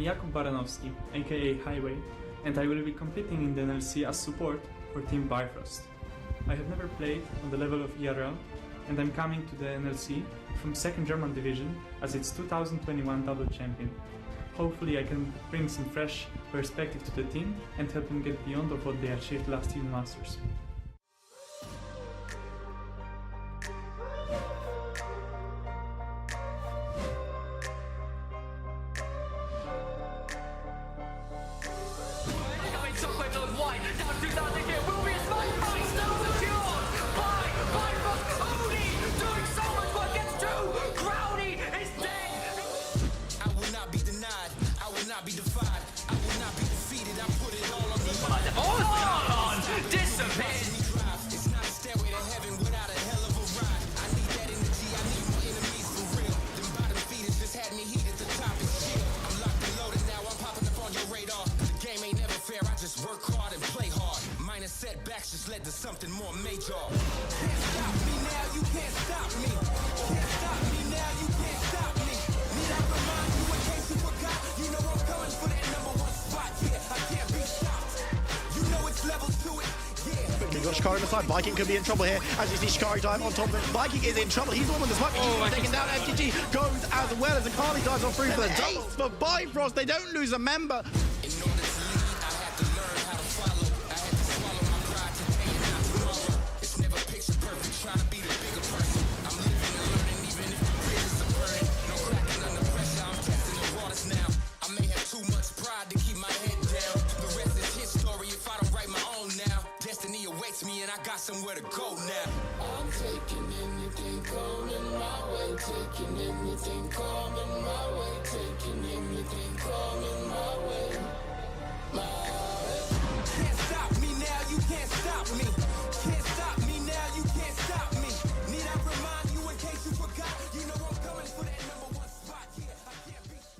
Jakub Baranowski, aka Highway, and I will be competing in the NLC as support for Team Bifrost. I have never played on the level of ERL, and I'm coming to the NLC from 2nd German Division as its 2021 double champion. Hopefully I can bring some fresh perspective to the team and help them get beyond of what they achieved last year in Masters. Work hard and play hard. Minor setbacks just led to something more major. Can't stop me now, you can't stop me. Can't stop me now, you can't stop me. Need I remind you in case you forgot? You know I'm coming for that #1 spot. Yeah, I can't be stopped. You know it's level to it. Yeah. You've got Shikari on the side. Viking could be in trouble here. As you see Shikari dive on top of it. Viking is in trouble. He's the one with the smoke. He's taken down. FTG goes as well as Akali dives on through for the doubles for Bifrost. They don't lose a member. In order to lead, I had to learn how to follow. I had to swallow my pride today and not tomorrow. It's never picture perfect, trying to be the bigger person. I'm living and learning even if the bridges are burning. No cracking under pressure, I'm testing the waters now. I may have too much pride to keep my head down. The rest is his story if I don't write my own now. Destiny awaits me and I got somewhere to go now. I'm taking anything coming my way, taking anything coming my way, taking anything coming my way. Can't stop me now, you can't stop me. Can't stop me now, you can't stop me. Need I remind you in case you forgot? You know I'm coming for that #1 spot. Yeah, I can't be stopped.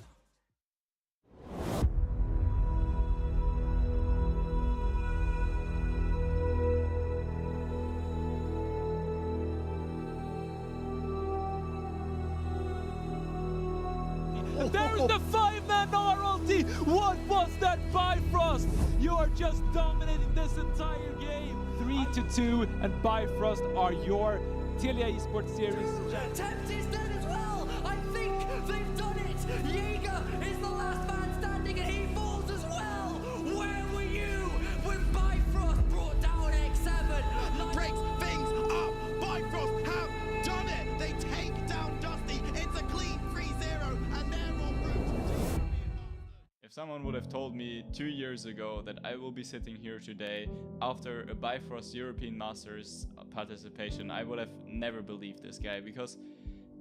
There's the 5-man RLT! What was that, Bifrost? You are just dominating this entire game. 3-2, and Bifrost are your Attila Esports Series champions. Temps is dead as well! I think they've done it! Jaeger is the last man standing and he falls as well! Where were you when Bifrost brought down X7? Breaks things up. Bifrost have done it. They take down Dusty. It's a clean 3-0 and they're en route. If someone would have told me 2 years ago that I will be sitting here today after a Bifrost European Masters participation, I would have never believed this guy, because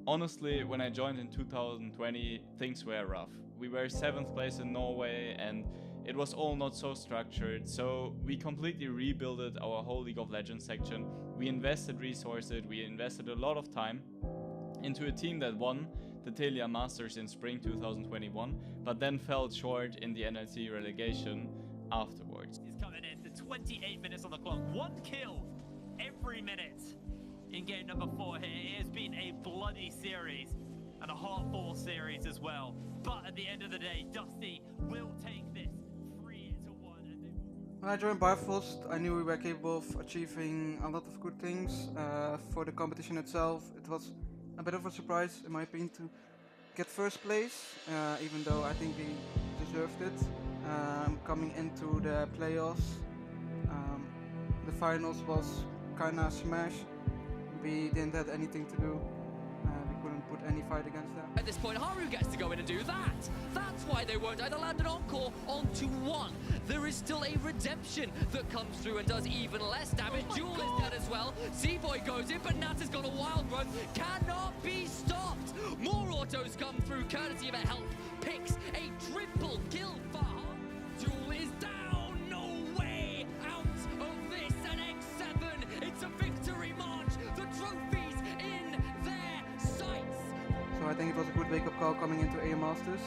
honestly, when I joined in 2020, things were rough. We were 7th place in Norway and it was all not so structured, so we completely rebuilt our whole League of Legends section. We invested resources, we invested a lot of time into a team that won the Attila Masters in spring 2021, but then fell short in the NLC relegation afterwards. He's coming in to 28 minutes on the clock, 1 kill every minute in game number 4 here. It has been a bloody series and a hard-fought series as well, but at the end of the day, Dusty will take this 3-1. When I joined Bifrost, I knew we were capable of achieving a lot of good things. For the competition itself, it was a bit of a surprise, in my opinion, to get first place, even though I think we deserved it. Coming into the playoffs, the finals was kinda smash. We didn't have anything to do. We couldn't put any fight against that. At this point, Haru gets to go in and do that. That's why they won't either land an encore onto 1. There is still a redemption that comes through and does even less damage. Jewel is dead as well. Seaboy goes in, but Nat has got a wild run. Cannot be stopped. More autos come through, courtesy of a health. Picks a triple kill for Haru. Jewel is down. No way out of this. An X7. It's a victory march. The trophies in their sights. So I think it was a good wake-up call coming into AM Masters.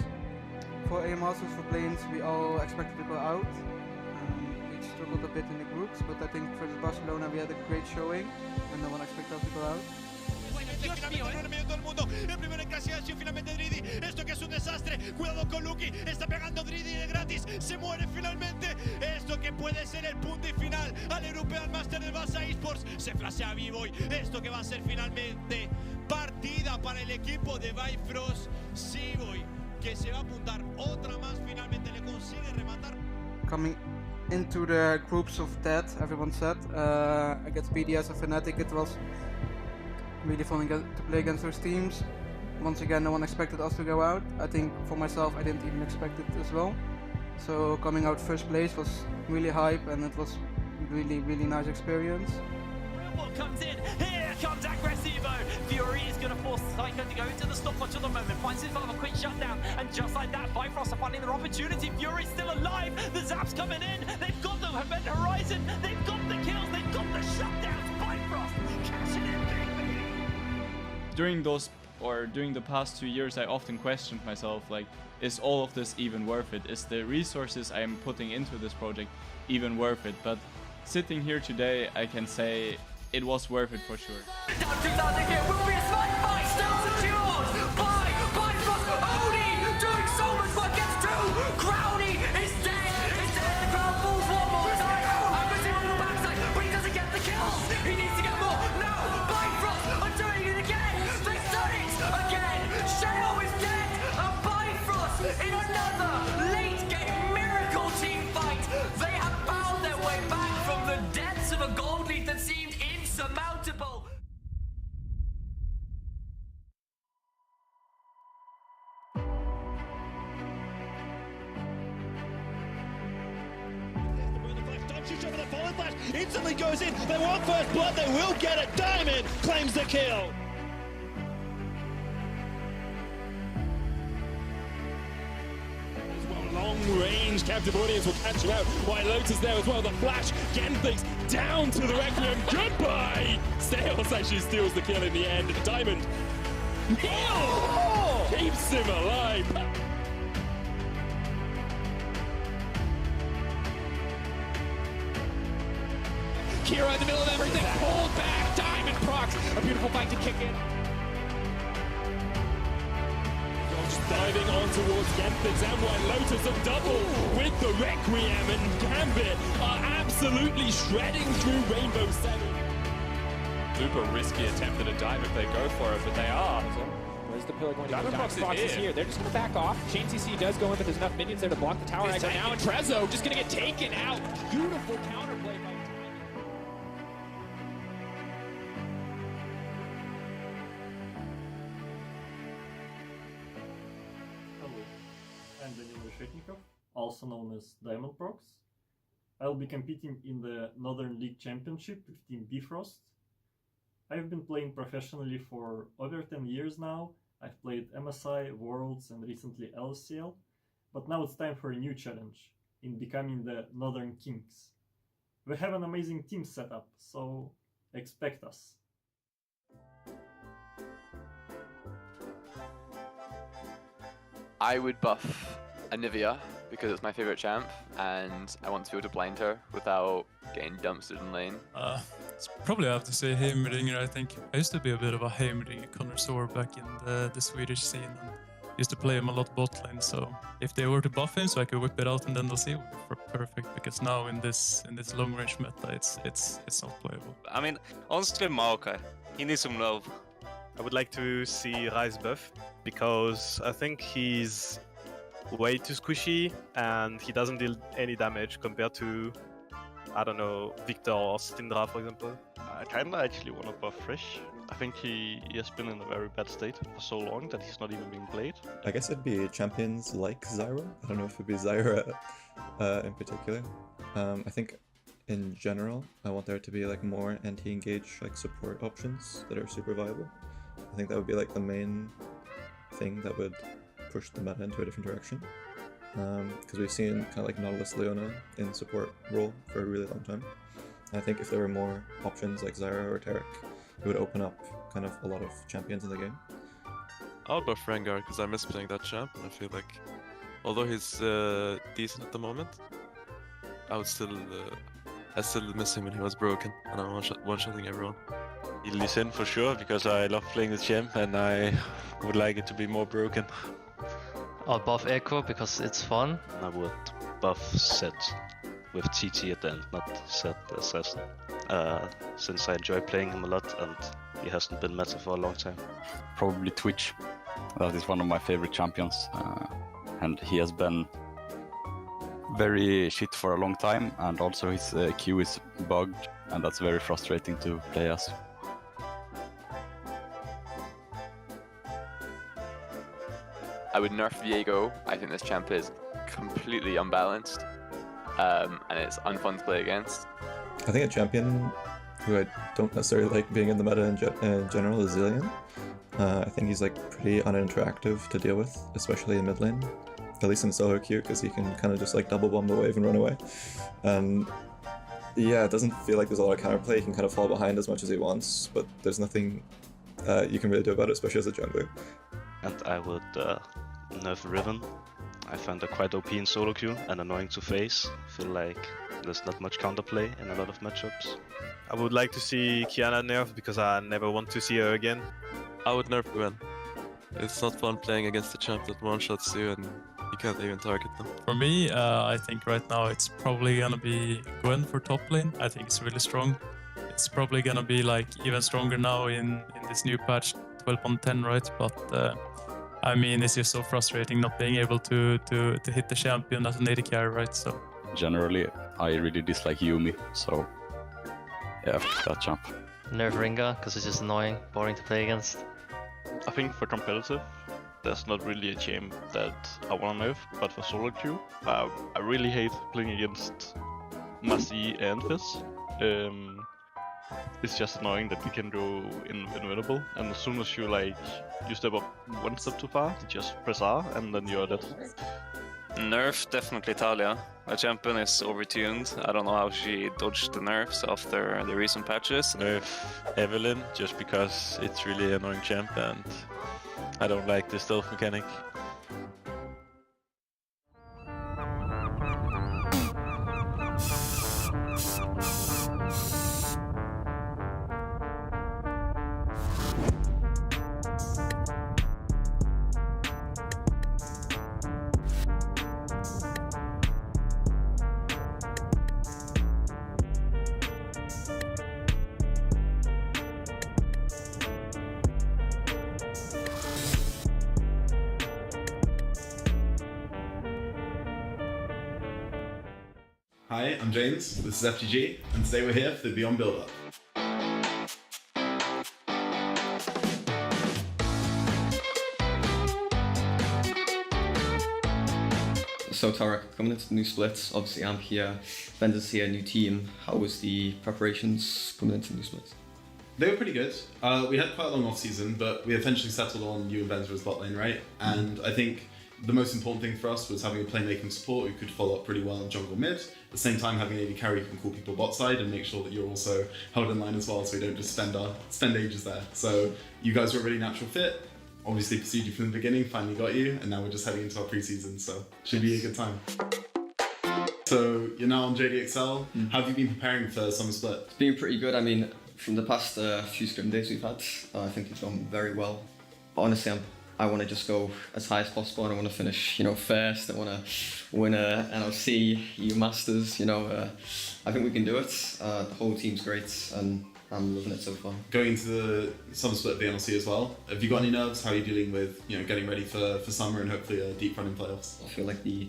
For AM Masters, for planes, we all expected to go out. We struggled a bit in the groups, but I think versus Barcelona we had a great showing, and no one expected us to go out. finalmente el medio todo el mundo. El primero en casi ha sido finalmente Driddy. Esto que es un desastre. Cuidado con Lucky. Está pegando Driddy de gratis. Se muere finalmente. Esto que puede ser el punto y final al European Master del Barça Esports. Se flashea a B-Boy. Esto que va a ser finalmente partida para el equipo de Bifrost. C-Boy que se va a apuntar otra más. Finalmente le consigue rematar. Coming into the groups of death, everyone said. Against BDS and Fnatic, it was really fun to play against those teams. Once again, no one expected us to go out. I think for myself, I didn't even expect it as well. So coming out first place was really hype, and it was really nice experience. What comes in? Here comes Aggressivo. Fury is going to force Psycho to go into the stopwatch at the moment. Finds himself a quick shutdown, and just like that, Bifrost are finding their opportunity. Fury's still alive. The zap's coming in. They've got the Event Horizon. They've got the kills. They've got the shutdowns. Bifrost cashing in big, baby. During the past 2 years, I often questioned myself, like, is all of this even worth it? Is the resources I am putting into this project even worth it? But sitting here today, I can say it was worth it for sure. Down 2000 here will be a slight fight, still secured by Bifrost. Oni doing so much work, gets two. Crowny is dead. The crowd falls one more time. I'm going to on the backside, but he doesn't get the kills. He needs to get more. No, Bifrost are doing it again. They've done it again. Shadow is dead, and Bifrost in another late game miracle team fight. They have found their way back from the depths of a gold lead that seemed insurmountable. The forward flash instantly goes in. They want first blood. They will get it. Diamond claims the kill. Long range captive audience will catch you out. White Lotus there as well. The flash. Genthix down to the Requiem. Goodbye. Sales actually steals the kill in the end. Diamond keeps him alive. Kira in the middle of everything. Pulled back. Diamondprox. A beautiful fight to kick in. Just diving on towards Genthix and White Lotus, a double with the Requiem, and Gambit are absolutely shredding through Rainbow 7. Super risky attempt at a dive if they go for it, but they are. Where's the pillar going to go? Diamondprox is here. They're just going to back off. Chain CC does go in, but there's enough minions there to block the tower. Exit now, and Trezzo just going to get taken out. Beautiful counterplay by I'm Vanir, also known as Diamondprox. I'll be competing in the Northern League Championship with Team Bifrost. I've been playing professionally for over 10 years now. I've played MSI, Worlds, and recently LCL, but now it's time for a new challenge in becoming the Northern Kings. We have an amazing team setup, so expect us. I would buff Anivia because it's my favorite champ, and I want to be able to blind her without getting dumpstered in lane. It's probably have to say Heimringer. I think I used to be a bit of a Heimringer connoisseur back in the Swedish scene, and used to play him a lot bot lane. So if they were to buff him, so I could whip it out and then they'll see perfect. Because now in this long range meta, it's not playable. I mean, honestly, Maokai, he needs some love. I would like to see Rise buff because I think he's way too squishy and he doesn't deal any damage compared to, I don't know, Victor or Syndra, for example. I kinda actually want to buff Fresh. I think he has been in a very bad state for so long that he's not even being played. I guess it'd be champions like Zyra. I don't know if it'd be Zyra in particular. I think in general, I want there to be like more anti-engage like support options that are super viable. I think that would be like the main thing that would push the meta into a different direction. Because we've seen kind of like Nautilus Leona in support role for a really long time. And I think if there were more options like Zyra or Taric, it would open up kind of a lot of champions in the game. I would buff Rengar because I miss playing that champ, and I feel like, although he's decent at the moment, I still miss him when he was broken, and I'm one-shotting everyone. Lee Sin for sure, because I love playing the champ and I would like it to be more broken. I'll buff Echo because it's fun. I would buff Set with TT at the end, not Set the Assassin. Since I enjoy playing him a lot and he hasn't been meta for a long time. Probably Twitch. That is one of my favorite champions. And he has been very shit for a long time, and also his Q is bugged, and that's very frustrating to play as. I would nerf Viego. I think this champ is completely unbalanced, and it's unfun to play against. I think a champion who I don't necessarily like being in the meta in general is Zilean. I think he's like pretty uninteractive to deal with, especially in mid lane. At least in solo queue, because he can kind of just like double bomb the wave and run away. And yeah, it doesn't feel like there's a lot of counterplay. He can kind of fall behind as much as he wants, but there's nothing you can really do about it, especially as a jungler. And I would nerf Riven. I find her quite OP in solo queue and annoying to face. Feel like there's not much counterplay in a lot of matchups. I would like to see Kiana nerfed because I never want to see her again. I would nerf Gwen. It's not fun playing against a champ that one-shots you and you can't even target them. For me, I think right now it's probably gonna be Gwen for top lane. I think it's really strong. It's probably gonna be like even stronger now in this new patch 12.10, right? But I mean, it's just so frustrating not being able to hit the champion as an AD carry, right? So generally, I really dislike Yumi, so yeah, that champ. Nerf Ringa because it's just annoying, boring to play against. I think for competitive, there's not really a champ that I want to nerf, but for solo queue, I really hate playing against Masi and Fizz. It's just annoying that we can go invincible, and as soon as you step up one step too far, you just press R and then you're dead. Nerf definitely Attila. My champion is overtuned. I don't know how she dodged the nerfs after the recent patches. Nerf Evelyn, just because it's really annoying champ and I don't like the stealth mechanic. Hi, I'm James, this is FGG, and today we're here for the Beyondbuilder. So Tarek, coming into the new splits, obviously I'm here, Venzer's here, new team. How was the preparations coming into the new splits? They were pretty good. We had quite a long off season, but we eventually settled on you and Venzer as bot lane, right? And I think the most important thing for us was having a playmaking support who could follow up pretty well in jungle mid. At the same time, having an AD carry who can call people bot side and make sure that you're also held in line as well, so we don't just spend ages there. So you guys were a really natural fit. Obviously pursued you from the beginning, finally got you, and now we're just heading into our preseason, so should be a good time. So you're now on JDXL. How have you been preparing for Summer Split? It's been pretty good. I mean, from the past few scrim days we've had, I think it's gone very well. Honestly, I want to just go as high as possible, and I want to finish, first. I want to win a NLC, EU Masters. I think we can do it. The whole team's great, and I'm loving it so far. Going into the Summer Split of the NLC as well, have you got any nerves? How are you dealing with getting ready for summer and hopefully a deep run in playoffs? I feel like the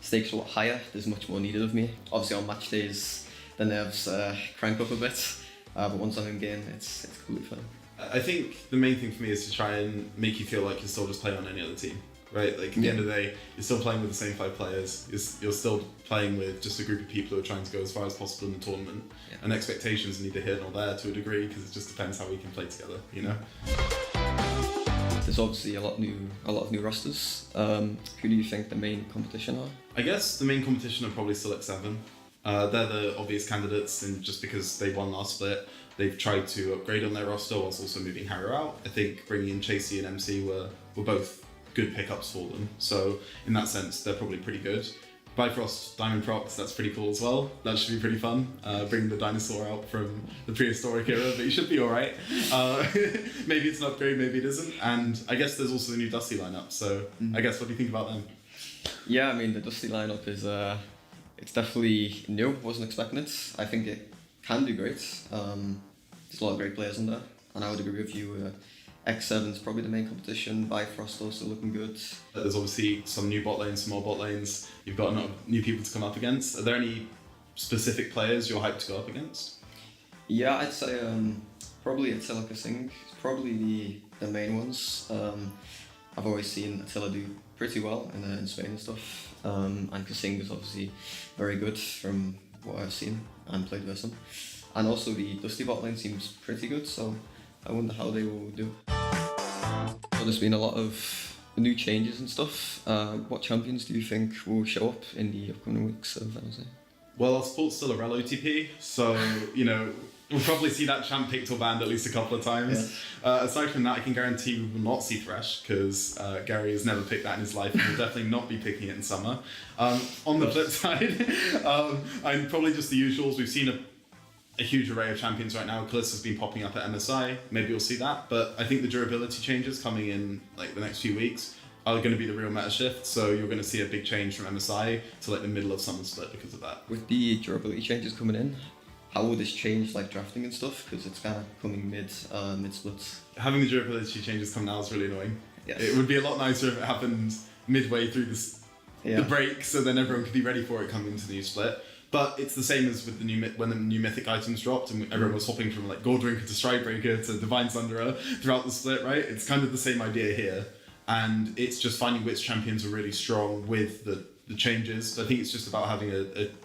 stakes are a lot higher. There's much more needed of me. Obviously on match days, the nerves crank up a bit, but once I'm in game, it's completely fine. I think the main thing for me is to try and make you feel like you're still just playing on any other team, right? Like at the end of the day, you're still playing with the same 5 players. You're still playing with just a group of people who are trying to go as far as possible in the tournament. Yeah. And expectations need to hit or there to a degree, because it just depends how we can play together, There's obviously a lot of new rosters. Who do you think the main competition are? I guess the main competition are probably still X7. They're the obvious candidates, and just because they won last split, they've tried to upgrade on their roster whilst also moving Harrow out. I think bringing in Chasey and MC were both good pickups for them. So in that sense, they're probably pretty good. Bifrost, Diamondprox, that's pretty cool as well. That should be pretty fun. Bring the dinosaur out from the prehistoric era, but you should be alright. Maybe it's an upgrade, maybe it isn't. And I guess there's also the new Dusty lineup, so I guess what do you think about them? Yeah, I mean, the Dusty lineup is, it's definitely new, wasn't expecting it. I think it can do great. There's a lot of great players in there, and I would agree with you. X7's probably the main competition. Bifrost also looking good. There's obviously some new bot lanes, some more bot lanes. You've got a lot of new people to come up against. Are there any specific players you're hyped to go up against? Yeah, I'd say probably Attila Singh. Probably the main ones. I've always seen Attila do pretty well in Spain and stuff. And Kasing is obviously very good from what I've seen and played with him. And also the Dusty bot lane seems pretty good, so I wonder how they will do. So there's been a lot of new changes and stuff. What champions do you think will show up in the upcoming weeks of NLC? Well, our support's still a rel OTP, so, you know, we'll probably see that champ picked or banned at least a couple of times. Yeah. Aside from that, I can guarantee we will not see Thresh, because Gary has never picked that in his life and will definitely not be picking it in summer. On the flip side, I'm probably just the usuals. We've seen a huge array of champions right now. Kalista's been popping up at MSI, maybe you'll see that, but I think the durability changes coming in like the next few weeks are going to be the real meta shift, so you're going to see a big change from MSI to like the middle of summer split because of that. With the durability changes coming in, how will this change like drafting and stuff? Because it's kind of coming mid-split. Having the durability changes come now is really annoying. Yes. It would be a lot nicer if it happened midway through the break, so then everyone could be ready for it coming into the new split. But it's the same as with the new when the new mythic items dropped and everyone was hopping from like Goldrinker to Stridebreaker to Divine Sunderer throughout the split, right? It's kind of the same idea here. And it's just finding which champions are really strong with the changes. So I think it's just about having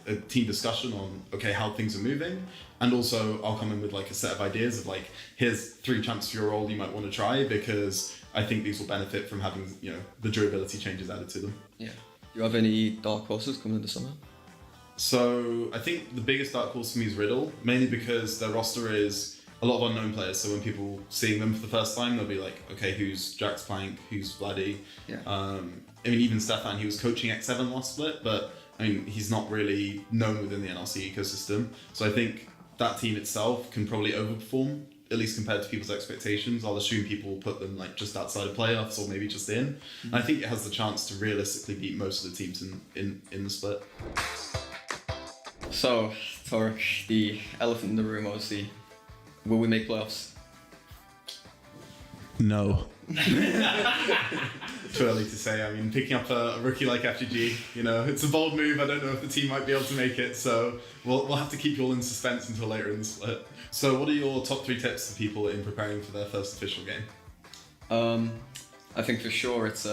a team discussion on, okay, how things are moving. And also I'll come in with like a set of ideas of like, here's 3 champs for your role you might want to try, because I think these will benefit from having, you know, the durability changes added to them. Yeah. Do you have any dark horses coming in the summer? So I think the biggest dark horse for me is Riddle, mainly because their roster is a lot of unknown players. So when people seeing them for the first time, they'll be like, okay, who's Jax Plank, who's Vladdy? Yeah. I mean, even Stefan, he was coaching X7 last split, but I mean, he's not really known within the NLC ecosystem. So I think that team itself can probably overperform, at least compared to people's expectations. I'll assume people will put them like just outside of playoffs or maybe just in. And I think it has the chance to realistically beat most of the teams in the split. So, Torek, the elephant in the room, obviously, will we make playoffs? No. Too early to say. I mean, picking up a rookie like FGG, you know, it's a bold move. I don't know if the team might be able to make it, so we'll have to keep you all in suspense until later in the split. So what are your top 3 tips for people in preparing for their first official game? I think for sure it's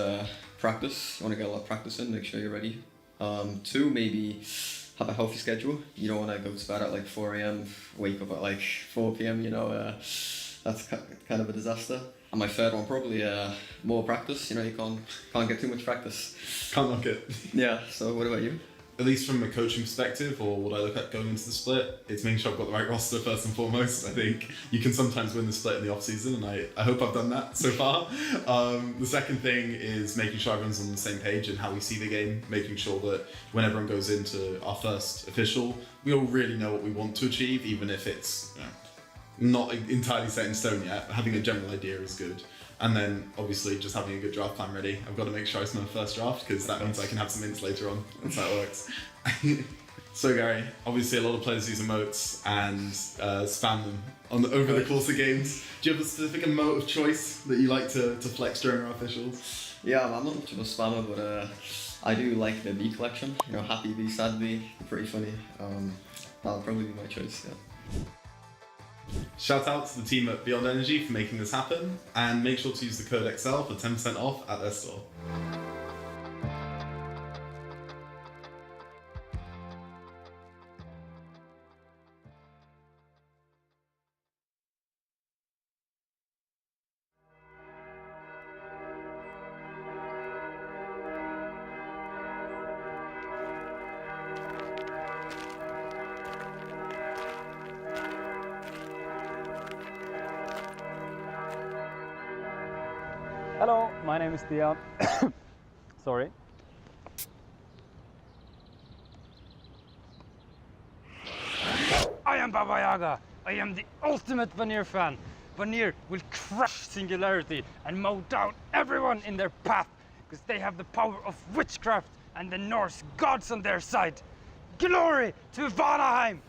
practice. You want to get a lot of practice in, make sure you're ready. 2, maybe have a healthy schedule. You don't want to go to bed at like 4 AM, wake up at like 4 PM, you know, that's kind of a disaster. And my third one, probably more practice. You know, you can't get too much practice. Can't knock it. Yeah, so what about you? At least from a coaching perspective, or what I look at going into the split, it's making sure I've got the right roster first and foremost. I think you can sometimes win the split in the off season, and I hope I've done that so far. The second thing is making sure everyone's on the same page and how we see the game, making sure that when everyone goes into our first official, we all really know what we want to achieve, even if it's not entirely set in stone yet. Having a general idea is good. And then obviously just having a good draft plan ready. I've got to make sure it's my first draft, because that means I can have some mints later on. That's how it works. So Gary, obviously a lot of players use emotes and spam them over the course of games. Do you have a specific emote of choice that you like to flex during our officials? Yeah, I'm not much of a spammer, but I do like the B collection. You know, happy B, sad B, pretty funny. That'll probably be my choice, yeah. Shout out to the team at Beyond Energy for making this happen, and make sure to use the code XL for 10% off at their store. Hello, my name is Tia. Sorry. am Baba Yaga. I am the ultimate Vanir fan. Vanir will crush Singularity and mow down everyone in their path because they have the power of witchcraft and the Norse gods on their side. Glory to Vanaheim!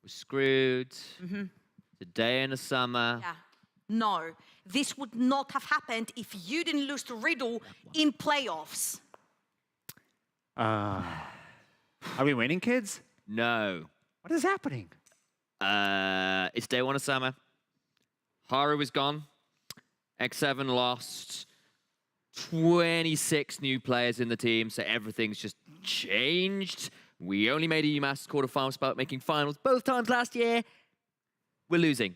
Screwed. The day in the summer. Yeah. No, this would not have happened if you didn't lose to Riddle in playoffs. Are we winning, kids? No. What is happening? It's day one of summer. Haru is gone. X7 lost 26 new players in the team, so everything's just changed. We only made a UMass quarterfinal spot, making finals both times last year. We're losing.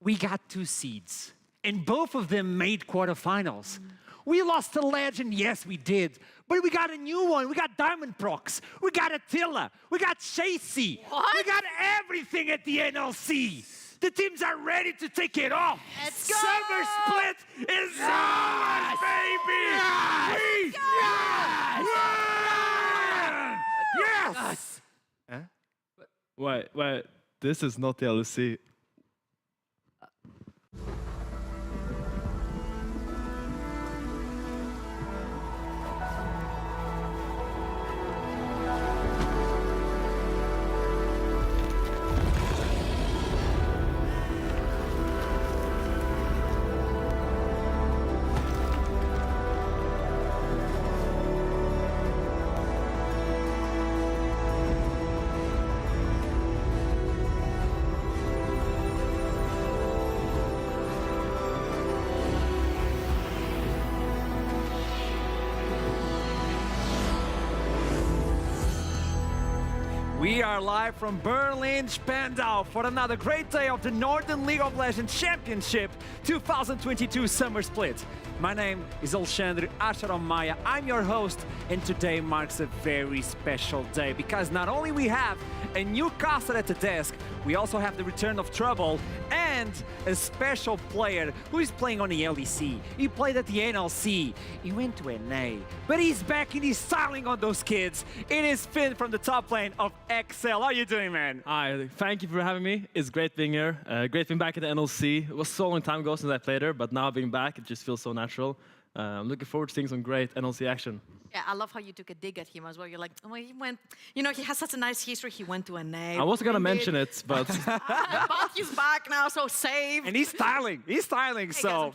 We got 2 seeds, and both of them made quarterfinals. We lost a legend, yes we did, but we got a new one. We got Diamondprox, we got Attila, we got Chasey. We got everything at the NLC. The teams are ready to take it off. Let's go! Summer Split is ours, baby! Yes! Yes! Yes! Huh? Wait, this is not the LEC. We are live from Berlin, Spandau for another great day of the Northern League of Legends Championship 2022 Summer Split. My name is Alexandre Asharon-Maya. I'm your host, and today marks a very special day because not only we have a new caster at the desk, we also have the return of Trouble and a special player who is playing on the LEC. He played at the NLC. He went to NA, but he's back and he's styling on those kids. It is Finn from the top lane of XL. How are you doing, man? Hi, thank you for having me. It's great being here. Great being back at the NLC. It was so long time ago since I played there, but now being back, it just feels so natural. I'm looking forward to seeing some great NLC action. Yeah, I love how you took a dig at him as well. You're like, well, he went, you know, he has such a nice history. He went to a name. I wasn't going to mention it, but... But he's back now, so save. And he's styling. He's styling, so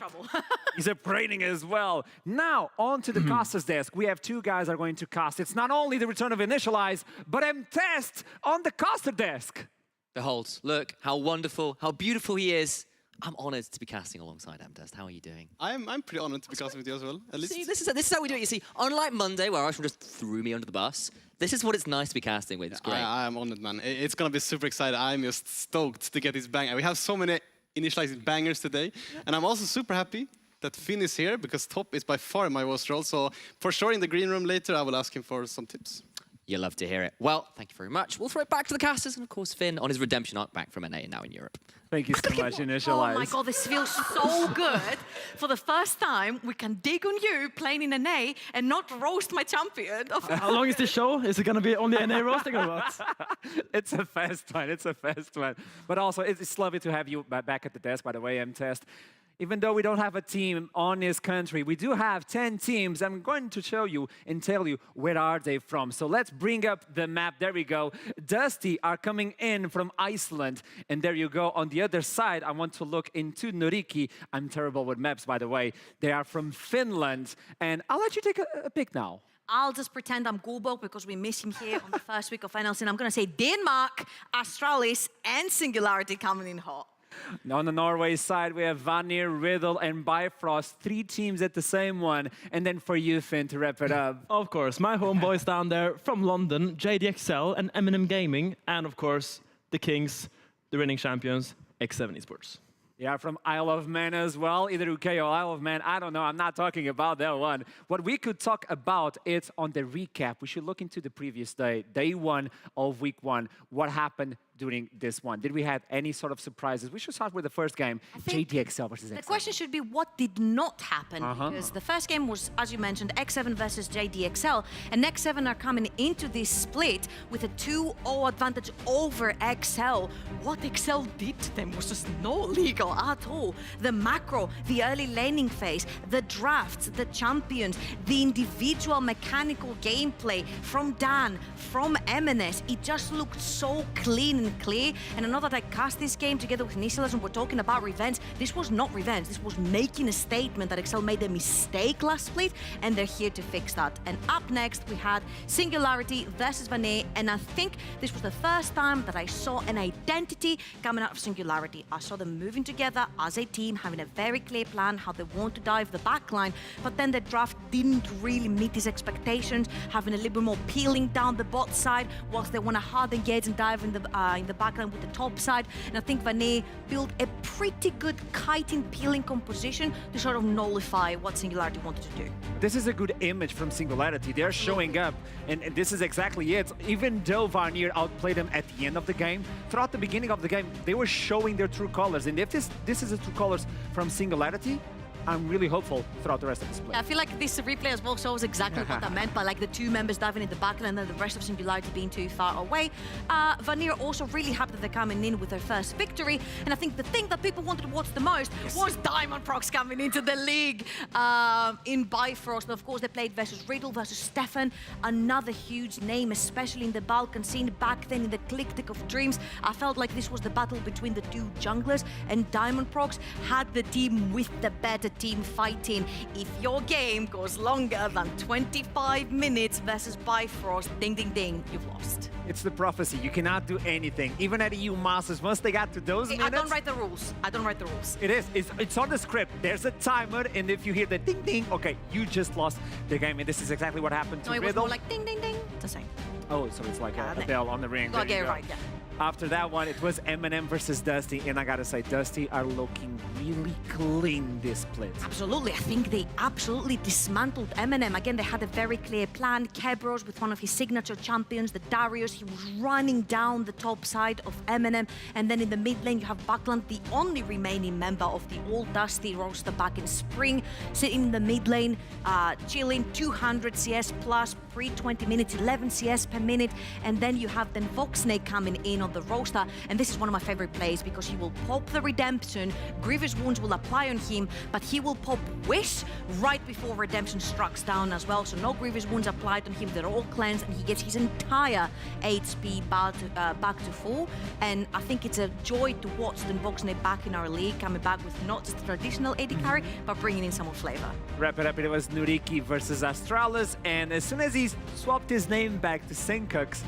he's upgrading as well. Now, on to the caster's desk. We have 2 guys that are going to cast. It's not only the return of Initialize, but M-Test on the caster desk. Behold, look how wonderful, how beautiful he is. I'm honoured to be casting alongside M-Test. How are you doing? I'm pretty honoured to be casting with you as well. At least. See, this is how we do it. You see, unlike Monday, where Arsenal just threw me under the bus, this is what it's nice to be casting with. It's great. I am honoured, man. It's gonna be super exciting. I'm just stoked to get this banger. We have so many initializing bangers today, and I'm also super happy that Finn is here because top is by far my worst role. So for sure, in the green room later, I will ask him for some tips. You'll love to hear it. Well, thank you very much. We'll throw it back to the casters, and of course, Finn on his redemption arc back from NA and now in Europe. Thank you so much, Initialize. Oh my God, this feels so good. For the first time, we can dig on you playing in NA and not roast my champion. How long is this show? Is it going to be only NA roasting or what? It's a fast one. It's a fast one. But also, it's lovely to have you back at the desk, by the way, M-Test. Even though we don't have a team on this country, we do have 10 teams. I'm going to show you and tell you where are they from. So let's bring up the map. There we go. Dusty are coming in from Iceland. And there you go. On the other side, I want to look into Noriki. I'm terrible with maps, by the way. They are from Finland. And I'll let you take a pick now. I'll just pretend I'm Google because we miss him here on the first week of NLC. And I'm going to say Denmark, Astralis, and Singularity coming in hot. Now on the Norway side, we have Vanir, Riddle, and Bifrost. 3 teams at the same one. And then for you, Finn, to wrap it up. Of course, my homeboys down there from London, JDXL and Eminem Gaming. And of course, the Kings, the reigning champions, X7 Esports. Yeah, from Isle of Man as well, either UK or Isle of Man. I don't know, I'm not talking about that one. What we could talk about is on the recap. We should look into the previous day, day 1 of week 1. What happened during this one? Did we have any sort of surprises? We should start with the first game, JDXL versus X7. The question should be what did not happen, because the first game was, as you mentioned, X7 versus JDXL, and X7 are coming into this split with a 2-0 advantage over XL. What XL did to them was just not legal at all. The macro, the early laning phase, the drafts, the champions, the individual mechanical gameplay from Dan, from Eminem, it just looked so clean and clear. And I know that I cast this game together with Nicholas and we're talking about revenge. This was not revenge. This was making a statement that Excel made a mistake last split, and they're here to fix that. And up next, we had Singularity versus Vanir, and I think this was the first time that I saw an identity coming out of Singularity. I saw them moving together as a team, having a very clear plan how they want to dive the backline, but then the draft didn't really meet his expectations, having a little bit more peeling down the bot side, whilst they want to hard engage and dive in the backline with the top side. And I think Vanir built a pretty good kiting peeling composition to sort of nullify what Singularity wanted to do. This is a good image from Singularity. They're showing up, and this is exactly it. Even though Vanir outplayed them at the end of the game, throughout the beginning of the game, they were showing their true colors. And if this is the true colors from Singularity, I'm really hopeful throughout the rest of the split. I feel like this replay as well shows exactly what I meant by like the two members diving in the backline and then the rest of Singularity being too far away. Vanir also really happy that they're coming in with their first victory, and I think the thing that people wanted to watch the most was Diamondprox coming into the league in Bifrost. And of course they played versus Riddle versus Stefan, another huge name, especially in the Balkan scene back then in the Click of Dreams. I felt like this was the battle between the two junglers, and Diamondprox had the team with the better team fighting. If your game goes longer than 25 minutes versus Bifrost, ding ding ding, you've lost. It's the prophecy. You cannot do anything. Even at EU Masters, once they got to those minutes... I don't write the rules. I don't write the rules. It is. It's on the script. There's a timer, and if you hear the ding ding, okay, you just lost the game, and this is exactly what happened to No, it Riddle. was more like ding ding ding. It's the same. Oh, so it's like a bell on the ring. You gotta get it right, yeah. After that one, it was Eminem versus Dusty, and I gotta say, Dusty are looking really clean this split. Absolutely, I think they absolutely dismantled Eminem. Again, they had a very clear plan. Kebros with one of his signature champions, the Darius, he was running down the top side of Eminem, and then in the mid lane you have Buckland, the only remaining member of the old Dusty roster back in spring, sitting in the mid lane, chilling, 200 CS plus, pre-20 minutes, 11 CS per minute, and then you have then Voxnake coming in on the roster, and this is one of my favorite plays because he will pop the Redemption, Grievous Wounds will apply on him, but he will pop Wish right before Redemption strikes down as well, so no Grievous Wounds applied on him, they're all cleansed, and he gets his entire HP back to full, and I think it's a joy to watch the Voxnake back in our league, coming back with not just the traditional AD carry, but bringing in some more flavor. Wrap it up, it was Nuriki versus Astralis, and as soon as he swapped his name back to Sinkux,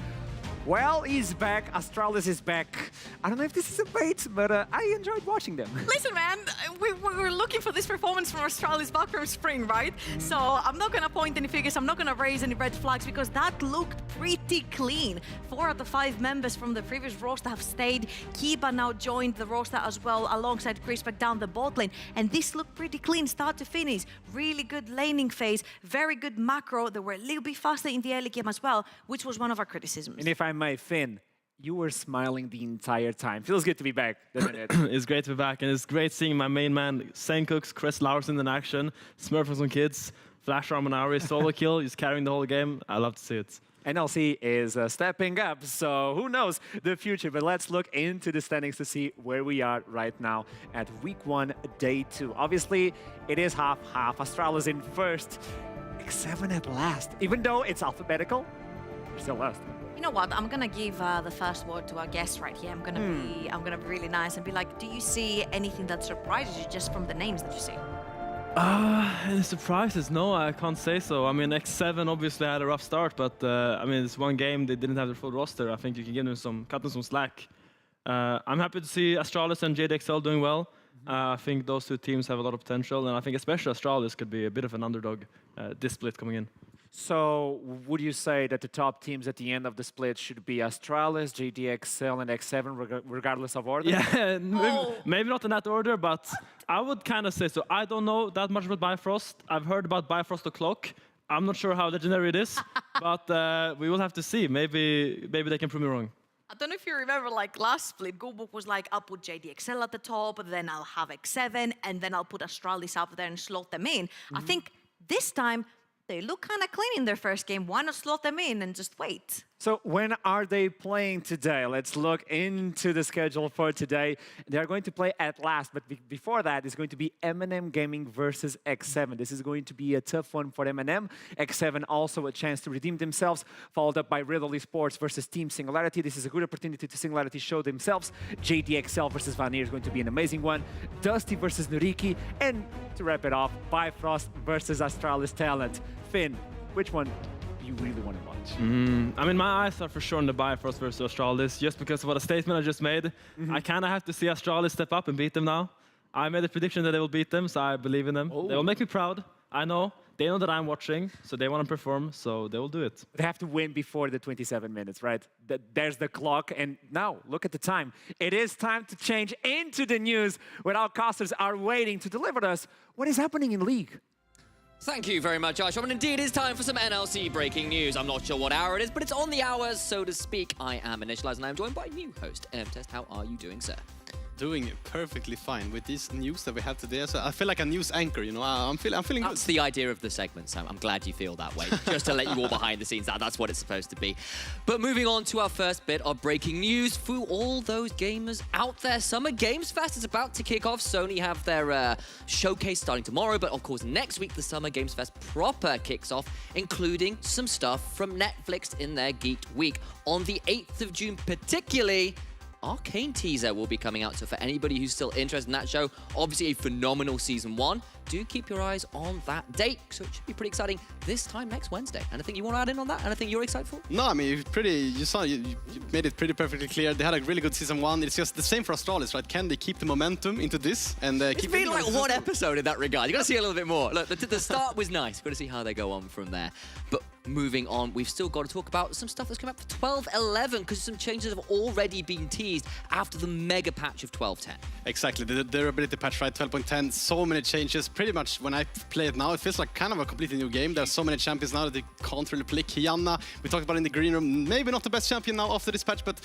well, he's back. Astralis is back. I don't know if this is a bait, but I enjoyed watching them. Listen, man, we were looking for this performance from Astralis back from spring, right? So I'm not going to point any figures. I'm not going to raise any red flags because that looked pretty clean. 4 out of 5 members from the previous roster have stayed. Kiba now joined the roster as well alongside Chris back down the bot lane. And this looked pretty clean start to finish. Really good laning phase. Very good macro. They were a little bit faster in the early game as well, which was one of our criticisms. And if I may, Finn, you were smiling the entire time. Feels good to be back, doesn't it? It's great to be back, and it's great seeing my main man, Senkux, Chris Larson in action, Smurf and some kids, Flash Armanari, solo kill, he's carrying the whole game. I love to see it. NLC is stepping up, so who knows the future. But let's look into the standings to see where we are right now at week 1, day 2. Obviously, it is half-half. Astralis in first, X7 at last. Even though it's alphabetical, we're still last. You know what? I'm gonna give the first word to our guest right here. I'm gonna be really nice and be like, do you see anything that surprises you just from the names that you see? Any surprises? No, I can't say so. I mean, X7 obviously had a rough start, but I mean, it's one game, they didn't have their full roster. I think you can give them cut them some slack. I'm happy to see Astralis and JDXL doing well. I think those two teams have a lot of potential, and I think especially Astralis could be a bit of an underdog this split coming in. So would you say that the top teams at the end of the split should be Astralis, JDXL, and X7 regardless of order? Yeah, maybe not in that order, but I would kind of say so. I don't know that much about Bifrost. I've heard about Bifrost O'Clock. I'm not sure how legendary it is, but we will have to see. Maybe they can prove me wrong. I don't know if you remember, like last split, Gobook was like, I'll put JDXL at the top, then I'll have X7, and then I'll put Astralis up there and slot them in. I think this time, they look kind of clean in their first game. Why not slot them in and just wait? So when are they playing today? Let's look into the schedule for today. They're going to play at last, but before that, it's going to be Eminem Gaming versus X7. This is going to be a tough one for Eminem. X7 also a chance to redeem themselves, followed up by Riddle Esports versus Team Singularity. This is a good opportunity to Singularity show themselves. JDXL versus Vanir is going to be an amazing one. Dusty versus Nuriki. And to wrap it off, Bifrost versus Astralis Talent. Finn, which one you really want to watch? I mean, my eyes are for sure on the Bifrost versus Astralis, just because of what a statement I just made. I kind of have to see Astralis step up and beat them now. I made a prediction that they will beat them, so I believe in them. They will make me proud. I know. They know that I'm watching, so they want to perform, so they will do it. They have to win before the 27 minutes, right? There's the clock, and now, look at the time. It is time to change into the news, where our casters are waiting to deliver us what is happening in League. Thank you very much, Josh. And indeed, it is time for some NLC breaking news. I'm not sure what hour it is, but it's on the hours, so to speak. I am Initialized, and I'm joined by new host, Test. How are you doing, sir? Doing perfectly fine with these news that we have today. So I feel like a news anchor, you know. I'm feeling good. That's the idea of the segment, Sam. I'm glad you feel that way. Just to let you all behind the scenes, that's what it's supposed to be. But moving on to our first bit of breaking news for all those gamers out there. Summer Games Fest is about to kick off. Sony have their showcase starting tomorrow, but of course next week the Summer Games Fest proper kicks off, including some stuff from Netflix in their Geeked Week. On the 8th of June particularly, Arcane teaser will be coming out, so for anybody who's still interested in that show, obviously a phenomenal season 1, do keep your eyes on that date, so it should be pretty exciting this time next Wednesday. Anything you want to add in on that? Anything you're excited for? No, I mean, you made it pretty perfectly clear. They had a really good season 1. It's just the same for Astralis, right? Can they keep the momentum into this and It's been like one episode in that regard. You got to see a little bit more. Look, the start was nice. Got to see how they go on from there. But moving on, we've still got to talk about some stuff that's come out for 12.11 because some changes have already been teased after the mega patch of 12.10. Exactly, the durability patch, right? 12.10, so many changes. Pretty much when I play it now, it feels like kind of a completely new game. There's so many champions now that they can't really play. Kiana, we talked about in the green room, maybe not the best champion now after this patch, but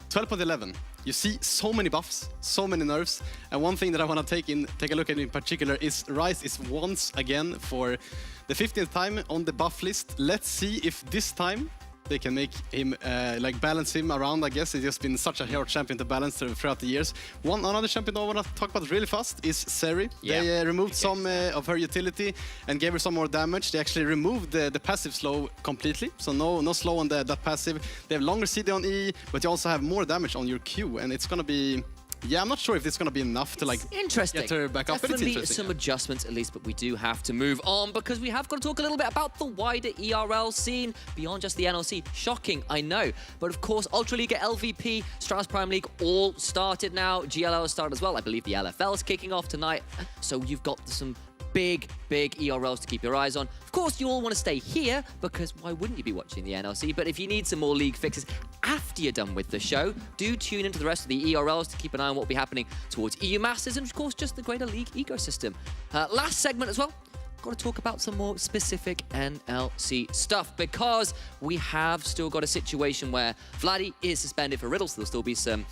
12.11, you see so many buffs, so many nerfs, and one thing that I want to take a look at in particular is Ryze is once again for the 15th time on the buff list. Let's see if this time they can make him, balance him around, I guess. It's just been such a hard champion to balance throughout the years. Another champion I want to talk about really fast is Seri. Yeah. They removed some of her utility and gave her some more damage. They actually removed the passive slow completely, so no slow on that passive. They have longer CD on E, but you also have more damage on your Q, and it's going to be... Yeah, I'm not sure if this is going to be enough to get her back up, but it's interesting. Some adjustments at least, but we do have to move on because we have got to talk a little bit about the wider ERL scene beyond just the NLC. Shocking, I know. But of course, Ultra Liga, LVP, Strauss Prime League all started now. GLL has started as well. I believe the LFL is kicking off tonight. So you've got some big ERLs to keep your eyes on. Of course, you all want to stay here because why wouldn't you be watching the NLC? But if you need some more league fixes after you're done with the show, do tune into the rest of the ERLs to keep an eye on what will be happening towards EU Masters and, of course, just the greater league ecosystem. Last segment as well, got to talk about some more specific NLC stuff because we have still got a situation where Vladdy is suspended for Riddle, so there'll still be some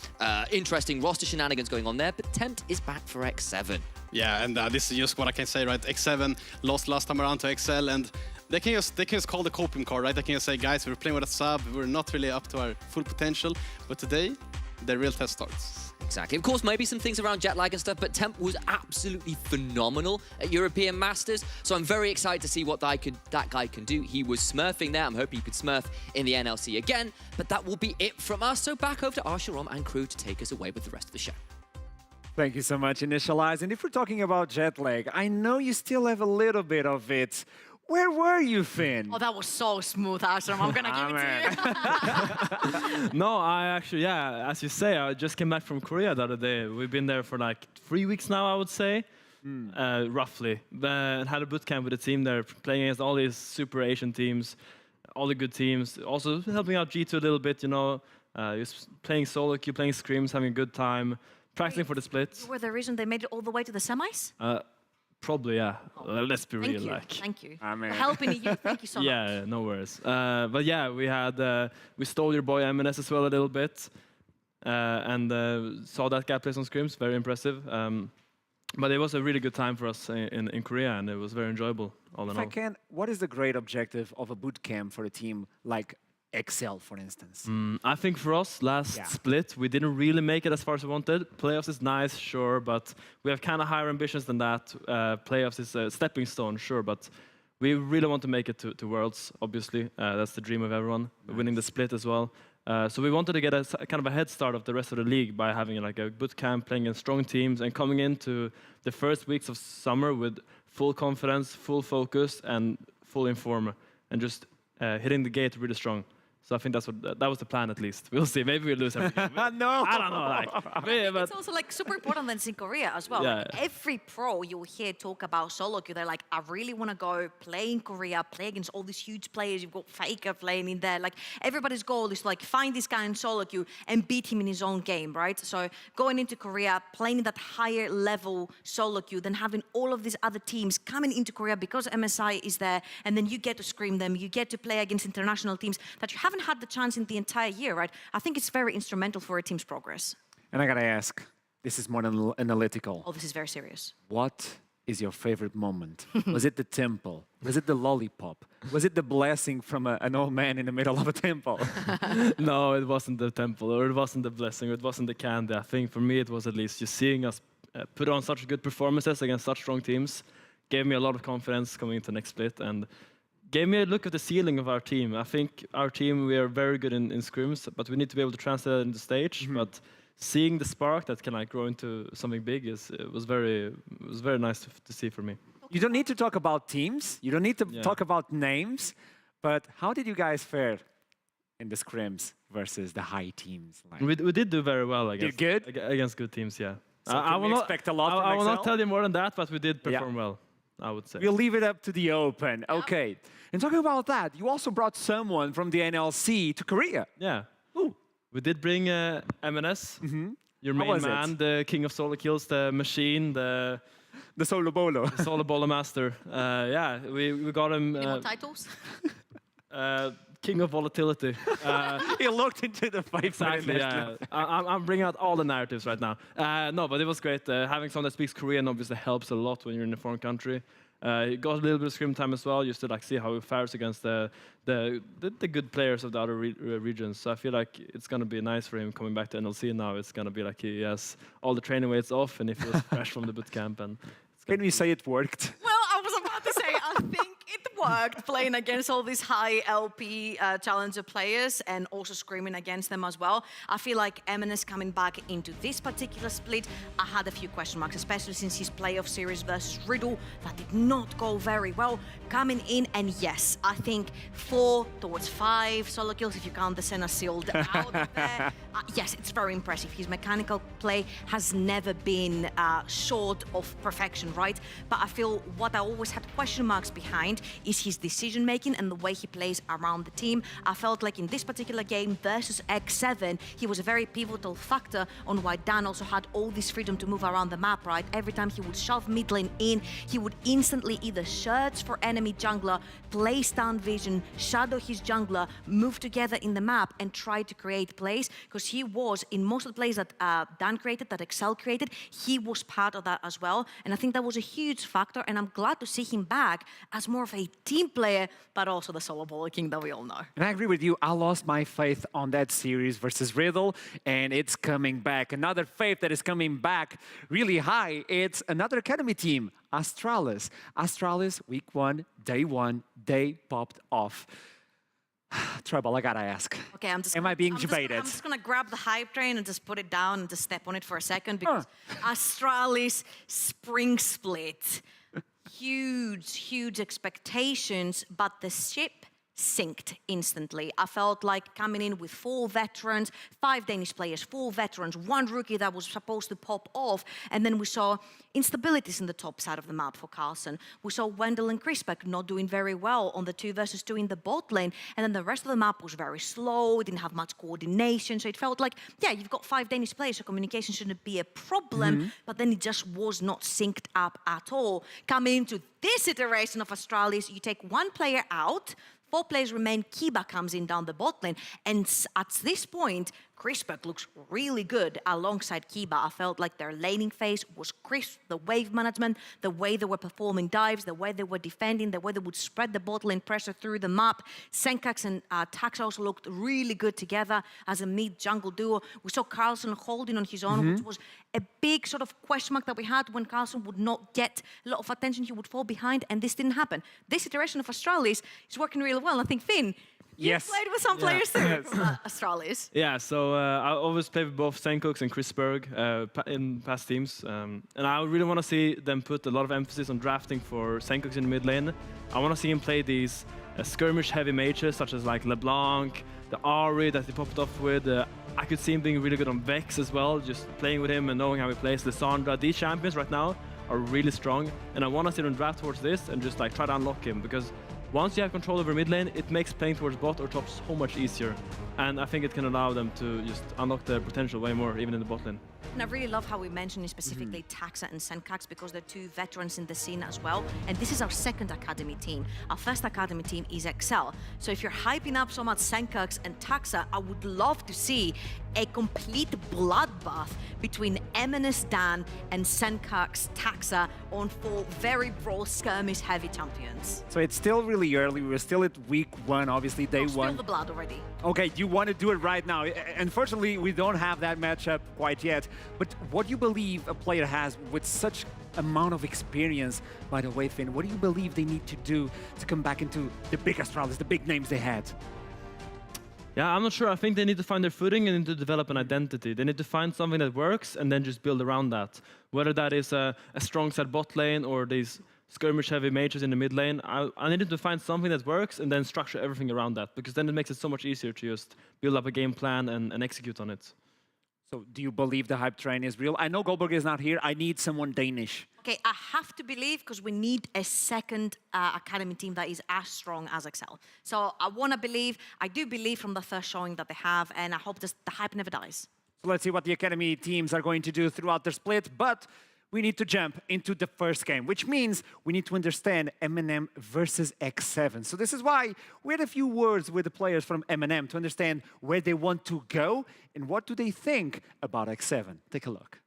interesting roster shenanigans going on there, but Tempt is back for X7. Yeah, and this is just what I can say, right? X7 lost last time around to XL, and they can just call the coping card, right? They can just say, guys, we're playing with a sub, we're not really up to our full potential, but today, the real test starts. Exactly. Of course, maybe some things around jet lag and stuff, but Temp was absolutely phenomenal at European Masters, so I'm very excited to see what that guy can do. He was smurfing there. I'm hoping he could smurf in the NLC again, but that will be it from us. So back over to Arsharom and crew to take us away with the rest of the show. Thank you so much, Initialize. And if we're talking about jet lag, I know you still have a little bit of it. Where were you, Finn? Oh, that was so smooth, Arsharom. I'm gonna give it to you. No, I actually, yeah, as you say, I just came back from Korea the other day. We've been there for like 3 weeks now, I would say, roughly. And had a bootcamp with the team there, playing against all these super Asian teams, all the good teams. Also helping out G2 a little bit, you know, just playing solo queue, playing scrims, having a good time, practicing for the splits. You were the reason they made it all the way to the semis? Probably, yeah. Let's be real. Thank you. I mean, for helping you. Thank you so much. Yeah, no worries. But yeah, we stole your boy MNS as well a little bit, and saw that guy play some scrims. Very impressive. But it was a really good time for us in Korea, and it was very enjoyable. All in all. If I can, what is the great objective of a boot camp for a team like Excel, for instance? I think for us, last split, we didn't really make it as far as we wanted. Playoffs is nice, sure, but we have kind of higher ambitions than that. Playoffs is a stepping stone, sure, but we really want to make it to Worlds, obviously. That's the dream of everyone, winning the split as well. So we wanted to get a kind of a head start of the rest of the league by having like a boot camp, playing against strong teams, and coming into the first weeks of summer with full confidence, full focus, and full inform, and just hitting the gate really strong. So I think that was the plan at least. We'll see. Maybe we'll lose every game. No, I don't know. It's also like super important than in Korea as well. Yeah. Like, every pro you'll hear talk about solo queue, they're like, I really want to go play in Korea, play against all these huge players. You've got Faker playing in there. Like everybody's goal is like find this guy in solo queue and beat him in his own game, right? So going into Korea, playing that higher level solo queue, then having all of these other teams coming into Korea because MSI is there, and then you get to scream them. You get to play against international teams that you haven't had the chance in the entire year, right? I think it's very instrumental for a team's progress. And I gotta ask, this is more analytical. Oh, this is very serious. What is your favorite moment? Was it the temple? Was it the lollipop? Was it the blessing from an old man in the middle of a temple? No, it wasn't the temple, or it wasn't the blessing, or it wasn't the candy. I think for me it was at least just seeing us put on such good performances against such strong teams gave me a lot of confidence coming into next split, and gave me a look at the ceiling of our team. I think our team, we are very good in scrims, but we need to be able to translate that into stage. But seeing the spark that can like grow into something big was very nice to see for me. You don't need to talk about teams. You don't need to talk about names. But how did you guys fare in the scrims versus the high teams? Like, We did do very well against good teams, yeah. So I will expect a lot from I will Excel? not tell you more than that, but we did perform well, I would say. We'll leave it up to the open. Okay. And talking about that, you also brought someone from the NLC to Korea. Yeah. We did bring MNS, your How main was man, it? the king of solo kills, the machine, the solo bolo. The solo bolo master. Yeah, we got him. Any more titles? King of volatility. He looked into the fight. Exactly, yeah. I'm bringing out all the narratives right now. No, but it was great. Having someone that speaks Korean obviously helps a lot when you're in a foreign country. He got a little bit of scrim time as well, just to like see how he fares against the good players of the other regions. So I feel like it's gonna be nice for him coming back to NLC now. It's gonna be like he has all the training weights off, and he feels fresh from the bootcamp. And can we say it worked? Well, I was about to say, I think it worked playing against all these high LP challenger players and also screaming against them as well. I feel like Eminem coming back into this particular split, I had a few question marks, especially since his playoff series versus Riddle, that did not go very well. Coming in, and yes, I think 4 towards 5 solo kills, if you count the Senna sealed out of there. Yes, it's very impressive. His mechanical play has never been short of perfection, right? But I feel what I always had question marks behind is his decision making and the way he plays around the team. I felt like in this particular game versus X7, he was a very pivotal factor on why Dan also had all this freedom to move around the map, right? Every time he would shove mid lane in, he would instantly either search for enemy jungler, play stun vision, shadow his jungler, move together in the map and try to create plays, because he was, in most of the plays that Dan created, that Excel created, he was part of that as well. And I think that was a huge factor, and I'm glad to see him back as more of a team player, but also the solo baller king that we all know. And I agree with you. I lost my faith on that series versus Riddle, and it's coming back. Another faith that is coming back really high. It's another academy team, Astralis. Astralis, week 1, day 1, they popped off. Trouble, I gotta ask. Okay, Am I being debated? I'm just gonna grab the hype train and just put it down and just step on it for a second, because Astralis spring split. Huge expectations, but the ship synced instantly. I felt like coming in with 4 veterans, 5 Danish players, 4 veterans, 1 rookie that was supposed to pop off, and then we saw instabilities in the top side of the map for Carlsen. We saw Wendell and Crispec not doing very well on the 2 versus 2 in the bot lane, and then the rest of the map was very slow, didn't have much coordination, so it felt like, yeah, you've got 5 Danish players, so communication shouldn't be a problem, but then it just was not synced up at all. Coming into this iteration of Astralis, you take 1 player out, 4 players remain, Kiba comes in down the bot lane, and at this point, Crispberg looks really good alongside Kiba. I felt like their laning phase was crisp, the wave management, the way they were performing dives, the way they were defending, the way they would spread the bot lane pressure through the map. Senkax and Taxa also looked really good together as a mid-jungle duo. We saw Carlson holding on his own, which was a big sort of question mark that we had when Carlson would not get a lot of attention, he would fall behind, and this didn't happen. This iteration of Astralis is working really well. I think, Finn, you played with some players too from Astralis. Yeah, so I always play with both Senkox and Crispberg in past teams. And I really want to see them put a lot of emphasis on drafting for Senkox in the mid lane. I want to see him play these skirmish-heavy mages, such as like LeBlanc, the Ari that he popped off with. I could see him being really good on Vex as well, just playing with him and knowing how he plays. Lissandra, these champions right now are really strong. And I want to see them draft towards this and just like try to unlock him, because once you have control over mid lane, it makes playing towards bot or top so much easier. And I think it can allow them to just unlock their potential way more, even in the bot lane. And I really love how we mentioned specifically Taxa and Senkax, because they're two veterans in the scene as well. And this is our second academy team. Our first academy team is Excel. So if you're hyping up so much Senkax and Taxa, I would love to see a complete bloodbath between Eminem Dan and Senkax Taxa on 4 very brawl skirmish heavy champions. So it's still really early. We're still at week 1, obviously day 1. Spill the blood already. Okay, you want to do it right now. Unfortunately, we don't have that matchup quite yet. But what do you believe a player has with such amount of experience, by the way, Finn? What do you believe they need to do to come back into the big Astralis, the big names they had? Yeah, I'm not sure. I think they need to find their footing and need to develop an identity. They need to find something that works and then just build around that. Whether that is a strong set bot lane or these skirmish-heavy mages in the mid lane, I needed to find something that works and then structure everything around that, because then it makes it so much easier to just build up a game plan and execute on it. So do you believe the hype train is real? I know Goldberg is not here. I need someone Danish. Okay, I have to believe, because we need a second academy team that is as strong as Excel. So I want to believe, I do believe from the first showing that they have, and I hope the hype never dies. So let's see what the academy teams are going to do throughout their split, but we need to jump into the first game, which means we need to understand Eminem versus X7. So this is why we had a few words with the players from Eminem to understand where they want to go and what do they think about X7. Take a look.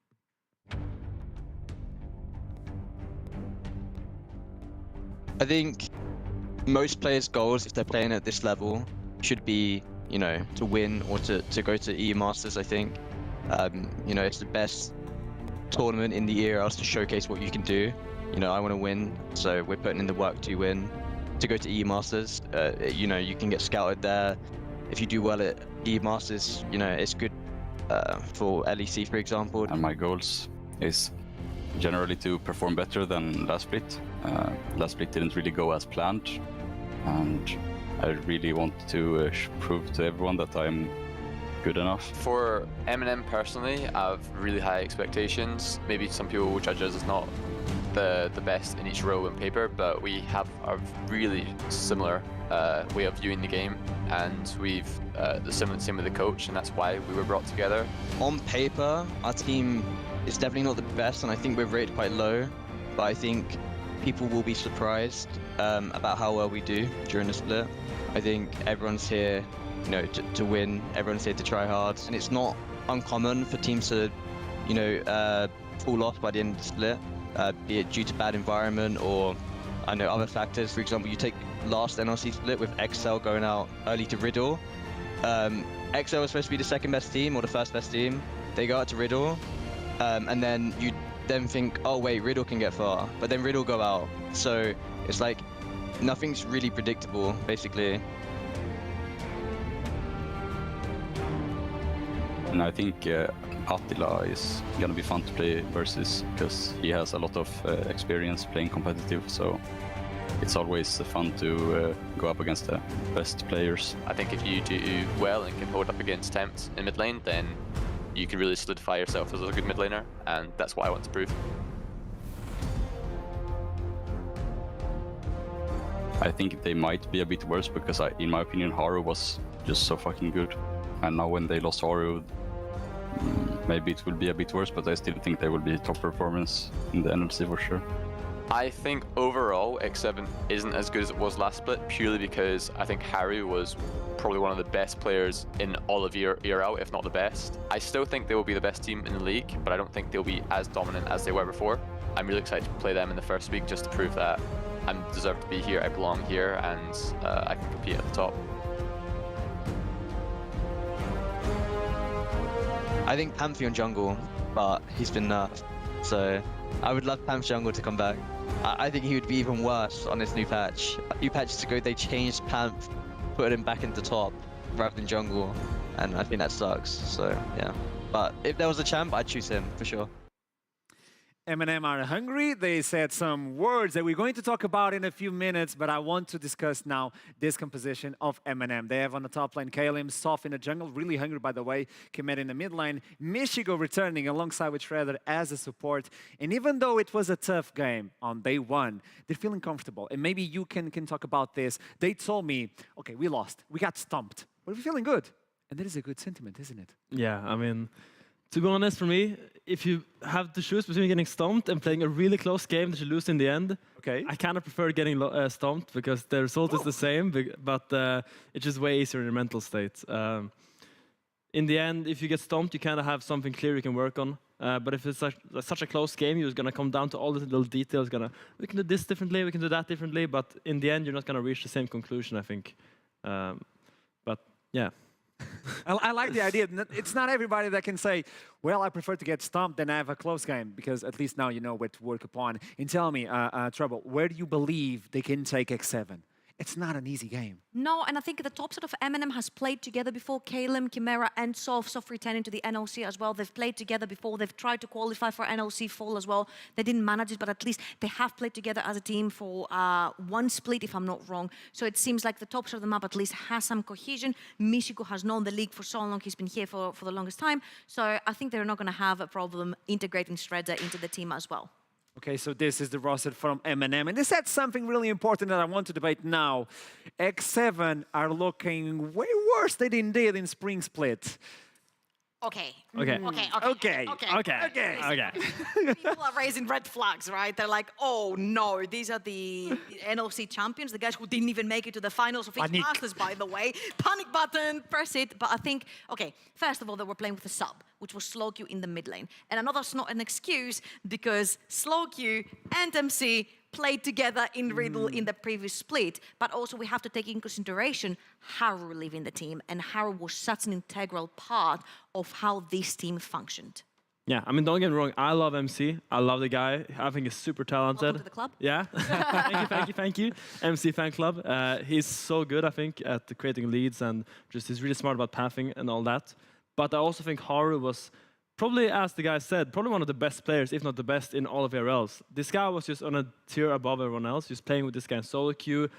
I think most players' goals, if they're playing at this level, should be, you know, to win or to go to EU Masters, I think. You know, it's the best tournament in the era to showcase what you can do. You know, I want to win, so we're putting in the work to win. To go to EU Masters, you know, you can get scouted there. If you do well at EU Masters, you know, it's good for LEC, for example. And my goals is generally to perform better than last split. Last split didn't really go as planned, and I really want to prove to everyone that I'm good enough. For Eminem personally, I have really high expectations. Maybe some people will judge us as not the best in each row and paper, but we have a really similar way of viewing the game, and we've the same with the coach, and that's why we were brought together. On paper, our team is definitely not the best, and I think we're rated quite low, but I think people will be surprised about how well we do during the split. I think everyone's here, you know, to win. Everyone's here to try hard, and it's not uncommon for teams to, you know, fall off by the end of the split, be it due to bad environment or, I know, other factors. For example, you take last NLC split with XL going out early to Riddle. XL was supposed to be the second best team or the first best team. They go out to Riddle, and then you then think, oh wait, Riddle can get far, but then Riddle go out. So it's like nothing's really predictable, basically. And I think Attila is gonna be fun to play versus, because he has a lot of experience playing competitive, so it's always fun to go up against the best players. I think if you do well and can hold up against Tempt in mid lane, then you can really solidify yourself as a good mid laner, and that's what I want to prove. I think they might be a bit worse because, in my opinion, Haru was just so fucking good. And now when they lost Haru, maybe it will be a bit worse, but I still think they will be top performance in the NLC for sure. I think overall X7 isn't as good as it was last split, purely because I think Harry was probably one of the best players in all of ERL, if not the best. I still think they will be the best team in the league, but I don't think they'll be as dominant as they were before. I'm really excited to play them in the first week just to prove that I deserve to be here, I belong here, and I can compete at the top. I think Pantheon jungle, but he's been nerfed. So I would love Pantheon jungle to come back. I think he would be even worse on this new patch. A few patches ago, they changed Panth, put him back into top rather than jungle, and I think that sucks. So yeah, but if there was a champ, I'd choose him for sure. Eminem are hungry. They said some words that we're going to talk about in a few minutes, but I want to discuss now this composition of Eminem. They have on the top lane Kalim, Soft in the jungle, really hungry by the way, Kemet in the mid lane, Michigo returning alongside with Shredder as a support. And even though it was a tough game on day one, they're feeling comfortable. And maybe you can talk about this. They told me, okay, we lost, we got stomped, but we're feeling good. And that is a good sentiment, isn't it? Yeah, I mean, to be honest, for me, if you have to choose between getting stomped and playing a really close game that you lose in the end, okay, I kind of prefer getting stomped because the result is the same, but it's just way easier in your mental state. In the end, if you get stomped, you kind of have something clear you can work on. But if it's such a close game, you're going to come down to all the little details. We can do this differently, we can do that differently, but in the end, you're not going to reach the same conclusion, I think. But yeah. I like the idea. It's not everybody that can say, well, I prefer to get stomped than have a close game, because at least now you know what to work upon. And tell me, Trouble, where do you believe they can take X7? It's not an easy game. No, and I think the top side of Eminem has played together before. Kalim, Chimera, and Soft returning to the NLC as well. They've played together before. They've tried to qualify for NLC fall as well. They didn't manage it, but at least they have played together as a team for one split, if I'm not wrong. So it seems like the top side of the map at least has some cohesion. Michigo has known the league for so long. He's been here for the longest time. So I think they're not going to have a problem integrating Shredder into the team as well. Okay, so this is the roster from Eminem. And they said something really important that I want to debate now. X7 are looking way worse than they did in Spring Split. Okay. Okay. Okay. People are raising red flags, right? They're like, oh no, these are the NLC champions, the guys who didn't even make it to the finals of X Masters, by the way. Panic button, press it. But I think, okay, first of all, they were playing with a sub, which was slow queue in the mid lane. And I know that's not an excuse because slow queue and MC played together in Riddle in the previous split, but also we have to take into consideration Haru leaving the team, and Haru was such an integral part of how this team functioned. Yeah, I mean, don't get me wrong, I love MC. I love the guy. I think he's super talented. Welcome to the club. Yeah, thank you. MC fan club. He's so good, I think, at creating leads, and just he's really smart about pathing and all that. But I also think Haru was probably, as the guy said, probably one of the best players, if not the best, in all of ERLs. This guy was just on a tier above everyone else, just playing with this guy in solo queue,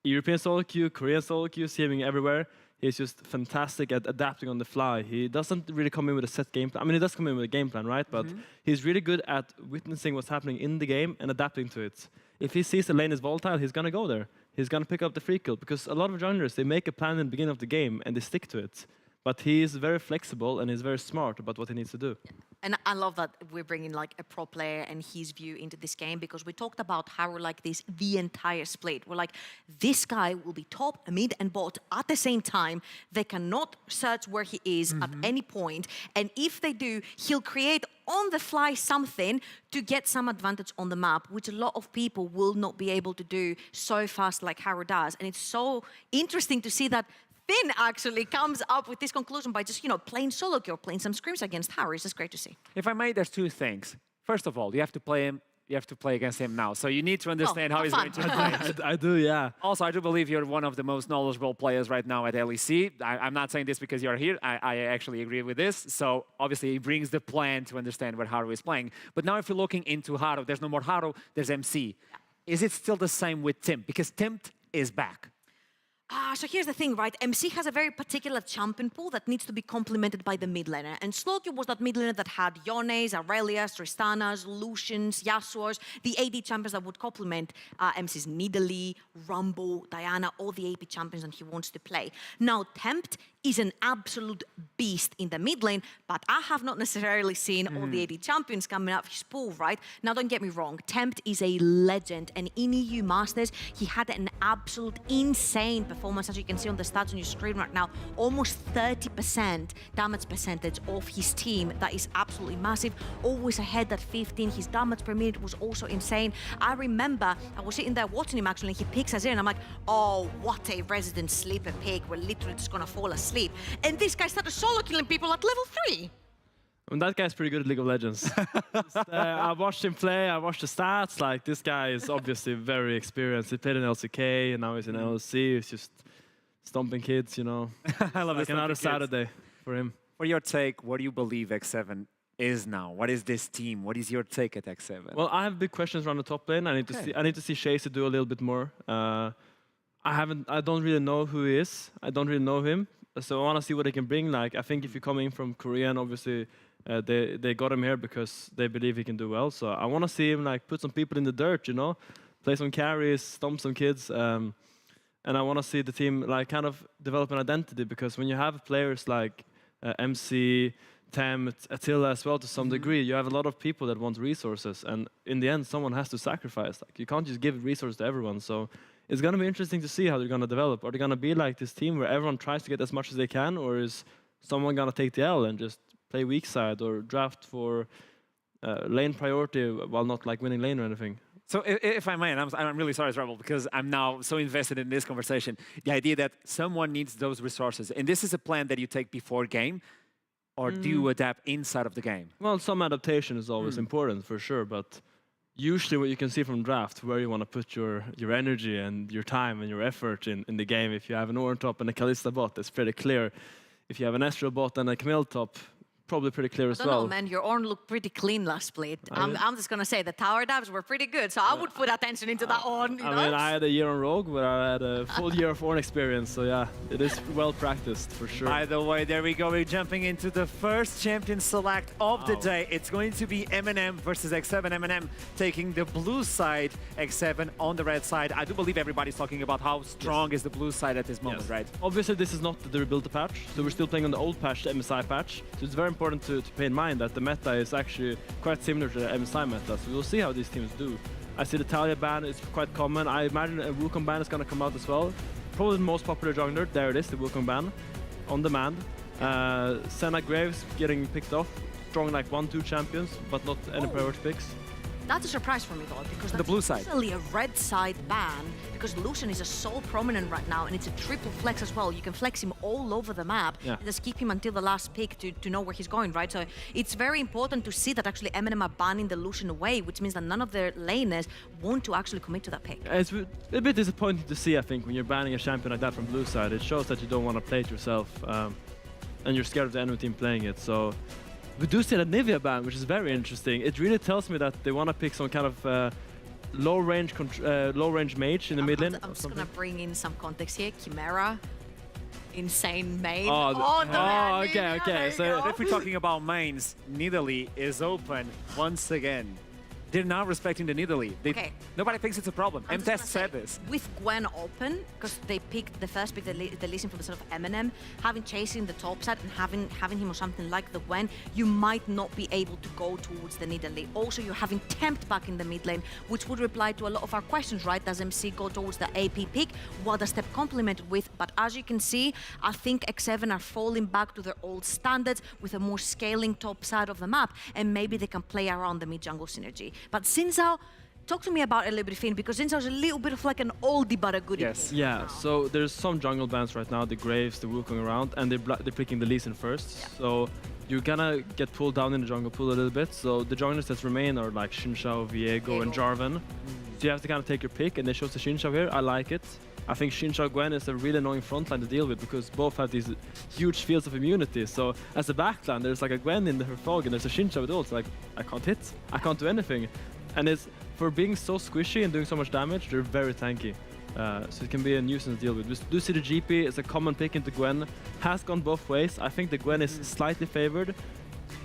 European solo queue, Korean solo queue, seeing everywhere. He's just fantastic at adapting on the fly. He doesn't really come in with a set game plan. I mean, he does come in with a game plan, right? But he's really good at witnessing what's happening in the game and adapting to it. If he sees the lane is volatile, he's going to go there. He's going to pick up the free kill, because a lot of junglers, they make a plan in the beginning of the game and they stick to it. But he is very flexible and he's very smart about what he needs to do. And I love that we're bringing like a pro player and his view into this game, because we talked about Haru like this the entire split. We're like, this guy will be top, mid, and bot at the same time. They cannot search where he is at any point. And if they do, he'll create on the fly something to get some advantage on the map, which a lot of people will not be able to do so fast like Haru does. And it's so interesting to see that Finn actually comes up with this conclusion by just, playing solo queue or playing some scrims against Harry. It's just great to see. If I may, there's two things. First of all, you have to play him. You have to play against him now. So you need to understand how he's going to play. I do, yeah. Also, I do believe you're one of the most knowledgeable players right now at LEC. I'm not saying this because you're here. I actually agree with this. So obviously, he brings the plan to understand what Haru is playing. But now if you're looking into Haru, there's no more Haru, there's MC. Is it still the same with Tim? Because Tim is back. So here's the thing, right? MC has a very particular champion pool that needs to be complemented by the mid laner. And Slowky was that mid laner that had Yones, Aurelias, Tristanas, Lucians, Yasuos, the AD champions that would complement MC's Nidalee, Rumble, Diana, all the AP champions that he wants to play. Now, Tempt is an absolute beast in the mid lane, but I have not necessarily seen all the AD champions coming out of his pool, right? Now, don't get me wrong, Tempt is a legend, and in EU Masters, he had an absolute insane performance, as you can see on the stats on your screen right now, almost 30% damage percentage of his team. That is absolutely massive, always ahead at 15. His damage per minute was also insane. I remember I was sitting there watching him actually, and he picks us in, and I'm like, oh, what a resident sleeper pick. We're literally just gonna fall asleep. And this guy started solo killing people at level 3. That guy's pretty good at League of Legends. I watched him play, I watched the stats. Like, this guy is obviously very experienced. He played in LCK, and now he's in NLC. He's just stomping kids, you know. I love like another Saturday for him. For your take, what do you believe X7 is now? What is this team? What is your take at X7? Well, I have big questions around the top lane. I need to see Chase do a little bit more. I don't really know who he is. I don't really know him. So I want to see what he can bring. Like, I think if you're coming from Korea, and obviously they got him here because they believe he can do well. So I want to see him like put some people in the dirt, you know, play some carries, stomp some kids, and I want to see the team like kind of develop an identity, because when you have players like MC, Tem, Attila as well to some degree, you have a lot of people that want resources, and in the end, someone has to sacrifice. Like, you can't just give resources to everyone. So it's going to be interesting to see how they're going to develop. Are they going to be like this team where everyone tries to get as much as they can, or is someone going to take the L and just play weak side or draft for lane priority while not like winning lane or anything? So if I may, and I'm really sorry, Rebel, because I'm now so invested in this conversation, the idea that someone needs those resources, and this is a plan that you take before game, or do you adapt inside of the game? Well, some adaptation is always important for sure, but usually what you can see from draft, where you want to put your energy and your time and your effort in the game. If you have an Ornn top and a Kalista bot, it's pretty clear. If you have an Astral bot and a Camille top, probably pretty clear as well. I don't know, man. Your Ornn looked pretty clean last split. I'm just going to say the tower dabs were pretty good, so I would put attention into that Ornn. I mean, I had a year on Rogue where I had a full year of Ornn experience, so yeah, it is well practiced for sure. By the way, there we go. We're jumping into the first champion select of the day. It's going to be Eminem versus X7. Eminem taking the blue side, X7 on the red side. I do believe everybody's talking about how strong is the blue side at this moment, right? Obviously, this is not the Rebuilder patch, so we're still playing on the old patch, the MSI patch. So it's very important to pay in mind that the meta is actually quite similar to the MSI meta, so we'll see how these teams do. I see the Talia ban is quite common. I imagine a Wukong ban is going to come out as well. Probably the most popular jungler, there it is, the Wukong ban, on demand. Senna Graves getting picked off, strong like 1-2 champions, but not any priority picks. That's a surprise for me though, because that's the blue side. Usually a red side ban, because Lucian is so prominent right now, and it's a triple flex as well. You can flex him all over the map, and just keep him until the last pick to know where he's going, right? So it's very important to see that actually Eminem are banning the Lucian away, which means that none of their laners want to actually commit to that pick. It's a bit disappointing to see, I think, when you're banning a champion like that from blue side. It shows that you don't want to play it yourself, and you're scared of the enemy team playing it. So we do see a Nivea ban, which is very interesting. It really tells me that they want to pick some kind of low range mage in the mid lane. I'm just going to bring in some context here. Chimera, insane main. Okay. So if we're talking about mains, Nidalee is open once again. They're not respecting the Nidalee. Nobody thinks it's a problem. MTest said this. With Gwen open, because they picked the first pick, they listened for the sort of Eminem, having chasing the top side and having him or something like the Gwen, you might not be able to go towards the Nidalee. Also, you're having Tempt back in the mid lane, which would reply to a lot of our questions, right? Does MC go towards the AP pick? What does Step complemented with? But as you can see, I think X7 are falling back to their old standards with a more scaling top side of the map, and maybe they can play around the mid-jungle synergy. But Sinzao, talk to me about it a little bit, Finn, because Sinzao is a little bit of like an oldie but a goodie. Yes. Yeah, so there's some jungle bans right now, the Graves, the Wukong around, and they're picking the Lee Sin first. Yeah. So you're gonna get pulled down in the jungle pool a little bit. So the junglers that remain are like Xinxiao, Viego, and Jarvan. So you have to kind of take your pick, and they chose the Xinxiao here. I like it. I think Xinxiao Gwen is a really annoying frontline to deal with, because both have these huge fields of immunity. So as a backline, there's like a Gwen in her fog, and there's a Xinxiao with ult. Like, I can't hit, I can't do anything. And it's, for being so squishy and doing so much damage, they're very tanky. So it can be a nuisance to deal with. We do see the GP is a common pick into Gwen. Has gone both ways. I think the Gwen is slightly favored.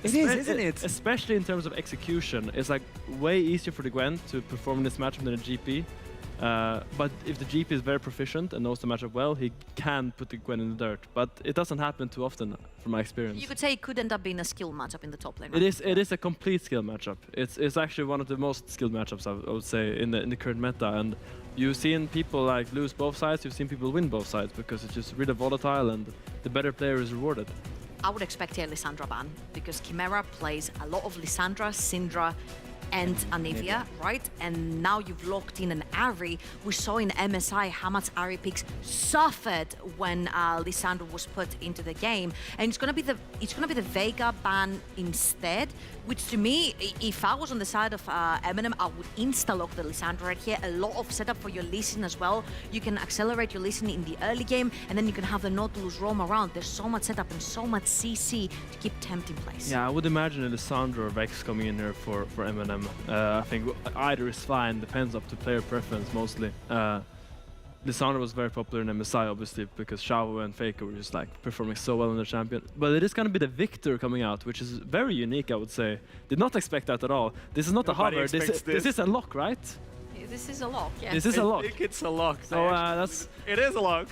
It is, isn't it? Especially in terms of execution. It's like way easier for the Gwen to perform in this matchup than the GP. But if the GP is very proficient and knows the matchup well, he can put the Gwen in the dirt. But it doesn't happen too often, from my experience. You could say it could end up being a skill matchup in the top lane. It is. It is a complete skill matchup. It's actually one of the most skilled matchups I would say in the current meta. And you've seen people like lose both sides. You've seen people win both sides because it's just really volatile, and the better player is rewarded. I would expect a Lissandra ban because Chimera plays a lot of Lissandra, Syndra, and Anivia, right? And now you've locked in an Ahri. We saw in MSI how much Ahri picks suffered when Lissandra was put into the game, and it's gonna be the Veigar ban instead. Which to me, if I was on the side of Eminem, I would insta-lock the Lissandra right here. A lot of setup for your Lee Sin as well. You can accelerate your Lee Sin in the early game, and then you can have the Nautilus roam around. There's so much setup and so much CC to keep Tempt in place. Yeah, I would imagine a Lissandra or Vex coming in here for Eminem. I think either is fine, depends up to player preference mostly. Lissandra was very popular in MSI, obviously, because Shao and Faker were just like performing so well in the champion. But it is going to be the Victor coming out, which is very unique, I would say. Did not expect that at all. This is not a hover. This is a lock, right? This is a lock, yes. This is a lock. I think it's a lock. So that's... It is a lock.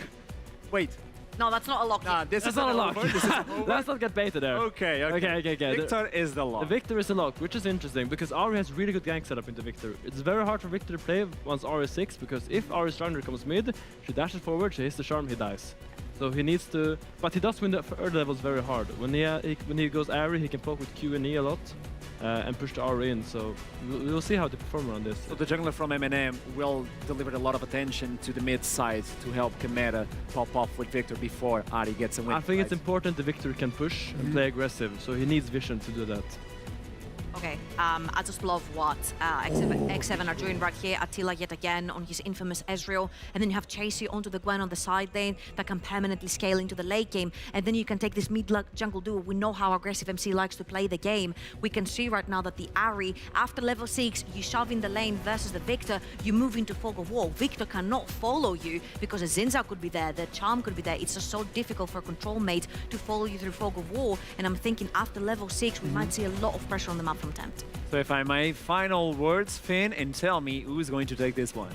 Wait. No, that's not a lock. Nah, this That's is not a lock. This is over. Let's not get baited there. Okay. Victor is the lock. The Victor is the lock, which is interesting because Ahri has really good gank setup into Victor. It's very hard for Victor to play once Ahri is 6 because if Ahri's Charmer comes mid, she dashes forward, she hits the charm, he dies. So he needs to... But he does win the early levels very hard. When he goes Ahri, he can poke with Q and E a lot. And push the Ahri in, so we'll see how they perform around this. So the jungler from Eminem will deliver a lot of attention to the mid side to help Chimera pop off with Victor before Ahri gets a win. I think it's important the Victor can push and play aggressive, so he needs vision to do that. Okay, I just love what X7 are doing right here. Attila yet again on his infamous Ezreal, and then you have Chasey onto the Gwen on the side lane that can permanently scale into the late game, and then you can take this mid-jungle duo. We know how aggressive MC likes to play the game. We can see right now that the Ahri, after level 6, you shove in the lane versus the Victor, you move into Fog of War. Victor cannot follow you because a Zinza could be there, the Charm could be there. It's just so difficult for a control mate to follow you through Fog of War, and I'm thinking after level 6, we might see a lot of pressure on the map from Tempt. So if I may, final words, Finn, and tell me who's going to take this one.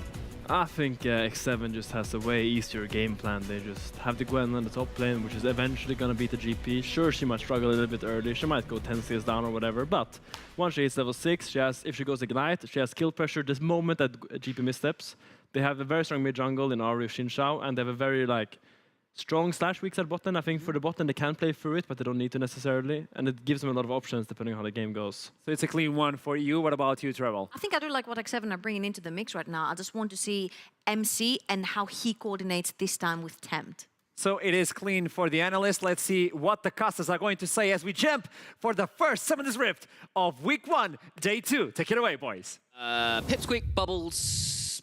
I think X7 just has a way easier game plan. They just have the Gwen on the top lane, which is eventually going to beat the GP. Sure, she might struggle a little bit early. She might go 10 CS down or whatever, but once she hits level 6, she has, if she goes Ignite, she has kill pressure this moment that GP missteps. They have a very strong mid-jungle in Ahri, Xin Shao, and they have a very strong slash weak side bot lane. I think for the bot lane they can play through it, but they don't need to necessarily. And it gives them a lot of options depending on how the game goes. So it's a clean one for you. What about you, Treble? I think I do like what X7 are bringing into the mix right now. I just want to see MC and how he coordinates this time with Tempt. So it is clean for the analyst. Let's see what the casters are going to say as we jump for the first Summoner's Rift of Week 1, Day 2. Take it away, boys. Pipsqueak, Bubbles,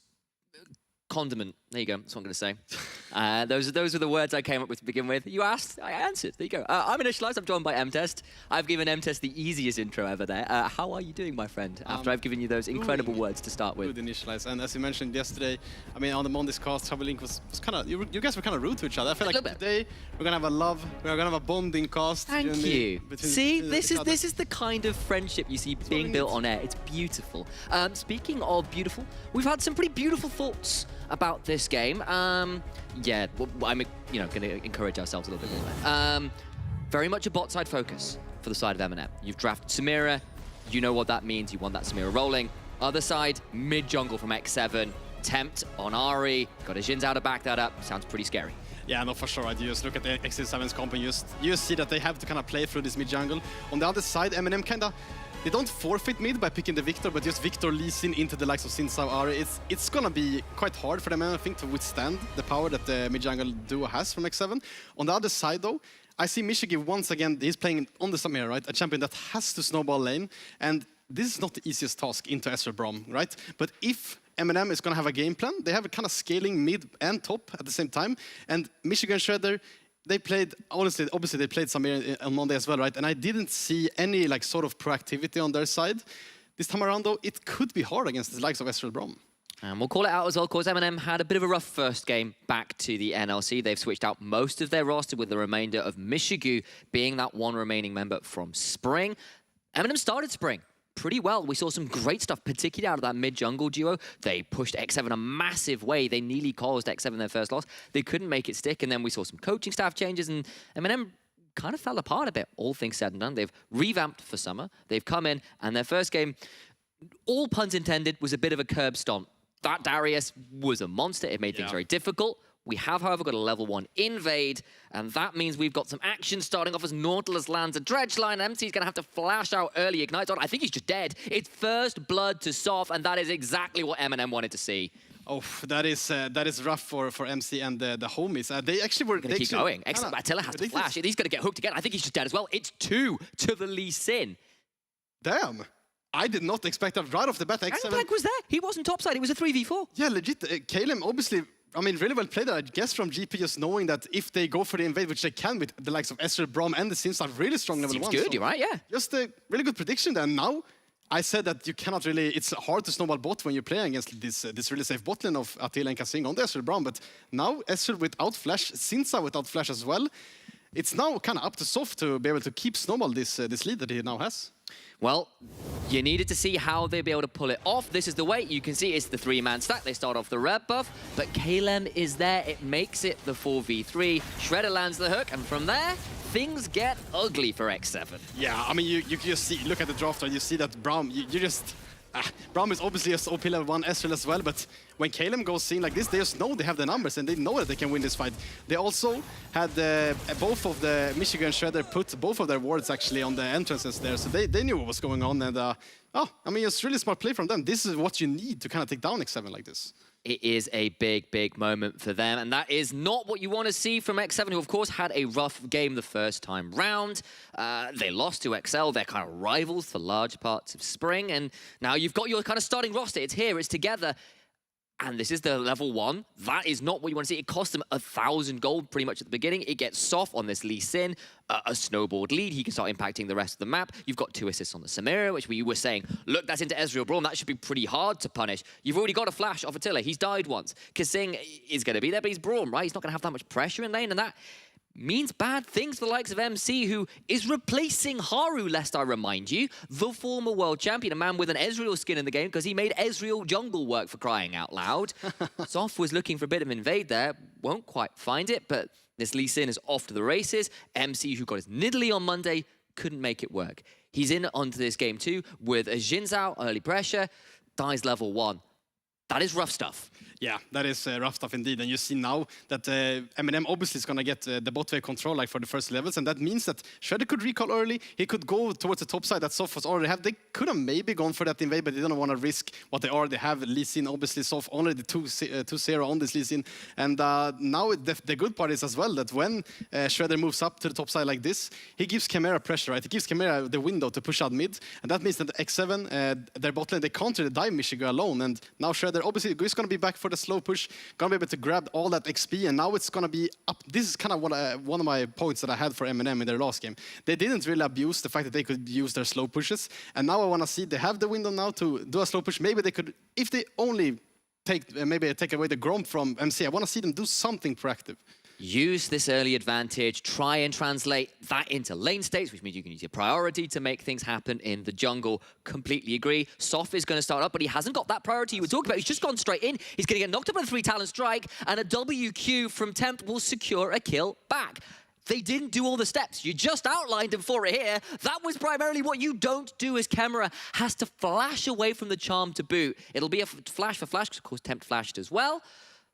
Condiment. There you go, that's what I'm going to say. Those are the words I came up with to begin with. You asked, I answered. There you go. I'm Initialized, I'm joined by M-Test. I've given M-Test the easiest intro ever there. How are you doing, my friend, after I've given you those incredible words to start with? Good Initialized, and as you mentioned yesterday, I mean, on the Monday's cast, Link was kind of, you guys were kind of rude to each other. I feel like today we're going to have we're going to have a bonding cast. Thank you. See, this is the kind of friendship you see being built on air. It's beautiful. Speaking of beautiful, we've had some pretty beautiful thoughts about this game. Yeah, well, I'm going to encourage ourselves a little bit more there. Very much a bot side focus for the side of Eminem. You've drafted Samira, you know what that means, you want that Samira rolling. Other side, mid jungle from X7, Tempt on Ahri, got a Jin's out to back that up, sounds pretty scary. Yeah, no, for sure. Right? You just look at the X7's comp and you just see that they have to kind of play through this mid jungle. On the other side, Eminem kind of, they don't forfeit mid by picking the Victor, but just Victor Lee Sin into the likes of Xin Zhao Ahri. It's gonna be quite hard for them, I think, to withstand the power that the mid-jungle duo has from X7. On the other side, though, I see Michigi once again, he's playing on the Samira, right? A champion that has to snowball lane, and this is not the easiest task into Ezreal Braum, right? But if Eminem is gonna have a game plan, they have a kind of scaling mid and top at the same time, and Michigan Shredder, they played, honestly, obviously they played Samir on Monday as well, right? And I didn't see any sort of proactivity on their side. This time around, though, it could be hard against the likes of Ezreal Braum. And we'll call it out as well, because Eminem had a bit of a rough first game back to the NLC. They've switched out most of their roster, with the remainder of Michigu being that one remaining member from Spring. Eminem started Spring pretty well. We saw some great stuff, particularly out of that mid-jungle duo. They pushed X7 a massive way. They nearly caused X7 their first loss. They couldn't make it stick, and then we saw some coaching staff changes, and Eminem kind of fell apart a bit, all things said and done. They've revamped for summer. They've come in, and their first game, all puns intended, was a bit of a curb stomp. That Darius was a monster. It made things very difficult. We have, however, got a level 1 invade, and that means we've got some action starting off as Nautilus lands a dredge line. MC's going to have to flash out early ignites on. I think he's just dead. It's first blood to Soft, and that is exactly what Eminem wanted to see. Oh, that is rough for MC and the homies. They actually were... Going to keep going. Attila has to flash. He's going to get hooked again. I think he's just dead as well. It's 2 to the Lee Sin. Damn. I did not expect that right off the bat. X7 Black was there. He wasn't topside. It was a 3v4. Yeah, legit. Kalem, obviously, I mean, really well played there. I guess from GP, just knowing that if they go for the invade, which they can with the likes of Ezreal, Braum, and the Sims are really strong level 1. Seems good, you're right, yeah. Just a really good prediction there. Now, I said that you cannot really... It's hard to snowball bot when you're playing against this really safe bot lane of Attila and Kasing on the Ezreal Braum, but now Ezreal without flash, Sinsa without flash as well. It's now kind of up to Soft to be able to keep snowball this lead that he now has. Well, you needed to see how they'd be able to pull it off. This is the way. You can see it's the 3-man stack. They start off the red buff, but Kalem is there. It makes it the 4v3. Shredder lands the hook, and from there, things get ugly for X7. Yeah, I mean, you just see, look at the draft, and you see that Braum, you just... Braum is obviously a OP level 1 Ezreal as well, but when Kalem goes in like this, they just know they have the numbers and they know that they can win this fight. They also had both of the Michigan Shredder put both of their wards actually on the entrances there, so they knew what was going on. And I mean, it's really smart play from them. This is what you need to kind of take down X7 like this. It is a big, big moment for them, and that is not what you want to see from X7, who, of course, had a rough game the first time round. They lost to XL. They're kind of rivals for large parts of Spring, and now you've got your kind of starting roster. It's here, it's together, and this is the level 1. That is not what you want to see. It cost them 1,000 gold pretty much at the beginning. It gets Soft on this Lee Sin, a snowboard lead. He can start impacting the rest of the map. You've got 2 assists on the Samira, which we were saying, look, that's into Ezreal Braum. That should be pretty hard to punish. You've already got a flash off Attila. He's died once. Kasing is going to be there, but he's Braum, right? He's not going to have that much pressure in lane, and that means bad things for the likes of MC, who is replacing Haru, lest I remind you, the former world champion, a man with an Ezreal skin in the game, because he made Ezreal jungle work, for crying out loud. Soft was looking for a bit of invade there, won't quite find it, but this Lee Sin is off to the races. MC, who got his Nidalee on Monday, couldn't make it work. He's in onto this game too, with a Jin Zhao, early pressure, dies level 1. That is rough stuff. Yeah, that is rough stuff indeed. And you see now that Eminem obviously is going to get the bot wave control like for the first levels, and that means that Shredder could recall early. He could go towards the top side that Soft was already have. They could have maybe gone for that invade, but they don't want to risk what they already have. Lee Sin, obviously, Soft already 2-0 on this Lee Sin. And now the good part is as well that when Shredder moves up to the top side like this, he gives Chimera pressure, right? He gives Chimera the window to push out mid, and that means that X7, their bot lane, they counter the dive Michigan alone, and now Shredder obviously is going to be back for the slow push, going to be able to grab all that XP, and now it's going to be up. This is kind of one of my points that I had for Eminem in their last game. They didn't really abuse the fact that they could use their slow pushes, and now I want to see they have the window now to do a slow push. Maybe they could, if they only take away the Gromp from MC, I want to see them do something proactive. Use this early advantage, try and translate that into lane states, which means you can use your priority to make things happen in the jungle. Completely agree. Soft is going to start up, but he hasn't got that priority you were talking about. He's just gone straight in. He's going to get knocked up with a 3-talent strike, and a WQ from Tempt will secure a kill back. They didn't do all the steps. You just outlined them for it here. That was primarily what you don't do, as Chimera has to flash away from the charm to boot. It'll be a flash for flash, because of course Tempt flashed as well.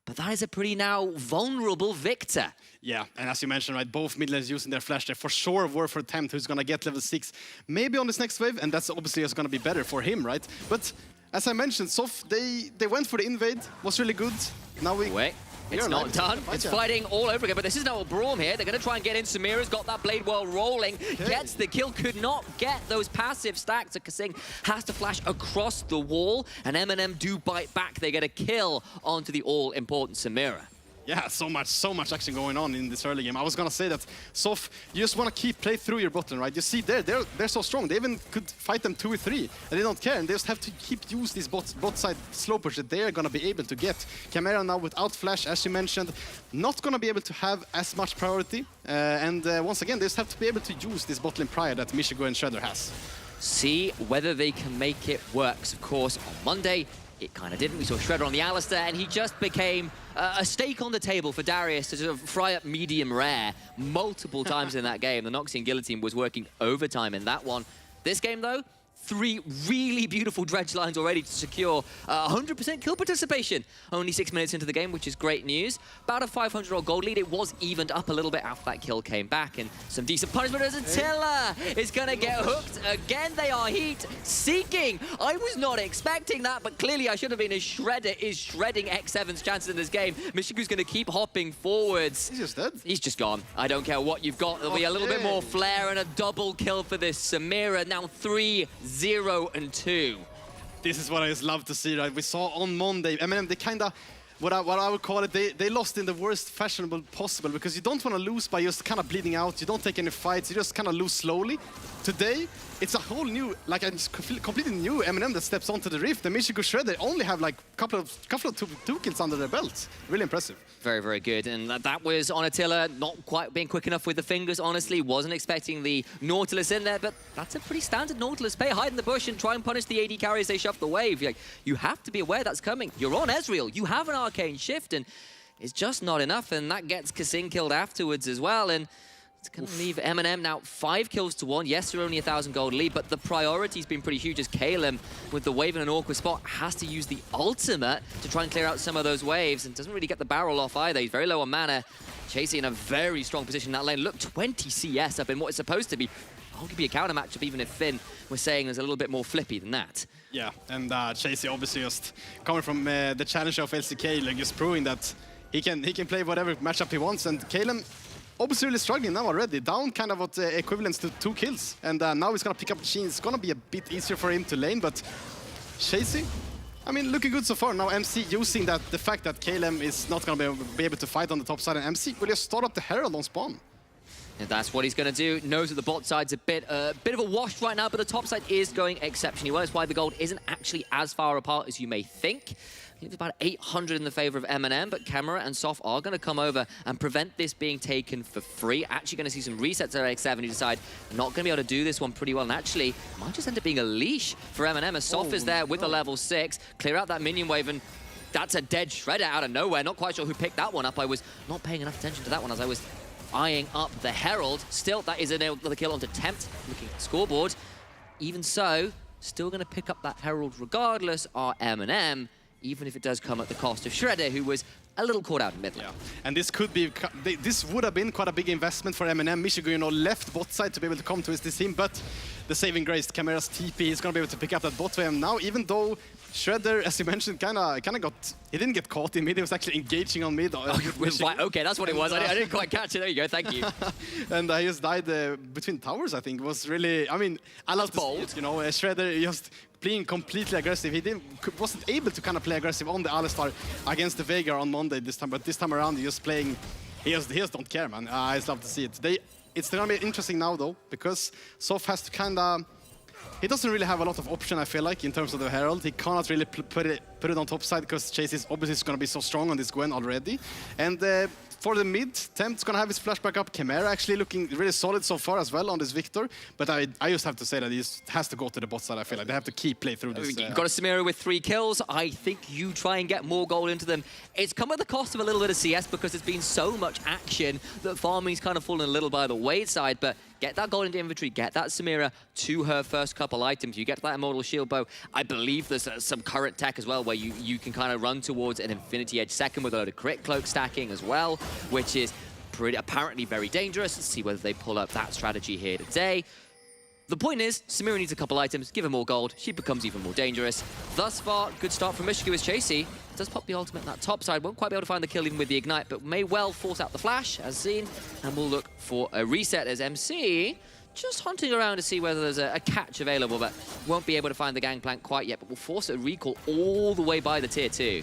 But that is a pretty now vulnerable Victor. Yeah, and as you mentioned, right, both mid lanes using their flash there for sure were for Tempt, who's going to get level 6 maybe on this next wave, and that's obviously going to be better for him, right? But as I mentioned, Soft, they went for the invade, was really good. Now we... Wait. It's not done. It's fighting all over again, but this is now a Braum here. They're going to try and get in. Samira's got that blade well rolling. Gets the kill. Could not get those passive stacks. So Kasing has to flash across the wall, and Eminem do bite back. They get a kill onto the all-important Samira. Yeah, so much action going on in this early game. I was gonna say that Sof, you just wanna play through your bot lane, right? You see they're so strong. They even could fight them 2v3, and they don't care. And they just have to use these bot side slow push that they're gonna be able to get. Chimera now without flash, as you mentioned, not gonna be able to have as much priority. Once again, they just have to be able to use this bot lane prior that Michigo and Shredder has. See whether they can make it work. Of course, on Monday, it kind of didn't. We saw Shredder on the Alistair, and he just became a steak on the table for Darius to sort of fry up medium rare multiple times in that game. The Noxian Guillotine was working overtime in that one. This game, though, 3 really beautiful dredge lines already to secure 100% kill participation. Only 6 minutes into the game, which is great news. About a 500 gold lead. It was evened up a little bit after that kill came back, and some decent punishment as Attila is going to get hooked again. They are heat seeking. I was not expecting that, but clearly I should have been as Shredder is shredding X7's chances in this game. Michigu's going to keep hopping forwards. He's just dead. He's just gone. I don't care what you've got. There'll be a little bit more flair and a double kill for this Samira. Now 3-0-2. This is what I just love to see, right? We saw on Monday, Eminem, they kind of, what I would call it, they lost in the worst fashionable possible, because you don't want to lose by just kind of bleeding out. You don't take any fights. You just kind of lose slowly. Today, it's a whole new, like a completely new Eminem that steps onto the Rift. The Michigo Shredder only have like couple of two kills under their belt. Really impressive. Very, very good. And that was on Attila, not quite being quick enough with the fingers, honestly. Wasn't expecting the Nautilus in there, but that's a pretty standard Nautilus play. Hide in the bush and try and punish the AD carry as they shove the wave. Like, you have to be aware that's coming. You're on Ezreal. You have an arcane shift, and it's just not enough. And that gets Kassin killed afterwards as well. And it's going to leave Eminem now 5 kills to 1. Yes, they're only 1,000 gold lead, but the priority's been pretty huge as Kalem, with the wave in an awkward spot, has to use the ultimate to try and clear out some of those waves, and doesn't really get the barrel off either. He's very low on mana. Chasey in a very strong position in that lane. Look, 20 CS up in what is supposed to be arguably a counter matchup, even if Finn was saying there's a little bit more flippy than that. Yeah, and Chasey obviously just coming from the challenge of LCK, like just proving that he can play whatever matchup he wants, and Kalem obviously really struggling now already, down kind of what equivalents to 2 kills. And now he's going to pick up the Sheen. It's going to be a bit easier for him to lane, but Chasey, I mean, looking good so far. Now MC using the fact that Kalem is not going to be able to fight on the top side, and MC will just start up the Herald on spawn. And that's what he's going to do. Knows that the bot side's a bit of a wash right now, but the top side is going exceptionally well. That's why the gold isn't actually as far apart as you may think. It's about 800 in the favor of Eminem, but Camera and Sof are going to come over and prevent this being taken for free. Actually going to see some resets at X7. He decide not going to be able to do this one pretty well, and actually might just end up being a leash for Eminem as Sof is there with the level 6. Clear out that minion wave, and that's a dead Shredder out of nowhere. Not quite sure who picked that one up. I was not paying enough attention to that one as I was eyeing up the Herald. Still, that is another kill onto Tempt, looking at the scoreboard. Even so, still going to pick up that Herald regardless are Eminem, even if it does come at the cost of Shredder, who was a little caught out in mid lane. Yeah, and this would have been quite a big investment for Eminem. Michigo, you know, left bot side to be able to come to this team, but the saving grace, Camera's TP, he's going to be able to pick up that bot wave. Now, even though Shredder, as you mentioned, kind of got, he didn't get caught in mid, he was actually engaging on mid. Okay, that's what it was. I didn't quite catch it. There you go, thank you. And I just died between towers, I think. It was really, I mean, I love to see it, you know, Shredder just playing completely aggressive. He wasn't able to kind of play aggressive on the Alistar against the Veigar on Monday this time, but this time around, he just playing, he just don't care, man. I just love to see it. It's gonna be interesting now, though, because Sof has to kind of, he doesn't really have a lot of option, I feel like, in terms of the Herald. He cannot really put it on top side because Chase is obviously going to be so strong on this Gwen already. And for the mid, Tempt's going to have his flashback up. Chimera actually looking really solid so far as well on this Victor. But I just have to say that he has to go to the bot side, I feel like. They have to keep play through this. You've got a Samira with 3 kills. I think you try and get more gold into them. It's come at the cost of a little bit of CS because there's been so much action that farming's kind of fallen a little by the wayside. But get that gold into inventory, get that Samira to her first couple items. You get that Immortal Shield Bow. I believe there's some current tech as well where you can kind of run towards an Infinity Edge second with a load of crit cloak stacking as well, which is apparently very dangerous. Let's see whether they pull up that strategy here today. The point is, Samira needs a couple items, give her more gold, she becomes even more dangerous. Thus far, good start from Michigo as Chasey does pop the ultimate on that top side, won't quite be able to find the kill even with the Ignite, but may well force out the flash, as seen, and we'll look for a reset as MC just hunting around to see whether there's a catch available, but won't be able to find the gangplank quite yet, but will force a recall all the way by the tier 2.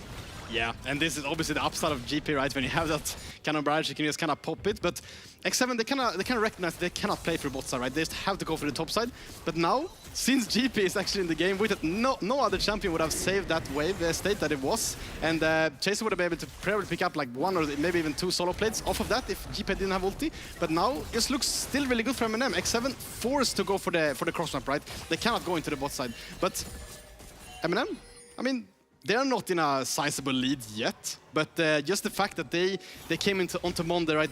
Yeah, and this is obviously the upside of GP, right? When you have that kind of barrage, you can just kind of pop it. But X7, they kind of recognize they cannot play through bot side, right? They just have to go for the top side. But now, since GP is actually in the game with it, no other champion would have saved that wave state that it was. And Chaser would have been able to probably pick up like 1 or maybe even 2 solo plates off of that if GP didn't have ulti. But now, it looks still really good for Eminem. X7 forced to go for the cross ramp, right? They cannot go into the bot side. But Eminem, I mean, they are not in a sizable lead yet, but just the fact that they came onto Monday, right?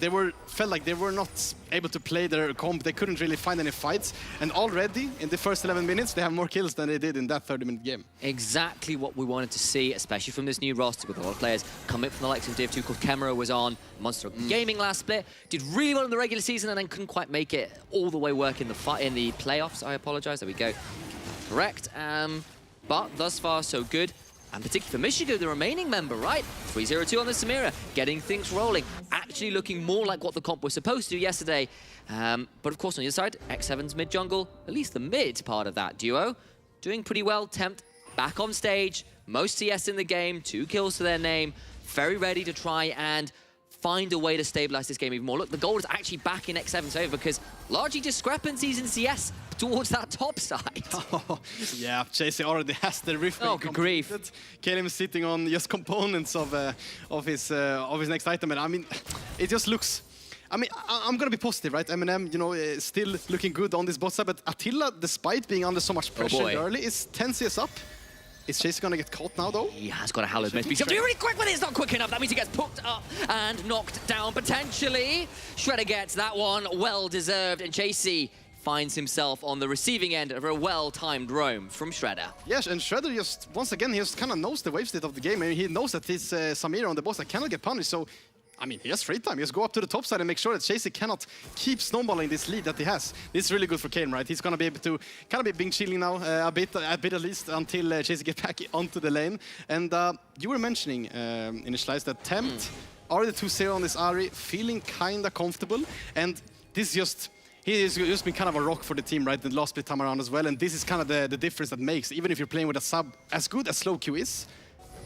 Felt like they were not able to play their comp. They couldn't really find any fights, and already in the first 11 minutes, they have more kills than they did in that 30-minute game. Exactly what we wanted to see, especially from this new roster with a lot of players coming from the likes of Div 2. Called Kemero was on Monster Gaming last split, did really well in the regular season, and then couldn't quite make it all the way work in the playoffs. I apologize. There we go. Correct. But thus far, so good. And particularly for Michigo, the remaining member, right? 3-0-2 on the Samira, getting things rolling. Actually looking more like what the comp was supposed to do yesterday. But of course, on the other side, X7's mid-jungle, at least the mid part of that duo, doing pretty well. Tempt back on stage, most CS in the game, 2 kills to their name, very ready to try and find a way to stabilize this game even more. Look, the gold is actually back in X7's favor because largely discrepancies in CS towards that top side. Oh, yeah, JC already has the rift. Oh, good grief. Kalim is sitting on just components of his next item, and I mean, it just looks. I mean, I'm gonna be positive, right? Eminem, you know, still looking good on this bot side, but Attila, despite being under so much pressure early, is 10 CS up. Is Chase gonna get caught now, though? He has got a hallowed miss. He's got to be really quick with it. It's not quick enough. That means he gets put up and knocked down, potentially. Shredder gets that one. Well-deserved. And Chasey finds himself on the receiving end of a well-timed roam from Shredder. Yes, and Shredder just, once again, he just kind of knows the wave state of the game. I mean, he knows that this Samira on the boss that cannot get punished, so I mean, he has free time. He just go up to the top side and make sure that Chasey cannot keep snowballing this lead that he has. This is really good for Kane, right? He's going to be able to kind of be being chilling now a bit at least until Chasey gets back onto the lane. And you were mentioning, Initialize, that Tempt are the 2-0 on this Ahri, feeling kind of comfortable. And this just... He has just been kind of a rock for the team, right, the last split time around as well. And this is kind of the difference that makes, even if you're playing with a sub as good as Slow Q is,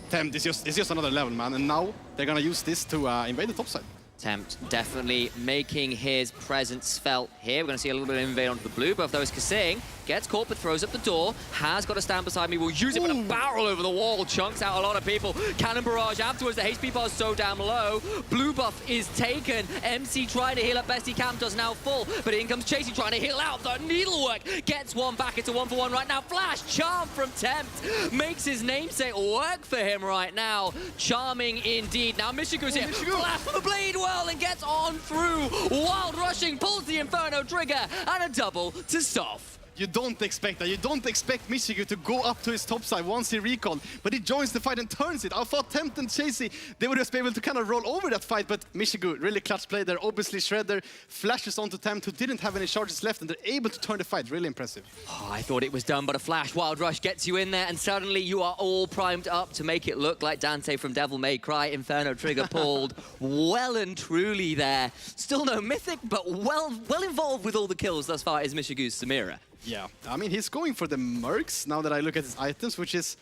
Tempt is just another level, man. And now they're gonna use this to invade the top side. Tempt definitely making his presence felt here. We're going to see a little bit of invade onto the blue, but if those Kasing gets caught but throws up the door, has got to stand beside me, will use it with a barrel over the wall, chunks out a lot of people. Cannon barrage afterwards, the HP bar is so damn low. Blue buff is taken. MC trying to heal up best he can, does now full, but in comes Chasey trying to heal out. The needlework gets one back, it's a 1-for-1 right now. Flash charm from Tempt makes his namesake work for him right now. Charming indeed. Now Michigo's here, flash for the blade and gets on through. Wild rushing, pulls the Inferno trigger, and a double to Sof. You don't expect that. You don't expect Michigo to go up to his top side once he recalled, but he joins the fight and turns it. I thought Tempt and Chasey, they would just be able to kind of roll over that fight, but Michigo, really clutch play there. Obviously, Shredder flashes onto Tempt, who didn't have any charges left, and they're able to turn the fight. Really impressive. Oh, I thought it was done, but a flash Wild Rush gets you in there, and suddenly you are all primed up to make it look like Dante from Devil May Cry. Inferno trigger pulled well and truly there. Still no Mythic, but well involved with all the kills thus far is Michigo's Samira. Yeah, I mean, he's going for the Mercs now that I look at his items, which is,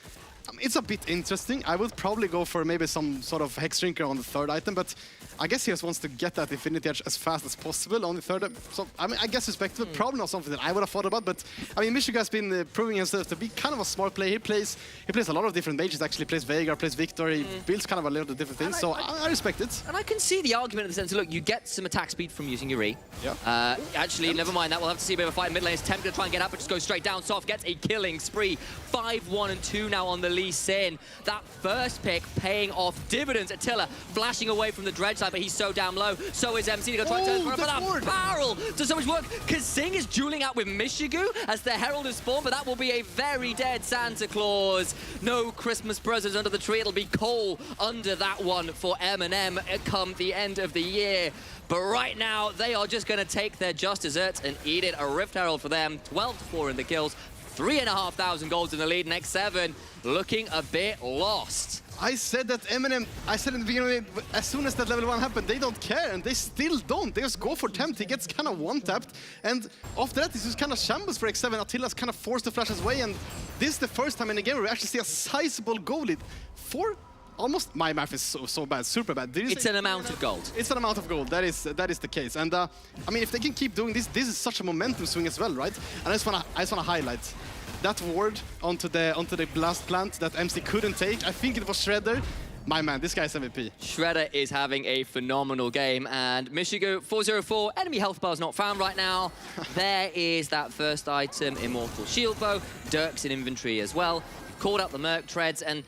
I mean, it's a bit interesting. I would probably go for maybe some sort of Hex Drinker on the third item, but I guess he just wants to get that Infinity Edge as fast as possible on the third. So, I mean, I guess respectable, probably not something that I would have thought about, but I mean, Michigo has been proving himself to be kind of a smart player. He plays a lot of different mages, actually. Plays Veigar, plays Victor, he builds kind of a little different things, so I respect it. And I can see the argument in the sense of, look, you get some attack speed from using your E. Yeah. Actually, never mind that. We'll have to see a bit of a fight in mid lane. It's Tempt to try and get up, but just goes straight down. Soft gets a killing spree. 5-1-2 now on the Lee Sin. That first pick paying off dividends. Attila flashing away from the dredge side, but he's so damn low. So is MC. They're going to try and turn for that barrel. Does so much work. Kasing is dueling out with Michigo as the Herald is spawned, but that will be a very dead Santa Claus. No Christmas presents under the tree. It'll be coal under that one for Eminem come the end of the year. But right now, they are just going to take their just desserts and eat it. A Rift Herald for them. 12-4 in the kills. 3,500 golds in the lead. Next 7 looking a bit lost. I said that Eminem, I said in the beginning, as soon as that level 1 happened, they don't care, and they still don't. They just go for Tempt. He gets kind of one-tapped, and after that, this is kind of shambles for X7. Attila's kind of forced to flash his way, and this is the first time in the game where we actually see a sizable goal lead for almost, my math is so bad, super bad. It's an amount of gold. It's an amount of gold, that is the case. And I mean, if they can keep doing this, this is such a momentum swing as well, right? And I just wanna highlight that ward onto the blast plant that MC couldn't take. I think it was Shredder. My man, this guy's MVP. Shredder is having a phenomenal game, and Michigo 404, enemy health bar's not found right now. There is that first item, Immortal Shield Bow. Dirk's in inventory as well. Called out the Merc Treads, and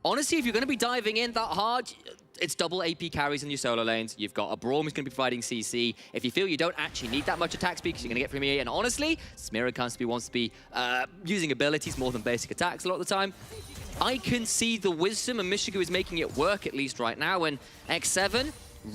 honestly, if you're going to be diving in that hard, it's double AP carries in your solo lanes. You've got a Braum who's going to be providing CC. If you feel you don't actually need that much attack speed, because you're going to get from EA, and honestly, Smear constantly wants to be using abilities more than basic attacks a lot of the time. I can see the wisdom, and Michigo is making it work, at least right now, and X7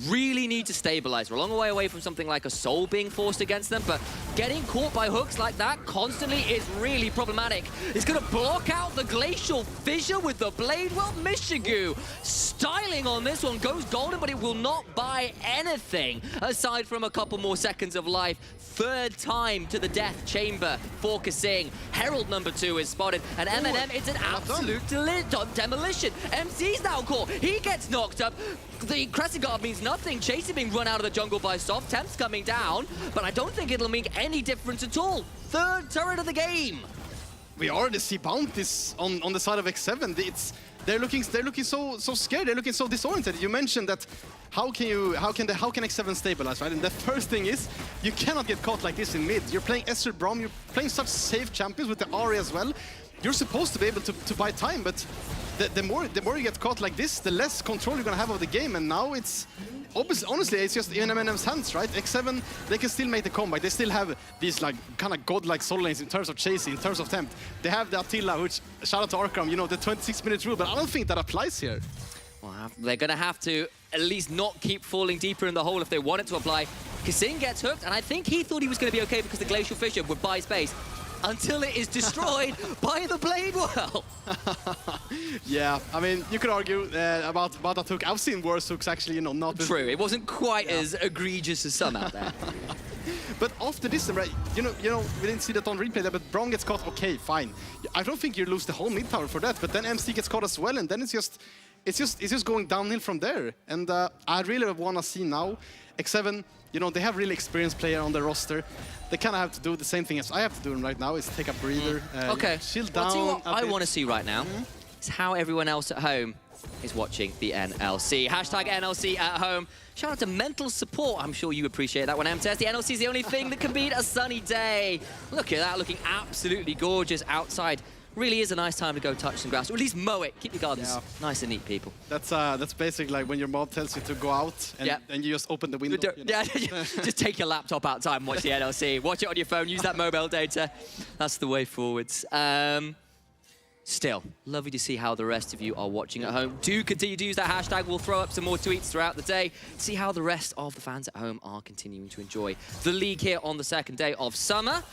really need to stabilize. We're a long way away from something like a Soul being forced against them, but getting caught by hooks like that constantly is really problematic. It's going to block out the Glacial Fissure with the Blade. Well, Michigo styling on this one, goes golden, but it will not buy anything aside from a couple more seconds of life. Third time to the death chamber for Kasing. Herald number 2 is spotted, and Eminem, it's an absolute demolition. MC's now caught. He gets knocked up. The Crescent Guard means nothing. Chasey being run out of the jungle by Soft. Temp's coming down, but I don't think it'll make any difference at all. Third turret of the game. We already see bounties on the side of X7. They're looking so scared. They're looking so disoriented. You mentioned that how can X7 stabilize, right? And the first thing is you cannot get caught like this in mid. You're playing Ezreal Braum. You're playing such safe champions with the Ahri as well. You're supposed to be able to buy time, but the more you get caught like this, the less control you're gonna have of the game. And now it's honestly, it's just in Eminem's hands, right? X7, they can still make the comeback. They still have these like kind of godlike solo lanes in terms of chasing, in terms of temp. They have the Attila, which, shout out to Arkham, you know, the 26-minute rule, but I don't think that applies here. Well, they're going to have to at least not keep falling deeper in the hole if they want it to apply. Kasing gets hooked, and I think he thought he was going to be okay because the Glacial Fissure would buy space until it is destroyed by the Blade Well. Yeah, I mean, you could argue about that hook. I've seen worse hooks actually, you know, not... True, it wasn't quite as egregious as some out there. But after this, right, you know, we didn't see that on replay there, but Braum gets caught, okay, fine. I don't think you lose the whole mid tower for that, but then MC gets caught as well, and then it's just going downhill from there. And I really want to see now, X7, you know, they have really experienced player on the roster. They kind of have to do the same thing as I have to do right now, is take a breather, okay, chill I'll down. tell you what I want to see right now is how everyone else at home is watching the NLC. Hashtag NLC at home. Shout out to mental support. I'm sure you appreciate that one, MTS. The NLC is the only thing that can beat a sunny day. Look at that, looking absolutely gorgeous outside. Really is a nice time to go touch some grass, or at least mow it. Keep your gardens nice and neat, people. That's basically like when your mom tells you to go out and you just open the window. You know? Yeah, just take your laptop outside and watch the NLC. Watch it on your phone, use that mobile data. That's the way forwards. Still, lovely to see how the rest of you are watching at home. Do continue to use that hashtag. We'll throw up some more tweets throughout the day. See how the rest of the fans at home are continuing to enjoy the league here on the second day of summer.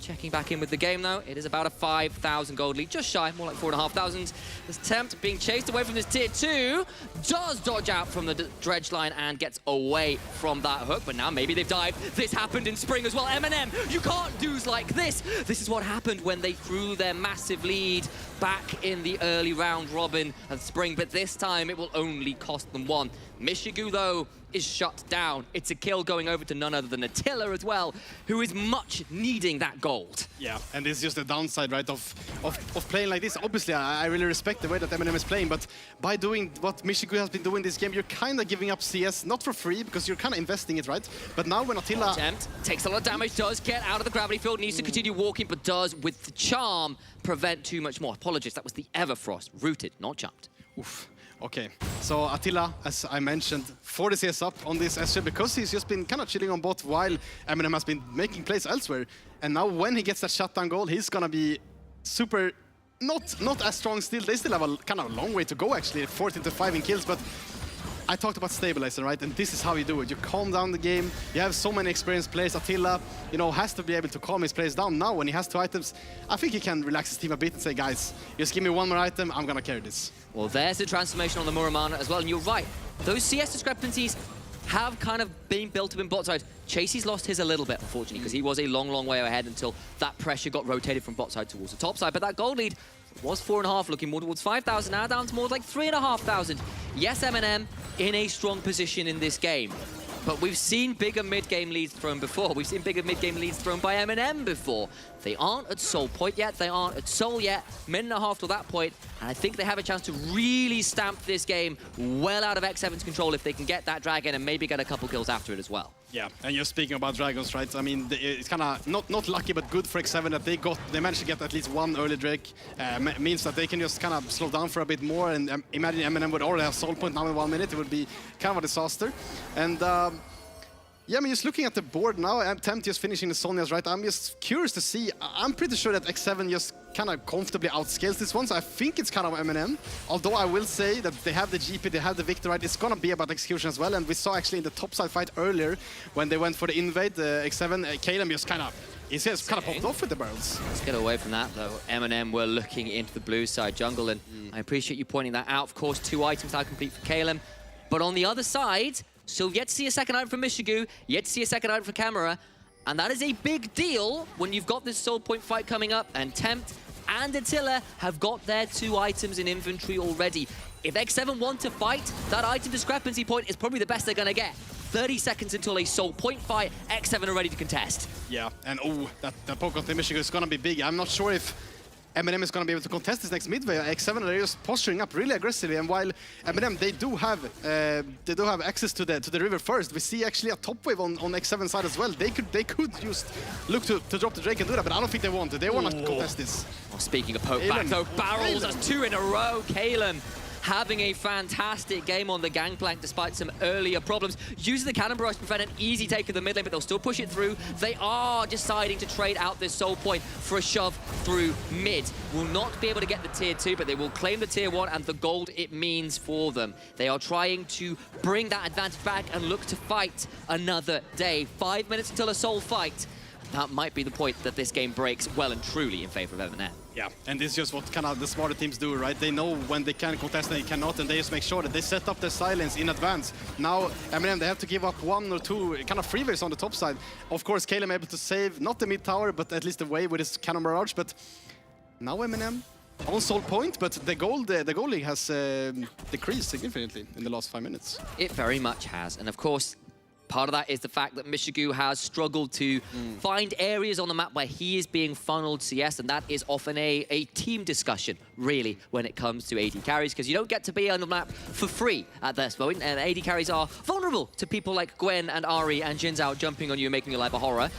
Checking back in with the game, though. It is about a 5,000 gold lead, just shy, more like 4,500. This Tempt being chased away from this tier 2, does dodge out from the dredge line and gets away from that hook, but now maybe they've dived. This happened in spring as well. Eminem, you can't lose like this. This is what happened when they threw their massive lead back in the early round robin of spring, but this time it will only cost them one. Michigo, though, is shut down. It's a kill going over to none other than Attila as well, who is much needing that gold. Yeah, and this is just the downside, right, of playing like this. Obviously, I really respect the way that Eminem is playing, but by doing what Michigo has been doing this game, you're kind of giving up CS, not for free, because you're kind of investing it, right? But now when Attila... Attempt, takes a lot of damage, does get out of the gravity field, needs to continue walking, but does, with the charm, prevent too much more. Apologies, that was the Everfrost, rooted, not jumped. Oof. Okay, so Attila, as I mentioned, 40 CS up on this SJ because he's just been kind of chilling on bot while Eminem has been making plays elsewhere. And now when he gets that shutdown goal, he's gonna be super, not as strong still. They still have a kind of a long way to go actually, 14-5 in kills, but I talked about stabilizing, right? And this is how you do it. You calm down the game. You have so many experienced players. Attila, you know, has to be able to calm his players down. Now when he has 2 items, I think he can relax his team a bit and say, guys, just give me 1 more item, I'm gonna carry this. Well, there's the transformation on the Muramana as well, and you're right. Those CS discrepancies have kind of been built up in bot side. Chasey's lost his a little bit, unfortunately, because he was a long, long way ahead until that pressure got rotated from bot side towards the top side. But that gold lead It was 4.5, looking more towards 5,000, now down to more like 3,500. Yes, Eminem in a strong position in this game. But we've seen bigger mid-game leads thrown before. We've seen bigger mid-game leads thrown by Eminem before. They aren't at Soul Point yet. They aren't at Soul yet. Minute and a half till that point. And I think they have a chance to really stamp this game well out of X7's control if they can get that dragon and maybe get a couple kills after it as well. Yeah, and you're speaking about dragons, right? I mean, it's kind of not lucky, but good for X7 that they managed to get at least one early Drake. Means that they can just kind of slow down for a bit more. And imagine Eminem would already have Soul Point now in 1 minute. It would be kind of a disaster. And yeah, I mean, just looking at the board now, Tempt just finishing the Sonias, right? I'm just curious to see. I'm pretty sure that X7 just kind of comfortably outscales this one, so I think it's kind of Eminem. Although I will say that they have the GP, they have the victor, right? It's gonna be about execution as well, and we saw actually in the topside fight earlier, when they went for the invade, X7, Caleb just kind of, he just kind of popped off with the barrels. Let's get away from that, though. Eminem were looking into the blue side jungle, and I appreciate you pointing that out. Of course, 2 items now complete for Caleb, but on the other side, so yet to see a second item from Mishigu, yet to see a second item for Camera, and that is a big deal when you've got this Soul Point fight coming up, and Tempt and Attila have got their 2 items in inventory already. If X7 want to fight, that item discrepancy point is probably the best they're gonna get. 30 seconds until a Soul Point fight, X7 are ready to contest. Yeah, and oh, that poke of the Mishigu is gonna be big. I'm not sure if Eminem is going to be able to contest this next midway. X7 are just posturing up really aggressively, and while Eminem they do have access to the river first, we see actually a top wave on X7 side as well. They could just look to drop the Drake and do that, but I don't think they want to. They want to contest this. Well, speaking of poke back, though, barrels, that's 2 in a row. Caleb having a fantastic game on the gangplank despite some earlier problems. Using the cannon barrage to prevent an easy take of the mid lane, but they'll still push it through. They are deciding to trade out this Soul Point for a shove through mid. Will not be able to get the tier 2, but they will claim the tier 1 and the gold it means for them. They are trying to bring that advantage back and look to fight another day. 5 minutes until a Soul fight. That might be the point that this game breaks well and truly in favor of Eminem. Yeah, and this is just what kind of the smarter teams do, right? They know when they can contest and they cannot, and they just make sure that they set up their silence in advance. Now, Eminem, they have to give up 1 or 2 kind of freeways on the top side. Of course, Caleb able to save, not the mid tower, but at least the wave with his cannon barrage. But now Eminem on Soul Point, but the gold league has decreased significantly in the last 5 minutes. It very much has, and of course, part of that is the fact that Mishigu has struggled to find areas on the map where he is being funneled CS, and that is often a team discussion, really, when it comes to AD carries, because you don't get to be on the map for free at this point, and AD carries are vulnerable to people like Gwen and Ari and Jinzao jumping on you and making your life a horror.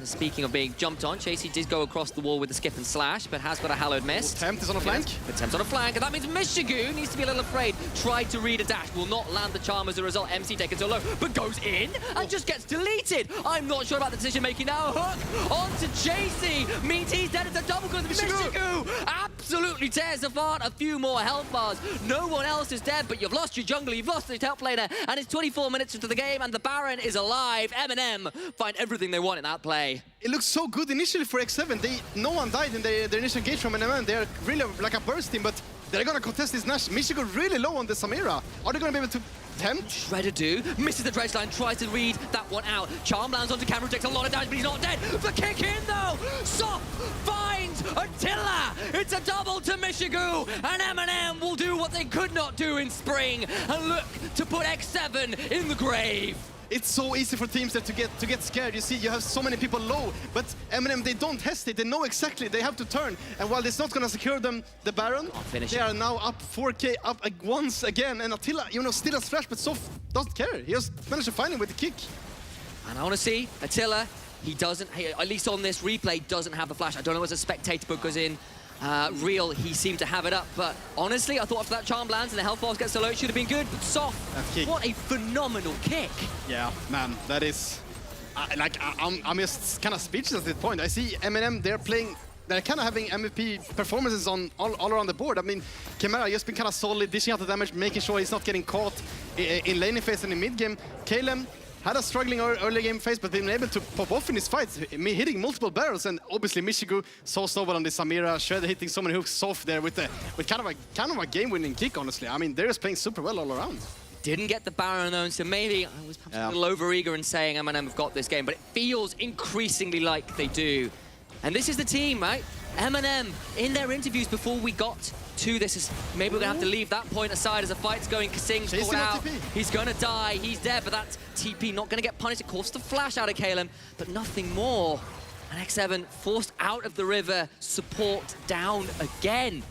Speaking of being jumped on, Chasey did go across the wall with the skip and slash, but has got a hallowed mist. Tempt is on a flank. The Tempt's on a flank, and that means Mishigu needs to be a little afraid. Tried to read a dash, will not land the charm as a result. MC taken so low, but goes in and just gets deleted. I'm not sure about the decision making now. Hook on to Chasey. Means he's dead. It's a double because Mishigu absolutely tears apart a few more health bars. No one else is dead, but you've lost your jungler, you've lost the top laner, and it's 24 minutes into the game, and the Baron is alive. Eminem find everything they want in that play. It looks so good initially for X7. No one died in their initial engage from Eminem. They're really like a burst team, but they're gonna contest this Nash. Mishigu really low on the Samira. Are they gonna be able to tempt? Shredder do. Misses the dredge line, tries to read that one out. Charm lands onto camera, takes a lot of damage, but he's not dead. The kick in though! Soft finds Attila! It's a double to Mishigu, and Eminem will do what they could not do in spring and look to put X7 in the grave. It's so easy for teams there to get scared. You see, you have so many people low, but Eminem, they don't hesitate. They know exactly they have to turn. And while it's not going to secure them the Baron, they are now up 4K, up once again. And Attila, still has flash, but Sof doesn't care. He just managed to find him with the kick. And I want to see Attila. He doesn't, at least on this replay, doesn't have the flash. I don't know as a spectator, because in Real, he seemed to have it up, but honestly, I thought after that charm lands and the health bars get so low, it should have been good, but Soft, what a phenomenal kick. Yeah, man, that is, I'm just kind of speechless at this point. I see Eminem, they're kind of having MVP performances on all around the board. I mean, Chimera just been kind of solid, dishing out the damage, making sure he's not getting caught in laning phase and in mid game. Caleb had a struggling early game phase, but been able to pop off in his fights, hitting multiple barrels, and obviously Mishigu so snowball on the Samira, Shredder hitting so many hooks Soft there with kind of a game-winning kick, honestly. I mean, they're just playing super well all around. Didn't get the Baron though, so maybe I was perhaps a little overeager in saying Eminem have got this game, but it feels increasingly like they do. And this is the team, right? Eminem, in their interviews before we got to this, is maybe we're gonna have to leave that point aside as the fight's going. Kasing's caught out. He's gonna die. He's dead, but that TP not gonna get punished. It caused the flash out of Calem, but nothing more. And X7 forced out of the river, support down again.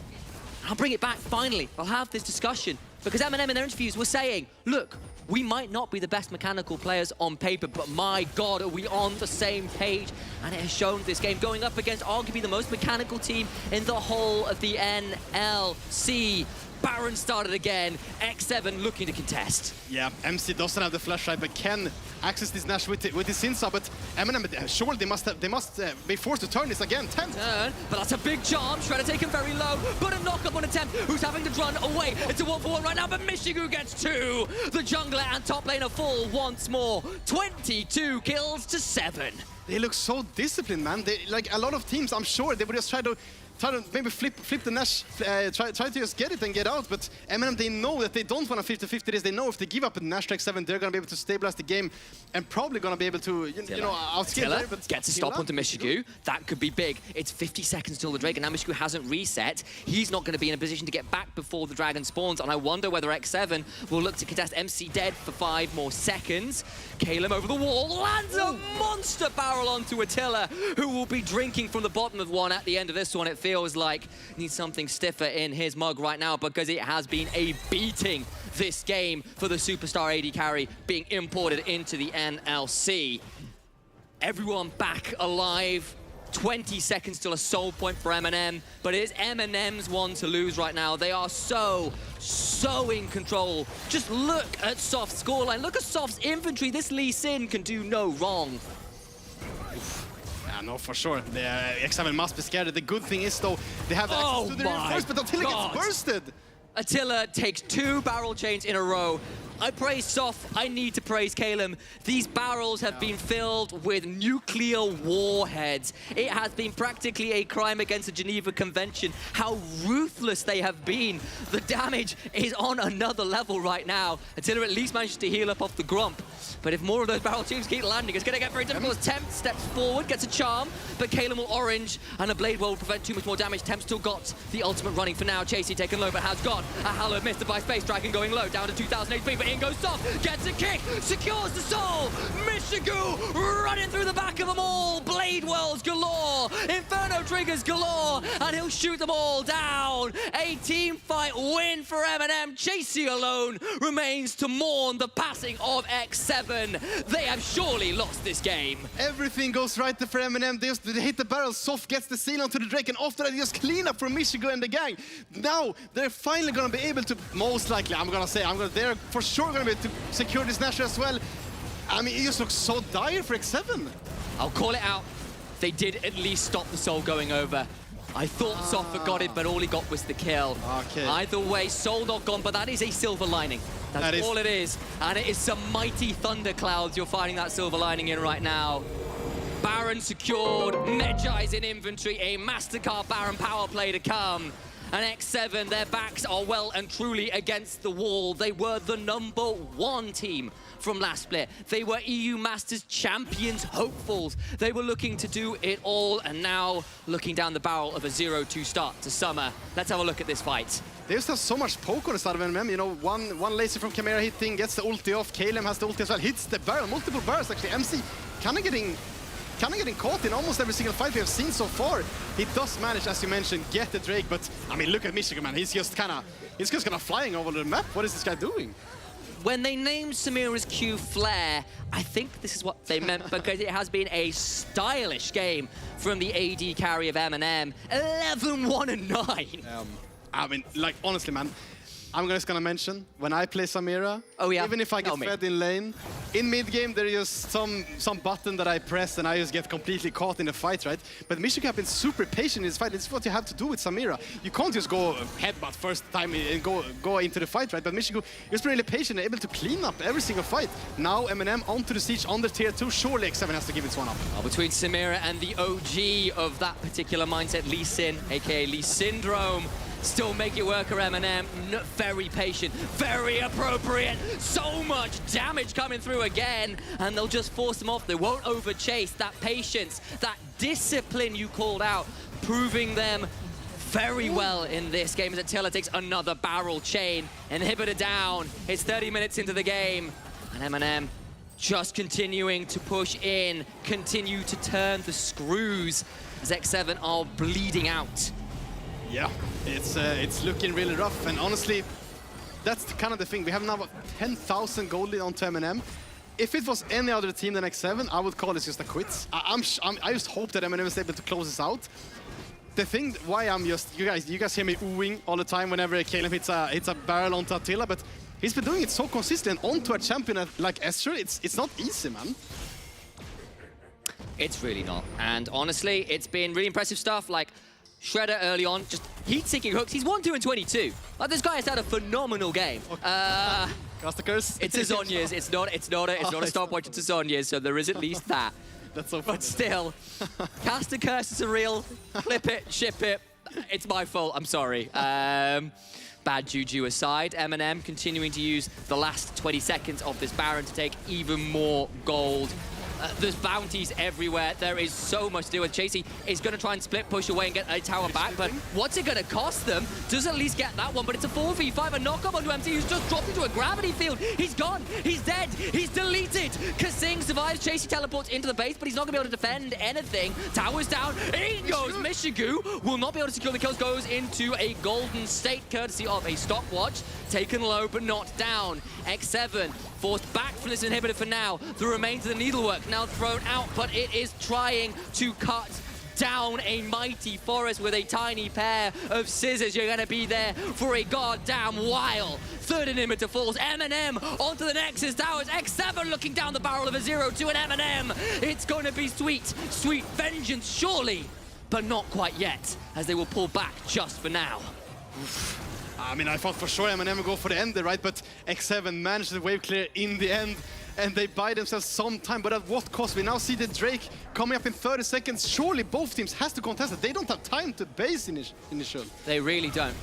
I'll bring it back finally. I'll have this discussion because Eminem in their interviews were saying, look, we might not be the best mechanical players on paper, but my God, are we on the same page? And it has shown this game going up against arguably the most mechanical team in the whole of the NLC. Baron started again, X7 looking to contest. Yeah, MC doesn't have the flashlight, but can access this Nash with his Sinsa, but Eminem, surely they must be forced to turn this again. Turn, but that's a big charm. Shredder taken very low, but a knock-up on attempt. Who's having to run away? It's a 1-for-1 right now, but Michigu gets 2. The jungler and top laner fall once more. 22 kills to 7. They look so disciplined, man. They, like a lot of teams, I'm sure they would just try to maybe flip the Nash, try to just get it and get out, but Eminem, they know that they don't want to 50-50 this. They know if they give up a Nash to X7, they're going to be able to stabilize the game and probably going to be able to, you know, outskill there. But gets a stop onto Michigu. That could be big. It's 50 seconds till the Drake, and now Michigu hasn't reset. He's not going to be in a position to get back before the Dragon spawns, and I wonder whether X7 will look to contest. MC dead for 5 more seconds. Calem over the wall, lands a monster barrel onto Attila, who will be drinking from the bottom of one at the end of this one. It feels like needs something stiffer in his mug right now because it has been a beating this game for the superstar AD carry being imported into the NLC. Everyone back alive. 20 seconds till a soul point for Eminem, but it is Eminem's one to lose right now. They are so in control. Just look at Soft's scoreline. Look at Soft's inventory. This Lee Sin can do no wrong. Yeah, no, for sure. The X7 must be scared. The good thing is, though, they have access to the reinforcement, but Attila gets bursted. Attila takes 2 barrel chains in a row. I praise Soft, I need to praise Calem. These barrels have been filled with nuclear warheads. It has been practically a crime against the Geneva Convention. How ruthless they have been. The damage is on another level right now. Attila at least managed to heal up off the Grump. But if more of those barrel teams keep landing, it's going to get very difficult. Temp steps forward, gets a charm, but Calem will orange, and a blade will prevent too much more damage. Temp still got the ultimate running for now. Chasey taken low, but has got a hallowed missed by Space Dragon going low, down to 2,000 HP, but in goes Soft, gets a kick, secures the soul. Michigu running through the back of them all. Blade Wells galore, Inferno triggers galore, and he'll shoot them all down. A team fight win for Eminem. Chasey alone remains to mourn the passing of X7. They have surely lost this game. Everything goes right for Eminem. They hit the barrel, Soft gets the seal onto the Drake, and after that, they just clean up for Michigu and the gang. Now, they're finally going to be able to, most likely, they're for sure going to be able to secure this Nash as well. I mean, it just looks so dire for X7. I'll call it out. They did at least stop the soul going over. I thought Soft forgot it, but all he got was the kill. Okay. Either way, soul not gone, but that is a silver lining. That's all it is. And it is some mighty thunderclouds you're finding that silver lining in right now. Baron secured, Medjai's in inventory, a MasterCard Baron power play to come. And X7, their backs are well and truly against the wall. They were the #1 team from last split. They were EU Masters champions, hopefuls. They were looking to do it all, and now looking down the barrel of a 0-2 start to summer. Let's have a look at this fight. They just have so much poke on the side of NMM. You know, one laser from Chimera hitting, gets the ulti off. Calem has the ulti as well, hits the barrel, multiple barrels actually. MC kind of getting caught in almost every single fight we have seen so far. He does manage, as you mentioned, get the Drake, but I mean, look at Michigan, man. He's just kind of flying over the map. What is this guy doing? When they named Samira's Q Flare, I think this is what they meant because it has been a stylish game from the AD carry of Eminem. 11-1-9. I mean, like, honestly, man, I'm just gonna mention, when I play Samira, even if I get fed in lane, in mid-game there is some button that I press and I just get completely caught in the fight, right? But Michigan have been super patient in this fight. This is what you have to do with Samira. You can't just go headbutt first time and go into the fight, right? But Michigan is really patient and able to clean up every single fight. Now Eminem onto the siege on the tier 2. Surely X7 has to give it one up. Between Samira and the OG of that particular mindset, Lee Sin, aka Lee Syndrome, still make it work for Eminem. Very patient, very appropriate. So much damage coming through again, and they'll just force them off. They won't overchase. That patience, that discipline you called out, proving them very well in this game as Attila takes another barrel chain. Inhibitor down. It's 30 minutes into the game. And Eminem just continuing to push in, continue to turn the screws as X7 are bleeding out. Yeah, it's looking really rough. And honestly, that's kind of the thing. We have now 10,000 gold lead on Eminem. If it was any other team than X7, I would call this just a quit. I just hope that Eminem is able to close this out. The thing why I'm just, you guys hear me oohing all the time whenever Caleb hits a barrel onto Attila, but he's been doing it so consistent onto a champion like Esther. It's not easy, man. It's really not. And honestly, it's been really impressive stuff. Like Shredder early on, just heat-seeking hooks. He's 1, 2, and 22. Like, this guy has had a phenomenal game. Cast the curse. It's a Zhonya's. It's not a stop watch. It's a Zhonya's. So there is at least that. That's so funny. But still, cast a curse is a real. Flip it, ship it. It's my fault. I'm sorry. Bad juju aside, Eminem continuing to use the last 20 seconds of this Baron to take even more gold. There's bounties everywhere. There is so much to do with. Chasey is going to try and split push away and get a tower back, but what's it going to cost them? Does at least get that one, but it's a 4v5, a knock-up onto MC who's just dropped into a gravity field. He's gone. He's dead. He's deleted. Kasing survives. Chasey teleports into the base, but he's not going to be able to defend anything. Tower's down. In goes Mishigu. Will not be able to secure the kills. Goes into a golden state, courtesy of a stopwatch. Taken low, but not down. X7 forced back from this inhibitor for now. The remains of the needlework now thrown out, but it is trying to cut down a mighty forest with a tiny pair of scissors. You're going to be there for a goddamn while. Third inhibitor falls. Eminem onto the Nexus towers. X7 looking down the barrel of a 0-2 and Eminem. It's going to be sweet, sweet vengeance, surely, but not quite yet, as they will pull back just for now. I mean, I thought for sure Eminem would go for the ender, right? But X7 managed the wave clear in the end, and they buy themselves some time, but at what cost? We now see the Drake coming up in 30 seconds. Surely both teams has to contest it. They don't have time to base initial. They really don't.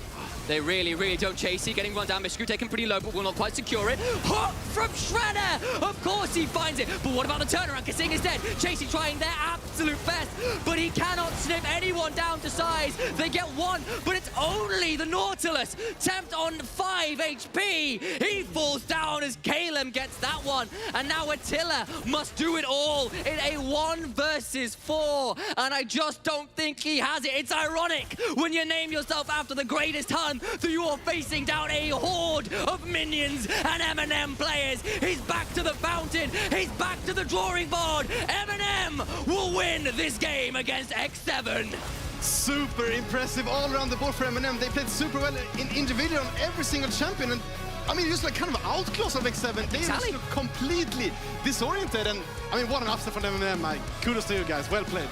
They really, really don't. Chasey getting run down. Mishigu taken pretty low, but will not quite secure it. Hook from Shredder! Of course he finds it, but what about the turnaround? Kasing is dead. Chasey trying their absolute best, but he cannot snip anyone down to size. They get one, but it's only the Nautilus. Tempt on 5 HP. He falls down as Caleb gets that one. And now Attila must do it all in a 1 versus 4. And I just don't think he has it. It's ironic when you name yourself after the greatest Hun that you are facing down a horde of minions and Eminem players. He's back to the fountain. He's back to the drawing board. Eminem will win this game against X7. Super impressive all around the board for Eminem. They played super well in individual on every single champion. And I mean, just like kind of outclass of X7. They just look completely disoriented. And I mean, what an upset from Eminem. Kudos to you guys. Well played.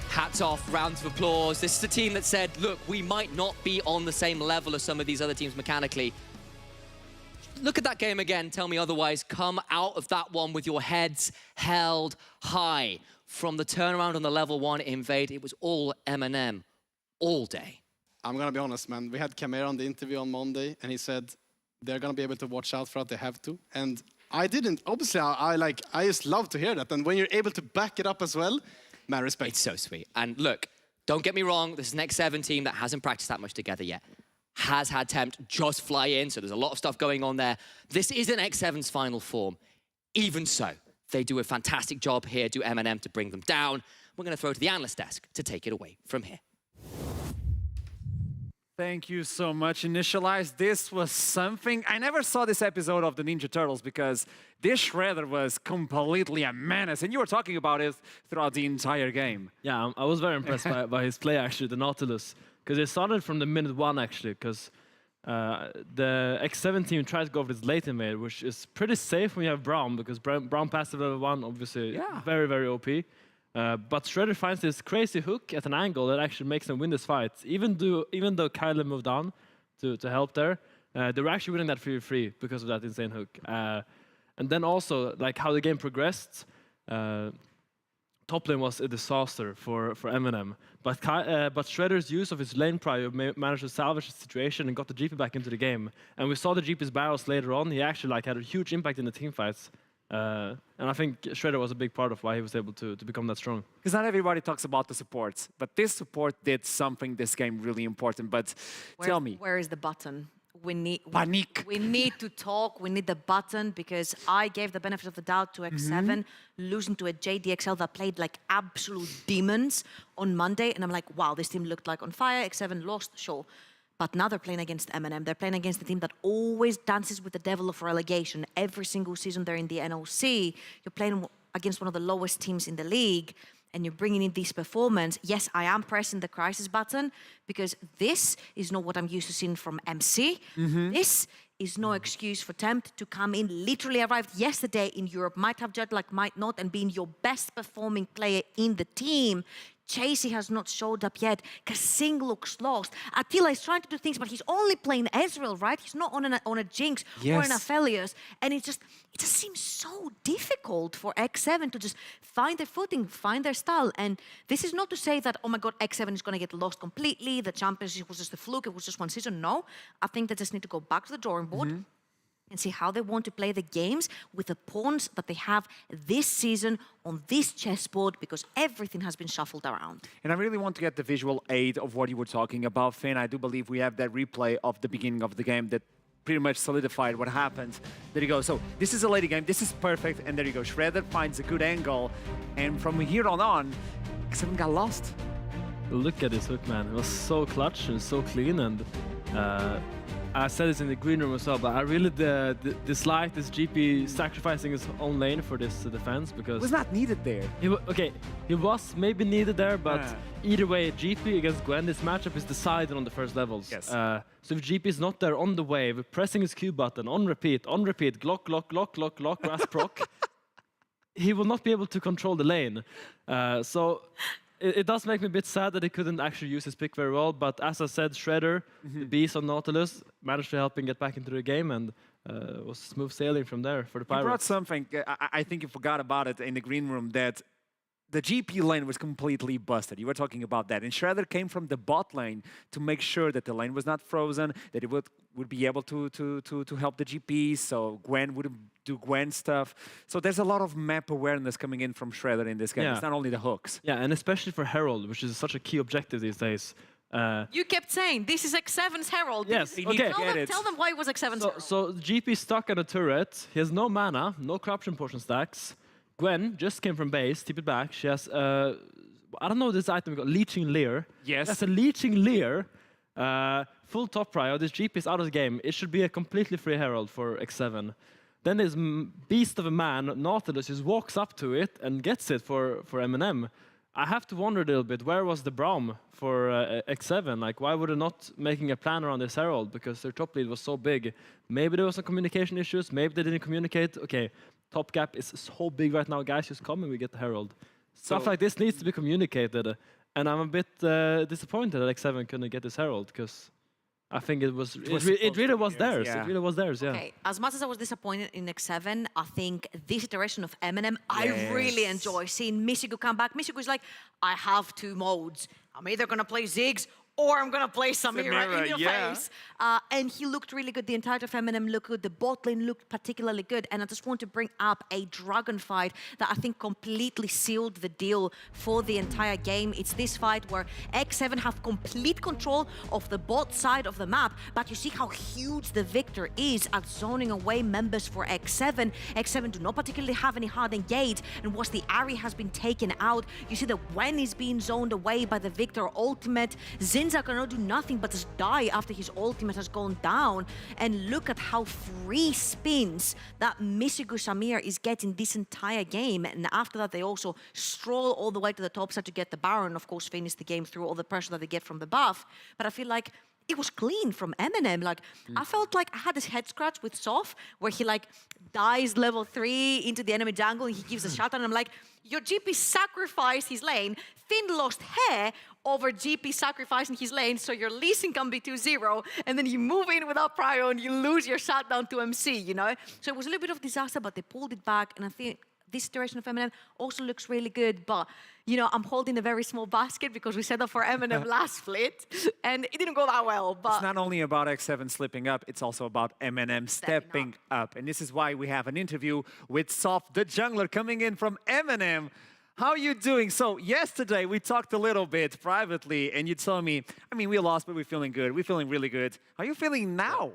Hats off, rounds of applause. This is a team that said, look, we might not be on the same level as some of these other teams mechanically. Look at that game again, tell me otherwise. Come out of that one with your heads held high. From the turnaround on the level 1 invade, it was all Eminem, all day. I'm gonna be honest, man. We had Kamera on the interview on Monday, and he said they're gonna be able to watch out for what they have to. And I didn't. Obviously, I just love to hear that. And when you're able to back it up as well, man, respect. It's so sweet. And look, don't get me wrong, this is an X7 team that hasn't practiced that much together yet. Has had Tempt just fly in, so there's a lot of stuff going on there. This isn't X7's final form. Even so, they do a fantastic job here, do Eminem to bring them down. We're going to throw to the analyst desk to take it away from here. Thank you so much, Initialize. This was something. I never saw this episode of the Ninja Turtles because this Shredder was completely a menace, and you were talking about it throughout the entire game. Yeah, I was very impressed by his play, actually, the Nautilus, because it started from the minute 1, actually, because the X7 team tried to go for this late invade, which is pretty safe when you have Braum, because Braum passive level 1, obviously, very, very OP. But Shredder finds this crazy hook at an angle that actually makes them win this fight. Even though Kyler moved on to help there, they were actually winning that 3v3 because of that insane hook. And then also, like how the game progressed, top lane was a disaster for Eminem. But Shredder's use of his lane prio managed to salvage the situation and got the GP back into the game. And we saw the GP's barrels later on. He actually had a huge impact in the team fights. And I think Shredder was a big part of why he was able to become that strong. Because not everybody talks about the supports, but this support did something this game really important. But tell me, where is the button? We need Panic. We need to talk. We need the button because I gave the benefit of the doubt to X7, losing to a JDXL that played like absolute demons on Monday, and I'm like, wow, this team looked like on fire. X7 lost, sure. But now they're playing against Eminem. They're playing against the team that always dances with the devil of relegation. Every single season they're in the NLC. You're playing against one of the lowest teams in the league, and you're bringing in this performance. Yes, I am pressing the crisis button because this is not what I'm used to seeing from MC. This is no excuse for Tempt to come in, literally arrived yesterday in Europe, might have jet lag, might not, and being your best performing player in the team. Chasey has not showed up yet. Kasing looks lost. Attila is trying to do things, but he's only playing Ezreal, right? He's not on a Jinx or an Aphelios. And it just seems so difficult for X7 to just find their footing, find their style. And this is not to say that, oh my God, X7 is going to get lost completely. The championship was just a fluke. It was just one season. No, I think they just need to go back to the drawing board and see how they want to play the games with the pawns that they have this season on this chessboard, because everything has been shuffled around. And I really want to get the visual aid of what you were talking about, Finn. I do believe we have that replay of the beginning of the game that pretty much solidified what happened. There you go. So this is a lady game. This is perfect. And there you go. Shredder finds a good angle. And from here on, X7 got lost. Look at this hook, man. It was so clutch and so clean. And I said this in the green room as well, but I really dislike this GP sacrificing his own lane for this defense because... It was not needed there. He was maybe needed there, but either way, GP against Gwen, this matchup is decided on the first levels. Yes. So if GP is not there on the wave, pressing his Q button, on repeat, Glock, Grasp proc, he will not be able to control the lane. So it does make me a bit sad that he couldn't actually use his pick very well, but as I said, Shredder, the beast on Nautilus, managed to help him get back into the game, and was smooth sailing from there for the Pirates. You brought something, I think you forgot about it in the green room, that the GP lane was completely busted. You were talking about that. And Shredder came from the bot lane to make sure that the lane was not frozen, that it would be able to help the GPs, so Gwen wouldn't do Gwen stuff. So there's a lot of map awareness coming in from Shredder in this game. Yeah. It's not only the hooks. Yeah, and especially for Herald, which is such a key objective these days. You kept saying, this is X7's Herald. Yes, okay. Tell them why it was X7's Herald. So GP stuck on a turret. He has no mana, no corruption potion stacks. Gwen just came from base, tip it back. She has, I don't know this item, we got Leeching Leer. Yes. That's a Leeching Leer. Full top prio. This GP is out of the game. It should be a completely free Herald for X7. Then this beast of a man, Nautilus, just walks up to it and gets it for Eminem. I have to wonder a little bit, where was the Braum for X7? Like, why were they not making a plan around this Herald? Because their top lead was so big. Maybe there was some communication issues. Maybe they didn't communicate. Okay, top gap is so big right now. Guys, just come and we get the Herald. Stuff like this needs to be communicated. And I'm a bit disappointed that X7 couldn't get this Herald, because I think it really was theirs. Yeah. It really was theirs, yeah. Okay, as much as I was disappointed in X7, I think this iteration of Eminem, I really enjoy seeing Michigu come back. Michigu is like, I have two modes. I'm either going to play Ziggs or I'm going to play Samira in your face. And he looked really good. The entirety of Eminem looked good. The bot lane looked particularly good. And I just want to bring up a dragon fight that I think completely sealed the deal for the entire game. It's this fight where X7 have complete control of the bot side of the map, but you see how huge the victor is at zoning away members for X7. X7 do not particularly have any hard engage, and once the Ahri has been taken out, you see that Gwen is being zoned away by the victor ultimate. Zinza cannot do nothing but just die after his ultimate has gone down. And look at how free spins that Michigu Samir is getting this entire game. And after that, they also stroll all the way to the top side to get the Baron. Of course, finish the game through all the pressure that they get from the buff. But I feel like it was clean from Eminem. Like, I felt like I had this head scratch with Soph, where he like dies level 3 into the enemy jungle and he gives a shot, and I'm like, your GP sacrificed his lane. Finn lost hair over GP sacrificing his lane, so your leasing can be 2-0, and then you move in without prio and you lose your shutdown to MC, you know? So it was a little bit of disaster, but they pulled it back, and I think this iteration of Eminem also looks really good, but you know, I'm holding a very small basket because we set up for Eminem last split, and it didn't go that well. But it's not only about X7 slipping up, it's also about Eminem stepping up. And this is why we have an interview with Soft, the jungler, coming in from Eminem. How are you doing? So yesterday we talked a little bit privately, and you told me, I mean, we lost, but we're feeling good. We're feeling really good. How are you feeling now?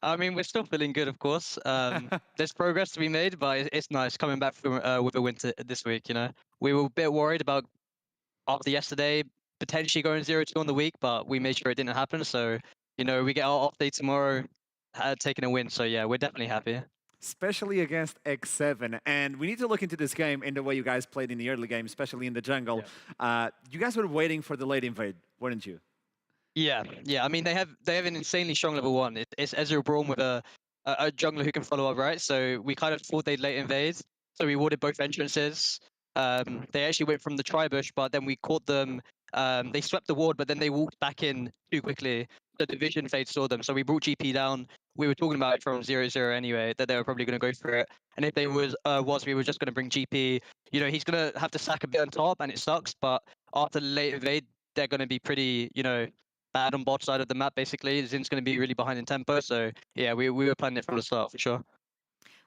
I mean, we're still feeling good, of course. There's progress to be made, but it's nice coming back from with a win this week. You know, we were a bit worried about after yesterday potentially going 0-2 on the week, but we made sure it didn't happen. So you know, we get our off day tomorrow, taking a win. So yeah, we're definitely happy. Especially against X7. And we need to look into this game in the way you guys played in the early game, especially in the jungle. You guys were waiting for the late invade, weren't you? Yeah. I mean, they have an insanely strong level 1. It's Ezreal Braum with a jungler who can follow up, right? So we kind of thought they'd late invade. So we warded both entrances. They actually went from the tri-bush, but then we caught them. They swept the ward, but then they walked back in too quickly. The division phase saw them. So we brought GP down. We were talking about it from 0-0 anyway, that they were probably going to go for it. And if they we were just going to bring GP. You know, he's going to have to sack a bit on top, and it sucks. But after the late invade, they're going to be pretty, you know, bad on bot side of the map, basically. Zin's going to be really behind in tempo. So, yeah, we were planning it from the start, for sure.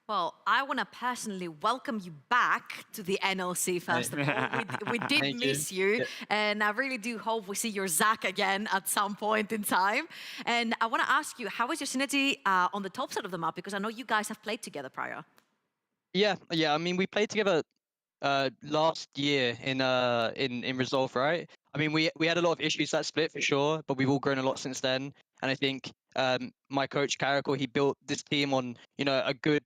well, I want to personally welcome you back to the NLC first of all. We did miss you, and I really do hope we see your Zach again at some point in time. And I want to ask you, how is your synergy on the top side of the map? Because I know you guys have played together prior. Yeah. I mean, we played together last year in Resolve, right? I mean, we had a lot of issues that split for sure, but we've all grown a lot since then. And I think my coach Carrickle, he built this team on, you know, a good,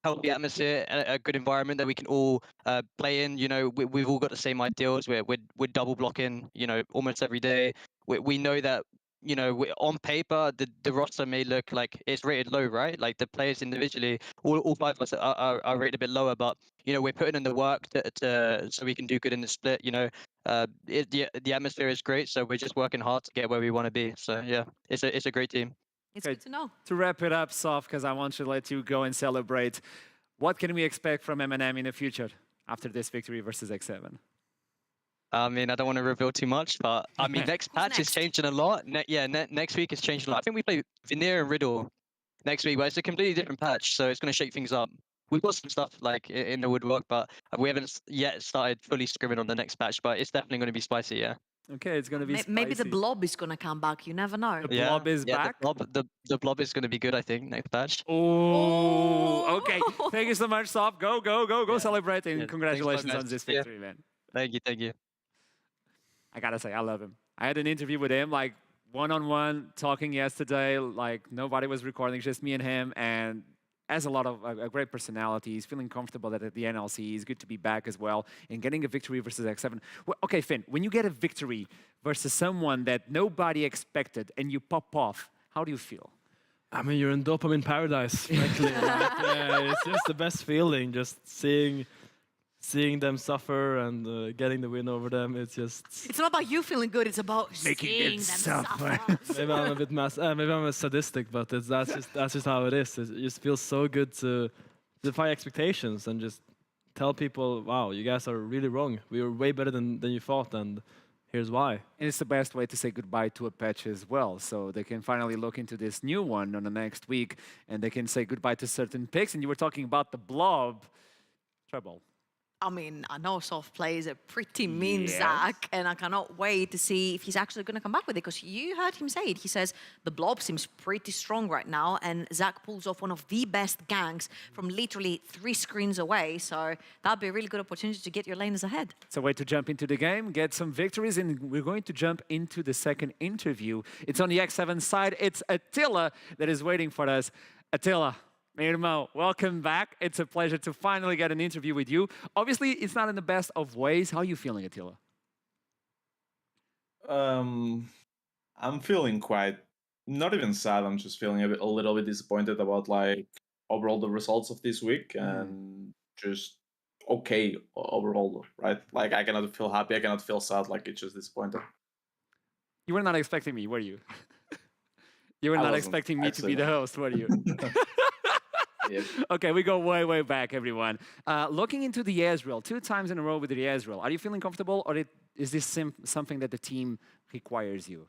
healthy atmosphere, a good environment that we can all play in. You know, we've all got the same ideals. We're double blocking, you know, almost every day. We know that, you know, on paper, the roster may look like it's rated low, right? Like the players individually, all 5 of us are rated a bit lower, but, you know, we're putting in the work so we can do good in the split, you know. The atmosphere is great, so we're just working hard to get where we want to be. So, yeah, it's a great team. It's good to know. To wrap it up, Soft, because I want to let you go and celebrate, what can we expect from Eminem in the future after this victory versus X7? I mean, I don't want to reveal too much, but I mean, next patch is changing a lot. Next week is changing a lot. I think we play Vanir and Riddle next week, but it's a completely different patch, so it's going to shake things up. We've got some stuff like in the woodwork, but we haven't yet started fully scrimming on the next patch, but it's definitely going to be spicy, yeah. Okay, it's going to be spicy. Maybe the blob is going to come back. You never know. The blob is back? The blob is going to be good, I think, next patch. Oh, okay. Thank you so much, Soft. Go celebrate, and congratulations on this victory, man. Thank you. I gotta say, I love him. I had an interview with him, like one-on-one, talking yesterday. Like nobody was recording, just me and him. And has a lot of a great personality. He's feeling comfortable at the NLC. He's good to be back as well. And getting a victory versus X7. Well, okay, Finn, when you get a victory versus someone that nobody expected and you pop off, how do you feel? I mean, you're in dopamine paradise, frankly. It's just the best feeling, just seeing them suffer and getting the win over them. It's just... It's not about you feeling good, it's about making seeing them suffer. Maybe I'm a bit maybe I'm a sadistic, but that's just how it is. It just feels so good to defy expectations and just tell people, wow, you guys are really wrong. We were way better than you thought, and here's why. And it's the best way to say goodbye to a patch as well. So they can finally look into this new one on the next week, and they can say goodbye to certain picks. And you were talking about the blob. Trouble. I mean, I know Soft plays a pretty mean Zach, and I cannot wait to see if he's actually going to come back with it, because you heard him say it. He says the blob seems pretty strong right now, and Zach pulls off one of the best ganks from literally 3 screens away, so that'd be a really good opportunity to get your laners ahead. It's a way to jump into the game, get some victories, and we're going to jump into the second interview. It's on the X7 side. It's Attila that is waiting for us. Attila. Mirmo, welcome back. It's a pleasure to finally get an interview with you. Obviously, it's not in the best of ways. How are you feeling, Attila? I'm feeling quite, not even sad. I'm just feeling a little bit disappointed about like overall the results of this week and just okay overall, right? Like I cannot feel happy. I cannot feel sad. Like it's just disappointed. You were not expecting me, were you? You were not expecting me to be the host, were you? Okay, we go way, way back, everyone. Looking into the Ezreal, 2 times in a row with the Ezreal, are you feeling comfortable, or is this something that the team requires you?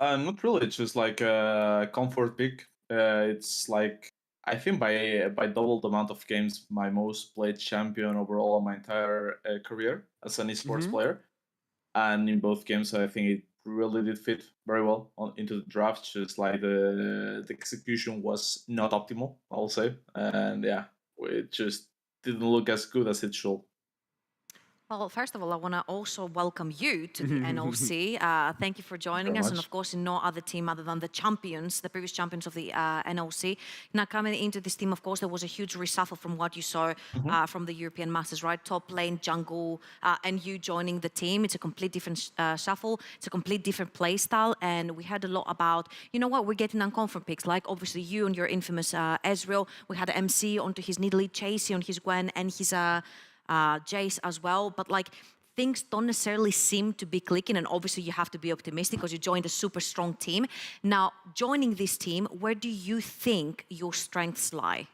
Not really. It's just like a comfort pick. It's like I think by double the amount of games, my most played champion overall my entire career as an esports player. And in both games, I think it really did fit very well into the draft. Just like the execution was not optimal, I'll say, and yeah, it just didn't look as good as it should. Well, first of all, I want to also welcome you to the NLC. Thank you for joining Very us. And much. of course, in no other team other than the champions, the previous champions of the NLC. Now, coming into this team, of course, there was a huge reshuffle from what you saw from the European Masters, right? Top lane, jungle, and you joining the team. It's a complete different shuffle. It's a complete different play style. And we heard a lot about, you know what, we're getting unconfirmed picks, like obviously you on your infamous Ezreal. We had MC onto his Nidalee, Chasey on his Gwen, and his Jace as well, but like things don't necessarily seem to be clicking, and obviously you have to be optimistic because you joined a super strong team. Now, joining this team, where do you think your strengths lie?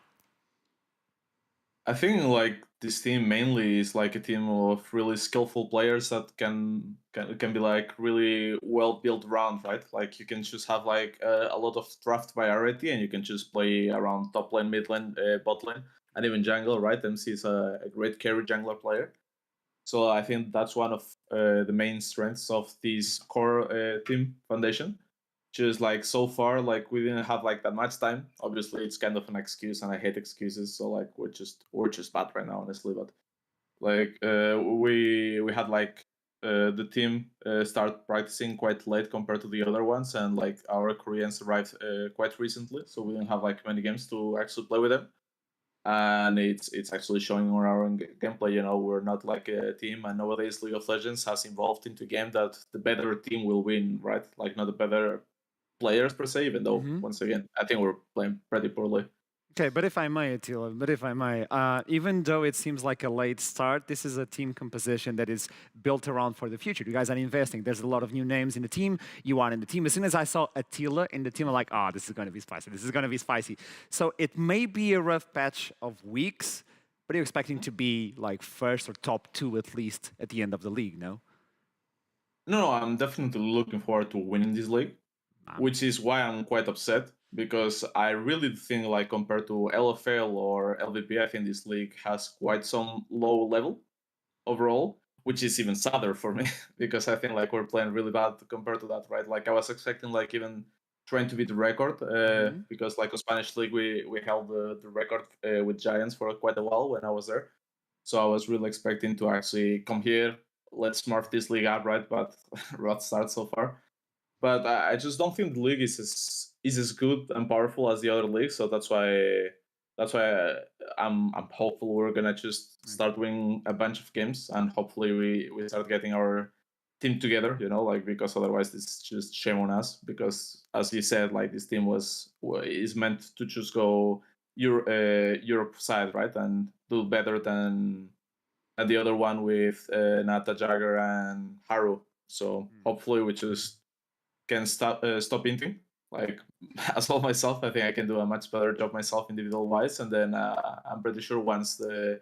I think like this team mainly is like a team of really skillful players that can be like really well built around, right? Like you can just have like a lot of draft variety, and you can just play around top lane, mid lane, bot lane, and even jungle, right? MC is a great carry jungler player. So I think that's one of the main strengths of this core team foundation. Just like so far, like we didn't have like that much time. Obviously, it's kind of an excuse, and I hate excuses. So like we're just bad right now, honestly. But like we had like the team start practicing quite late compared to the other ones, and like our Koreans arrived quite recently, so we didn't have like many games to actually play with them. And it's actually showing on our own gameplay. You know, we're not like a team, and nowadays League of Legends has evolved into a game that the better team will win, right? Like not the better players per se, even though once again I think we're playing pretty poorly. Okay, but if I may, Attila, even though it seems like a late start, this is a team composition that is built around for the future. You guys are investing. There's a lot of new names in the team. You are in the team. As soon as I saw Attila in the team, I'm like, this is going to be spicy. This is going to be spicy. So it may be a rough patch of weeks, but you're expecting to be like first or top 2 at least at the end of the league, no? No, I'm definitely looking forward to winning this league, which is why I'm quite upset, because I really think like compared to LFL or LVP, I think this league has quite some low level overall, which is even sadder for me because I think like we're playing really bad compared to that, right? Like I was expecting like even trying to beat the record because like a Spanish league we held the record with Giants for quite a while when I was there. So I was really expecting to actually come here, let's smurf this league up, right? But rough start so far. But I just don't think the league is as good and powerful as the other leagues. So that's why I'm hopeful we're gonna just start winning a bunch of games, and hopefully we start getting our team together. You know, like because otherwise it's just shame on us. Because as you said, like this team is meant to just go Europe side, right, and do better than the other one with Nata, Jagger, and Haru. So hopefully we just can stop inting. Like as well myself, I think I can do a much better job myself individual wise, and then I'm pretty sure once the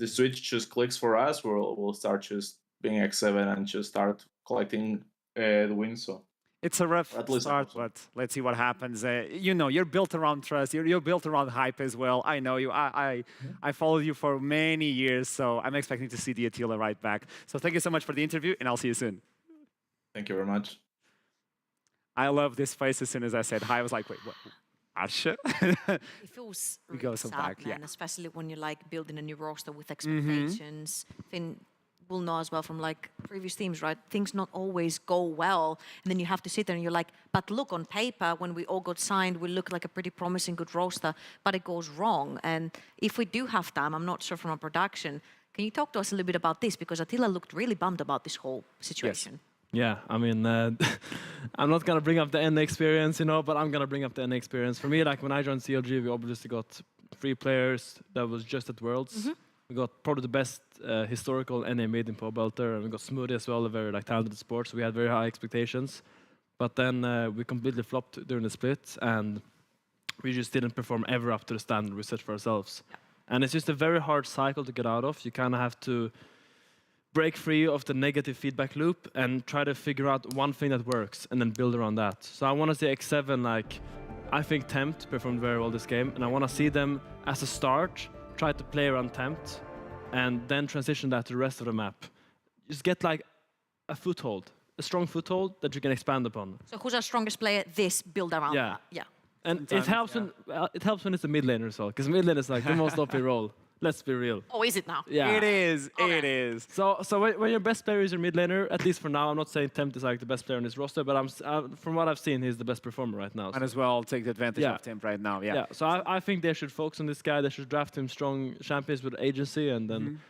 switch just clicks for us, we'll start just being X7 and just start collecting the wins. So it's a rough start, but let's see what happens. You know, you're built around trust. You're built around hype as well. I know you. I followed you for many years, so I'm expecting to see the Attila right back. So thank you so much for the interview, and I'll see you soon. Thank you very much. I love this face. As soon as I said hi, I was like, wait, what? Asha? It feels really sad, back, man, especially when you're like building a new roster with expectations. Finn will know as well from like previous teams, right? Things not always go well, and then you have to sit there and you're like, but look, on paper, when we all got signed, we look like a pretty promising good roster, but it goes wrong. And if we do have time, I'm not sure from our production, can you talk to us a little bit about this? Because Attila looked really bummed about this whole situation. Yes. Yeah, I mean, I'm not going to bring up the NA experience, you know, but I'm going to bring up the NA experience. For me, like when I joined CLG, we obviously got 3 players that was just at Worlds. We got probably the best historical NA made in Beyondbuilder, and we got Smoothie as well, a very like talented sport, so we had very high expectations. But then we completely flopped during the split, and we just didn't perform ever up to the standard we set for ourselves. And it's just a very hard cycle to get out of. You kind of have to break free of the negative feedback loop and try to figure out one thing that works and then build around that. So I want to see X7, like, I think Tempt performed very well this game, and I want to see them as a start, try to play around Tempt, and then transition that to the rest of the map. Just get like a foothold, a strong foothold that you can expand upon. So who's our strongest player? This build around that. Yeah. And it helps when it's a mid laner as well, because mid lane is like the most OP role. Let's be real. Oh, is it now? Yeah. It is. Okay. It is. So when your best player is your mid laner, at least for now, I'm not saying Tempt is like the best player on this roster, but from what I've seen, he's the best performer right now. Might as well take the advantage of Tempt right now. Yeah. So I think they should focus on this guy. They should draft him strong champions with agency, and then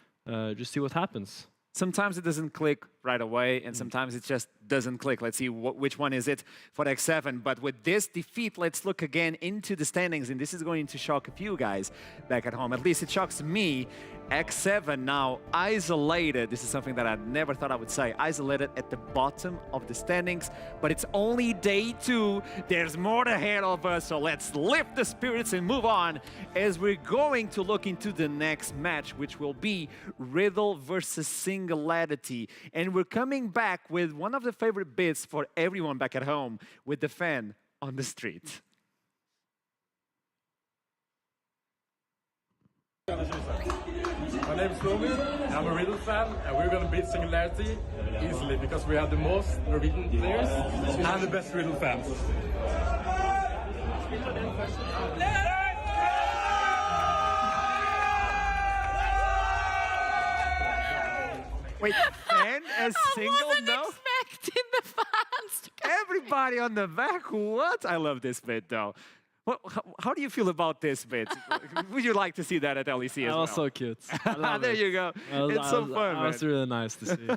just see what happens. Sometimes it doesn't click right away, and sometimes it just doesn't click. Let's see which one is it for X7. But with this defeat, let's look again into the standings, and this is going to shock a few guys back at home. At least it shocks me. X7 now isolated. This is something that I never thought I would say. Isolated at the bottom of the standings, but it's only day 2. There's more ahead of us, so let's lift the spirits and move on as we're going to look into the next match, which will be Riddle versus Singularity. And we're coming back with one of the favorite bits for everyone back at home, with the fan on the street. My name is Romy, and I'm a Riddle fan, and we're going to beat Singularity easily because we have the most Norwegian players and the best Riddle fans. Wait, fan as single? I wasn't No? expecting the fans to come. Everybody on the back, what? I love this bit though. How do you feel about this bit? Would you like to see that at LEC as well? That was so cute. I love there it. you go. It's so fun, man. That was really nice to see.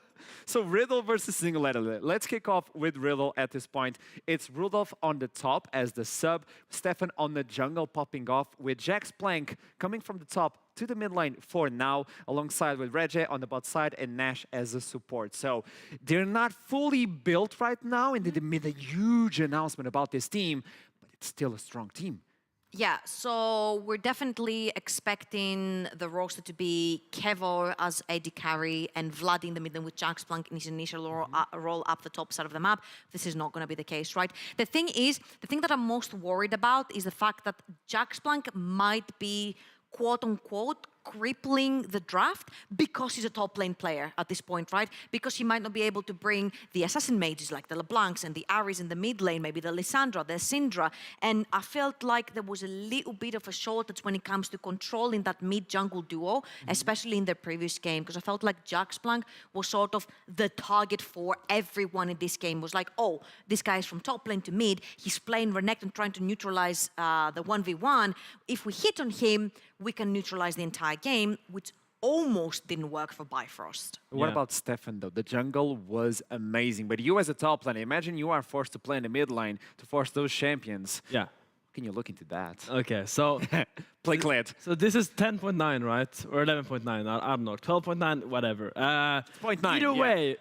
So Riddle versus Singularity. Let's kick off with Riddle at this point. It's Rudolph on the top as the sub, Stefan on the jungle popping off, with Jax Plank coming from the top to the mid lane for now, alongside with Reggie on the bot side and Nash as a support. So they're not fully built right now, and they made a huge announcement about this team, but it's still a strong team. Yeah, so we're definitely expecting the roster to be Kevor as AD carry and Vlad in the middle with Jax Plank in his initial role up the top side of the map. This is not going to be the case, right? The thing that I'm most worried about is the fact that Jax Plank might be quote-unquote crippling the draft because he's a top lane player at this point, right? Because he might not be able to bring the assassin mages like the LeBlancs and the Aries in the mid lane, maybe the Lissandra, the Syndra. And I felt like there was a little bit of a shortage when it comes to controlling that mid-jungle duo, especially in the previous game, because I felt like Jax Plank was sort of the target for everyone in this game. It was like, oh, this guy is from top lane to mid, he's playing Renekton and trying to neutralize the 1v1. If we hit on him, we can neutralize the entire game, which almost didn't work for Bifrost. What about Stefan, though? The jungle was amazing. But you as a top lane, imagine you are forced to play in the mid lane to force those champions. Yeah. Can you look into that? Okay, so... Play Clit. So this is 10.9, right? Or 11.9, I don't know. 12.9, whatever. 0.9, either way,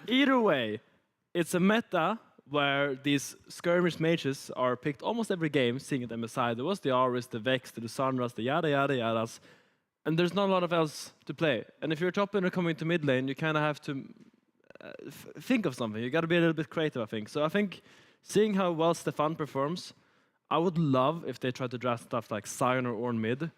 either way, it's a meta where these skirmish mages are picked almost every game, seeing them aside. There was the Aris, the Vex, the Lissandras, the yada yada yadas, and there's not a lot of else to play. And if you're a top laner coming to mid lane, you kind of have to think of something. You got to be a little bit creative, I think. So I think seeing how well Stefan performs, I would love if they try to draft stuff like Sion or Ornn mid,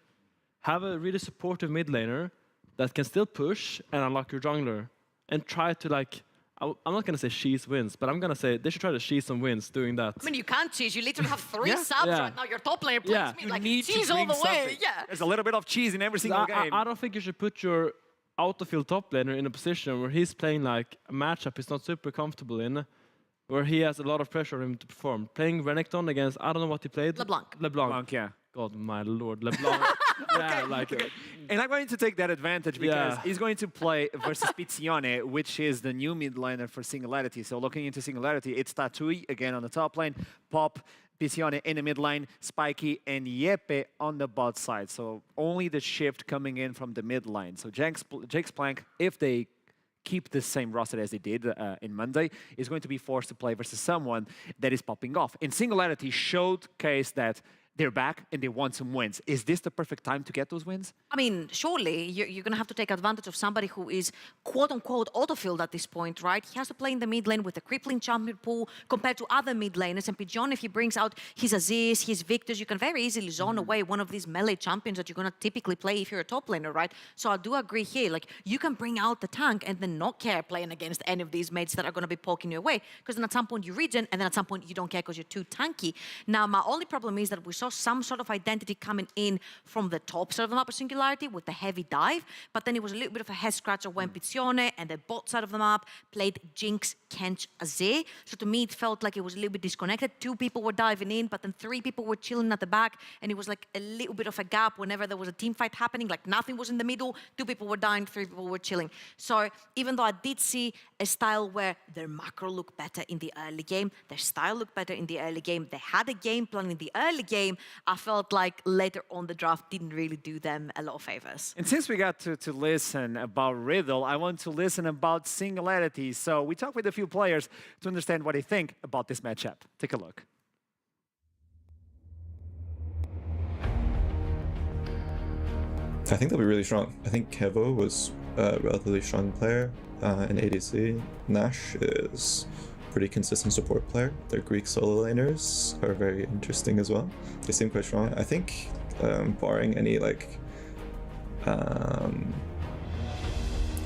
have a really supportive mid laner that can still push and unlock your jungler, and try to like. I'm not going to say cheese wins, but I'm going to say they should try to cheese some wins doing that. I mean, you can't cheese. You literally have 3 subs right now. Your top laner plays me like cheese all the way. Yeah. There's a little bit of cheese in every single game. I don't think you should put your out-of-field top laner in a position where he's playing like a matchup he's not super comfortable in, where he has a lot of pressure on him to perform. Playing Renekton against, I don't know what he played. LeBlanc, yeah. God, my lord, LeBlanc. And I'm going to take that advantage because he's going to play versus Pizzione, which is the new mid laner for Singularity. So looking into Singularity, it's Tatooi again on the top lane, Pop, Pizzione in the mid lane, Spiky, and Yepe on the bot side. So only the shift coming in from the mid lane. So Jax Plank, if they keep the same roster as they did in Monday, is going to be forced to play versus someone that is popping off. And Singularity showcased that they're back and they want some wins. Is this the perfect time to get those wins? I mean, surely you're going to have to take advantage of somebody who is quote-unquote autofilled at this point, right? He has to play in the mid lane with a crippling champion pool compared to other mid laners. And Pigeon, if he brings out his Aziz, his Victors, you can very easily zone away one of these melee champions that you're going to typically play if you're a top laner, right? So I do agree here. Like, you can bring out the tank and then not care playing against any of these mates that are going to be poking your way. Because then at some point you regen, and then at some point you don't care because you're too tanky. Now, my only problem is that we saw some sort of identity coming in from the top side of the map of Singularity with the heavy dive, but then it was a little bit of a head scratcher when Pizione and the bot side of the map played Jinx, Kench, Azir. So to me, it felt like it was a little bit disconnected. 2 people were diving in, but then 3 people were chilling at the back, and it was like a little bit of a gap whenever there was a team fight happening, like nothing was in the middle, 2 people were dying, 3 people were chilling. So even though I did see a style where their macro looked better in the early game, their style looked better in the early game, they had a game plan in the early game, I felt like later on the draft didn't really do them a lot of favors. And since we got to listen about Riddle, I want to listen about Singularity. So we talked with a few players to understand what they think about this matchup. Take a look. I think they'll be really strong. I think Kevo was a relatively strong player in ADC. Nash is a pretty consistent support player. Their Greek solo laners are very interesting as well. They seem quite strong. I think barring any like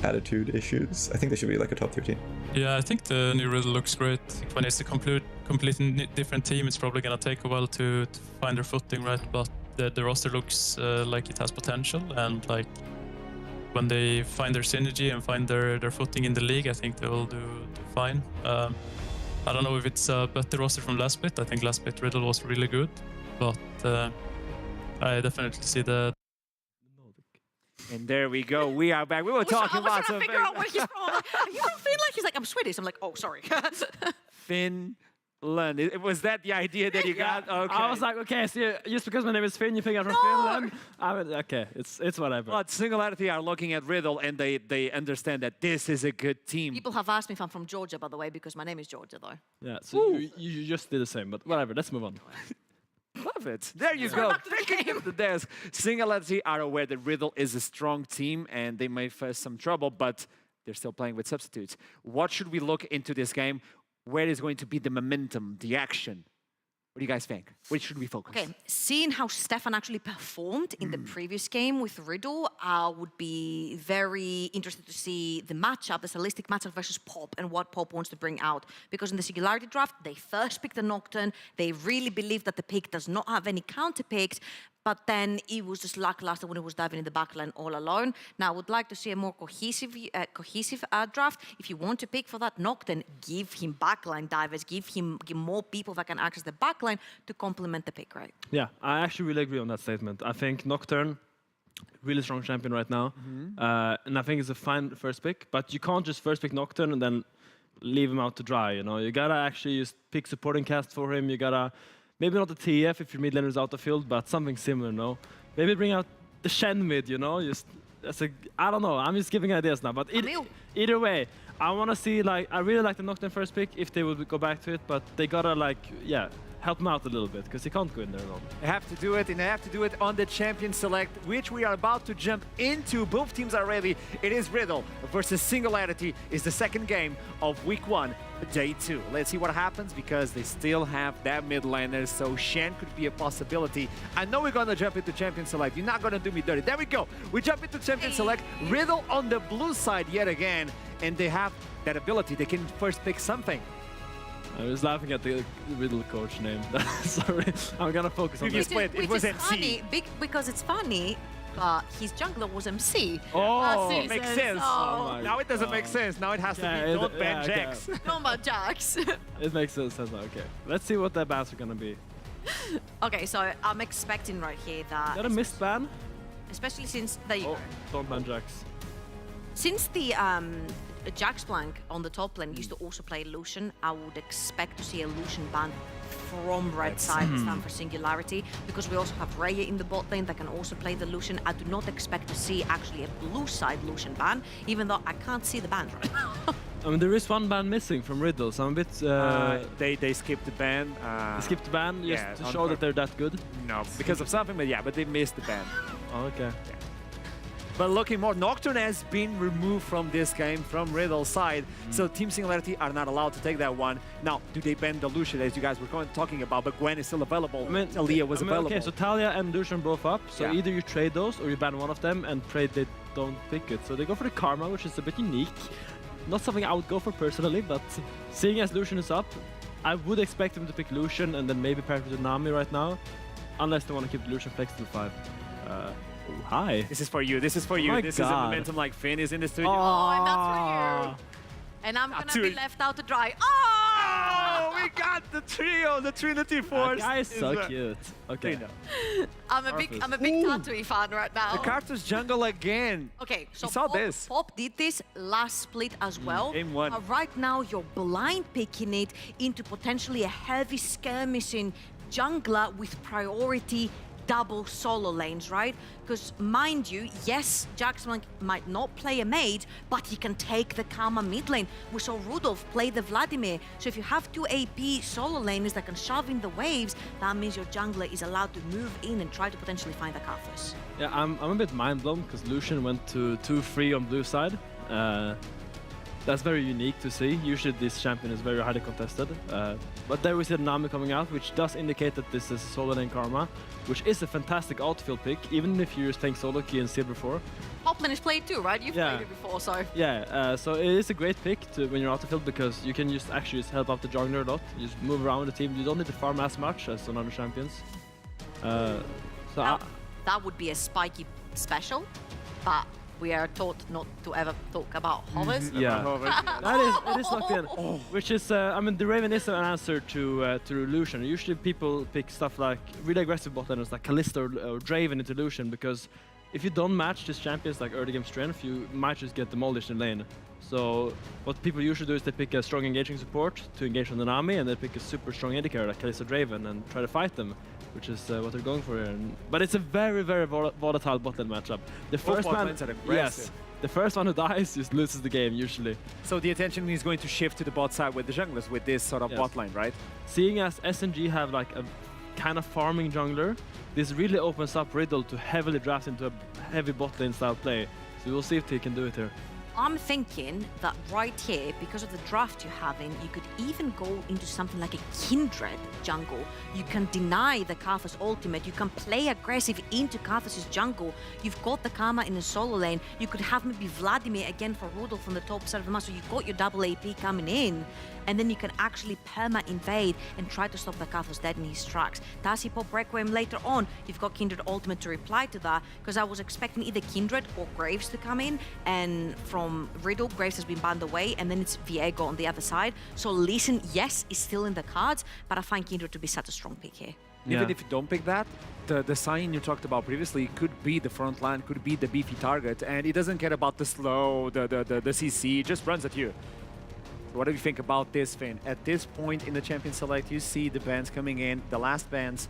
attitude issues, I think they should be like a top 3 team. Yeah, I think the new Riddle looks great. When it's a completely different team, it's probably gonna take a while to find their footing, right? But the roster looks like it has potential, and like when they find their synergy and find their footing in the league, I think they will do fine. I don't know if it's a better roster from last bit. I think last bit Riddle was really good, but I definitely see the. And there we go. We are back. We were talking about I was trying to figure out where he's from. You don't feel like he's like, I'm Swedish. I'm like, oh, sorry. Finland. Was that the idea that you got? Okay. I was like, okay, so just because my name is Finn, you think I'm from Finland? I mean, okay, it's whatever. But Singularity are looking at Riddle, and they understand that this is a good team. People have asked me if I'm from Georgia, by the way, because my name is Georgia, though. Yeah, so you just did the same, but whatever, let's move on. Love it. There you go. Picking up the desk. Singularity are aware that Riddle is a strong team, and they may face some trouble, but they're still playing with substitutes. What should we look into this game? Where is going to be the momentum, the action? What do you guys think? Where should we focus? Okay, seeing how Stefan actually performed in the previous game with Riddle, I would be very interested to see the matchup, the stylistic matchup versus Pop, and what Pop wants to bring out. Because in the Singularity draft, they first picked the Nocturne. They really believe that the pick does not have any counter picks, but then it was just lackluster when it was diving in the backline all alone. Now, I would like to see a more cohesive draft. If you want to pick for that Nocturne, give him backline divers, give him more people that can access the backline to complement the pick, right? Yeah, I actually really agree on that statement. I think Nocturne, really strong champion right now. And I think it's a fine first pick, but you can't just first pick Nocturne and then leave him out to dry, you know? You gotta actually just pick supporting cast for him. You gotta, maybe not the TF if your mid laner is out of field, but something similar, no? Maybe bring out the Shen mid, you know? Just as a, I don't know, I'm just giving ideas now, but either way, I wanna see, like, I really like the Nocturne first pick if they would go back to it, but they gotta, like, yeah, help him out a little bit, because he can't go in there alone. They have to do it, and they have to do it on the Champion Select, which we are about to jump into. Both teams are ready. It is Riddle versus Singularity. Is the second game of Week 1, Day 2. Let's see what happens, because they still have that mid laner, so Shen could be a possibility. I know we're going to jump into Champion Select. You're not going to do me dirty. There we go. We jump into Champion Select. Riddle on the blue side yet again, and they have that ability. They can first pick something. I was laughing at the Riddle coach name. Sorry, I'm gonna focus on that. It was MC. Because it's funny, his jungler was MC. Oh, makes sense. Oh, now it doesn't make sense. Now it has to be don't ban Jax. Don't ban Jax. It makes sense now. Okay, let's see what that bans are gonna be. Okay, so I'm expecting right here that. Is that a missed ban? Especially since the. Don't ban Jax. Since the Jax Blank on the top lane used to also play Lucian, I would expect to see a Lucian ban from red side this time for Singularity, because we also have Raya in the bot lane that can also play the Lucian. I do not expect to see actually a blue side Lucian ban, even though I can't see the ban right now. I mean, there is one ban missing from Riddle, so I'm a bit... They skipped the ban. They skipped the ban just to show that they're that good? No, because of something, but yeah, but they missed the ban. Oh, okay. Yeah. But looking more, Nocturne has been removed from this game, from Riddle's side, so Team Singularity are not allowed to take that one. Now, do they ban the Lucian, as you guys were talking about, but Gwen is still available, Aaliyah was available. Okay, so Talia and Lucian both up, so either you trade those or you ban one of them and pray they don't pick it. So they go for the Karma, which is a bit unique. Not something I would go for personally, but seeing as Lucian is up, I would expect them to pick Lucian and then maybe pair it with Nami right now, unless they want to keep Lucian flex till 5. Oh, hi. This is for you. This is for you. This is a momentum like Finn is in the studio. Oh, and that's for you. And I'm gonna be left out to dry. Oh! We got the trio, the Trinity Force. Guys, so cute. Okay. I'm a big Tatooi fan right now. The Cartus jungle again. Okay, so saw this. Pop did this last split as well. Game 1. Right now, you're blind picking it into potentially a heavy skirmishing jungler with priority double solo lanes, right? Because mind you, yes, Jackson might not play a mage, but he can take the Karma mid lane. We saw Rudolph play the Vladimir. So if you have 2 AP solo laners that can shove in the waves, that means your jungler is allowed to move in and try to potentially find the Karthus. Yeah, I'm a bit mind blown because Lucian went to 2-3 on blue side. That's very unique to see. Usually this champion is very highly contested. But there we see Nami coming out, which does indicate that this is solo lane Karma, which is a fantastic outfield pick, even if you're just playing solo key and Silver 4. Hoplin is played too, right? You've played it before, so... Yeah, so it is a great pick when you're out of field because you can just actually help out the jungler a lot. You just move around the team. You don't need to farm as much as on other champions. That would be a spiky special, but we are taught not to ever talk about hovers. Yeah, it is locked in. Which is, I mean, the Raven is an answer to Lucian. Usually people pick stuff like really aggressive bot laners like Kalista or Draven into Lucian because if you don't match these champions like early game strength, you might just get demolished in lane. So what people usually do is they pick a strong engaging support to engage on the Nami, and they pick a super strong AD carry like Kalista Draven and try to fight them, which is what they're going for here. But it's a very, very volatile bot lane matchup. The first man, the first one who dies just loses the game usually. So the attention is going to shift to the bot side with the junglers with this sort of bot lane, right? Seeing as SNG have like a kind of farming jungler, this really opens up Riddle to heavily draft into a heavy bot lane style play. So we'll see if he can do it here. I'm thinking that right here, because of the draft you're having, you could even go into something like a Kindred jungle. You can deny the Karthus ultimate, you can play aggressive into Karthus' jungle. You've got the Karma in the solo lane. You could have maybe Vladimir again for Rudolph on the top side of the map, so you've got your double AP coming in. And then you can actually perma-invade and try to stop the Karthus dead in his tracks. Does he pop Requiem later on? You've got Kindred ultimate to reply to that, because I was expecting either Kindred or Graves to come in, and from Riddle, Graves has been banned away, and then it's Viego on the other side. So Listen, yes, is still in the cards, but I find Kindred to be such a strong pick here. Even if you don't pick that, the sign you talked about previously could be the front line, could be the beefy target, and it doesn't care about the slow, the CC, it just runs at you. What do you think about this, Finn? At this point in the Champion Select, you see the bans coming in, the last bans,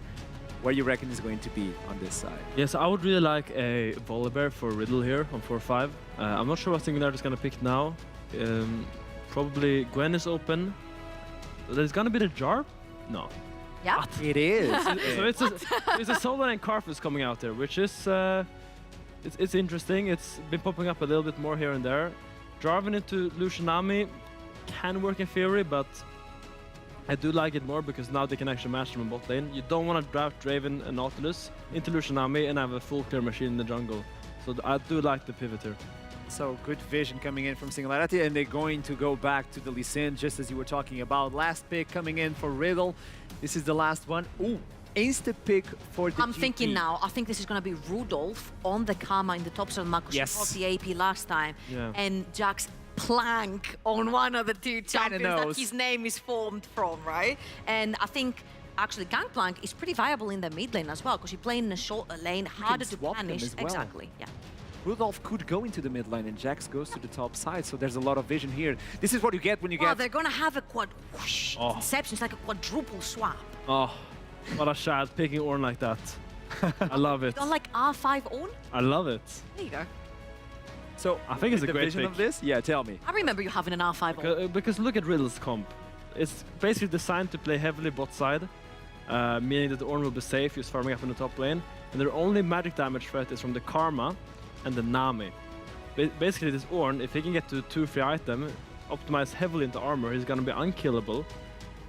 where you reckon is going to be on this side? Yes, I would really like a Volibear for Riddle here on 4-5. I'm not sure what Singularity is going to pick now. Probably Gwen is open. There's going to be the Jar? No. Yeah. What? It is. So it's a Solar and Karthus coming out there, which is it's interesting. It's been popping up a little bit more here and there. Jarvan into Lucianami can work in theory, but I do like it more because now they can actually match them in bot lane. You don't want to draft Draven and Nautilus into Lucianami and have a full clear machine in the jungle. So I do like the pivot here. So good vision coming in from Singularity, and they're going to go back to the Lee Sin, just as you were talking about. Last pick coming in for Riddle. This is the last one. Ooh, insta pick for the I'm thinking now, I think this is going to be Rudolph on the Karma in the top side of Marcus. Yes. Got the AP last time. Yeah. And Jack's plank on one of the two champions that his name is formed from, right? And I think actually Gangplank is pretty viable in the mid lane as well, because you're playing in a shorter lane, harder to punish. As well. Exactly, yeah. Rudolph could go into the mid lane and Jax goes to the top side, so there's a lot of vision here. This is what you get when you Well, get... they're going to have a Inception, it's like a quadruple swap. Oh, what a child picking Ornn like that. I love it. You don't like R5 Ornn? I love it. There you go. So I think it's a the great vision pick. of this? Yeah, tell me. I remember you having an R5 ult. Because look at Riddle's comp. It's basically designed to play heavily bot side, meaning that the Ornn will be safe, just farming up in the top lane. And their only magic damage threat is from the Karma and the Nami. Basically, this Ornn, if he can get to 2 free item, optimize heavily into armor, he's gonna be unkillable,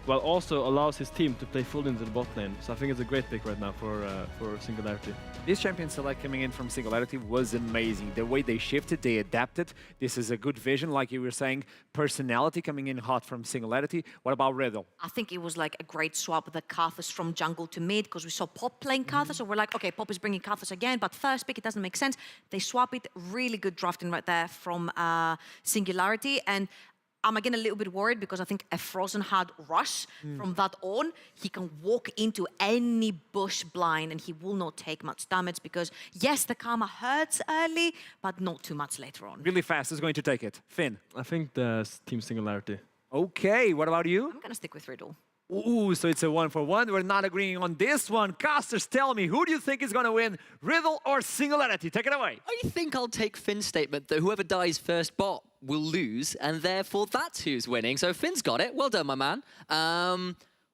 while also allows his team to play full into the bot lane. So I think it's a great pick right now for Singularity. This champion select coming in from Singularity was amazing. The way they shifted, they adapted. This is a good vision, like you were saying. Personality coming in hot from Singularity. What about Riddle? I think it was like a great swap of the Karthus from jungle to mid, because we saw Pop playing Karthus, so we're like, okay, Pop is bringing Karthus again, but first pick, it doesn't make sense. They swap it. Really good drafting right there from Singularity. And I'm again a little bit worried because I think a Frozen Heart rush from that on, he can walk into any bush blind and he will not take much damage because, yes, the Karma hurts early, but not too much later on. Really fast is going to take it. Finn? I think the Team Singularity. Okay, what about you? I'm going to stick with Riddle. Ooh, so it's a 1-for-1. We're not agreeing on this one. Casters, tell me, who do you think is going to win, Riddle or Singularity? Take it away. I think I'll take Finn's statement that whoever dies first bot will lose, and therefore that's who's winning. So Finn's got it. Well done, my man.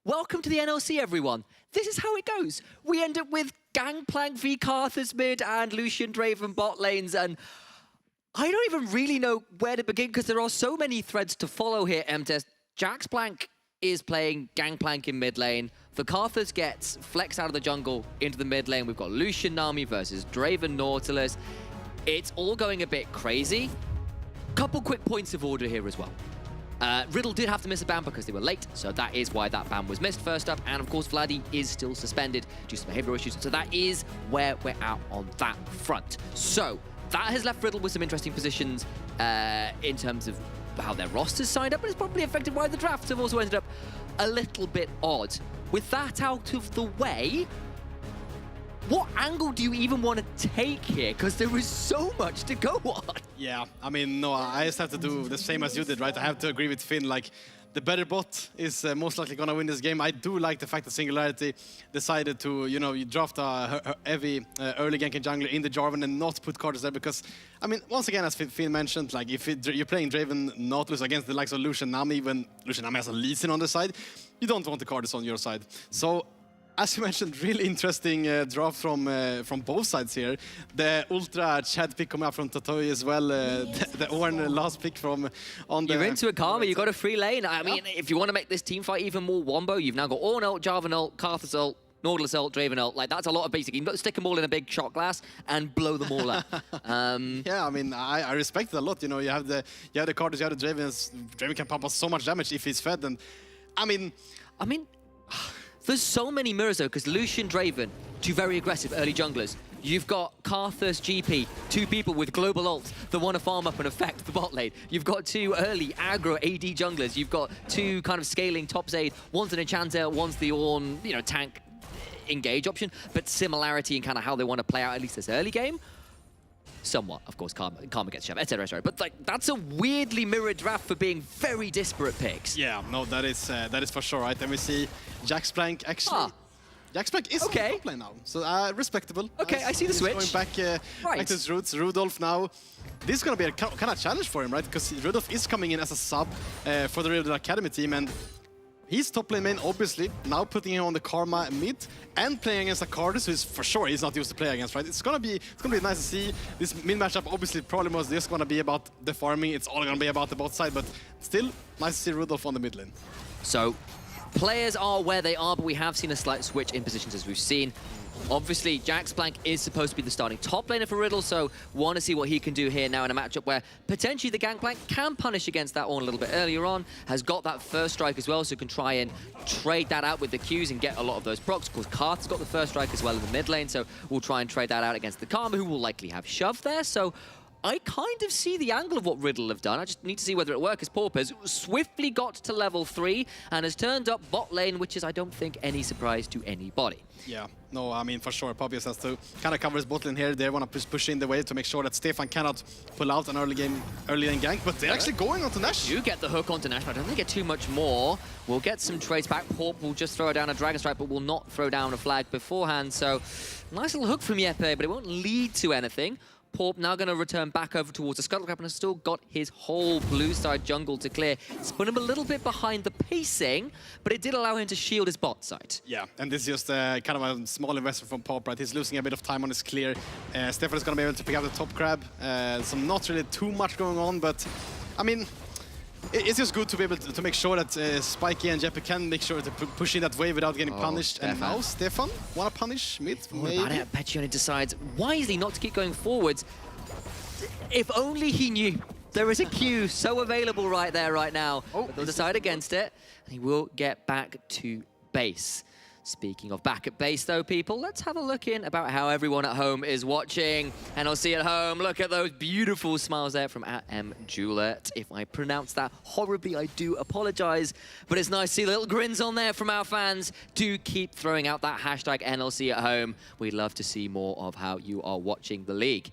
Welcome to the NLC, everyone. This is how it goes. We end up with Gangplank v Karthus mid and Lucian Draven bot lanes, and I don't even really know where to begin because there are so many threads to follow here, MTS. Jaxplank is playing Gangplank in mid lane. The Karthus gets flexed out of the jungle into the mid lane. We've got Lucian Nami versus Draven Nautilus. It's all going a bit crazy. Couple quick points of order here as well. Riddle did have to miss a ban because they were late, so that is why that ban was missed first up. And of course, Vladdy is still suspended due to behavioral issues. So that is where we're at on that front. So that has left Riddle with some interesting positions in terms of how their roster's signed up, but it's probably affected why the drafts have also ended up a little bit odd. With that out of the way, what angle do you even want to take here? Because there is so much to go on. Yeah, I mean, no, I just have to do the same as you did, right? I have to agree with Finn, like, the better bot is most likely going to win this game. I do like the fact that Singularity decided to, you draft a heavy early ganking jungler in the Jarvan and not put Karthus there because, I mean, once again, as Finn mentioned, like if you're playing Draven Nautilus against the likes of Lucian Nami, when Lucian Nami has a Lee Sin on the side, you don't want the Karthus on your side. So, as you mentioned, really interesting draft from both sides here. The Ultra Chad pick coming up from Tatooi as well. The Ornn last pick from on the... You're into a Karma, you've got a free lane. I mean, if you want to make this team fight even more wombo, you've now got Ornn ult, Jarvan ult, Karthus ult, Nautilus ult, Draven ult. Like, that's a lot of basic. You've got to stick them all in a big shot glass and blow them all up. Yeah, I mean, I respect it a lot. You know, you have the Karthus, you have the Draven. Draven can pump us so much damage if he's fed. And I mean... There's so many mirrors, though, because Lucian Draven, two very aggressive early junglers. You've got Karthus GP, two people with global ults that want to farm up and affect the bot lane. You've got two early aggro AD junglers. You've got two kind of scaling top Zayd. One's an Enchanter, one's the Ornn, tank engage option, but similarity in kind of how they want to play out at least this early game. Somewhat, of course, Karma gets shoved, etc. But like, that's a weirdly mirrored draft for being very disparate picks. Yeah, no, that is for sure, right? Then we see Jaxplank actually. Jaxplank is on the top lane now, so respectable. Okay, I see the switch. Going back to his roots. Rudolph now. This is going to be a kind of challenge for him, right? Because Rudolph is coming in as a sub for the Riddle Academy team, and he's top lane main, obviously. Now putting him on the Karma mid and playing against a Karthus, who is for sure he's not used to play against, right? It's gonna be nice to see. This mid matchup obviously probably was just gonna be about the farming. It's all gonna be about the bot side, but still nice to see Rudolph on the mid lane. So players are where they are, but we have seen a slight switch in positions as we've seen. Obviously, Jaxplank is supposed to be the starting top laner for Riddle, so want to see what he can do here now in a matchup where potentially the Gangplank can punish against that Ornn a little bit earlier on, has got that first strike as well, so can try and trade that out with the Qs and get a lot of those procs. Of course, Karth's got the first strike as well in the mid lane, so we'll try and trade that out against the Karma, who will likely have shove there, so I kind of see the angle of what Riddle have done. I just need to see whether it works as Paupers swiftly got to level 3 and has turned up bot lane, which is, I don't think, any surprise to anybody. Yeah, no, I mean, for sure, Paupers has to kind of cover his bot lane here. They want to push in the wave to make sure that Stefan cannot pull out an early lane gank, but they're actually going onto Nash. You get the hook onto Nash, but I don't think get too much more. We'll get some trades back. Paup will just throw down a Dragon Strike, but will not throw down a flag beforehand, so nice little hook from Yepe, but it won't lead to anything. Porp now going to return back over towards the Scuttle Crab and has still got his whole blue side jungle to clear. It's put him a little bit behind the pacing, but it did allow him to shield his bot side. Yeah, and this is just kind of a small investment from Porp, right? He's losing a bit of time on his clear. Stefan is going to be able to pick up the top crab. So not really too much going on, but I mean, it's just good to be able to make sure that Spiky and Jeppe can make sure to push in that wave without getting punished. And now Stefan wanna punish mid? What about it? Peccioni decides wisely not to keep going forwards. If only he knew. There is a Q so available right there, right now. But they'll decide against it, and he will get back to base. Speaking of back at base, though, people, let's have a look in about how everyone at home is watching. NLC at home, look at those beautiful smiles there from M. Juliet. If I pronounce that horribly, I do apologize. But it's nice to see little grins on there from our fans. Do keep throwing out that hashtag NLC at home. We'd love to see more of how you are watching the league.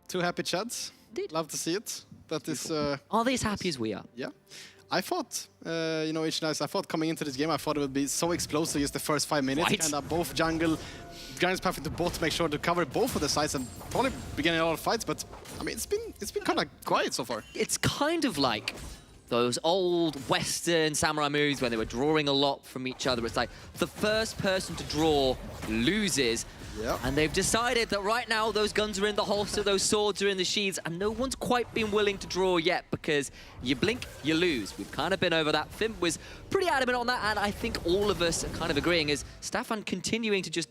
Two happy chads. Love to see it. That is. Are they as happy as we are? Yeah. I thought, you know, each night, I thought coming into this game, I thought it would be so explosive just the first 5 minutes. Right. Kind of both jungle, Guardians pathing to bot to make sure to cover both of the sides and probably beginning a lot of fights. But I mean, it's been kind of quiet so far. It's kind of like those old Western samurai movies when they were drawing a lot from each other. It's like the first person to draw loses. Yep. And they've decided that right now those guns are in the holster, those swords are in the sheaths, and no one's quite been willing to draw yet because you blink, you lose. We've kind of been over that. Fimp was pretty adamant on that, and I think all of us are kind of agreeing is Stefan continuing to just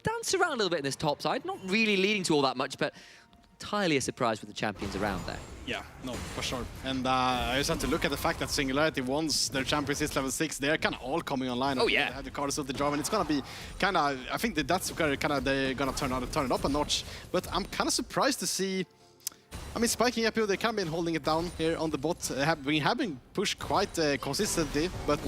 dance around a little bit in this top side, not really leading to all that much, but entirely a surprise with the champions around there. Yeah, no, for sure. And I just have to look at the fact that Singularity, once their champions is level 6, they're kind of all coming online. Oh, yeah. They have the cards of the draw, and it's going to be kind of, I think that's kind of, they're going to turn it up a notch. But I'm kind of surprised to see, I mean, Spiking up here, they kind of been holding it down here on the bot. We have been pushed quite consistently, but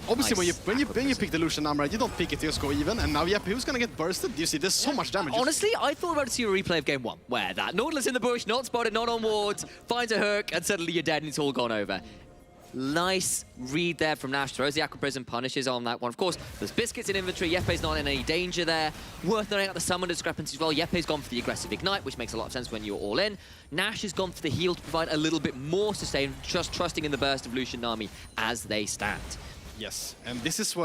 obviously Nice. when you pick the Lucian number, you don't pick it to just go even. And now, yep, who's going to get bursted? You see, there's so much damage. Honestly, I thought about to see a replay of game 1, where that Nautilus in the bush, not spotted, not on wards, finds a hook, and suddenly you're dead and it's all gone over. Nice read there from Nash. Throws the Aqua Prism, punishes on that one. Of course, there's Biscuits in inventory. Yeppe's not in any danger there. Worth noting out the summon discrepancy as well. Yeppe's gone for the aggressive Ignite, which makes a lot of sense when you're all in. Nash has gone for the heal to provide a little bit more sustain, just trusting in the burst of Lucian Nami as they stand. Yes, and this is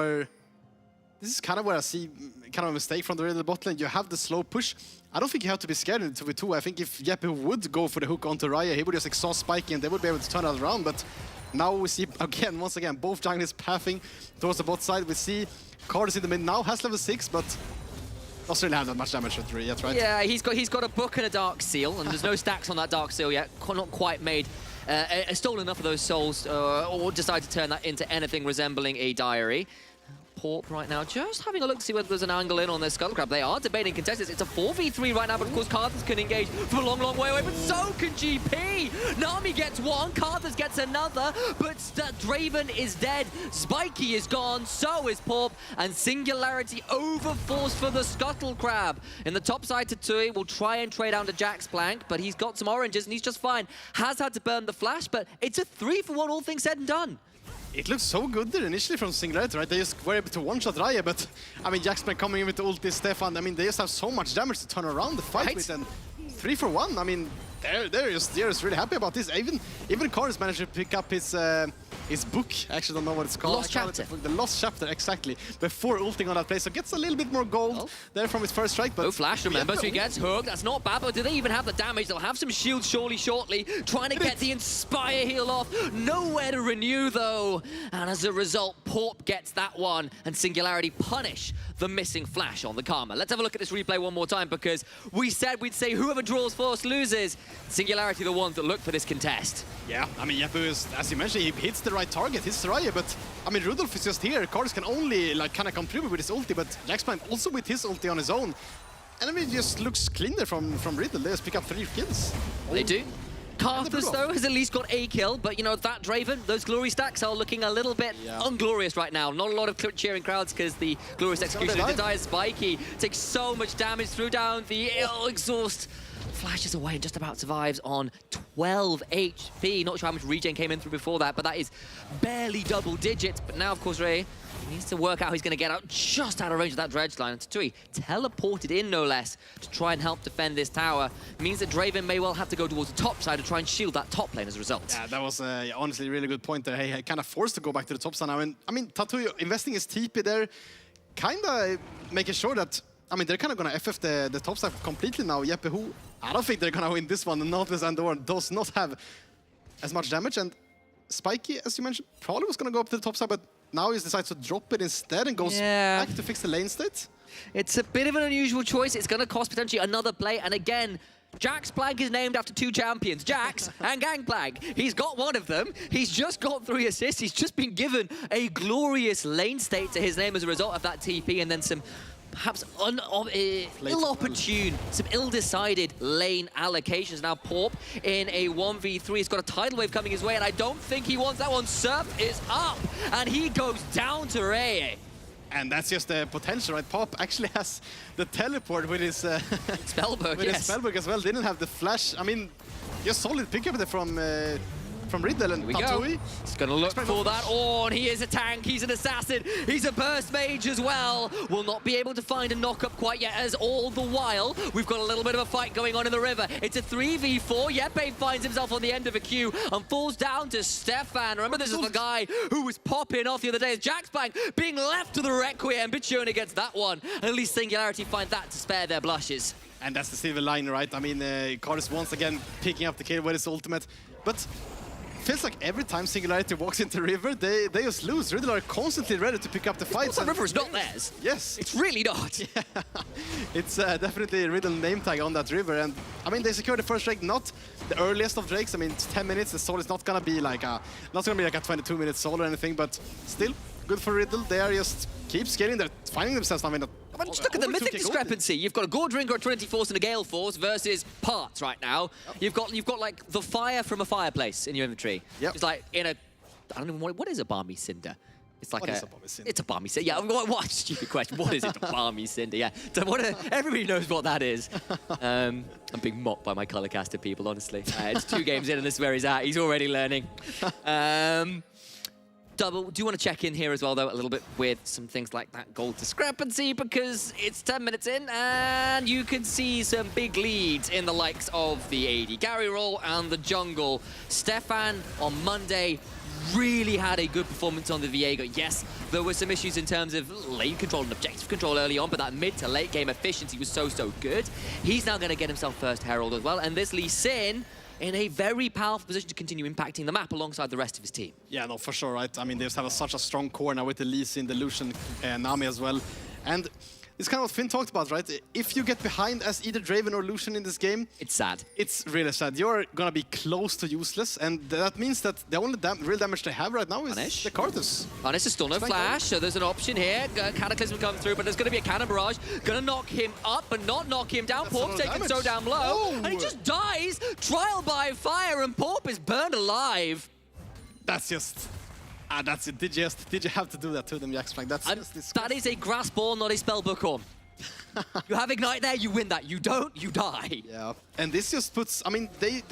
kind of where I see kind of a mistake from the Riddle bot lane. You have the slow push. I don't think you have to be scared in 2v2. I think if Jeppe would go for the hook onto Raya, he would just exhaust Spiky and they would be able to turn it around. But now we see, again, once again, both junglers pathing towards the bot side. We see Cardus in the mid now, has level 6, but doesn't really have that much damage yet, right? Yeah, he's got a book and a Dark Seal, and there's no stacks on that Dark Seal yet. Not quite made. Stolen enough of those souls, or decide to turn that into anything resembling a diary. Porp right now, just having a look to see whether there's an angle in on their Scuttle Crab. They are debating contestants. It's a 4v3 right now, but of course Carthus can engage from a long, long way away, but so can GP! Nami gets one, Carthus gets another, but Draven is dead, Spiky is gone, so is Porp, and Singularity overforced for the Scuttle Crab. In the top side, Tatooi will try and trade down to Jack's Plank, but he's got some oranges and he's just fine. Has had to burn the flash, but it's a 3-for-1, all things said and done. It looks so good there initially from Singularity, right? They just were able to one-shot Raya, but I mean, Jacksplan coming in with the ulti, Stefan, I mean, they just have so much damage to turn around the fight with, and 3-for-1, I mean, they're just really happy about this. Even Cardus managed to pick up his book. I actually don't know what it's called. Lost Chapter. The Lost Chapter, exactly. Before ulting on that place, so gets a little bit more gold there from his first strike. But no flash, remember, so he gets hooked. That's not bad, but do they even have the damage? They'll have some shields shortly, trying to get the Inspire heal off. Nowhere to renew, though. And as a result, Porp gets that one, and Singularity punish the missing flash on the Karma. Let's have a look at this replay one more time, because we said we'd say whoever draws first loses. Singularity the ones that look for this contest. Yeah, I mean, Jeppe is, as you mentioned, he hits the right target, hits Raya, but I mean, Rudolph is just here. Cardus can only like kind of contribute with his ulti, but Jacksplan also with his ulti on his own. And I mean, it just looks cleaner from Riddle. They just pick up 3 kills. They do. Carthus, though, has at least got a kill, but you know, that Draven, those glory stacks are looking a little bit unglorious right now. Not a lot of cheering crowds because the glorious execution of the dire Spiky takes so much damage, threw down the exhaust. Flashes away and just about survives on 12 HP. Not sure how much regen came in through before that, but that is barely double digits. But now, of course, Ray, He needs to work out how he's going to get out just out of range of that dredge line. And Tatooi teleported in, no less, to try and help defend this tower. Means that Draven may well have to go towards the top side to try and shield that top lane as a result. Yeah, that was honestly a really good point there. He kind of forced to go back to the top side now. And I mean, Tatooi investing his TP there, kind of making sure that, I mean, they're kind of going to FF the top side completely now. Jeppe, who I don't think they're going to win this one. The Nautilus and Door does not have as much damage. And Spiky, as you mentioned, probably was going to go up to the top side, but now he decides to drop it instead and goes back to fix the lane state. It's a bit of an unusual choice. It's going to cost potentially another play. And again, Jax Plank is named after two champions, Jax and Gangplank. He's got one of them. He's just got 3 assists. He's just been given a glorious lane state to his name as a result of that TP, and then some perhaps ill-opportune, some ill-decided lane allocations. Now Porp in a 1v3. He's got a tidal wave coming his way, and I don't think he wants that one. Surf is up, and he goes down to Reye. And that's just the potential, right? Pop actually has the teleport with his Spellbook, with his Spellbook as well. Didn't have the flash. I mean, just solid pickup there from Riddle and Tatooi. He's going to look for that. Oh, and he is a tank. He's an assassin. He's a burst mage as well. Will not be able to find a knock-up quite yet, as all the while we've got a little bit of a fight going on in the river. It's a 3v4. Jeppe finds himself on the end of a queue and falls down to Stefan. Remember, this is the guy who was popping off the other day. Jax Plank being left to the Requiem. Bichona gets that one. And at least Singularity find that to spare their blushes. And that's the silver line, right? I mean, Cardus once again picking up the kill with his ultimate. But feels like every time Singularity walks into River, they just lose. Riddle are constantly ready to pick up the fights. The River is not theirs. Yes. It's really not. Yeah. It's definitely a Riddle name tag on that River. And I mean, they secured the first Drake, not the earliest of Drakes. I mean, it's 10 minutes. The solo is not gonna be like a 22-minute solo or anything, but still good for Riddle. They are just keep scaling. They're finding themselves now in a just look at the mythic discrepancy. You've got a Gordringer, a Trinity Force, and a Gale Force versus parts right now. You've got like the fire from a fireplace in your inventory. It's like in a, I don't know what is a balmy cinder. It's like a balmy cinder? It's a balmy cinder. Yeah. What stupid question? What is it? A balmy cinder? Yeah. So everybody knows what that is. I'm being mocked by my colorcaster people. Honestly, it's 2 games in, and this is where he's at. He's already learning. Double, do you want to check in here as well, though, a little bit with some things like that gold discrepancy, because it's 10 minutes in and you can see some big leads in the likes of the AD carry role and the jungle. Stefan on Monday really had a good performance on the Viego. Yes, there were some issues in terms of lane control and objective control early on, but that mid to late game efficiency was so good. He's now going to get himself first Herald as well, and this Lee Sin in a very powerful position to continue impacting the map alongside the rest of his team. Yeah, no, for sure, right? I mean, they just have such a strong core now with the Lee Sin, the Lucian, Nami as well. And it's kind of what Finn talked about, right? If you get behind as either Draven or Lucian in this game, it's sad. It's really sad. You're gonna be close to useless, and that means that the only real damage they have right now is the Karthus. Anish is still no flash, so there's an option here. Cataclysm comes through, but there's gonna be a cannon barrage. Gonna knock him up, but not knock him down. Porp's taken so down low, and he just dies. Trial by fire, and Porp is burned alive. That's just... that's it. Did you have to do that to them, Jax Plank? That is a grass ball, not a spellbook on. You have Ignite there, you win that. You don't, you die. Yeah. And this just puts, I mean, they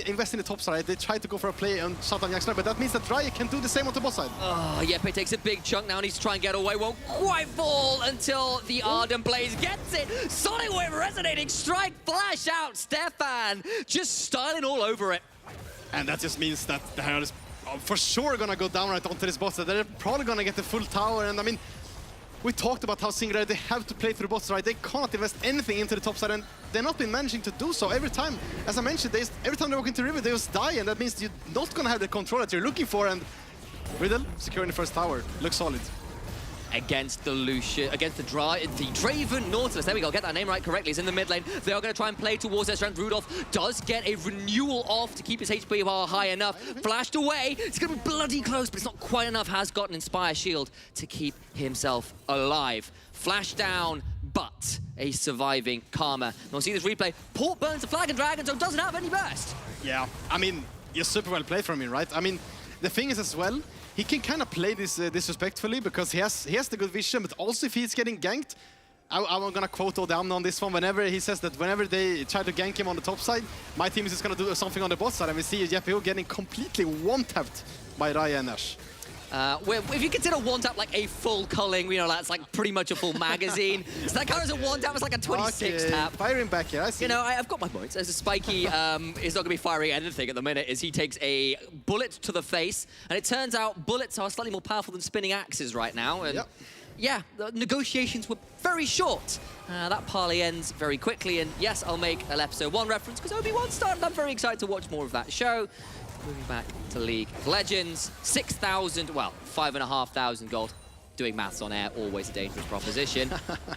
invest in the top side. They try to go for a play and shut down Jax Plank, but that means that Raya can do the same on the bot side. Oh, Jeppe takes a big chunk now, needs to try and get away. Won't quite fall until the Ardent Blaze gets it. Sonic Wave resonating, strike, flash out. Stefan just styling all over it. And that just means that the Herald is for sure gonna go down right onto this bot side. They're probably gonna get the full tower, and I mean, we talked about how Singularity, they have to play through bot side. They cannot invest anything into the top side, and they've not been managing to do so every time. As I mentioned, every time they walk into River, they just die, and that means you're not gonna have the control that you're looking for, and Riddle securing the first tower. Looks solid. Against the Lucian, against the Draven Nautilus. There we go, get that name right correctly. He's in the mid lane. They are going to try and play towards their strength. Rudolph does get a renewal off to keep his HP bar high enough. Flashed away. It's going to be bloody close, but it's not quite enough. Has got an Inspire Shield to keep himself alive. Flash down, but a surviving Karma. Now see this replay. Port burns the Flag and Dragon, so doesn't have any burst. Yeah, I mean, you're super well played from him, right? I mean, the thing is as well, he can kind of play this disrespectfully because he has the good vision, but also if he's getting ganked, I'm gonna quote Odamna on this one. Whenever he says that whenever they try to gank him on the top side, my team is just gonna do something on the bot side, and we see Jeppe getting completely one-tapped by Raya and Nash. If you consider one tap like a full culling, you know, that's like pretty much a full magazine. So that counts as a one tap, it's like a 26 tap. Firing back here, I see. You know, I've got my points. As a Spiky is not going to be firing anything at the minute, as he takes a bullet to the face. And it turns out bullets are slightly more powerful than spinning axes right now. And yeah, the negotiations were very short. That parley ends very quickly. And yes, I'll make an episode 1 reference because Obi-Wan started. I'm very excited to watch more of that show. Moving back to League of Legends, 6,000, well, 5,500 gold. Doing maths on air, always a dangerous proposition.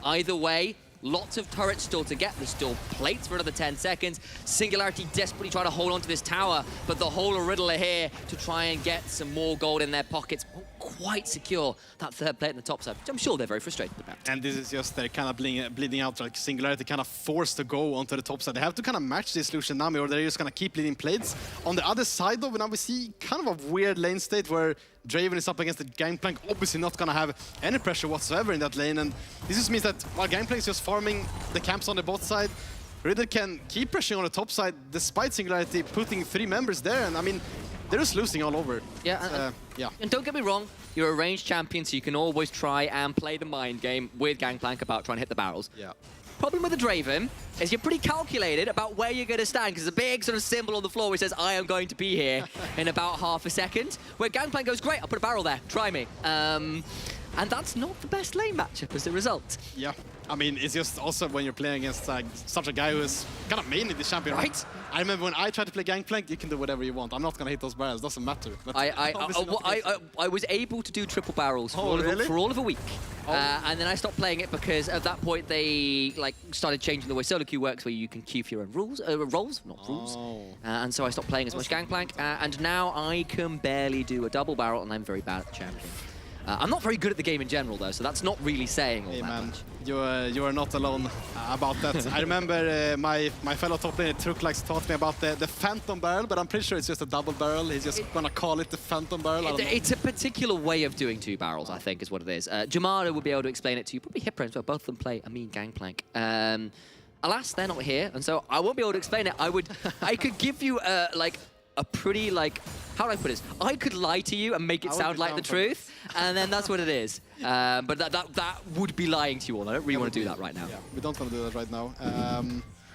Either way, lots of turrets still to get. There's still plates for another 10 seconds. Singularity desperately trying to hold on to this tower, but the whole of Riddle are here to try and get some more gold in their pockets. Won't quite secure that third plate in the top side, which I'm sure they're very frustrated about. And this is just they're kind of bleeding out, like Singularity kind of forced to go onto the top side. They have to kind of match this Lucian Nami, or they're just going to keep bleeding plates. On the other side, though, now we see kind of a weird lane state where Draven is up against the Gangplank, obviously not going to have any pressure whatsoever in that lane. And this just means that while Gangplank is just farming the camps on the bot side, Riddle can keep pressuring on the top side despite Singularity putting 3 members there. And I mean, they're just losing all over. Yeah, yeah. And don't get me wrong, you're a ranged champion, so you can always try and play the mind game with Gangplank about trying to hit the barrels. Yeah. Problem with the Draven is you're pretty calculated about where you're going to stand, because there's a big sort of symbol on the floor which says, I am going to be here in about half a second. Where Gangplank goes, great, I'll put a barrel there, try me. And that's not the best lane matchup as a result. Yeah, I mean, it's just also when you're playing against such a guy who is kind of mainly the champion, right? I remember when I tried to play Gangplank, you can do whatever you want. I'm not going to hit those barrels, doesn't matter. But I was able to do triple barrels for, for all of a week. And then I stopped playing it because at that point they started changing the way solo queue works, where you can queue for your own rules, roles, not rules. And so I stopped playing as much Gangplank, and now I can barely do a double barrel, and I'm very bad at the champion. I'm not very good at the game in general, though, so that's not really saying all that much. You are not alone about that. I remember my fellow top laner Truklax taught me about the Phantom barrel, but I'm pretty sure it's just a double barrel. He's just gonna call it the Phantom barrel. It's a particular way of doing 2 barrels, I think, is what it is. Jamara would be able to explain it to you. Probably Hipra as well. Both of them play a mean Gangplank. Alas, they're not here, and so I won't be able to explain it. I could give you a pretty how do I put this? I could lie to you and make it sound like the truth, and then that's what it is. But that would be lying to you all. I don't really want to do that right now. Yeah, we don't want to do that right now.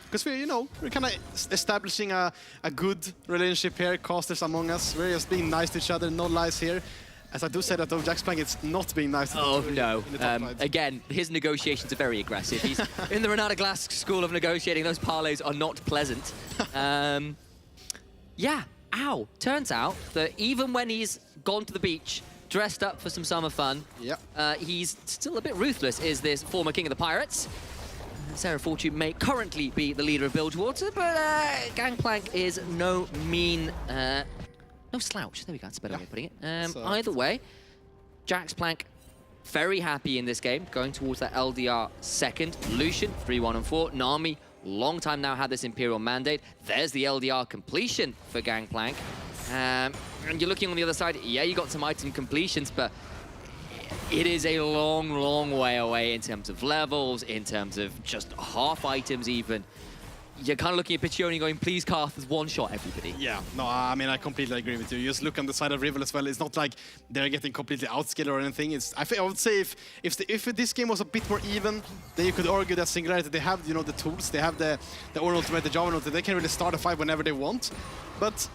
Because we're kind of establishing a good relationship here, casters among us. We're just being nice to each other, no lies here. As I do say that, though, Jaxplank, it's not being nice to no. Again, his negotiations are very aggressive. He's in the Renata Glass school of negotiating. Those parlays are not pleasant. Yeah. Ow. Turns out that even when he's gone to the beach, dressed up for some summer fun, he's still a bit ruthless, is this former king of the pirates. Sarah Fortune may currently be the leader of Bilgewater, but Gangplank is no mean... no slouch. There we go. That's a better way of putting it. Either way, Jaxplank very happy in this game, going towards that LDR second. Lucian, 3-1 and 4. Nami, long time now, had this Imperial mandate. There's the LDR completion for Gangplank. And you're looking on the other side, yeah, you got some item completions, but it is a long, long way away in terms of levels, in terms of just half items even. You're kind of looking at Piccioni going, please, Karth, with one shot, everybody. Yeah, no, I mean, I completely agree with you. You just look on the side of Riddle as well. It's not like they're getting completely outskilled or anything. I would say if this game was a bit more even, then you could argue that Singularity, they have, you know, the tools, they have the Aura Ultimate, the Java Ultimate, they can really start a fight whenever they want. But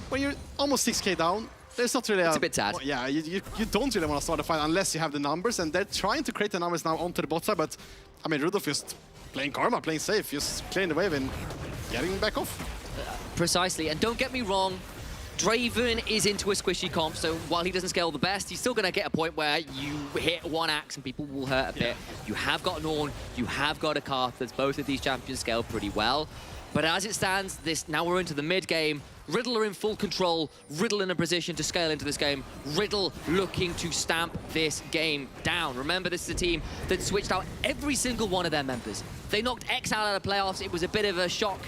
when you're almost 6k down, there's not really it's a bit sad. Yeah, you don't really want to start a fight unless you have the numbers, and they're trying to create the numbers now onto the bot side, but I mean, Rudolph just playing Karma, playing safe, just clearing the wave and getting back off. Precisely, and don't get me wrong, Draven is into a squishy comp, so while he doesn't scale the best, he's still going to get a point where you hit one axe and people will hurt a bit. You have got an Ornn, you have got a Karthus, both of these champions scale pretty well. But as it stands, now we're into the mid-game. Riddle are in full control. Riddle in a position to scale into this game. Riddle looking to stamp this game down. Remember, this is a team that switched out every single one of their members. They knocked X out of the playoffs. It was a bit of a shock.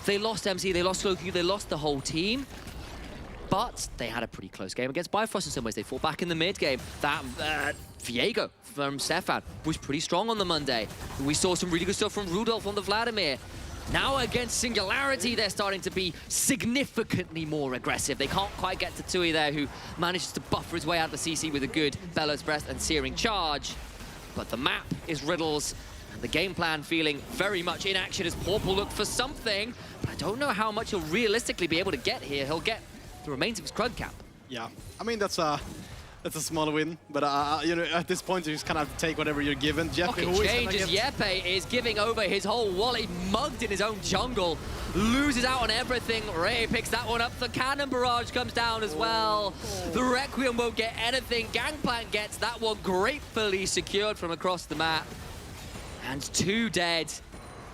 They lost MC, they lost Sloku, they lost the whole team. But they had a pretty close game against Bifrost in some ways. They fought back in the mid-game. That Viego from Stefan was pretty strong on the Monday. We saw some really good stuff from Rudolph on the Vladimir. Now against Singularity, they're starting to be significantly more aggressive. They can't quite get to Tatooi there, who manages to buffer his way out of the CC with a good Bellows Breath and Searing Charge. But the map is Riddle's, and the game plan feeling very much in action as Purple look for something. But I don't know how much he'll realistically be able to get here. He'll get the remains of his Crud Cap. Yeah, I mean, that's a small win, but you know, at this point you just kind of have to take whatever you're given. Okay, changes. Yepe is giving over his whole wallet, mugged in his own jungle, loses out on everything. Ray picks that one up. The cannon barrage comes down as well. The Requiem won't get anything. Gangplank gets that one gratefully secured from across the map. And 2 dead.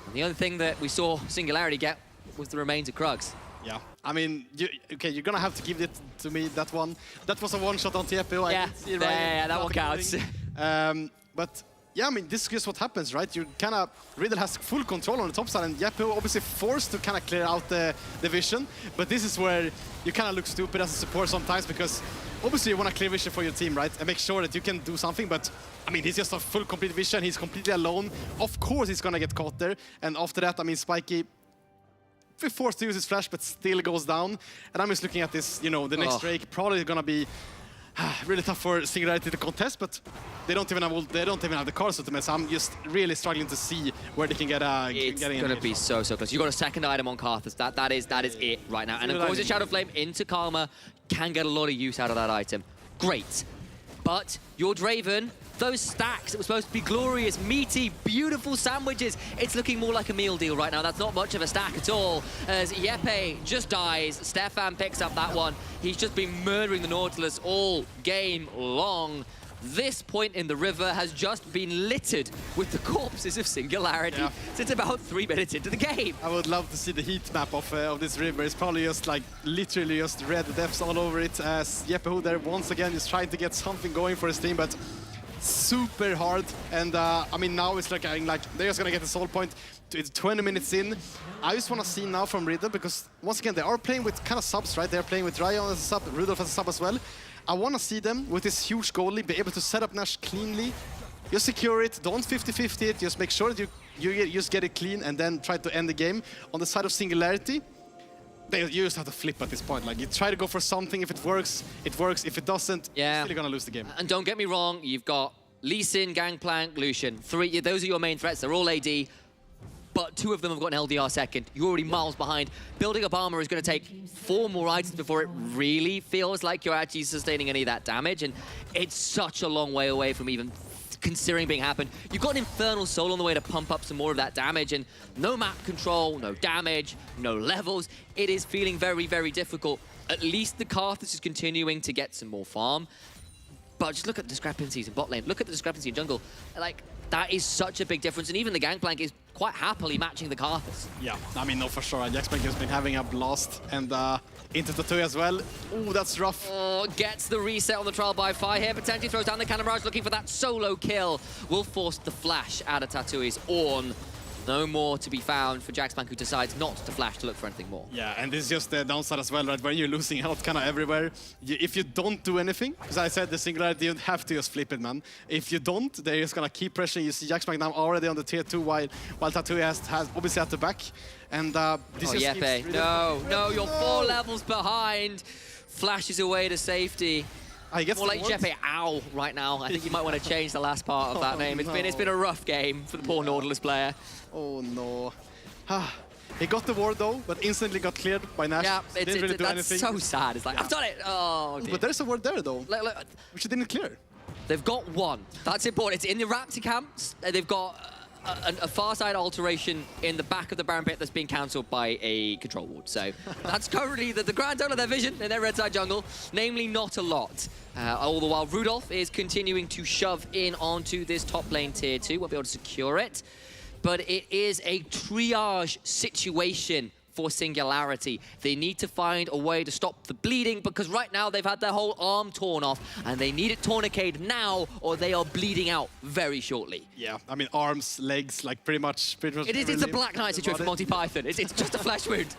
And the other thing that we saw Singularity get was the remains of Krugs. Yeah, I mean, you're gonna have to give it to me, that one. That was a one-shot on Tiepo. Yeah, that one counts. But yeah, I mean, this is just what happens, right? You kind of, Riddle has full control on the top side, and Yepo obviously forced to kind of clear out the vision. But this is where you kind of look stupid as a support sometimes, because obviously you want to clear vision for your team, right? And make sure that you can do something, but I mean, he's just a full complete vision. He's completely alone. Of course he's gonna get caught there. And after that, I mean, Spiky, forced to use his flash, but still goes down. And I'm just looking at this, you know, the next Drake probably gonna be really tough for Singularity to contest, but they don't even have the cards ultimate, so I'm just really struggling to see where they can get It's gonna be so close. You got a second item on Karthus. That is it right now. And of course, the Shadow Flame into Karma can get a lot of use out of that item. Great. But your Draven, those stacks that were supposed to be glorious, meaty, beautiful sandwiches, it's looking more like a meal deal right now. That's not much of a stack at all. As Yepe just dies, Stefan picks up that one. He's just been murdering the Nautilus all game long. This point in the river has just been littered with the corpses of Singularity since about 3 minutes into the game. I would love to see the heat map of this river. It's probably just like literally just red depths all over it, as Yepehu there once again is trying to get something going for his team, but super hard. And I mean, now it's like they're just gonna get the soul point. It's 20 minutes in. I just want to see now from Riddle, because once again they are playing with kind of subs, right? They're playing with Ryan as a sub, Rudolph as a sub as well. I want to see them with this huge goalie be able to set up Nash cleanly. Just secure it, don't 50-50 it, just make sure that you just get it clean and then try to end the game. On the side of Singularity, you just have to flip at this point. Like, you try to go for something. If it works, it works. If it doesn't, you're still gonna lose the game. And don't get me wrong, you've got Lee Sin, Gangplank, Lucian. Those are your main threats. They're all AD. But 2 of them have got an LDR second. You're already miles behind. Building up armor is going to take 4 more items before it really feels like you're actually sustaining any of that damage. And it's such a long way away from even considering being happened. You've got an Infernal Soul on the way to pump up some more of that damage. And no map control, no damage, no levels. It is feeling very, very difficult. At least the Karthus is continuing to get some more farm. But just look at the discrepancies in bot lane. Look at the discrepancy in jungle. Like, that is such a big difference. And even the Gangplank is quite happily matching the Karthus. Yeah, I mean, no, for sure. Jaxplank has been having a blast. And into Tatooi as well. Ooh, that's rough. Oh, gets the reset on the trial by fire here. Potentially throws down the cannon barrage, looking for that solo kill. Will force the flash out of Tatooi's Ornn. No more to be found for Jaxplank, who decides not to flash to look for anything more. Yeah, and this is just the downside as well, right? When you're losing health kind of everywhere, if you don't do anything, as I said, the Singularity, you have to just flip it, man. If you don't, they're just gonna keep pressuring. You see Jaxplank now already on the tier 2, while Tatooi has obviously at the back. And this just Yepe, really no, you're 4 levels behind. Flashes away to safety. More like Yepe Ow right now. I think you might want to change the last part of that name. It's been a rough game for the poor Nautilus player. Oh no. He got the ward though, but instantly got cleared by Nash. Yeah, didn't really do that's anything. so sad. It's like, I've done it. Oh, dear. But there's a ward there though, which he didn't clear. They've got 1. That's important. It's in the Raptor camps. They've got a far side alteration in the back of the Baron pit that's being cancelled by a control ward. So that's currently the grand total of their vision in their red side jungle, namely not a lot. All the while, Rudolph is continuing to shove in onto this top lane tier 2. Won't be able to secure it. But it is a triage situation for Singularity. They need to find a way to stop the bleeding because right now they've had their whole arm torn off and they need it tourniqueted now or they are bleeding out very shortly. Yeah, I mean, arms, legs, like pretty much It's a Black Knight situation for Monty Python. It's just a flesh wound.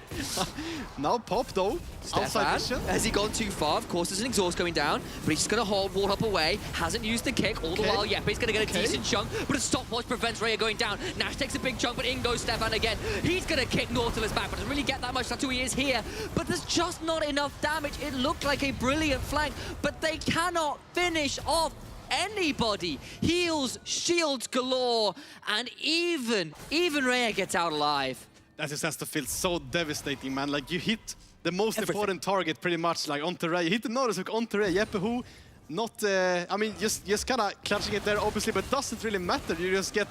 Now Pop, though, outside vision. Has he gone too far? Of course, there's an exhaust going down, but he's just going to hold Ward up away. Hasn't used the kick. All the while, Yeppe's going to get a decent chunk, but a stopwatch prevents Raya going down. Nash takes a big chunk, but in goes Stefan again. He's going to kick Nautilus back, but doesn't really get that much. Tatooi is here, but there's just not enough damage. It looked like a brilliant flank, but they cannot finish off anybody. Heals, shields galore, and even Raya gets out alive. That just has to feel so devastating, man. Like, you hit the most important target pretty much, like onto Raya. You hit the Nautilus onto Raya. Yeppe who, not, I mean, just kind of clutching it there, obviously, but doesn't really matter. You just get,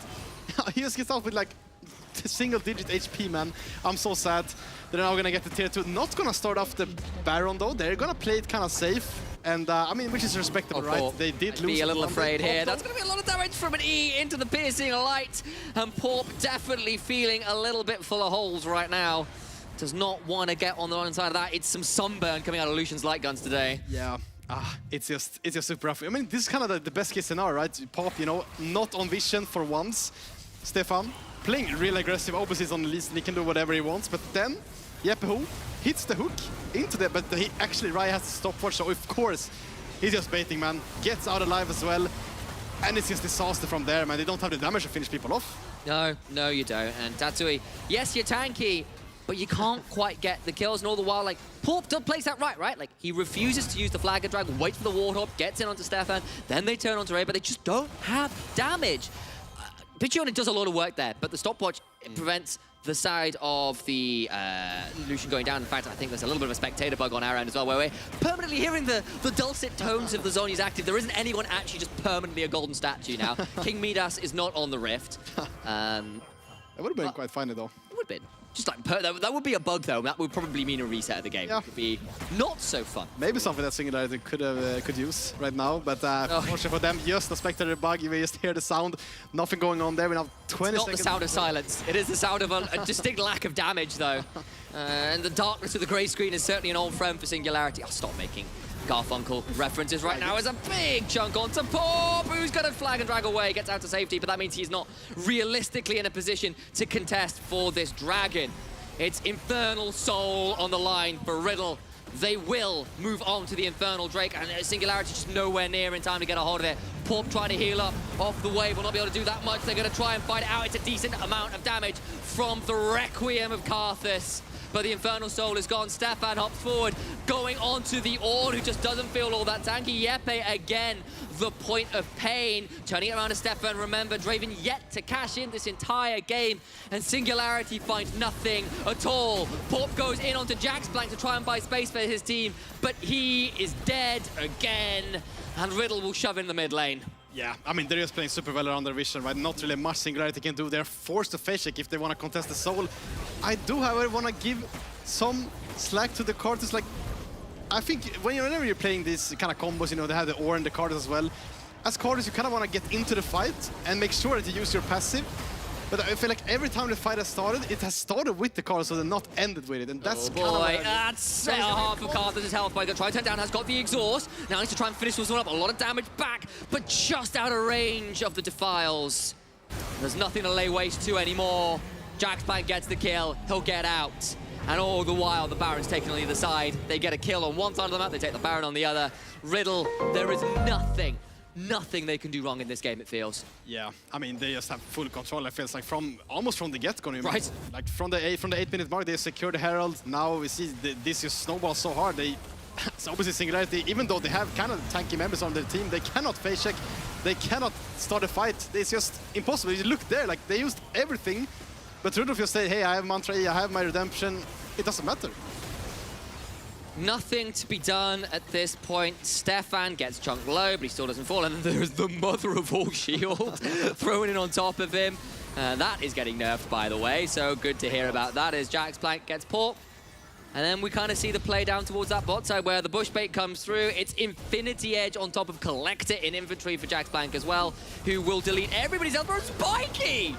he just gets out with like single-digit HP, man. I'm so sad. They're now gonna get the tier 2. Not gonna start off the Baron though. They're gonna play it kind of safe. And I mean, which is respectable, right? They did lose. Be a little afraid here. That's going to be a lot of damage from an E into the piercing light. And Porp definitely feeling a little bit full of holes right now. Does not want to get on the wrong side of that. It's some sunburn coming out of Lucian's light guns today. Yeah. It's just super rough. I mean, this is kind of the best case scenario, right? Pop, you know, not on vision for once. Stefan playing really aggressive. Obviously, he's on the least and he can do whatever he wants. But then, Yeppe who hits the hook into the, but he actually, Raya has to stopwatch, so of course, he's just baiting, man. Gets out alive as well, and it's just disaster from there, man. They don't have the damage to finish people off. No, you don't. And Tatooi, yes, you're tanky, but you can't quite get the kills, and all the while, like, Porp plays that right? Like, he refuses to use the flag and drag, waits for the Warthog, gets in onto Stefan, then they turn onto Ray, but they just don't have damage. Piccione does a lot of work there, but the stopwatch prevents the side of the Lucian going down. In fact, I think there's a little bit of a spectator bug on our end as well, where we're permanently hearing the dulcet tones of the Zhonya's active. There isn't anyone actually just permanently a golden statue now. King Midas is not on the Rift. That would have been quite funny, though. It would have been. Just like, that would be a bug, though. That would probably mean a reset of the game. Yeah. It would be not so fun. Maybe something that Singularity could use right now, but unfortunately for them, just a spectator bug. You just hear the sound. Nothing going on there. We have 20 it's not seconds. The sound of silence. It is the sound of a distinct lack of damage, though. And the darkness of the grey screen is certainly an old friend for Singularity. I'll stop making Garfunkel references right now. As a big chunk onto Porp, who's going to flag and drag away, gets out to safety, but that means he's not realistically in a position to contest for this dragon. It's Infernal Soul on the line for Riddle. They will move on to the Infernal Drake, and Singularity just nowhere near in time to get a hold of it. Porp trying to heal up off the wave, will not be able to do that much. They're going to try and fight it out. It's a decent amount of damage from the Requiem of Karthus. But the Infernal Soul is gone. Stefan hops forward, going on to the Orn, who just doesn't feel all that tanky. Yeppe again, the point of pain. Turning it around to Stefan. Remember, Draven yet to cash in this entire game, and Singularity finds nothing at all. Porp goes in onto Jaxplank to try and buy space for his team, but he is dead again, and Riddle will shove in the mid lane. Yeah, I mean, they're just playing super well around their vision, right? Not really much Singularity can do. They're forced to face check if they want to contest the Soul. I do, however, want to give some slack to the Karthus. Like, I think whenever you're playing these kind of combos, you know, they have the Ore and the Karthus as well. As Karthus, you kind of want to get into the fight and make sure that you use your passive. But I feel like every time the fight has started, it has started with the Karthus, so they're not ended with it. And that's kind of that's so hard for Karthus. His health bar. He's going to try to turn down, has got the exhaust. Now he needs to try and finish this one up. A lot of damage back, but just out of range of the Defiles. There's nothing to lay waste to anymore. Jaxplank gets the kill. He'll get out. And all the while, the Baron's taken on the other side. They get a kill on one side of the map. They take the Baron on the other. Riddle, there is nothing they can do wrong in this game, it feels. Yeah, I mean, they just have full control, it feels like, almost from the get-go. Right. Like, from the 8-minute mark, they secure the Herald. Now we see this just snowballs so hard. So obviously Singularity, even though they have kind of tanky members on their team, they cannot face check, they cannot start a fight. It's just impossible. You look there, like, they used everything, but Rudolph just said, hey, I have Mantra E, I have my Redemption. It doesn't matter. Nothing to be done at this point. Stefan gets chunked low, but he still doesn't fall. And then there's the mother of all shield thrown in on top of him. That is getting nerfed, by the way, so good to hear about that as Jaxplank gets Porp. And then we kind of see the play down towards that bot side where the bush bait comes through. It's Infinity Edge on top of Collector in infantry for Jaxplank as well, who will delete everybody's health for Spiky!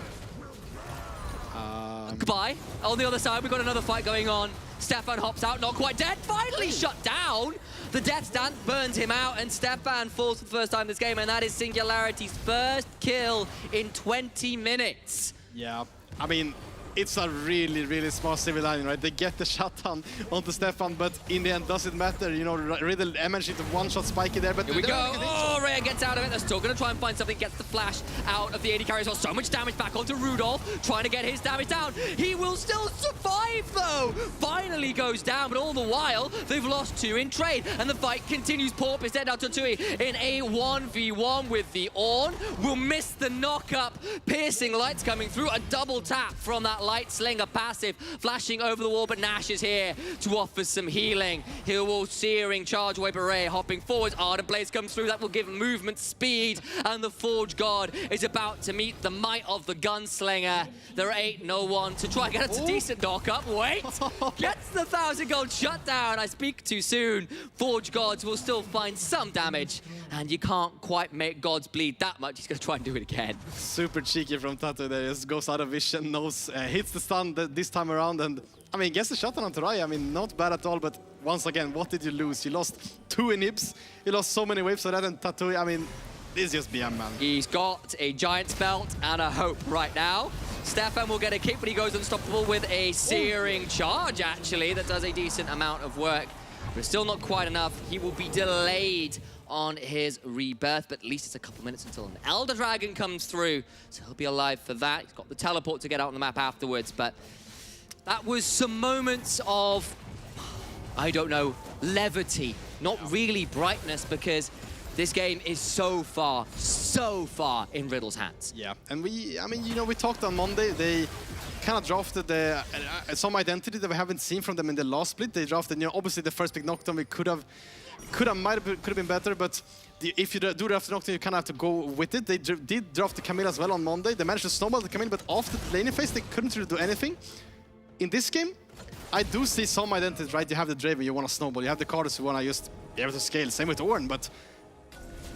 Goodbye. On the other side, we've got another fight going on. Stefan hops out, not quite dead. Finally shut down. The death dance burns him out, and Stefan falls for the first time in this game, and that is Singularity's first kill in 20 minutes. Yeah, I mean, it's a really, really smart civil line, right? They get the shutdown onto Stefan, but in the end, does it matter? You know, Riddle managed to one-shot Spiky there, but... Here we go. Oh, Rhea gets out of it. They're still going to try and find something. Gets the flash out of the AD carry as well. So much damage back onto Rudolph, trying to get his damage down. He will still survive, though. Finally goes down, but all the while, they've lost 2 in trade, and the fight continues. Porp is dead now. Tatooi in a 1v1 with the Ornn. Will miss the knock-up. Piercing lights coming through. A double tap from that Light Slinger passive, flashing over the wall, but Nash is here to offer some healing. Heal Wall searing, charge away Beret, hopping forwards. Ardent Blaze comes through, that will give him movement speed, and the Forge God is about to meet the might of the Gunslinger. There ain't no one to try and get a decent knock-up. Wait, gets the 1,000 gold shut down. I speak too soon. Forge Gods will still find some damage, and you can't quite make Gods bleed that much. He's going to try and do it again. Super cheeky from Tatooi there. Just goes out of vision, knows, hits the stun this time around, and I mean, gets the shot on Tatooi. I mean, not bad at all, but once again, what did you lose? You lost 2 inhibs, you lost so many waves, so that and Tatooi, I mean, this is just BM, man. He's got a Giant's Belt and a Hope right now. Stefan will get a kick, but he goes unstoppable with a searing charge, actually, that does a decent amount of work, but still not quite enough. He will be delayed on his rebirth, but at least it's a couple minutes until an Elder Dragon comes through, so he'll be alive for that. He's got the teleport to get out on the map afterwards, but that was some moments of, I don't know, levity, not really brightness, because this game is so far in Riddle's hands. Yeah, and I mean, you know, we talked on Monday, they kind of drafted some identity that we haven't seen from them in the last split. They drafted, you know, obviously the first big knockdown we could have been better, but if you do draft the knockdown, you kind of have to go with it. They did draft the Camille as well on Monday. They managed to snowball the Camille, but after the laning phase, they couldn't really do anything. In this game, I do see some identities, right? You have the Draven, you want to snowball. You have the Cardus, you want to just be able to scale. Same with Ornn, but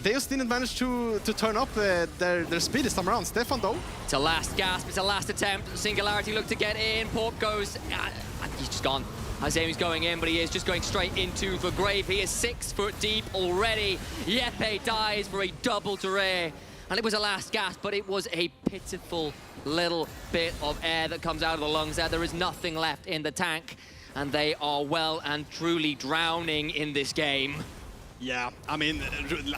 they just didn't manage to turn up their speed this time around. Stefan, though. It's a last gasp, it's a last attempt. Singularity look to get in. Porp goes, he's just gone. I say he's going in, but he is just going straight into the grave. He is 6 foot deep already. Yepe dies for a double to Rhea. And it was a last gasp, but it was a pitiful little bit of air that comes out of the lungs there. There is nothing left in the tank, and they are well and truly drowning in this game. Yeah, I mean,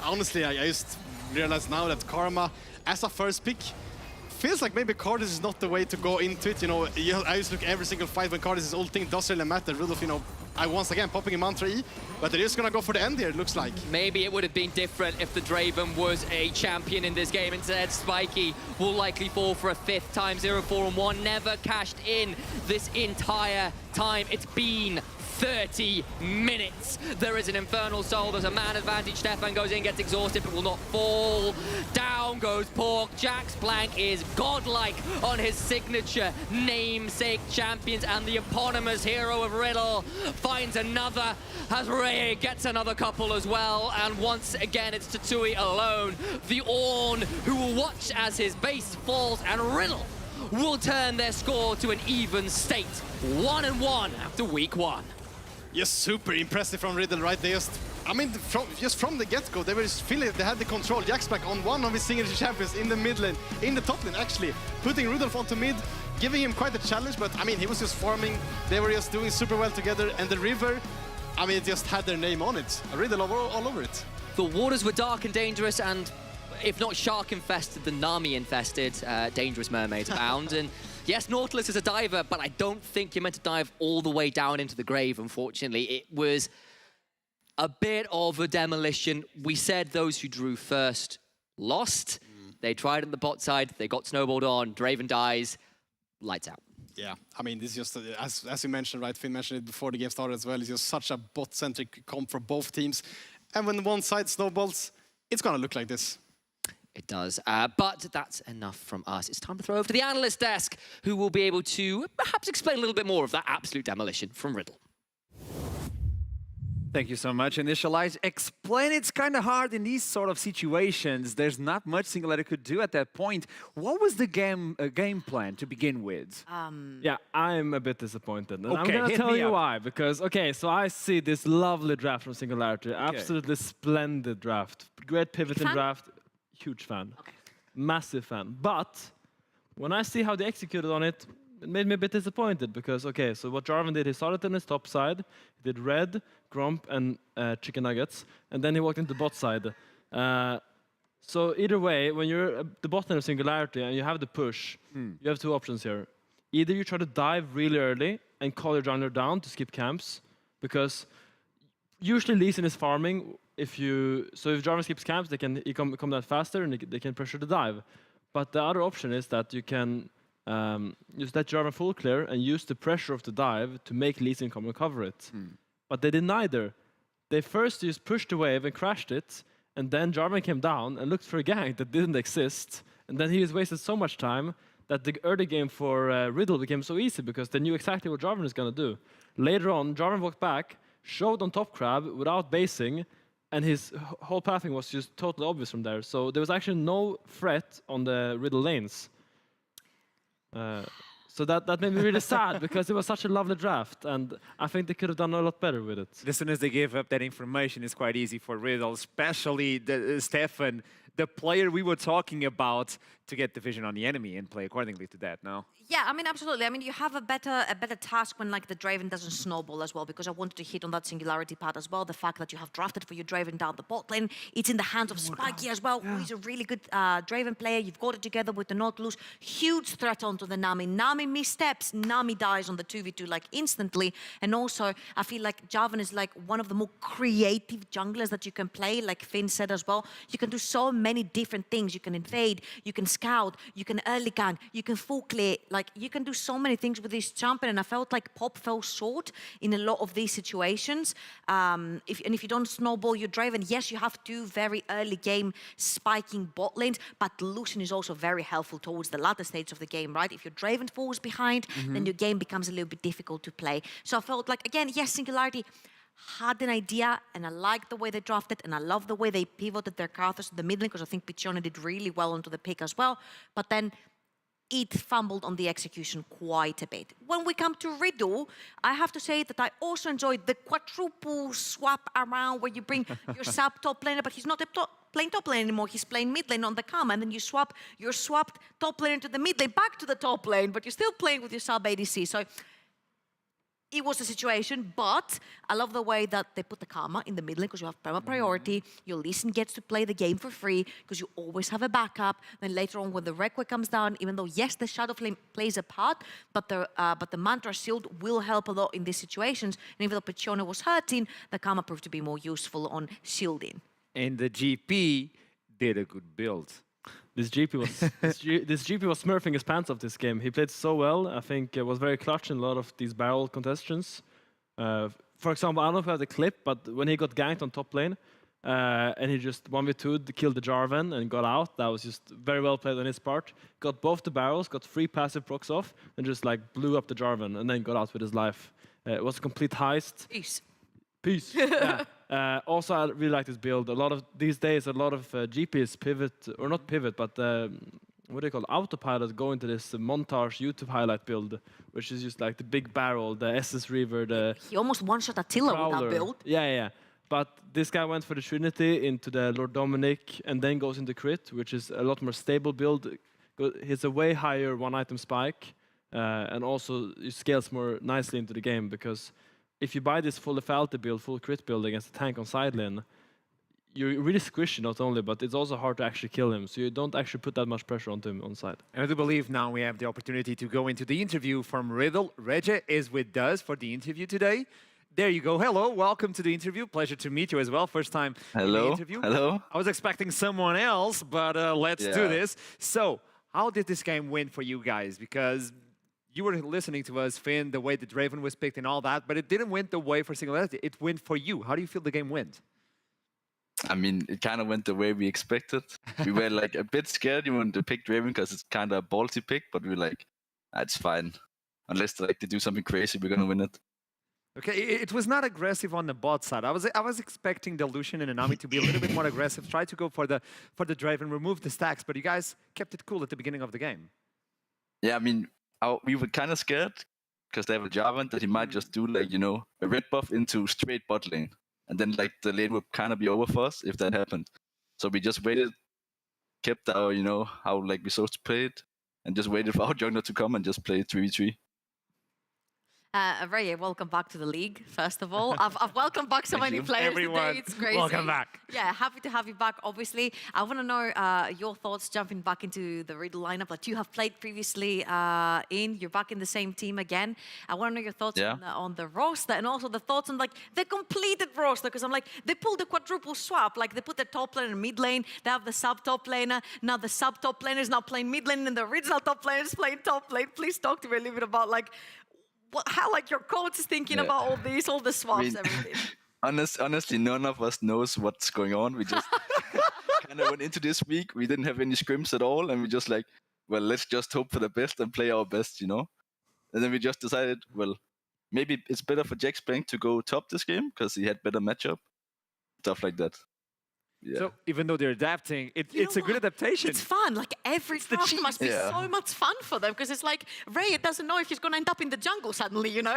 honestly, I just realized now that Karma, as a first pick, feels like maybe Cardus is not the way to go into it. You know, I used to look every single fight when Cardus' ulting doesn't really matter. Rudolph, you know, once again popping in Mantra E, but they're just gonna go for the end here, it looks like. Maybe it would have been different if the Draven was a champion in this game. Instead, Spiky will likely fall for a 5th time. 0-4-1, never cashed in this entire time. It's been 30 minutes. There is an Infernal Soul, there's a man advantage. Stefan goes in, gets exhausted, but will not fall. Down goes Pork. Jax Blank is godlike on his signature namesake champions, and the eponymous hero of Riddle finds another as Rhea gets another couple as well, and once again it's Tatooi alone. The Ornn, who will watch as his base falls, and Riddle will turn their score to an even state. 1-1 after week 1. Just super impressive from Riddle, right? They just, I mean, just from the get-go, they were just feeling they had the control. Jax back on one of his signature champions in the mid lane, in the top lane actually, putting Rudolph onto mid, giving him quite a challenge, but I mean, he was just farming. They were just doing super well together, and the river, I mean, it just had their name on it. Riddle all over it. The waters were dark and dangerous, and if not shark-infested, then Nami-infested, dangerous mermaids abound. And yes, Nautilus is a diver, but I don't think you're meant to dive all the way down into the grave, unfortunately. It was a bit of a demolition. We said those who drew first lost. They tried on the bot side, they got snowballed on, Draven dies, lights out. Yeah, I mean, this is just, as you mentioned, right, Finn mentioned it before the game started as well, it's just such a bot-centric comp for both teams. And when one side snowballs, it's gonna look like this. It does, but that's enough from us. It's time to throw over to the analyst desk, who will be able to perhaps explain a little bit more of that absolute demolition from Riddle. Thank you so much. Initialize, explain it's kind of hard in these sort of situations. There's not much Singularity could do at that point. What was the game plan to begin with? Yeah, I'm a bit disappointed. And I'm Okay, going to hit tell me you up. why. Because, okay, so I see this lovely draft from Singularity. Absolutely splendid draft. Great pivoting draft. Huge fan. Massive fan. But when I see how they executed on it, it made me a bit disappointed because, okay, so what Jarvan did, he started on his top side, he did red, grump, and chicken nuggets, and then he walked into the bot side. So either way, when you're the bot lane of Singularity and you have the push, you have two options here. Either you try to dive really early and call your jungler down to skip camps, because usually Lee Sin is farming. If Jarvan skips camps, they can come down faster and they can pressure the dive. But the other option is that you can use that Jarvan full clear and use the pressure of the dive to make Lee Sin come and cover it. But they did neither. They first just pushed the wave and crashed it, and then Jarvan came down and looked for a gank that didn't exist, and then he has wasted so much time that the early game for Riddle became so easy because they knew exactly what Jarvan is going to do. Later on, Jarvan walked back, showed on top crab without basing, and his whole pathing was just totally obvious from there. So there was actually no threat on the Riddle lanes. So that made me really sad because it was such a lovely draft, and I think they could have done a lot better with it. As soon as they gave up that information, it's quite easy for Riddle, especially Stefan, the player we were talking about, to get the vision on the enemy and play accordingly to that, no? Yeah, I mean, absolutely. I mean, you have a better task when like the Draven doesn't snowball as well, because I wanted to hit on that Singularity part as well. The fact that you have drafted for your Draven down the bot lane, it's in the hands of Spiky as well, who is a really good Draven player. You've got it together with the Nautilus. Huge threat onto the Nami. Nami missteps, Nami dies on the 2v2 like instantly. And also, I feel like Jarvan is like one of the more creative junglers that you can play, like Finn said as well. You can do so many different things. You can invade, you can scout, you can early gang, you can full clear. Like, you can do so many things with this champion, and I felt like Pop fell short in a lot of these situations. If you don't snowball your Draven, yes, you have two very early game spiking bot lanes, but Lucian is also very helpful towards the latter stage of the game, right? If your Draven falls behind, then your game becomes a little bit difficult to play. So I felt like, again, yes, Singularity had an idea, and I liked the way they drafted, and I love the way they pivoted their characters to the mid lane, because I think Pichone did really well onto the pick as well. But then it fumbled on the execution quite a bit. When we come to Riddle, I have to say that I also enjoyed the quadruple swap around where you bring your sub top laner, but he's not playing top lane anymore. He's playing mid lane on the come, and then you swapped top lane to the mid lane, back to the top lane, but you're still playing with your sub ADC. So it was a situation, but I love the way that they put the Karma in the middle because you have perma priority. Your Lee Sin gets to play the game for free because you always have a backup. Then later on, when the Requiem comes down, even though yes, the Shadow Flame plays a part, but the Mantra Shield will help a lot in these situations. And even though Pichone was hurting, the Karma proved to be more useful on shielding. And the GP did a good build. This GP was smurfing his pants off this game. He played so well. I think it was very clutch in a lot of these barrel contestations. For example, I don't know if I have the clip, but when he got ganked on top lane, and he just 1v2'd, killed the Jarvan and got out, that was just very well played on his part. Got both the barrels, got 3 passive procs off, and just like blew up the Jarvan, and then got out with his life. It was a complete heist. Peace. Yeah. Also, I really like this build. These days, a lot of GPs pivot, or not pivot, but what do you call it? Autopilot go into this montage YouTube highlight build, which is just like the big barrel, the SS Reaver, He almost one-shot Attila with that build. Yeah. But this guy went for the Trinity into the Lord Dominic, and then goes into crit, which is a lot more stable build. It's a way higher one-item spike, and also it scales more nicely into the game, because if you buy this full lethality build, full crit build against a tank on side lane, you're really squishy not only, but it's also hard to actually kill him. So you don't actually put that much pressure onto him on side. And I do believe now we have the opportunity to go into the interview from Riddle. Reggie is with us for the interview today. There you go. Hello, welcome to the interview. Pleasure to meet you as well. First time in the interview. Hello. I was expecting someone else, but let's do this. So, how did this game win for you guys? Because you were listening to us, Finn, the way the Draven was picked and all that, but it didn't win the way for Singularity. It went for you. How do you feel the game went? I mean, it kind of went the way we expected. We were like a bit scared. You wanted to pick Draven because it's kind of a ballsy pick, but we were like, it's fine. Unless like they do something crazy, we're gonna win it. Okay, it was not aggressive on the bot side. I was expecting the Lucian and Anami to be a little bit more aggressive, try to go for the drive and remove the stacks, but you guys kept it cool at the beginning of the game. Yeah, I mean, we were kind of scared because they have a Jarvan that he might just do like, you know, a red buff into straight bot lane. And then like the lane would kind of be over for us if that happened. So we just waited, kept our, you know, how like we supposed to play it, and just waited for our jungler to come and just play 3v3. Reggie, welcome back to the league, first of all. I've welcomed back so many players today, it's crazy. Welcome back. Yeah, happy to have you back, obviously. I want to know your thoughts jumping back into the Riddle lineup that you have played previously you're back in the same team again. I want to know your thoughts on the roster and also the thoughts on like the completed roster, because I'm like, they pulled the quadruple swap, like they put the top lane in mid lane, they have the sub-top laner, now the sub-top laner is now playing mid lane and the original top laner is playing top lane. Please talk to me a little bit about like, how like your coach is thinking about all these, all the swaps, everything. Honestly, none of us knows what's going on. We just kind of went into this week. We didn't have any scrims at all, and we just like, well, let's just hope for the best and play our best, you know. And then we just decided, well, maybe it's better for Jax Blank to go top this game because he had better matchup, stuff like that. Yeah. So even though they're adapting, it's a good adaptation. It's fun. Like every draft must be so much fun for them because it's like Ray doesn't know if he's going to end up in the jungle suddenly, you know?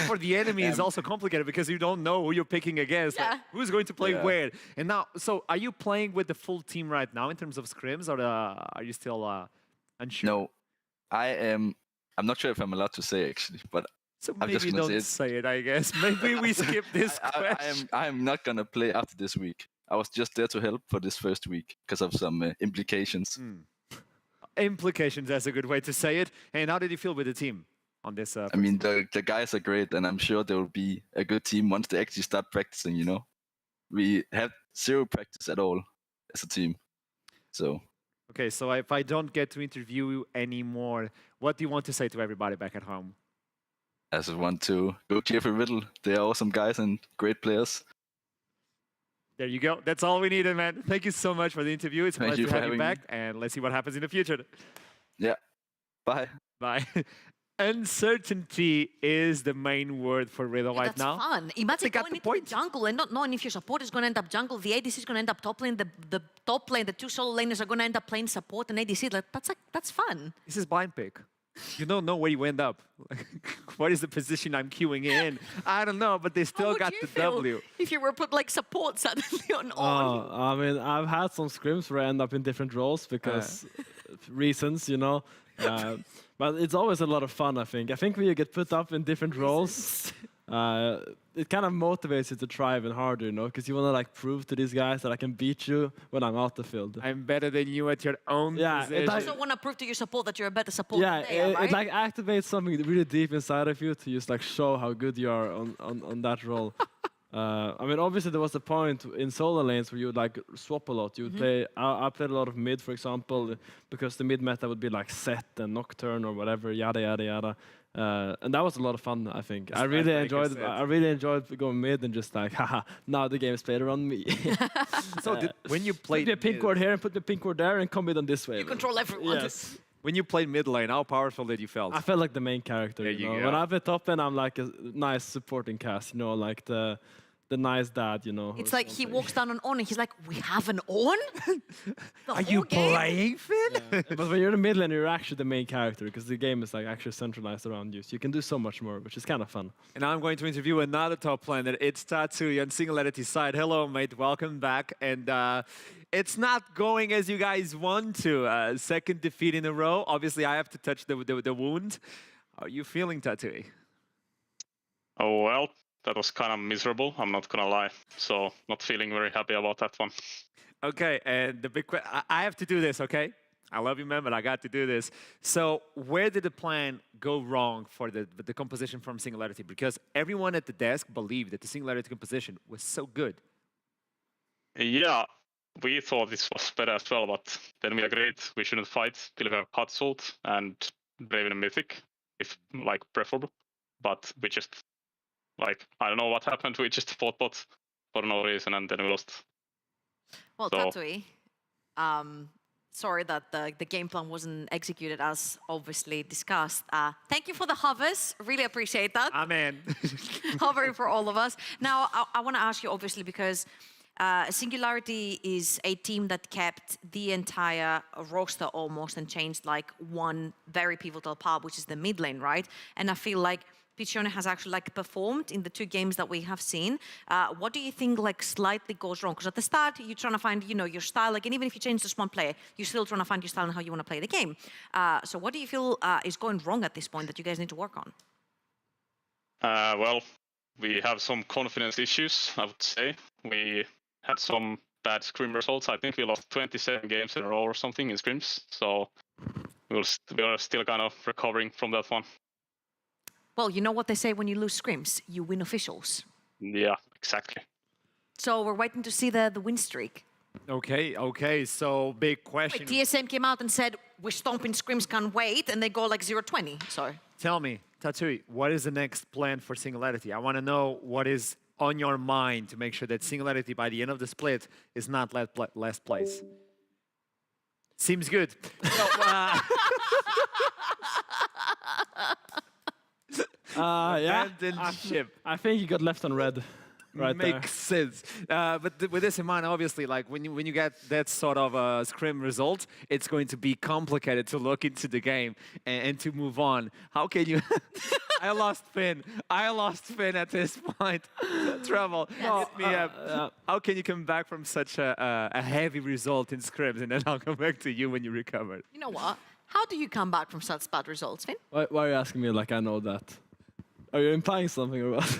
For the enemy, it's also complicated because you don't know who you're picking against. Like, who's going to play where? And now, so are you playing with the full team right now in terms of scrims, or are you still unsure? No, I'm not sure if I'm allowed to say actually, but so I'm just gonna don't say it, I guess. Maybe we skip this question. I'm not gonna play after this week. I was just there to help for this first week because of some implications. Implications, that's a good way to say it. And how did you feel with the team on this? I mean, the guys are great, and I'm sure they will be a good team once they actually start practicing, you know? We have zero practice at all as a team, so... Okay, so if I don't get to interview you anymore, what do you want to say to everybody back at home? I just want to go cheer for Riddle. They are awesome guys and great players. There you go. That's all we needed, man. Thank you so much for the interview. It's a pleasure to have you back, and let's see what happens in the future. Yeah. Bye. Bye. Uncertainty is the main word for Riddle right now. That's fun. Imagine going into the jungle and not knowing if your support is going to end up jungle, the ADC is going to end up top lane, the top lane, the two solo laners are going to end up playing support and ADC. That's fun. This is blind pick. You don't know where you end up. What is the position I'm queuing in? I don't know, but they still got the W. If you were put like support suddenly on I mean, I've had some scrims where I end up in different roles because reasons, you know. But it's always a lot of fun, I think. I think when you get put up in different roles, it kind of motivates you to try even harder, you know, because you want to like prove to these guys that I can beat you when I'm out the field. I'm better than you at your own position. You also want to prove to your support that you're a better support player, right? It like activates something really deep inside of you to just like show how good you are on that role. I mean, obviously there was a point in solo lanes where you would like swap a lot. You would play. I played a lot of mid, for example, because the mid meta would be like set and nocturne or whatever, yada yada yada. And that was a lot of fun, I think. I really enjoyed going mid and just like, haha, now the game is played around me. So when you played, put me a pink ward here and put the pink ward there and come mid on this way. You control everyone. Yes. When you played mid lane, how powerful did you feel? I felt like the main character. There you know? go. When I play top lane, I'm like a nice supporting cast, you know, like the nice dad, you know. It's like he walks down on and he's like, we have an on? Are you playing, Finn? Yeah. But when you're in the mid lane, you're actually the main character because the game is like actually centralized around you. So you can do so much more, which is kind of fun. And now I'm going to interview another top laner. It's Tatooi on Singularity side. Hello, mate. Welcome back. And it's not going as you guys want to. Second defeat in a row. Obviously, I have to touch the wound. How are you feeling, Tatooi? Oh, well. That was kind of miserable, I'm not gonna lie. So, not feeling very happy about that one. Okay, and the big question, I have to do this, okay? I love you, man, but I got to do this. So, where did the plan go wrong for the composition from Singularity? Because everyone at the desk believed that the Singularity composition was so good. Yeah, we thought this was better as well, but then we agreed we shouldn't fight till we have Hot Salt and Brave in a Mythic, if like preferable. But we just I don't know what happened. We just fought bot for no reason, and then we lost. Well, Tatooi, Sorry that the game plan wasn't executed as obviously discussed. Thank you for the hovers. Really appreciate that. Amen. Hovering for all of us. Now, I want to ask you, obviously, because Singularity is a team that kept the entire roster almost and changed like one very pivotal part, which is the mid lane, right? And I feel like Pichone has actually like performed in the 2 games that we have seen. What do you think like slightly goes wrong? Because at the start, you're trying to find, you know, your style. Like, and even if you change just one player, you're still trying to find your style and how you want to play the game. So what do you feel is going wrong at this point that you guys need to work on? Well, we have some confidence issues, I would say. We had some bad scrim results. I think we lost 27 games in a row or something in scrims. So we are still kind of recovering from that one. Well, you know what they say when you lose scrims, you win officials. Yeah, exactly. So we're waiting to see the win streak. Okay, so big question. Wait, TSM came out and said, we're stomping scrims, can't wait, and they go like 0-20, so. Tell me, Tatooi, what is the next plan for Singularity? I want to know what is on your mind to make sure that Singularity, by the end of the split, is not last place. Seems good. So, yeah, ship. I think you got left on red. Right Makes sense. But with this in mind, obviously, like when you get that sort of scrim result, it's going to be complicated to look into the game and to move on. How can you? I lost Finn at this point. Trouble. Hit me up. How can you come back from such a heavy result in scrims, and then I'll come back to you when you recover? You know what? How do you come back from such bad results, Finn? Why are you asking me like I know that? Are you implying something or what?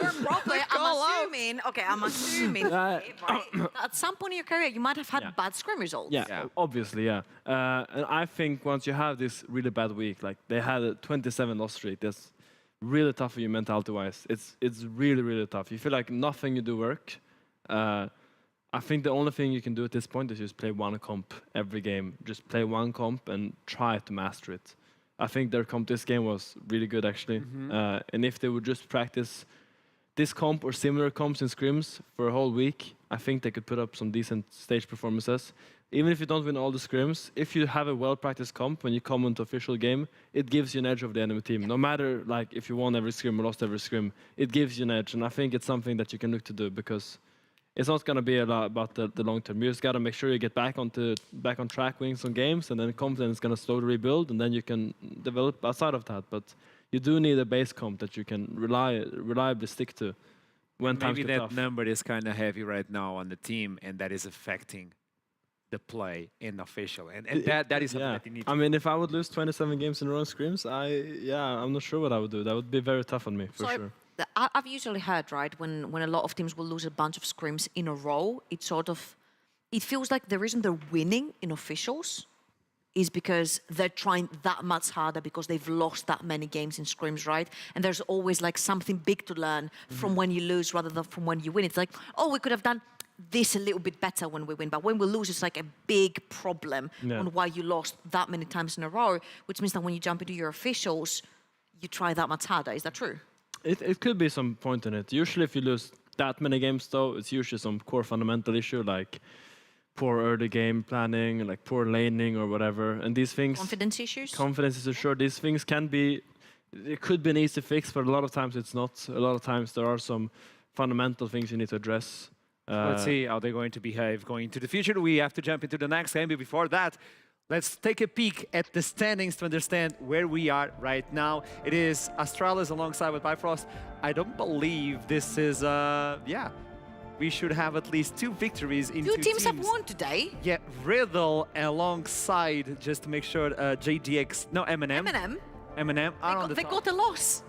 You're probably, I'm assuming, right? At some point in your career, you might have had bad scrim results. Yeah, obviously, yeah. And I think once you have this really bad week, like they had a 27 loss streak, that's really tough for you mentality-wise. It's really, really tough. You feel like nothing you do work. I think the only thing you can do at this point is just play one comp every game. Just play one comp and try to master it. I think their comp this game was really good, actually. And if they would just practice this comp or similar comps in scrims for a whole week, I think they could put up some decent stage performances. Even if you don't win all the scrims, if you have a well-practiced comp when you come into official game, it gives you an edge over the enemy team. No matter like if you won every scrim or lost every scrim, it gives you an edge. And I think it's something that you can look to do because it's not going to be a lot about the long term. You just got to make sure you get back on track, winning some games, and then confidence is going to slowly rebuild, and then you can develop outside of that. But you do need a base comp that you can reliably stick to when times get tough. Maybe that number is kind of heavy right now on the team, and that is affecting the play in official, and that is something that you need to. I mean, if I would lose 27 games in a row in scrims, I'm not sure what I would do. That would be very tough on me, for sure. I've usually heard, right, when a lot of teams will lose a bunch of scrims in a row, it feels like the reason they're winning in officials is because they're trying that much harder because they've lost that many games in scrims, right? And there's always like something big to learn from when you lose rather than from when you win. It's like, oh, we could have done this a little bit better when we win, but when we lose, it's like a big problem on why you lost that many times in a row, which means that when you jump into your officials, you try that much harder. Is that true? It could be some point in it. Usually if you lose that many games, though, it's usually some core fundamental issue like poor early game planning, like poor laning or whatever. And these things... Confidence issues? Confidence issues, sure. These things can be... It could be an easy fix, but a lot of times it's not. A lot of times there are some fundamental things you need to address. Let's see how they're going to behave going into the future. We have to jump into the next game, but before that, let's take a peek at the standings to understand where we are right now. It is Astralis alongside with Bifrost. I don't believe this is, we should have at least 2 victories in 2 teams. 2 teams have won today. Yeah, Riddle alongside, just to make sure, Eminem. Eminem. They got a loss.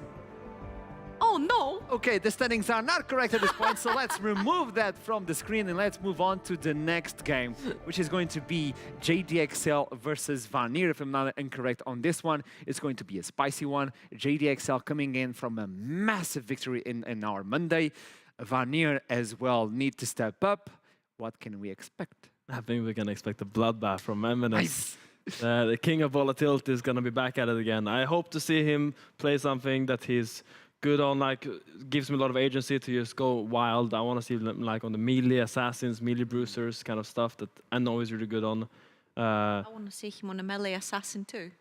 Oh, no. Okay, the standings are not correct at this point, so let's remove that from the screen and let's move on to the next game, which is going to be JDXL versus Vanir. If I'm not incorrect on this one, it's going to be a spicy one. JDXL coming in from a massive victory in our Monday. Vanir as well need to step up. What can we expect? I think we can expect a bloodbath from Eminem. Nice. The king of volatility is going to be back at it again. I hope to see him play something that he's good on, like gives me a lot of agency to just go wild. I want to see him like on the melee assassins, melee bruisers kind of stuff that I know he's really good on. I want to see him on a melee assassin too.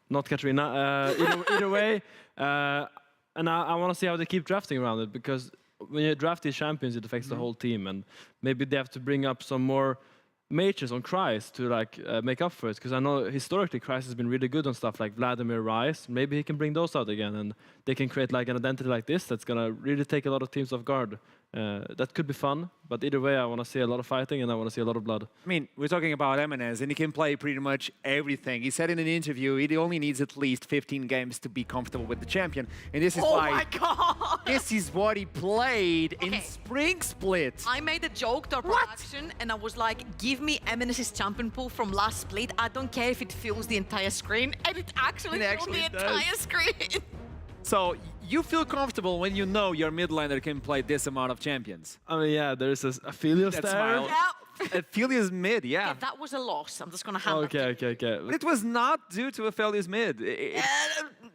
Not Katarina. Either way, and I want to see how they keep drafting around it, because when you draft these champions, it affects the whole team, and maybe they have to bring up some more mages on Kreis to like make up for it, because I know historically Kreis has been really good on stuff like Vladimir Rice. Maybe he can bring those out again, and they can create like an identity like this that's gonna really take a lot of teams off guard. That could be fun, but either way, I want to see a lot of fighting and I want to see a lot of blood. I mean, we're talking about Eminem, and he can play pretty much everything. He said in an interview he only needs at least 15 games to be comfortable with the champion, and this is why. Oh my god! This is what he played in Spring Split. I made a joke to our production, and I was like, "Give me Eminem's champion pool from last split. I don't care if it fills the entire screen," and it actually filled the entire screen. So you feel comfortable when you know your mid laner can play this amount of champions. I mean, yeah, there's a Aphelios there. Aphelios mid, yeah. That was a loss. I'm just gonna hand Okay. But it was not due to Aphelios mid.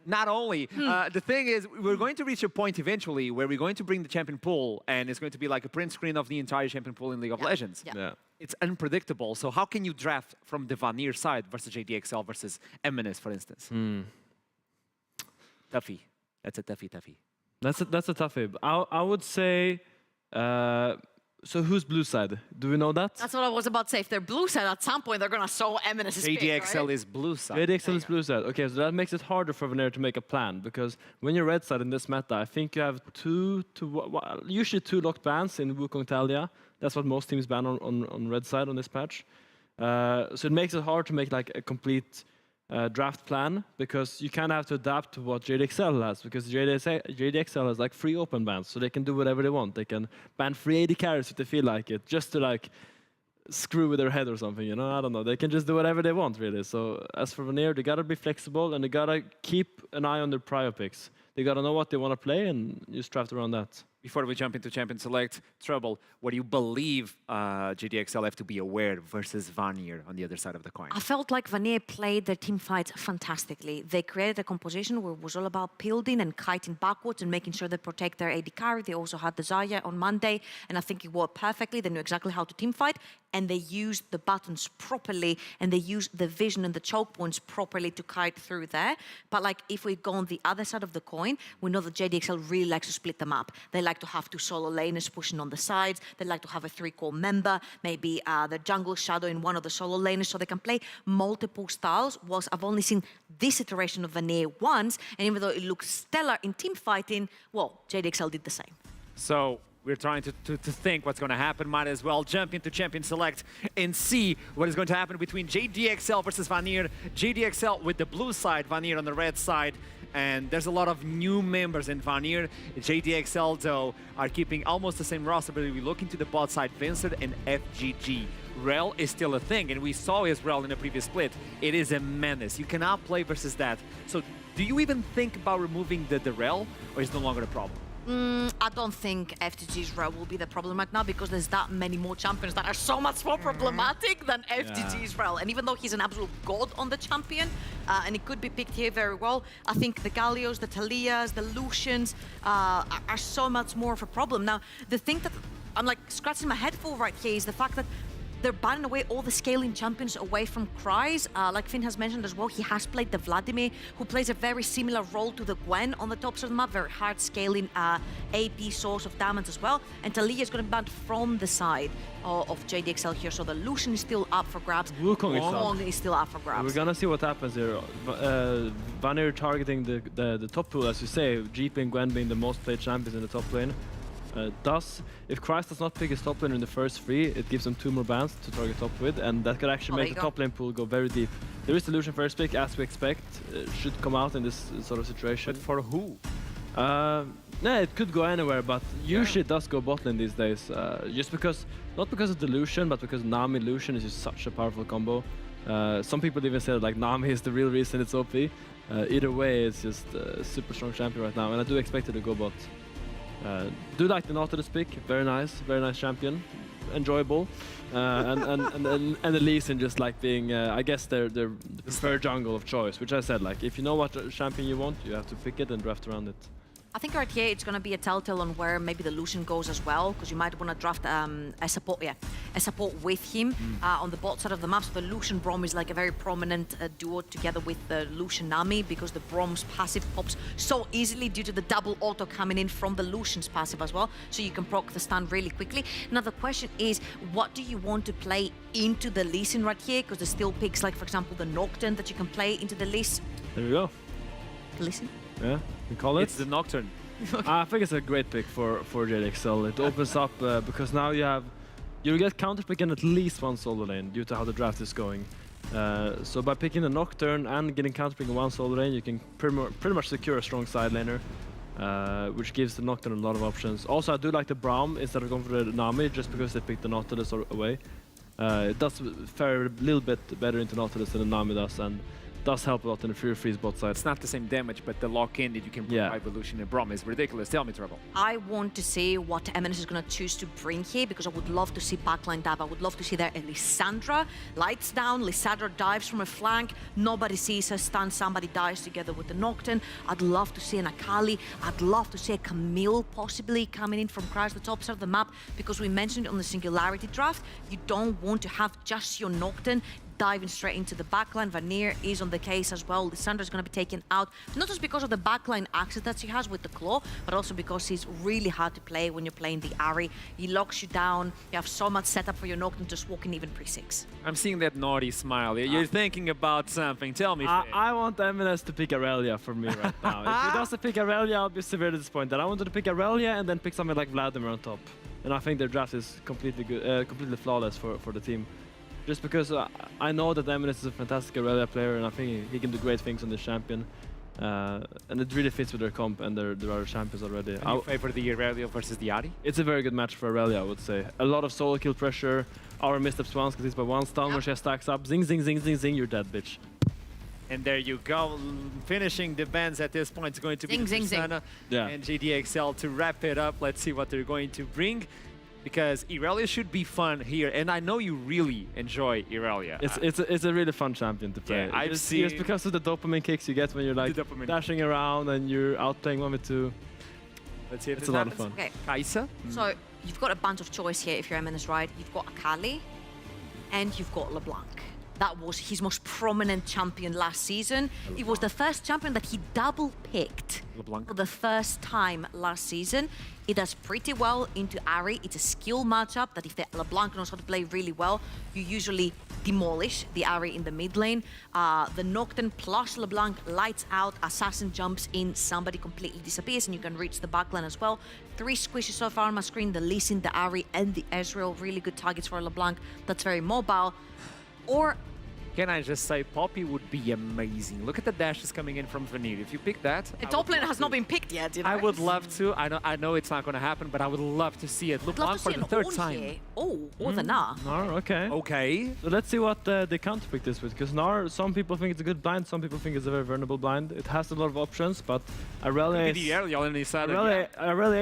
Not only. The thing is, we're going to reach a point eventually where we're going to bring the champion pool, and it's going to be like a print screen of the entire champion pool in League of Legends. Yeah. It's unpredictable. So how can you draft from the Vanir side versus JDXL versus Eminem, for instance? Toughie. That's a toughie. That's a toughie. I would say. So who's blue side? Do we know that? That's what I was about to say. If they're blue side, at some point they're gonna show Eminem's pick, JDXL right? is blue side. JDXL is blue side. Okay, so that makes it harder for Vanir to make a plan, because when you're red side in this meta, I think you have usually two locked bans in Wukong Talia. That's what most teams ban on red side on this patch. So it makes it hard to make like a complete draft plan, because you kind of have to adapt to what JDXL has, because JDXL has like free open bans, so they can do whatever they want. They can ban free AD carries if they feel like it, just to like screw with their head or something, you know? I don't know. They can just do whatever they want, really. So as for Vanir, they gotta be flexible, and they gotta keep an eye on their prior picks. They gotta know what they want to play and just draft around that. Before we jump into Champion Select, Trouble, what do you believe JDXL have to be aware versus Vanir on the other side of the coin? I felt like Vanir played their team fights fantastically. They created a composition where it was all about building and kiting backwards and making sure they protect their AD carry. They also had the Zarya on Monday, and I think it worked perfectly. They knew exactly how to team fight, and they used the buttons properly, and they used the vision and the choke points properly to kite through there. But like, if we go on the other side of the coin, we know that JDXL really likes to split them up. They like to have two solo laners pushing on the sides. They like to have a 3-core member, maybe the jungle shadow in one of the solo laners, so they can play multiple styles. Whilst I've only seen this iteration of Vanir once, and even though it looks stellar in team fighting, well, JDXL did the same. So we're trying to think what's going to happen. Might as well jump into Champion Select and see what is going to happen between JDXL versus Vanir. JDXL with the blue side, Vanir on the red side. And there's a lot of new members in Vanir. JDXL, though, are keeping almost the same roster, but if we look into the bot side, Venzer and FGG. Rel is still a thing, and we saw his Rel in the previous split. It is a menace. You cannot play versus that. So do you even think about removing the Rel, or is it no longer a problem? I don't think FTG's Rel will be the problem right now, because there's that many more champions that are so much more problematic than FTG's Rel. And even though he's an absolute god on the champion, and he could be picked here very well, I think the Gallios, the Talias, the Lucians are so much more of a problem. Now, the thing that I'm like scratching my head for right here is the fact that they're banning away all the scaling champions away from Kreis. Like Finn has mentioned as well, he has played the Vladimir, who plays a very similar role to the Gwen on the top side of the map, very hard scaling AP source of damage as well. And Talia is going to be banned from the side of JDXL here, so the Lucian is still up for grabs. Wukong is still up for grabs. We're gonna see what happens here. Vanir targeting the top pool, as you say, GP and Gwen being the most played champions in the top lane. If Kreis does not pick his top lane in the first 3, it gives them 2 more bans to target top with, and that could actually make the top lane pool go very deep. There is the Lucian first pick, as we expect, should come out in this sort of situation. But for who? Yeah, it could go anywhere, but usually it does go bot lane these days. Just because, not because of the Lucian, but because Nami Lucian is just such a powerful combo. Some people even say that like Nami is the real reason it's OP. Either way, it's just a super strong champion right now, and I do expect it to go bot. Do like the Nautilus pick, very nice champion, enjoyable, and the Lee Sin just like being, I guess they're the preferred jungle of choice, which I said, like if you know what champion you want, you have to pick it and draft around it. I think right here it's going to be a telltale on where maybe the Lucian goes as well, because you might want to draft a support with him on the bot side of the map. So the Lucian Braum is like a very prominent duo together with the Lucian Nami, because the Braum's passive pops so easily due to the double auto coming in from the Lucian's passive as well, so you can proc the stun really quickly. Now the question is, what do you want to play into the Lee Sin right here? Because there's still picks like, for example, the Nocturne that you can play into the Lee Sin. There we go. Lee Sin? Yeah, we call it. It's the Nocturne. I think it's a great pick for JDXL. It opens up because now you get counterpick in at least one solo lane due to how the draft is going. So by picking the Nocturne and getting counterpick in one solo lane, you can pretty much secure a strong side laner, which gives the Nocturne a lot of options. Also, I do like the Braum instead of going for the Nami, just because they picked the Nautilus away. It does fare a little bit better into Nautilus than the Nami does, and does help a lot in the Fury Freeze bot side. It's not the same damage, but the lock-in that you can provide with Lucian and Braum is ridiculous. Tell me, Trouble. I want to see what Eminem is going to choose to bring here, because I would love to see backline dive. I would love to see there a Lissandra. Lights down, Lissandra dives from a flank. Nobody sees her stun. Somebody dies together with the Nocturne. I'd love to see an Akali. I'd love to see a Camille possibly coming in from Crash, the top side of the map, because we mentioned on the Singularity draft, you don't want to have just your Nocturne diving straight into the backline. Vanir is on the case as well. Lissandra's going to be taken out, not just because of the backline access that she has with the claw, but also because he's really hard to play when you're playing the Ahri. He locks you down. You have so much setup for your Nocturne just walking even pre-6. I'm seeing that naughty smile. You're thinking about something. Tell me. I want Eminem to pick Aurelia for me right now. If he doesn't pick Aurelia, I'll be severely disappointed. I wanted to pick Aurelia and then pick something like Vladimir on top. And I think their draft is completely good, completely flawless for the team. Just because I know that Eminem is a fantastic Aurelia player, and I think he can do great things on this champion. And it really fits with their comp and their other champions already. And you favor the Aurelia versus the Ahri? It's a very good match for Aurelia, I would say. A lot of solo kill pressure. Our missteps once, because it's by one stun when she stacks up. Zing, zing, zing, zing, zing, you're dead, bitch. And there you go. Finishing the bans at this point is going to be Persona and JDXL to wrap it up. Let's see what they're going to bring, because Aurelia should be fun here, and I know you really enjoy Aurelia. It's a really fun champion to play. Yeah, I've seen it's because of the dopamine kicks you get when you're like dashing around and you're out playing 1v2. Let's see if it's a lot of fun. Okay. Kaisa? So you've got a bunch of choice here if you're Eminem, right? You've got Akali and you've got LeBlanc. That was his most prominent champion last season. It was the first champion that he double-picked for the first time last season. It does pretty well into Ahri. It's a skill matchup that if the LeBlanc knows how to play really well, you usually demolish the Ahri in the mid lane. The Nocturne plus LeBlanc lights out, Assassin jumps in, somebody completely disappears, and you can reach the backline as well. 3 squishes so far on my screen, the Lee Sin, the Ahri, and the Ezreal. Really good targets for LeBlanc. That's very mobile. Or can I just say, Poppy would be amazing. Look at the dashes coming in from Vanir. If you pick that, the top lane has not been picked yet. You know? I would love to. I know it's not going to happen, but I would love to see it. LeBlanc for the third time. Here. Oh, or the Gnar. Gnar, okay. Okay. So let's see what they counterpick this with, because Gnar, some people think it's a good blind, some people think it's a very vulnerable blind. It has a lot of options, but Aurelia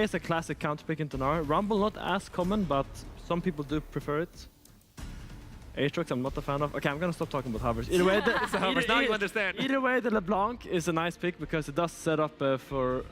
is a classic counterpick into Gnar. Rumble not as common, but some people do prefer it. Aatrox, I'm not a fan of. Okay, I'm gonna stop talking about hovers. Either way, now you understand. Either way, the LeBlanc is a nice pick because it does set up for.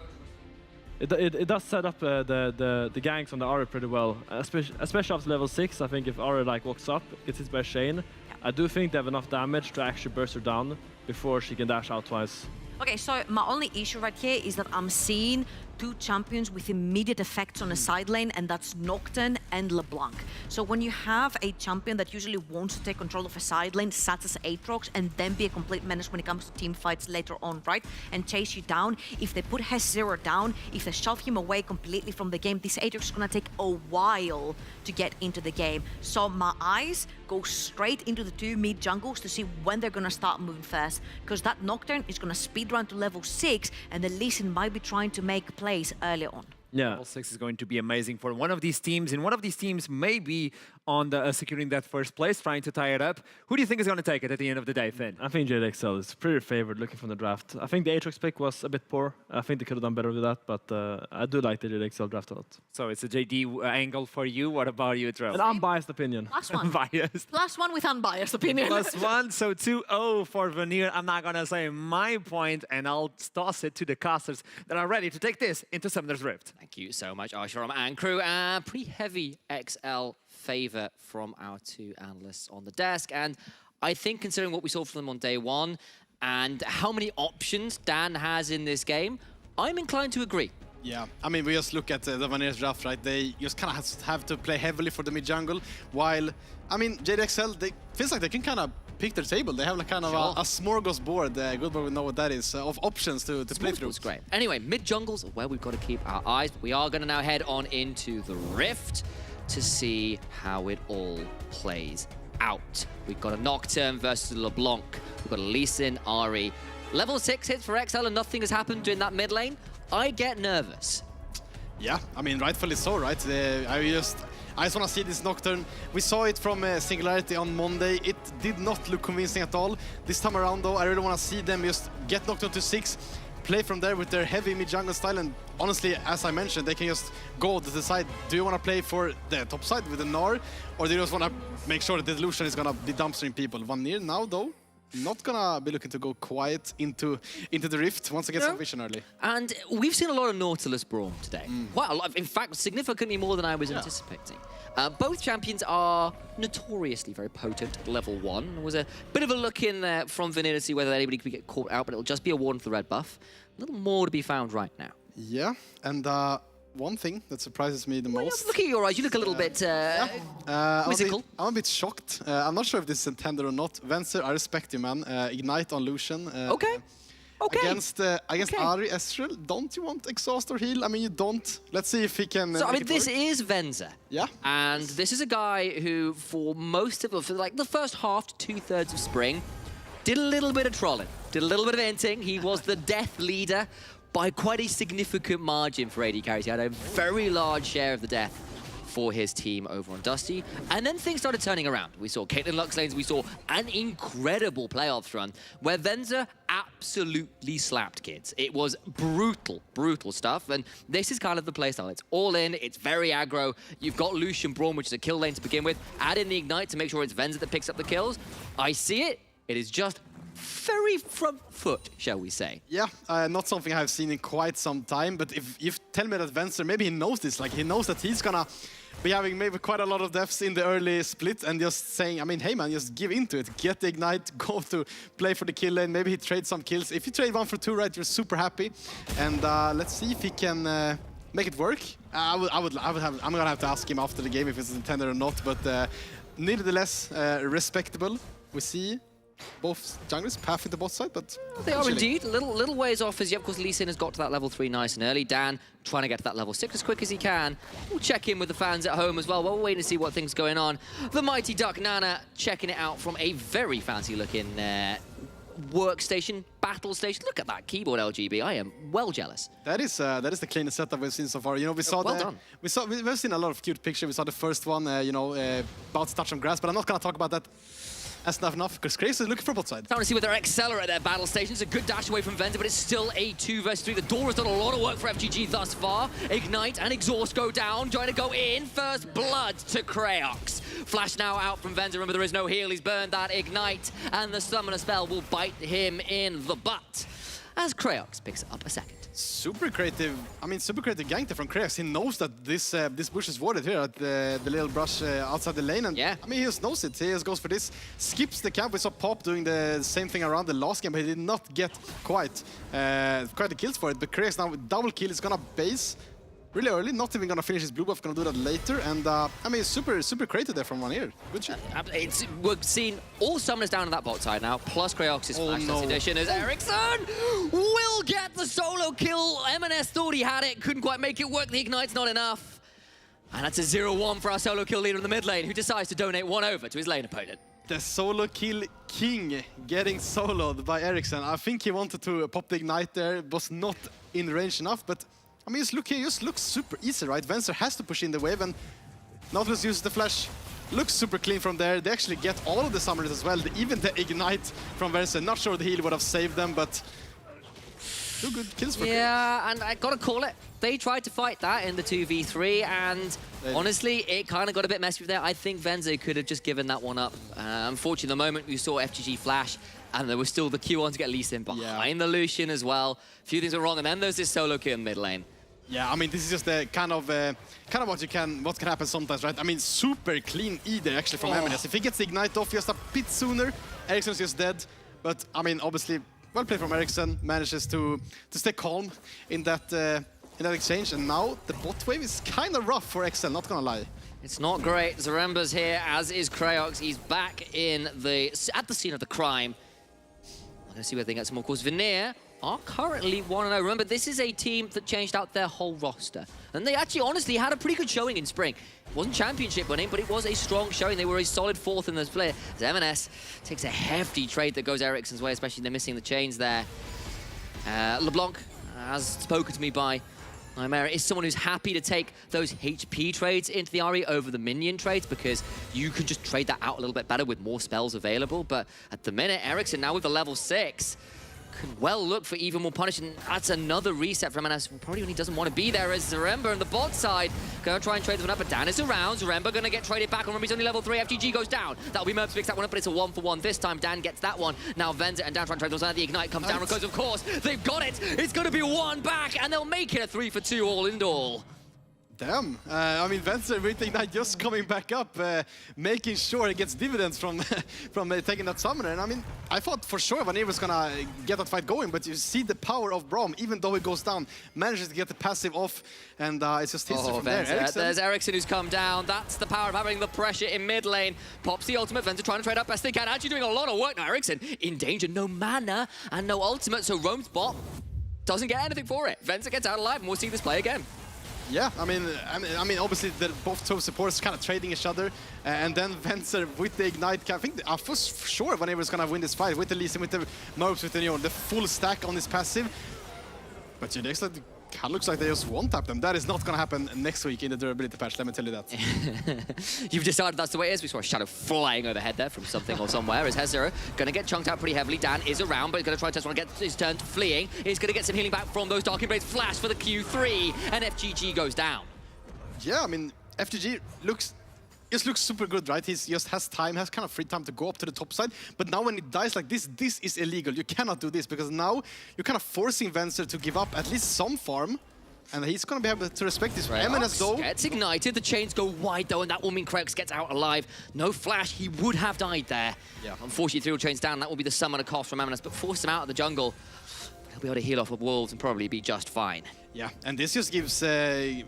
It does set up the ganks on the Ahri pretty well, especially after level 6. I think if Ahri like walks up, gets hit by Shane, I do think they have enough damage to actually burst her down before she can dash out twice. Okay, so my only issue right here is that I'm seeing 2 champions with immediate effects on a side lane, and that's Nocturne and LeBlanc. So when you have a champion that usually wants to take control of a side lane, such as Aatrox, and then be a complete menace when it comes to team fights later on, right? And chase you down, if they put Hess0 down, if they shove him away completely from the game, this Aatrox is gonna take a while to get into the game. So my eyes go straight into the 2 mid jungles to see when they're gonna start moving first, because that Nocturne is gonna speedrun to level 6, and the Lee Sin might be trying to make plays earlier on. Yeah. Level 6 is going to be amazing for one of these teams, and one of these teams may be on the, securing that first place, trying to tie it up. Who do you think is going to take it at the end of the day, Finn? I think JDXL is pretty favored looking from the draft. I think the Aatrox pick was a bit poor. I think they could have done better with that, but I do like the JDXL draft a lot. So it's a JD angle for you. What about you, Drew? An unbiased opinion. Last one. Unbiased. Last one with unbiased opinion. +1, so 2-0 for Vanir. I'm not going to say my point, and I'll toss it to the casters that are ready to take this into Summoner's Rift. Thank you so much, Arsharam and crew. Pretty heavy XL favor from our two analysts on the desk. And I think considering what we saw from them on day one and how many options Dan has in this game, I'm inclined to agree. Yeah, I mean, we just look at the Vanir's draft, right? They just kind of have to play heavily for the mid-jungle, while, I mean, JDXL, they feels like they can kind of pick their table. They have like kind of a smorgasbord, Goodbye will know what that is, of options to play through. It's great. Anyway, mid-jungles are where we've got to keep our eyes. We are going to now head on into the Rift to see how it all plays out. We've got a Nocturne versus a LeBlanc. We've got a Lee Sin, Ahri. Level 6 hits for XL and nothing has happened in that mid lane. I get nervous. Yeah, I mean, rightfully so, right? I just want to see this Nocturne. We saw it from Singularity on Monday. It did not look convincing at all. This time around, though, I really want to see them just get Nocturne to 6, play from there with their heavy mid-jungle style, and honestly, as I mentioned, they can just go to decide, do you want to play for the top side with the Gnar, or do you just want to make sure that the Delusion is going to be dumpstering people? Vanir now, though, not gonna be looking to go quiet into the Rift once I get some vision early. And we've seen a lot of Nautilus Braum today. Quite a lot, in fact, significantly more than I was anticipating. Both champions are notoriously very potent at level 1. There was a bit of a look in there from Vanir to see whether anybody could get caught out, but it'll just be a warden for the red buff. A little more to be found right now. Yeah, and one thing that surprises me the most... Look at your eyes, you look a little bit quizzical. I'm a bit shocked. I'm not sure if this is intended or not. Venzer, I respect you, man. Ignite on Lucian. Okay. Against Ahri, Ezreal, don't you want exhaust or heal? I mean, you don't. Let's see if he can. So I mean, this is Venzer. Yeah. And this is a guy who, for most of, for like the first half to 2/3 of spring, did a little bit of trolling, did a little bit of inting. He was the death leader by quite a significant margin for AD carries. He had a very large share of the death for his team over on Dusty. And then things started turning around. We saw Caitlyn Lux lanes, we saw an incredible playoffs run where Venzer absolutely slapped kids. It was brutal, brutal stuff. And this is kind of the playstyle. It's all in, it's very aggro. You've got Lucian Braum, which is a kill lane to begin with. Add in the Ignite to make sure it's Venzer that picks up the kills. I see it. It is just very front foot, shall we say. Yeah, not something I've seen in quite some time, but if you tell me that Venzer, maybe he knows this, like he knows that he's gonna be having maybe quite a lot of deaths in the early split and just saying, I mean, hey man, just give into it, get the Ignite, go to play for the kill lane, maybe he trades some kills. If you trade 1 for 2, right, you're super happy. And let's see if he can make it work. I'm gonna have to ask him after the game if it's intended or not, but nevertheless, respectable. We see both junglers path in the bot side, but they are indeed. Little ways off as, of course, Lee Sin has got to that level 3 nice and early. Dan trying to get to that level 6 as quick as he can. We'll check in with the fans at home as well while we're waiting to see what things going on. The Mighty Duck Nana checking it out from a very fancy looking workstation, battle station. Look at that keyboard, LGB. I am well jealous. That is the cleanest setup we've seen so far. You know, we saw we've seen a lot of cute pictures. We saw the first one, you know, about to touch on grass, but I'm not gonna talk about that. That's not enough, because Grace is looking for bot side. Trying to see whether Accelerate their battle station. It's a good dash away from Venzer, but it's still a 2 versus 3. The door has done a lot of work for FGG thus far. Ignite and Exhaust go down, trying to go in. First blood to Creox. Flash now out from Venzer. Remember, there is no heal. He's burned that Ignite, and the Summoner spell will bite him in the butt as Creox picks up a second. Super creative gank there from Creox. He knows that this bush is warded here at the little brush outside the lane, and yeah, I mean, he just knows it. He just goes for this, skips the camp. We saw Pop doing the same thing around the last game, but he did not get quite the kills for it. But Creox now with double kill is gonna base really early, not even gonna finish his blue buff, gonna do that later, and I mean, super creative there from Vanir. Good shit. We've seen all summoners down on that bot side now, plus Creox's flash addition as Ericsson will get the solo kill. M&S thought he had it, couldn't quite make it work. The Ignite's not enough. And that's a 0-1 for our solo kill leader in the mid lane, who decides to donate 1 over to his lane opponent. The solo kill king getting soloed by Ericsson. I think he wanted to pop the Ignite there, was not in range enough, but I mean, just look here, just looks super easy, right? Venzer has to push in the wave, and Nautilus uses the flash looks super clean from there. They actually get all of the summoners as well. Even the Ignite from Venzer. Not sure the heal would have saved them, but 2 good kills for Yeah, and I gotta call it. They tried to fight that in the 2v3, and honestly, it kind of got a bit messy there. I think Venzer could have just given that one up. Unfortunately, the moment we saw FGG flash, and there was still the Q on to get Lee Sin behind the Lucian as well. A few things were wrong, and then there's this solo kill in mid lane. Yeah, I mean, this is just the kind of what can happen sometimes, right? I mean, super clean E there actually from Eminem. If he gets the Ignite off just a bit sooner, Ericsson's just dead. But I mean, obviously, well played from Ericsson. Manages to stay calm in that exchange, and now the bot wave is kind of rough for XL, not gonna lie. It's not great. Zaremba's here, as is Kraox. He's back at the scene of the crime. I'm gonna see whether they get some more calls. Vanir are currently 1-0. Remember, this is a team that changed out their whole roster. And they actually, honestly, had a pretty good showing in spring. It wasn't championship winning, but it was a strong showing. They were a solid 4th in this split. As M&S takes a hefty trade that goes Ericsson's way, especially they're missing the chains there. LeBlanc, as spoken to me by Nightmare, is someone who's happy to take those HP trades into the RE over the minion trades, because you can just trade that out a little bit better with more spells available. But at the minute, Ericsson now with the level 6 could well look for even more punish, and that's another reset from M&S. Probably when he doesn't want to be there as Zaremba on the bot side. Gonna try and trade this one up, but Dan is around. Zaremba gonna get traded back. Remember, he's only level 3. FGG goes down. That'll be Merp to fix that one up, but it's a 1-for-1 this time. Dan gets that one. Now Venzer and Dan trying to trade those out. The Ignite comes down because, of course, they've got it. It's gonna be 1 back, and they'll make it a 3-for-2 all in all. Damn. I mean, Venzer with the Ignite just coming back up, making sure he gets dividends from taking that summoner. And I mean, I thought for sure Vanir was gonna get that fight going, but you see the power of Braum, even though he goes down, manages to get the passive off, and it's just history from there. There's Ericsson who's come down. That's the power of having the pressure in mid lane. Pops the ultimate. Venzer trying to trade up best they can. Actually doing a lot of work now. Ericsson in danger. No mana and no ultimate, so Roam's bot doesn't get anything for it. Venzer gets out alive, and we'll see this play again. Yeah, I mean, obviously, both top supporters kind of trading each other, and then Venzer with the Ignite. I think I was sure Vanir was gonna win this fight with the Lee Sin, with the Merps, with the full stack on this passive. But JDX kind of looks like they just one-tap them. That is not gonna happen next week in the durability patch. Let me tell you that. You've decided that's the way it is. We saw a shadow flying overhead there from something or somewhere. As Hezzer gonna get chunked out pretty heavily. Dan is around, but he's gonna try to get his turn fleeing. He's gonna get some healing back from those Dark Embrace flash for the Q3, and FGG goes down. Yeah, I mean, FGG looks super good, right? He just has time, has kind of free time to go up to the top side. But now when it dies like this is illegal. You cannot do this, because now you're kind of forcing Venzer to give up at least some farm. And he's going to be able to respect this. M&S though gets ignited. The chains go wide though, and that will mean Kraox gets out alive. No flash. He would have died there. Yeah. Unfortunately, 3 chains down. That will be the summoner cost from M&S, but force him out of the jungle. He'll be able to heal off of wolves and probably be just fine. Yeah, and this just gives, a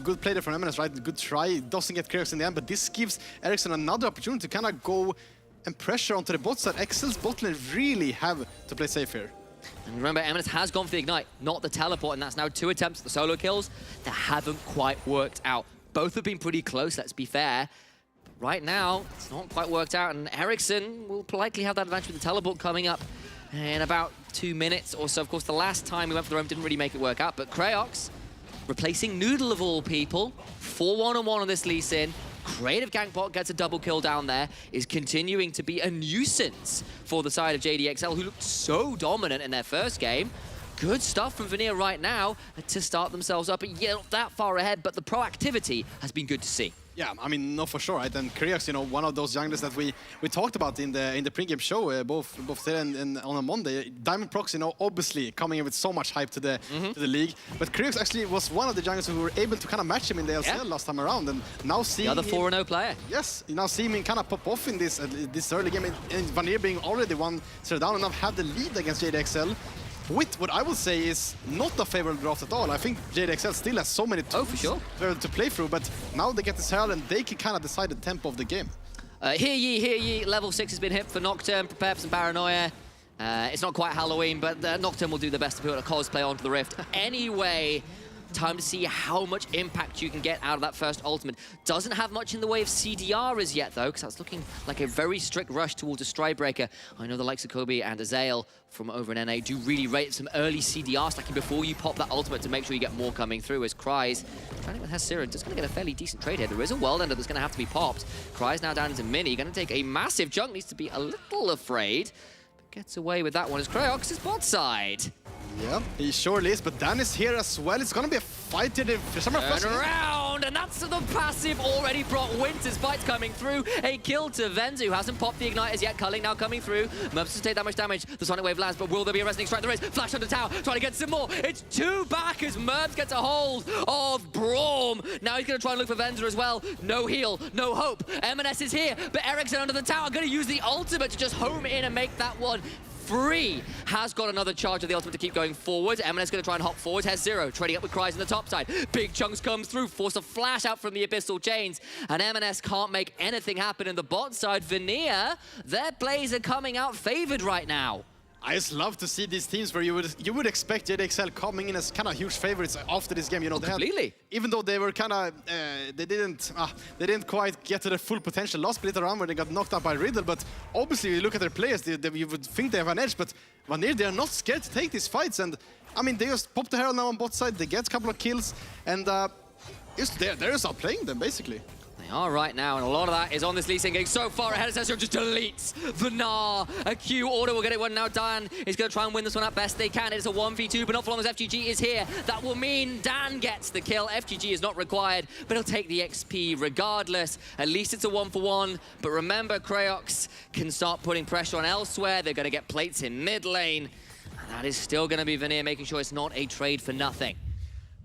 good play there from M&S, right? Good try. Doesn't get Kraox in the end, but this gives Ericsson another opportunity to kind of go and pressure onto the bot side. XL's bot lane really have to play safe here. And remember, M&S has gone for the Ignite, not the teleport, and that's now 2 attempts at the solo kills that haven't quite worked out. Both have been pretty close, let's be fair. Right now, it's not quite worked out, and Ericsson will likely have that advantage with the teleport coming up in about 2 minutes or so. Of course, the last time we went for the roam didn't really make it work out, but Kraox replacing Noodle of all people, 4 1-on-1 on this Lee Sin. Creative Gankbot gets a double kill down there, is continuing to be a nuisance for the side of JDXL, who looked so dominant in their first game. Good stuff from Vanir right now to start themselves up. Yeah, not that far ahead, but the proactivity has been good to see. Yeah, I mean, no, for sure, right? And Kraox, one of those junglers that we talked about in the pregame show, both today and on a Monday. Diamondprox, obviously coming in with so much hype to the league. But Kraox actually was one of the junglers who were able to kind of match him in the LCL last time around, and now seeing the other 4-0 player. Yes, now seeing him kind of pop off in this early game, and Vanir being already 1-0 down and now have the lead against JDXL. With what I will say is not a favorable draft at all. I think JDXL still has so many tools to play through, but now they get this herald and they can kind of decide the tempo of the game. Hear ye, level 6 has been hit for Nocturne. Prepare for some paranoia. It's not quite Halloween, but Nocturne will do the best to put a cosplay onto the Rift. Anyway, Time to see how much impact you can get out of that first ultimate. Doesn't have much in the way of CDR as yet, though, because that's looking like a very strict rush towards a Stridebreaker. I know the likes of Kobe and Azael from over in NA do really rate some early CDR stacking before you pop that ultimate to make sure you get more coming through, as Cries trying with Hesira just going to get a fairly decent trade here. There is a World Ender that's going to have to be popped. Cries now down into Mini, going to take a massive chunk, needs to be a little afraid, but gets away with that one as Creox is bot side. Yeah, he surely is, but Dan is here as well. It's gonna be a fight here. Turn around, and that's the passive already brought Winter's fights coming through. A kill to Venzer, who hasn't popped the igniters yet. Culling now coming through. Merps to take that much damage. The Sonic Wave lands, but will there be a Resonant Strike? There is. Flash on the tower, trying to get some more. It's two back as Merps gets a hold of Braum. Now he's gonna try and look for Venzer as well. No heal, no hope. M&S is here, but Ericsson under the tower, gonna use the ultimate to just home in and make that one free. Has got another charge of the ultimate to keep going forward. M&S going to try and hop forward. Has Zero trading up with Cries on the top side. Big chunks comes through, force a flash out from the Abyssal Chains, and M&S can't make anything happen in the bot side. Vanir, their plays are coming out favored right now. I just love to see these teams where you would expect JDXL coming in as kind of huge favorites after this game. You know, completely. Even though they were kind of they didn't quite get to their full potential last split around where they got knocked out by Riddle. But obviously, you look at their players, you would think they have an edge. But Vanir, they are not scared to take these fights. And I mean, they just pop the Herald now on bot side. They get a couple of kills, and they're just outplaying them basically. They are right now, and a lot of that is on this Lee Sin getting so far ahead. Sensor just deletes Vanir. A Q order will get it one now. Dan is going to try and win this one at best they can. It's a 1v2, but not for long as FGG is here. That will mean Dan gets the kill. FGG is not required, but he'll take the XP regardless. At least it's a 1-for-1. But remember, Creox can start putting pressure on elsewhere. They're going to get plates in mid lane. And that is still going to be Vanir making sure it's not a trade for nothing.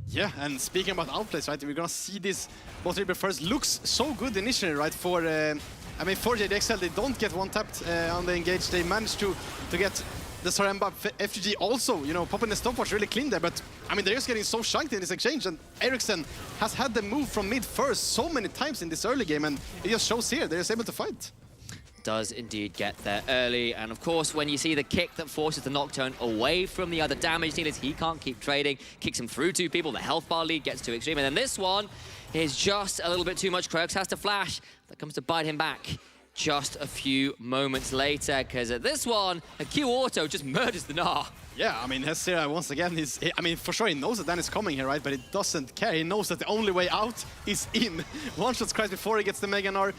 Yeah, and speaking about outplays, right, we're gonna see this bot Reaper first. Looks so good initially, right, for JDXL. They don't get one-tapped on the engage. They managed to get the Saremba. FGG also, you know, popping the stopwatch really clean there, but I mean, they're just getting so shanked in this exchange, and Ericsson has had them move from mid first so many times in this early game, and it just shows here, they're just able to fight. Does indeed get there early, and of course when you see the kick that forces the Nocturne away from the other damage dealers, he can't keep trading, kicks him through two people, the health bar lead gets too extreme, and then this one is just a little bit too much. Creox has to flash, that comes to bite him back just a few moments later, because at this one, a Q auto just murders the Gnar. Yeah, I mean, Hesira, once again, for sure he knows that Dan is coming here, right? But he doesn't care. He knows that the only way out is in. One shot Cries before he gets the Mega Gnar.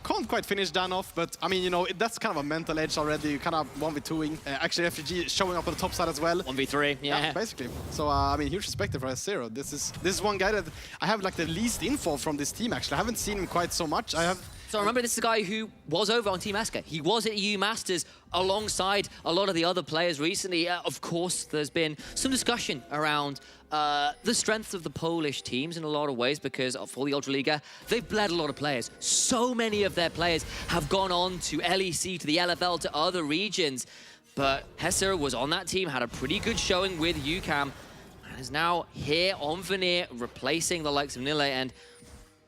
Can't quite finish Dan off, but I mean, you know, that's kind of a mental edge already. You kind of 1v2ing. Actually, FGG showing up on the top side as well. 1v3, yeah. Basically. So, I mean, huge respect for Hesira. This is one guy that I have like the least info from this team, actually. I haven't seen him quite so much. So remember, this is a guy who was over on Team Aska. He was at EU Masters alongside a lot of the other players recently. Of course, there's been some discussion around the strength of the Polish teams in a lot of ways, because for the Ultraliga, they've bled a lot of players. So many of their players have gone on to LEC, to the LFL, to other regions. But Hesser was on that team, had a pretty good showing with UCAM, and is now here on Vanir, replacing the likes of Nile, and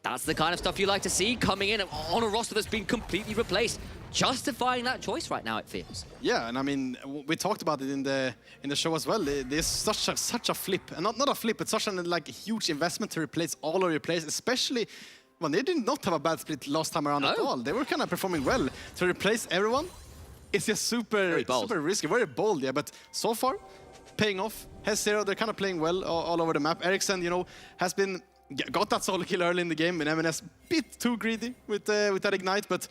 that's the kind of stuff you like to see coming in on a roster that's been completely replaced, justifying that choice right now, it feels. Yeah, and I mean, we talked about it in the show as well. There's such a flip, and not a flip, but such an like huge investment to replace all of your players, especially when they did not have a bad split last time around at all. They were kind of performing well. To replace everyone, it's just super risky, very bold, yeah. But so far, paying off. Hesero, they're kind of playing well all over the map. Ericsson, you know, has got that solo kill early in the game, and M&S bit too greedy with that ignite, but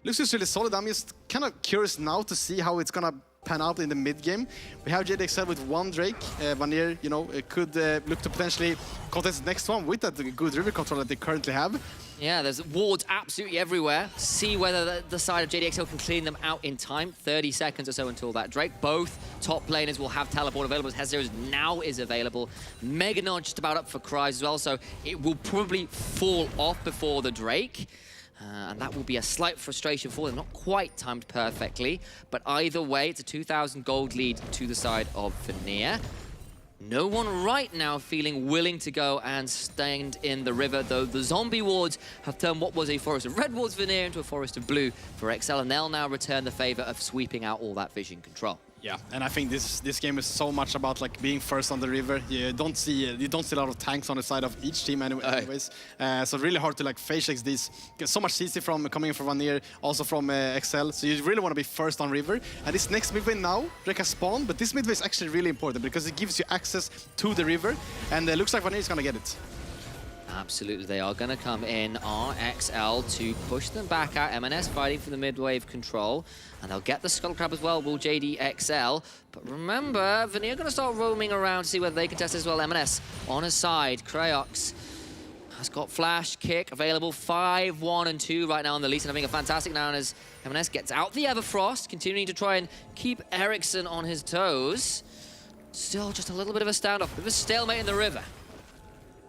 looks just really solid. I'm just kind of curious now to see how it's gonna pan out in the mid game. We have JDXL with one Drake. Vanir, you know, could look to potentially contest the next one with that good river control that they currently have. Yeah, there's wards absolutely everywhere. See whether the side of JDXL can clean them out in time. 30 seconds or so until that Drake. Both top laners will have teleport available, as Hezero now is available. Mega Gnar just about up for Cries as well, so it will probably fall off before the Drake. And that will be a slight frustration for them, not quite timed perfectly. But either way, it's a 2,000 gold lead to the side of Vanir. No one right now feeling willing to go and stand in the river, though the zombie wards have turned what was a forest of red wards Vanir into a forest of blue for XL, and they'll now return the favor of sweeping out all that vision control. Yeah, and I think this game is so much about like being first on the river. You don't see a lot of tanks on the side of each team anyways. So really hard to like face check these. Get so much CC from coming from Vanir, also from XL. So you really want to be first on river. And this next midway now, Reka spawn, but this midway is actually really important because it gives you access to the river, and it looks like Vanir is gonna get it. Absolutely, they are going to come in RXL to push them back out. MNS fighting for the mid-wave control, and they'll get the Skull Crab as well, will JDXL. But remember, Vanir going to start roaming around to see whether they can test as well. MNS on his side, Kraox has got flash, kick available, 5-1 and 2 right now on the lead, and having a fantastic now as MNS gets out the Everfrost, continuing to try and keep Ericsson on his toes. Still just a little bit of a standoff, bit of a stalemate in the river.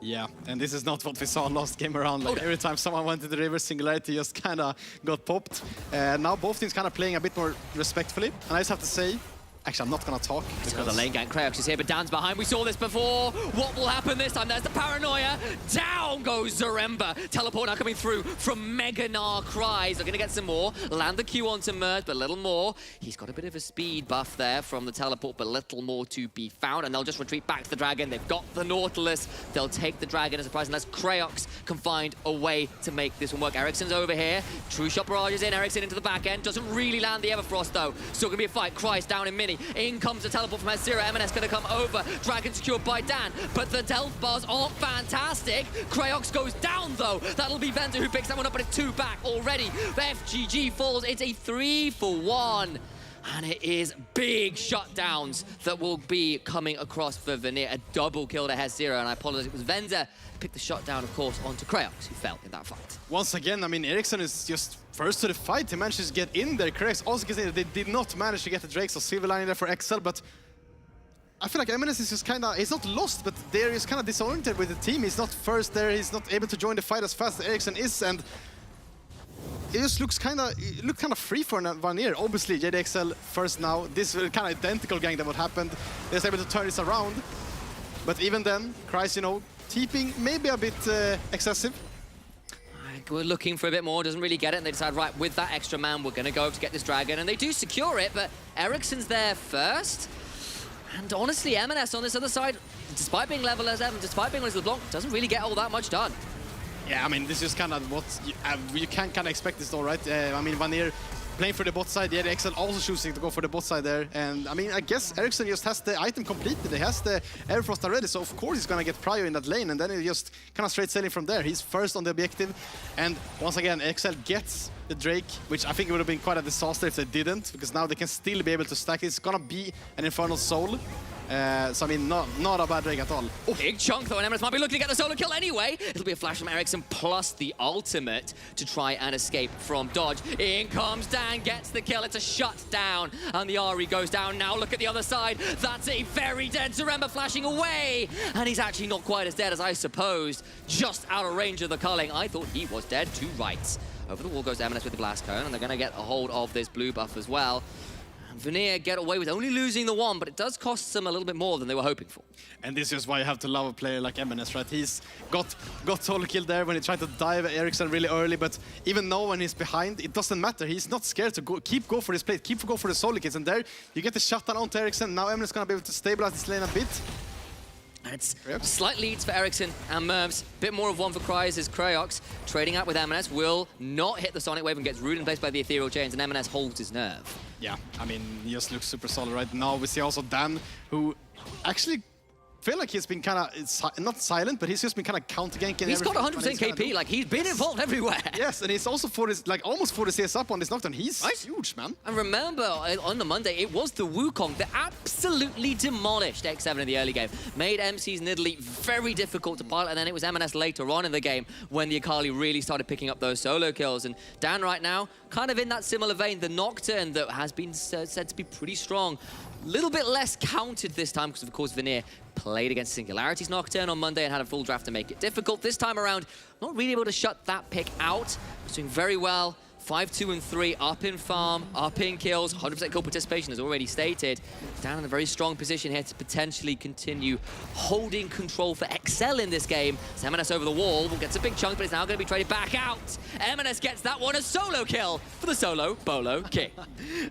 Yeah, and this is not what we saw last game around. Like every time someone went to the river, Singularity just kind of got popped. Now both teams kind of playing a bit more respectfully. And I just have to say, actually, I'm not going to talk. It's another lane gank. Kraox is here, but Dan's behind. We saw this before. What will happen this time? There's the paranoia. Down goes Zaremba. Teleport now coming through from Mega Gnar Cries. They're going to get some more. Land the Q onto Merge, but a little more. He's got a bit of a speed buff there from the teleport, but little more to be found. And they'll just retreat back to the Dragon. They've got the Nautilus. They'll take the Dragon as a prize, unless Kraox can find a way to make this one work. Ericsson's over here. True Shot barrage is in. Ericsson into the back end. Doesn't really land the Everfrost, though. Still going to be a fight. Cries down in mini. In comes the teleport from Azira. MNS going to come over. Dragon secured by Dan, but the health bars aren't fantastic. Kraox goes down, though. That'll be Venzer who picks that one up, but it's 2 back already. FGG falls. It's a 3-for-1. And it is big shutdowns that will be coming across for Vanir. A double kill to Hezira, and I apologize, it was Venzer picked the shutdown, of course, onto Kraox, who fell in that fight. Once again, I mean, Ericsson is just first to the fight. He managed to get in there. Kraox also gets in there. They did not manage to get the Drake, so Silver Line in there for XL, but I feel like MNS is just kind of, he's not lost, but there is kind of disoriented with the team. He's not first there. He's not able to join the fight as fast as Ericsson is, and it just looks kind of free for Vanir. Obviously, JDXL first now. This is kind of identical gang that what happened. They're able to turn this around. But even then, Cries, you know, TPing maybe a bit excessive. We're looking for a bit more, doesn't really get it, and they decide, right, with that extra man, we're going to go to get this Dragon, and they do secure it, but Ericsson's there first. And honestly, MNS on this other side, despite being level as Evan, despite being as LeBlanc, doesn't really get all that much done. Yeah, I mean, this is kind of what you can kind of expect this though, right? I mean, Vanir playing for the bot side, yeah, XL also choosing to go for the bot side there. And I mean, I guess Ericsson just has the item completed. He has the Everfrost already, so of course he's gonna get prio in that lane, and then he just kind of straight sailing from there. He's first on the objective, and once again, XL gets the Drake, which I think it would have been quite a disaster if they didn't, because now they can still be able to stack it. It's gonna be an Infernal Soul. So I mean, not a bad Drake at all. Oh, big chunk though, and Eminem might be looking to get the solo kill anyway. It'll be a flash from Ericsson plus the ultimate to try and escape from dodge. In comes Dan, gets the kill. It's a shutdown, and the Ari goes down. Now look at the other side. That's a very dead Zaremba flashing away, and he's actually not quite as dead as I supposed. Just out of range of the culling. I thought he was dead. 2 rights. Over the wall goes MNS with the blast cone, and they're going to get a hold of this blue buff as well. Vanir get away with only losing the 1, but it does cost them a little bit more than they were hoping for. And this is why you have to love a player like MNS, right? He's got solo kill there when he tried to dive Ericsson really early, but even now when he's behind, it doesn't matter. He's not scared to go for this plate, go for the solo kills, and there you get the shutdown onto Ericsson. Now MNS is gonna be able to stabilize this lane a bit. It's slight leads for Ericsson and Mervs. Bit more of one for Cries as Kraox trading out with MNS will not hit the Sonic Wave and gets rooted in place by the Ethereal Chains, and MNS holds his nerve. Yeah, I mean, he just looks super solid right now. We see also Dan, who actually feel like he's been kind of, not silent, but he's just been kind of counter-ganking. He's got 100% KP, like he's been involved everywhere. Yes, and he's also for his, like almost 40 CS up on this knockdown. He's huge, man. And remember, on the Monday, it was the Wukong that absolutely demolished X7 in the early game. Made MC's Nidalee very difficult to pilot, and then it was MNS later on in the game when the Akali really started picking up those solo kills. And Dan right now, kind of in that similar vein, the Nocturne that has been said to be pretty strong. A little bit less counted this time because, of course, Vanir played against Singularity's Nocturne on Monday and had a full draft to make it difficult. This time around, not really able to shut that pick out. Was doing very well 5, 2, and 3, up in farm, up in kills, 100% kill participation as already stated. Down in a very strong position here to potentially continue holding control for XL in this game. So M&S over the wall will get a big chunk, but it's now going to be traded back out. M&S gets that one, a solo kill for the solo bolo kick.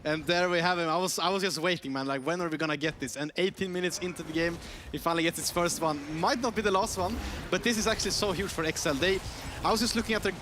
And there we have him. I was just waiting, man. Like, when are we gonna get this? And 18 minutes into the game, he finally gets his first one. Might not be the last one, but this is actually so huge for XL. I was just looking at the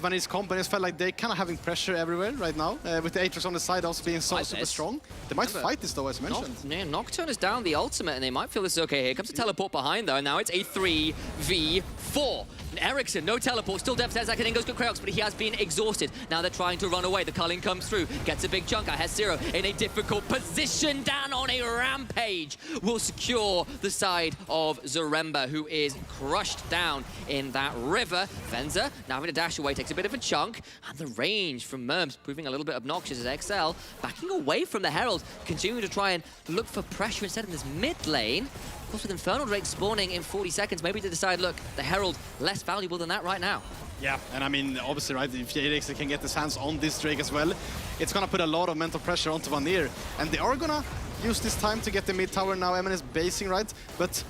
Vanir's comp, and it felt like they're kind of having pressure everywhere right now, with the Aatrox on the side also being so super strong. They might fight this though, as mentioned. Nocturne is down the ultimate, and they might feel this is okay. Here comes a teleport behind though, and now it's a 3v4. Ericsson, no teleport, still dev 10 seconds in goes good Kraox, but he has been exhausted. Now they're trying to run away. The culling comes through, gets a big chunk. Has Zero in a difficult position, down on a rampage. Will secure the side of Zaremba, who is crushed down in that river. Venzer, now having to dash away, takes a bit of a chunk, and the range from Merms proving a little bit obnoxious as XL, backing away from the Herald, continuing to try and look for pressure instead in this mid lane. Of course, with Infernal Drake spawning in 40 seconds, maybe they decide, look, the Herald less valuable than that right now. Yeah, and I mean, obviously, right, if JDX can get his hands on this Drake as well, it's gonna put a lot of mental pressure onto Vanir. And they are gonna use this time to get the mid tower now. M&S basing, right? But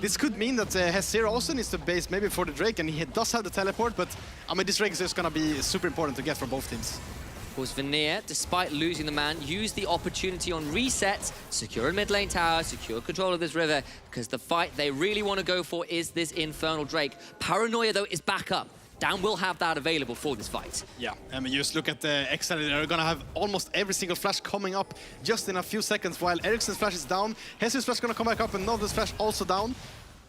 this could mean that Hesir also needs to base maybe for the Drake, and he does have the teleport, but I mean, this Drake is just gonna be super important to get for both teams. Of course, Vanir, despite losing the man, used the opportunity on resets, secure a mid lane tower, secure control of this river, because the fight they really want to go for is this Infernal Drake. Paranoia, though, is back up. Down will have that available for this fight. Yeah, I mean, just look at the XL. They're gonna have almost every single flash coming up just in a few seconds, while Ericsson's flash is down. Hesir's flash is gonna come back up, and Nova's flash also down.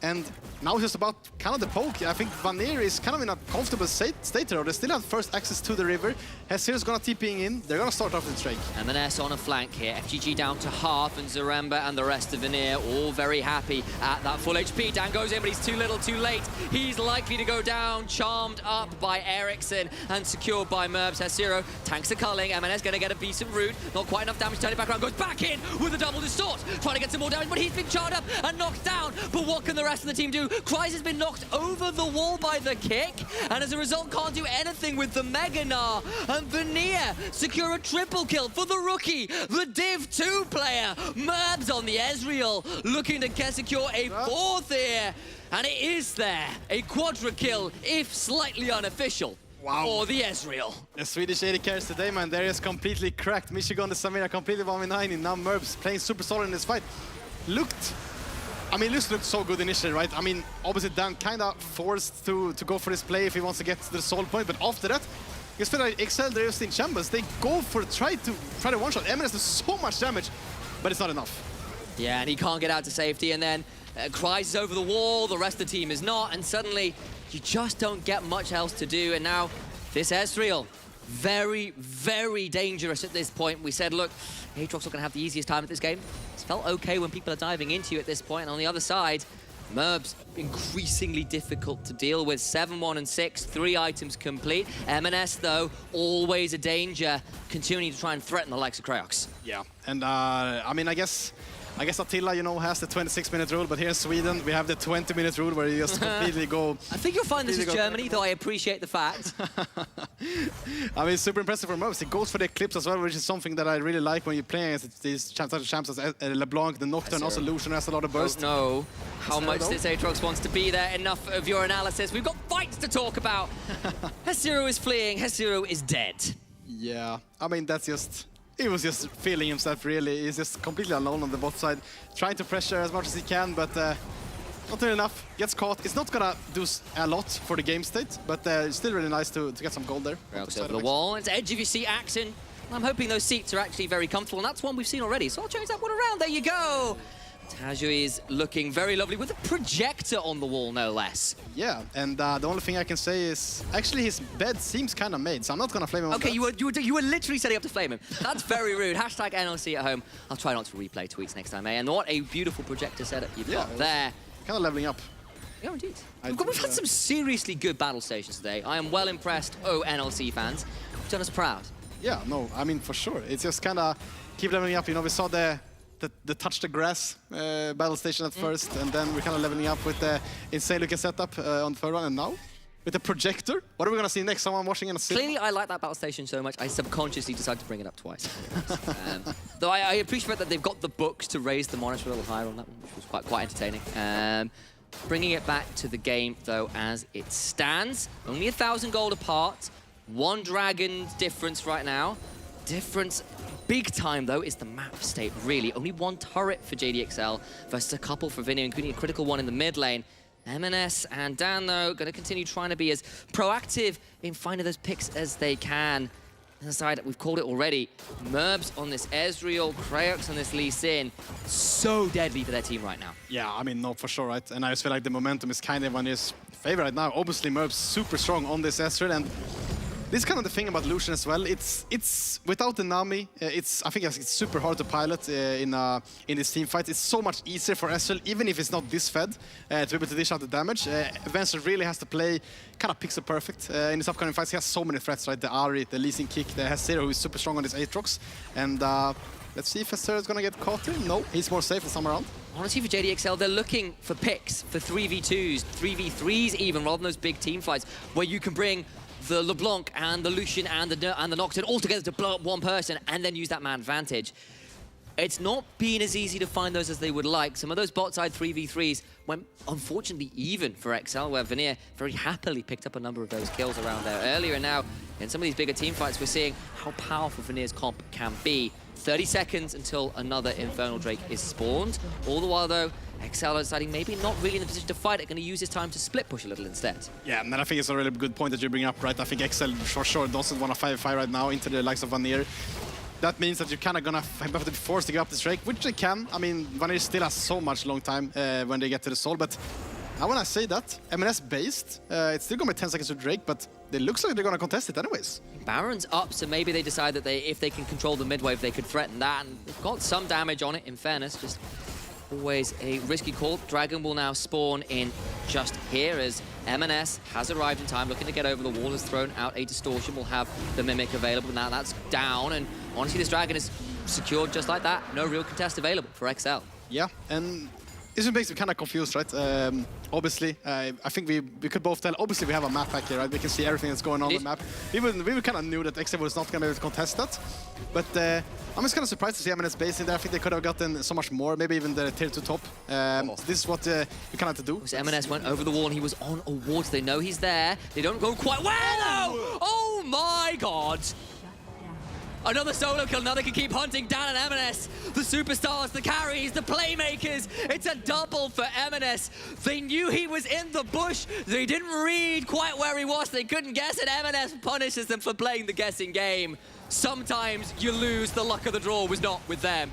And now it's just about kind of the poke. I think Vanir is kind of in a comfortable state here. They still have first access to the river. Hesir's gonna TPing in. They're gonna start off with Drake. M&S on a flank here. FGG down to half, and Zaremba and the rest of Vanir all very happy at that full HP. Dan goes in, but he's too little, too late. He's likely to go down, charmed up by Ericsson and secured by Merbs. Hesiro tanks the culling. M&S gonna get a decent root. Not quite enough damage to turn it back around. Goes back in with a double distort. Trying to get some more damage, but he's been charred up and knocked down. But what can the rest of the team do? Kryze has been knocked over the wall by the kick, and as a result can't do anything with the Mega Gnar. And Vanir secure a triple kill for the rookie, the Div 2 player. Merbs on the Ezreal, looking to secure a fourth here. And it is there, a quadra kill, if slightly unofficial. Wow. For the Ezreal. The Swedish AD carries today, man. They're just completely cracked. Michigan, the Samira completely 1v9, and now Merbs playing super solid in this fight. This looked so good initially, right? I mean, obviously Dan kind of forced to go for this play if he wants to get to the soul point, but after that, I just feel like XL, they're just in shambles. They go for try to one-shot. M&S does so much damage, but it's not enough. Yeah, and he can't get out to safety, and then Kryze is over the wall, the rest of the team is not, and suddenly you just don't get much else to do, and now this Ezreal, very, very dangerous at this point. We said, look, Aatrox not going to have the easiest time at this game. It's felt okay when people are diving into you at this point. And on the other side, Merbs increasingly difficult to deal with. 7, 1, and 6, 3 items complete. M&S, though, always a danger, continuing to try and threaten the likes of Kraox. Yeah, and I guess Attila, has the 26-minute rule, but here in Sweden, we have the 20-minute rule where you just completely go... I think you'll find this is Germany, though I appreciate the fact. It's super impressive for Merbs. He goes for the Eclipse as well, which is something that I really like when you're playing against these champs as LeBlanc, the Nocturne, also Lucian has a lot of burst. Don't know how much this Aatrox wants to be there. Enough of your analysis. We've got fights to talk about. Hesiro is fleeing. Hesiro is dead. Yeah, that's just... He was just feeling himself, really. He's just completely alone on the bot side, trying to pressure as much as he can, but not really enough. Gets caught. It's not gonna do a lot for the game state, but it's still really nice to get some gold there. Over the wall. It's edge of your seat action. I'm hoping those seats are actually very comfortable, and that's one we've seen already, so I'll change that one around. There you go. Tatooi is looking very lovely with a projector on the wall, no less. Yeah, and the only thing I can say is actually his bed seems kind of made, so I'm not gonna flame him. Okay, you were literally setting up to flame him. That's very rude. Hashtag NLC at home. I'll try not to replay tweets next time, eh? And what a beautiful projector setup you've got there. Kind of leveling up. Yeah, indeed. We've had some seriously good battle stations today. I am well impressed. Oh, NLC fans, you've done us proud. Yeah, no, for sure. It's just kind of keep leveling up. We saw the touch the grass battle station at first, and then we're kind of leveling up with the insane looking setup on the third one, and now with a projector. What are we gonna see next? Someone watching in a cinema? Clearly, I like that battle station so much, I subconsciously decided to bring it up twice. Though I appreciate that they've got the books to raise the monitor a little higher on that one, which was quite entertaining. Bringing it back to the game, though, as it stands. Only 1,000 gold apart. 1 dragon difference right now. Difference big time, though, is the map state, really. Only 1 turret for JDXL versus a couple for Vanir, including a critical one in the mid lane. MNS and Dan, though, going to continue trying to be as proactive in finding those picks as they can. On the side, we've called it already. Merbs on this Ezreal, Kraox on this Lee Sin. So deadly for their team right now. Yeah, I mean, no, for sure, right? And I just feel like the momentum is kind of in his favor right now. Obviously, Merbs super strong on this Ezreal, and this is kind of the thing about Lucian as well. It's without the Nami, I think it's super hard to pilot in this team fight. It's so much easier for Ezreal, even if it's not this fed, to be able to dish out the damage. Venzer really has to play kind of pixel perfect in his upcoming fights. He has so many threats, right? The Ahri, the Lee Sin kick, the Hezero, who is super strong on this Aatrox. And let's see if Hezero is going to get caught here. No, he's more safe this time around. Honestly, for JDXL, they're looking for picks, for 3v2s, 3v3s even, rather than those big team fights where you can bring the LeBlanc and the Lucian and the Nocturne all together to blow up one person and then use that man advantage. It's not been as easy to find those as they would like. Some of those bot side 3v3s went, unfortunately, even for XL, where Vanir very happily picked up a number of those kills around there earlier. And now, in some of these bigger team fights, we're seeing how powerful Vanir's comp can be. 30 seconds until another Infernal Drake is spawned. All the while, though, XL are deciding maybe not really in the position to fight it, going to use this time to split push a little instead. Yeah, and I think it's a really good point that you bring up, right? I think XL for sure doesn't want to 5v5 right now into the likes of Vanir. That means that you're kind of gonna have to be forced to give up this Drake, which they can. I mean, Vanir still has so much long time when they get to the Soul, but now when I say that, MNS based, it's still gonna be 10 seconds to Drake, but it looks like they're gonna contest it anyways. Baron's up, so maybe they decide that if they can control the mid wave, they could threaten that, and they've got some damage on it, in fairness, just always a risky call. Dragon will now spawn in just here as MNS has arrived in time, looking to get over the wall, has thrown out a distortion, will have the Mimic available. Now that's down, and honestly, this Dragon is secured just like that. No real contest available for XL. Yeah, and this makes me kind of confused, right? Obviously, I think we could both tell, obviously we have a map pack here, right? We can see everything that's going on the map. We kind of knew that XL was not going to be able to contest that. But I'm just kind of surprised to see MNS base in there. I think they could have gotten so much more, maybe even the tier 2 top. So this is what we kind of have to do. So MNS went over the wall and he was on a ward. They know he's there. They don't go quite well, though! Oh my god! Another solo kill, another can keep hunting Dan and MNS. The superstars, the carries, the playmakers. It's a double for MNS. They knew he was in the bush. They didn't read quite where he was. They couldn't guess it. MNS punishes them for playing the guessing game. Sometimes you lose. The luck of the draw was not with them.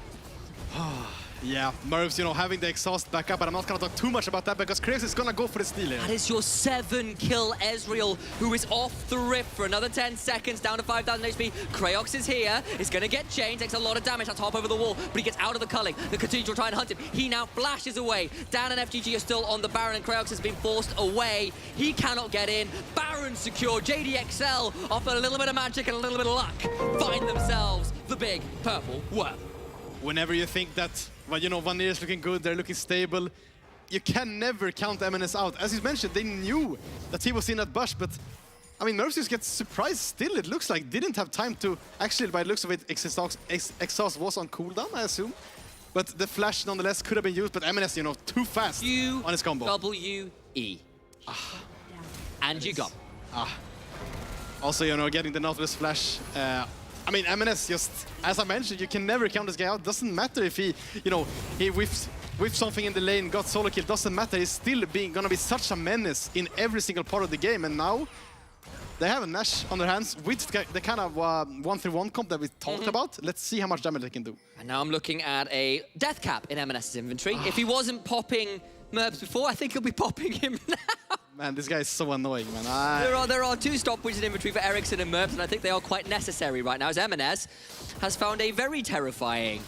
Yeah, Mervs, you know, having the exhaust back up, but I'm not going to talk too much about that because Kraox is going to go for the steal here. That is your 7-kill Ezreal, who is off the rip for another 10 seconds, down to 5,000 HP. Kraox is here, is going to get chained, takes a lot of damage, has to hop over the wall, but he gets out of the culling. The continues to try and hunt him. He now flashes away. Dan and FGG are still on the Baron, and Kraox has been forced away. He cannot get in. Baron secure. JDXL, off a little bit of magic and a little bit of luck, find themselves the big purple worm. Whenever you think that, well, you know, Vanir is looking good, they're looking stable, you can never count MNS out. As you mentioned, they knew that he was in that bush, but I mean, Mercedes gets surprised still. It looks like didn't have time to, actually, by the looks of it, exhaust was on cooldown, I assume. But the flash, nonetheless, could have been used, but MNS, you know, too fast on his combo. W-E. And you got. Also, you know, getting the Nautilus flash. I mean, MNS just, as I mentioned, you can never count this guy out. Doesn't matter if he, you know, he whiffs something in the lane, got solo kill. Doesn't matter. He's still gonna be such a menace in every single part of the game. And now they have a Nash on their hands with the kind of 1-3-1 comp that we talked about. Let's see how much damage they can do. And now I'm looking at a death cap in MNS's inventory. If he wasn't popping Merbs before, I think he'll be popping him now. Man, this guy is so annoying, man. There are 2 stopwages in inventory for Ericsson and Merbs, and I think they are quite necessary right now, as MNS has found a very terrifying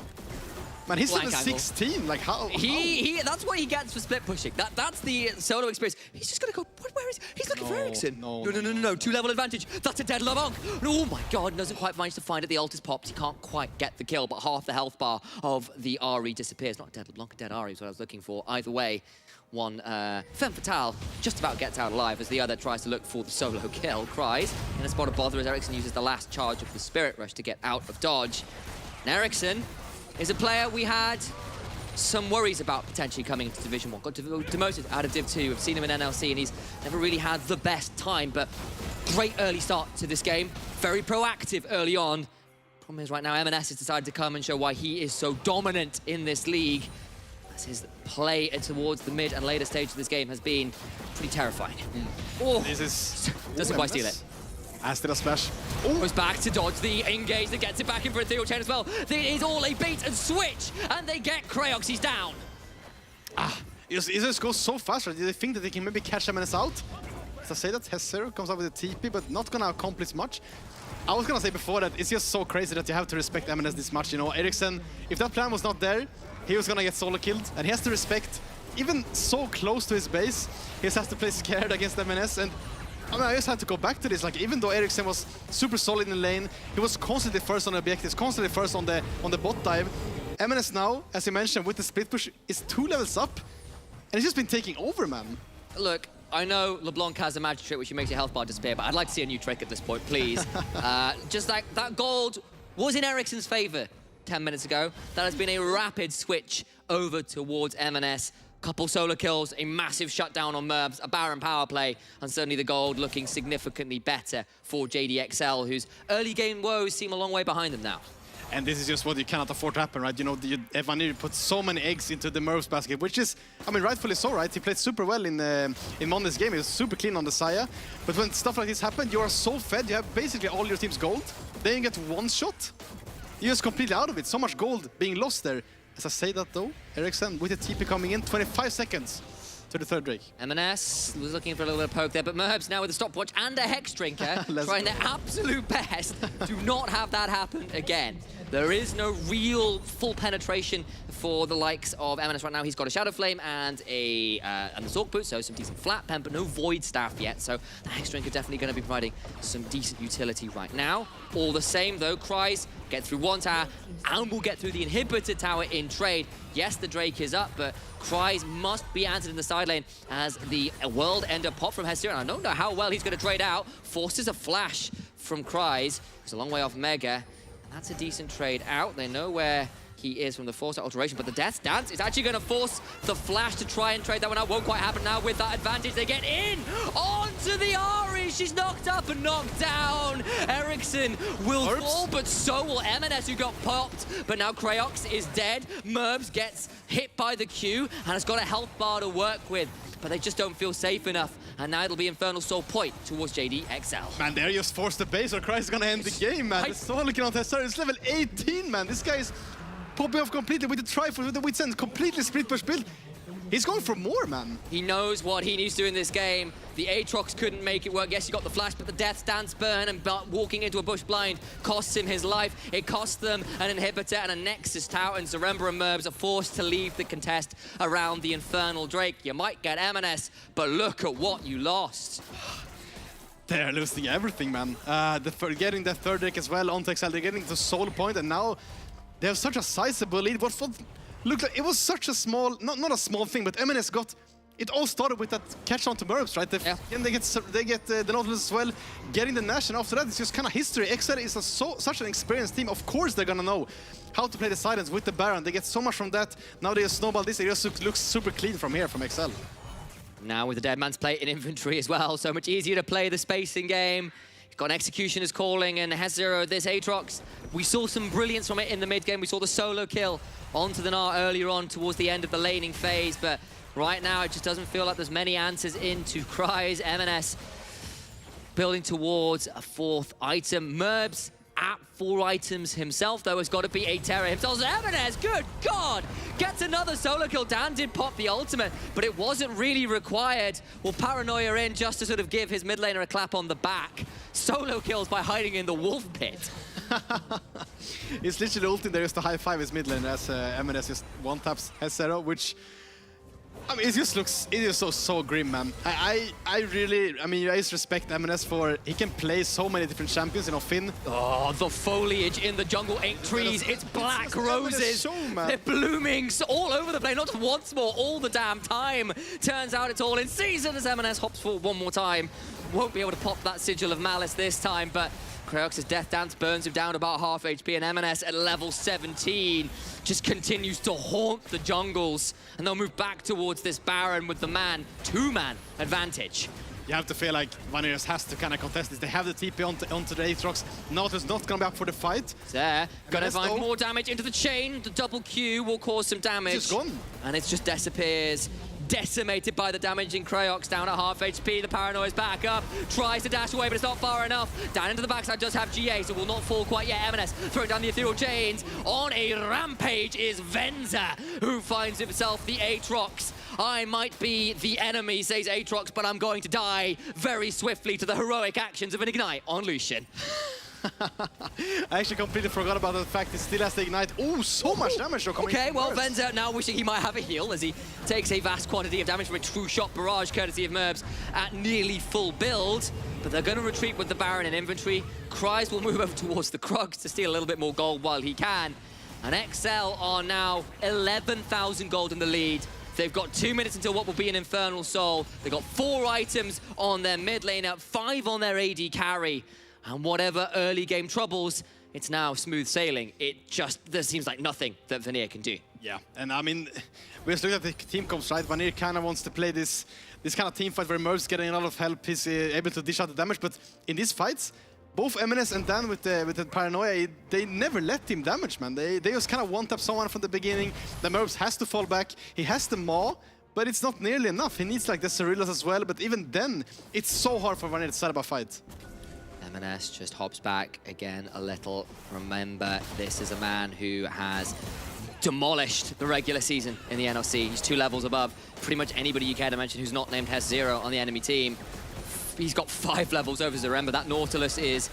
Man, he's level 16. Like, how? That's what he gets for split pushing. That's the solo experience. He's just going to go, where is he? He's looking for Ericsson. No. 2-level advantage. That's a dead LeBlanc. Oh my god, doesn't quite manage to find it. The ult is popped. He can't quite get the kill, but half the health bar of the Ahri disappears. Not a dead LeBlanc, a dead Ahri is what I was looking for. Either way, One femme fatale just about gets out alive as the other tries to look for the solo kill. Cries in a spot of bother as Ericsson uses the last charge of the Spirit Rush to get out of dodge. And Ericsson is a player we had some worries about potentially coming into Division 1. Got demoted out of Div 2. We've seen him in NLC and he's never really had the best time, but great early start to this game. Very proactive early on. Problem is right now M&S has decided to come and show why he is so dominant in this league. As his play towards the mid and later stage of this game has been pretty terrifying. Oh, this is... doesn't quite steal it. Attila splash. Goes back to dodge the engage that gets it back in for a Ethereal Chain as well. It is all a bait and switch, and they get Crayox. He's down. It just goes so fast, right? Do they think that they can maybe catch M&S out? As I say that, Hezero comes out with a TP, but not gonna accomplish much. I was gonna say before that it's just so crazy that you have to respect M&S this much, you know. Ericsson, if that plan was not there, he was gonna get solo killed, and he has to respect, even so close to his base, he just has to play scared against M&S, and I mean, I just have to go back to this. Like, even though Ericsson was super solid in the lane, he was constantly first on the objectives, constantly first on the bot dive. M&S now, as you mentioned, with the split push, is 2 levels up, and he's just been taking over, man. Look, I know LeBlanc has a magic trick which makes your health bar disappear, but I'd like to see a new trick at this point, please. Just like that gold was in Ericsson's favor 10 minutes ago. That has been a rapid switch over towards M&S. Couple solo kills, a massive shutdown on Merbs, a Baron power play, and certainly the gold looking significantly better for JDXL, whose early game woes seem a long way behind them now. And this is just what you cannot afford to happen, right? You know, Vanir put so many eggs into the Merbs basket, which is, I mean, rightfully so, right? He played super well in Monday's game. He was super clean on the Saya. But when stuff like this happens, you are so fed. You have basically all your team's gold. Then you get one shot. You're just completely out of it. So much gold being lost there. As I say that though, Ericsson with the TP coming in, 25 seconds to the third Drake. M&S was looking for a little bit of poke there, but Merbs now with a stopwatch and a Hex Drinker, trying their absolute best to not have that happen again. There is no real full penetration for the likes of M&S right now. He's got a Shadow Flame and the Zork Boot, so some decent flat pen, but no Void Staff yet. So the Hex Drinker definitely going to be providing some decent utility right now. All the same though, Cries get through one tower and will get through the inhibitor tower in trade. Yes, the Drake is up, but Cries must be answered in the side lane as the World Ender pop from Hezero. I don't know how well he's going to trade out. Forces a flash from Cries. He's a long way off Mega. That's a decent trade out. They know where he is from the force alteration, but the Death Dance is actually going to force the Flash to try and trade that one out. Won't quite happen now with that advantage. They get in onto the Ari. She's knocked up and knocked down. Ericsson will fall, but so will M&S, who got popped. But now Crayox is dead. Merbs gets hit by the Q and has got a health bar to work with, but they just don't feel safe enough. And now it'll be Infernal Soul point towards JDXL. Man, they just forced the base or Cry's gonna end the game, man. It's so looking on Tessar. It's level 18, man. This guy is popping off completely with the Triforce, with the Witsend, completely split push build. He's going for more, man. He knows what he needs to do in this game. The Aatrox couldn't make it work. Yes, he got the flash, but the Death Dance burn and walking into a bush blind costs him his life. It costs them an inhibitor and a Nexus tower, and Zaremba and Merbs are forced to leave the contest around the Infernal Drake. You might get M&S, but look at what you lost. They're losing everything, man. Getting the third Drake as well onto XL. They're getting to Soul Point, and now they have such a sizable lead. What looked like it was such a small, not a small thing, but M&S got. It all started with that catch on to Merbs, right? And they get the Nautilus as well, getting the Nash, and after that it's just kind of history. XL is such an experienced team. Of course they're gonna know how to play the silence with the Baron. They get so much from that. Now they just snowball this. It just looks super clean from here, from XL. Now with the Dead Man's Plate in inventory as well, so much easier to play the spacing game. He's got an Executioner's Calling and Hezero, this Aatrox. We saw some brilliance from it in the mid game. We saw the solo kill onto the Gnar earlier on towards the end of the laning phase, but right now it just doesn't feel like there's many answers into Cries. M&S building towards a fourth item. Merbs at 4 items himself, though, has got to be a Terror himself. M&S, good God, gets another solo kill. Dan did pop the ultimate, but it wasn't really required. Well, Paranoia in just to sort of give his mid laner a clap on the back. Solo kills by hiding in the wolf pit. It's literally ulting there just to high-five his mid laner as M&S just one-taps Hezero, which I mean, it just so grim, man. I just respect MNS for, he can play so many different champions, you know, Finn. Oh, the foliage in the jungle ain't trees, it's black roses. They're blooming all over the place, not just once more, all the damn time. Turns out it's all in season as MNS hops forward one more time. Won't be able to pop that Sigil of Malice this time, but Cryox's Death Dance burns him down about half HP, and M&S at level 17 just continues to haunt the jungles, and they'll move back towards this Baron with the two-man advantage. You have to feel like Vanir has to kind of contest this. They have the TP onto the Aatrox. Nautilus not going to be up for the fight. There, gonna find more damage into the chain. The double Q will cause some damage. It's just gone. And it just disappears. Decimated by the damaging Cryox, down at half HP. The Paranoia's back up, tries to dash away, but it's not far enough. Down into the backside does have GA, so will not fall quite yet. M&S throwing down the ethereal chains. On a rampage is Venzer, who finds himself the Aatrox. I might be the enemy, says Aatrox, but I'm going to die very swiftly to the heroic actions of an Ignite on Lucian. I actually completely forgot about the fact he still has the Ignite. Oh, so much damage though coming. Okay, well, Venzer now wishing he might have a heal as he takes a vast quantity of damage from a true shot barrage courtesy of Merbs at nearly full build. But they're going to retreat with the Baron in inventory. Kryze will move over towards the Krugs to steal a little bit more gold while he can. And XL are now 11,000 gold in the lead. They've got 2 minutes until what will be an Infernal Soul. They've got 4 items on their mid lane, 5 on their AD carry. And whatever early game troubles, it's now smooth sailing. There seems like nothing that Vanir can do. Yeah, and I mean, we just look at the team comps, right? Vanir kind of wants to play this kind of team fight where Merb's getting a lot of help. He's able to dish out the damage, but in these fights, both MNS and Dan with the Paranoia, they never let him damage, man. They just kind of one-tap someone from the beginning. The Merbs has to fall back. He has the Maw, but it's not nearly enough. He needs like the Cerillas as well, but even then, it's so hard for Vanir to set up a fight. M&S just hops back again a little. Remember, this is a man who has demolished the regular season in the NLC. He's 2 levels above pretty much anybody you care to mention who's not named Hess Zero on the enemy team. He's got 5 levels over Zaremba. That Nautilus is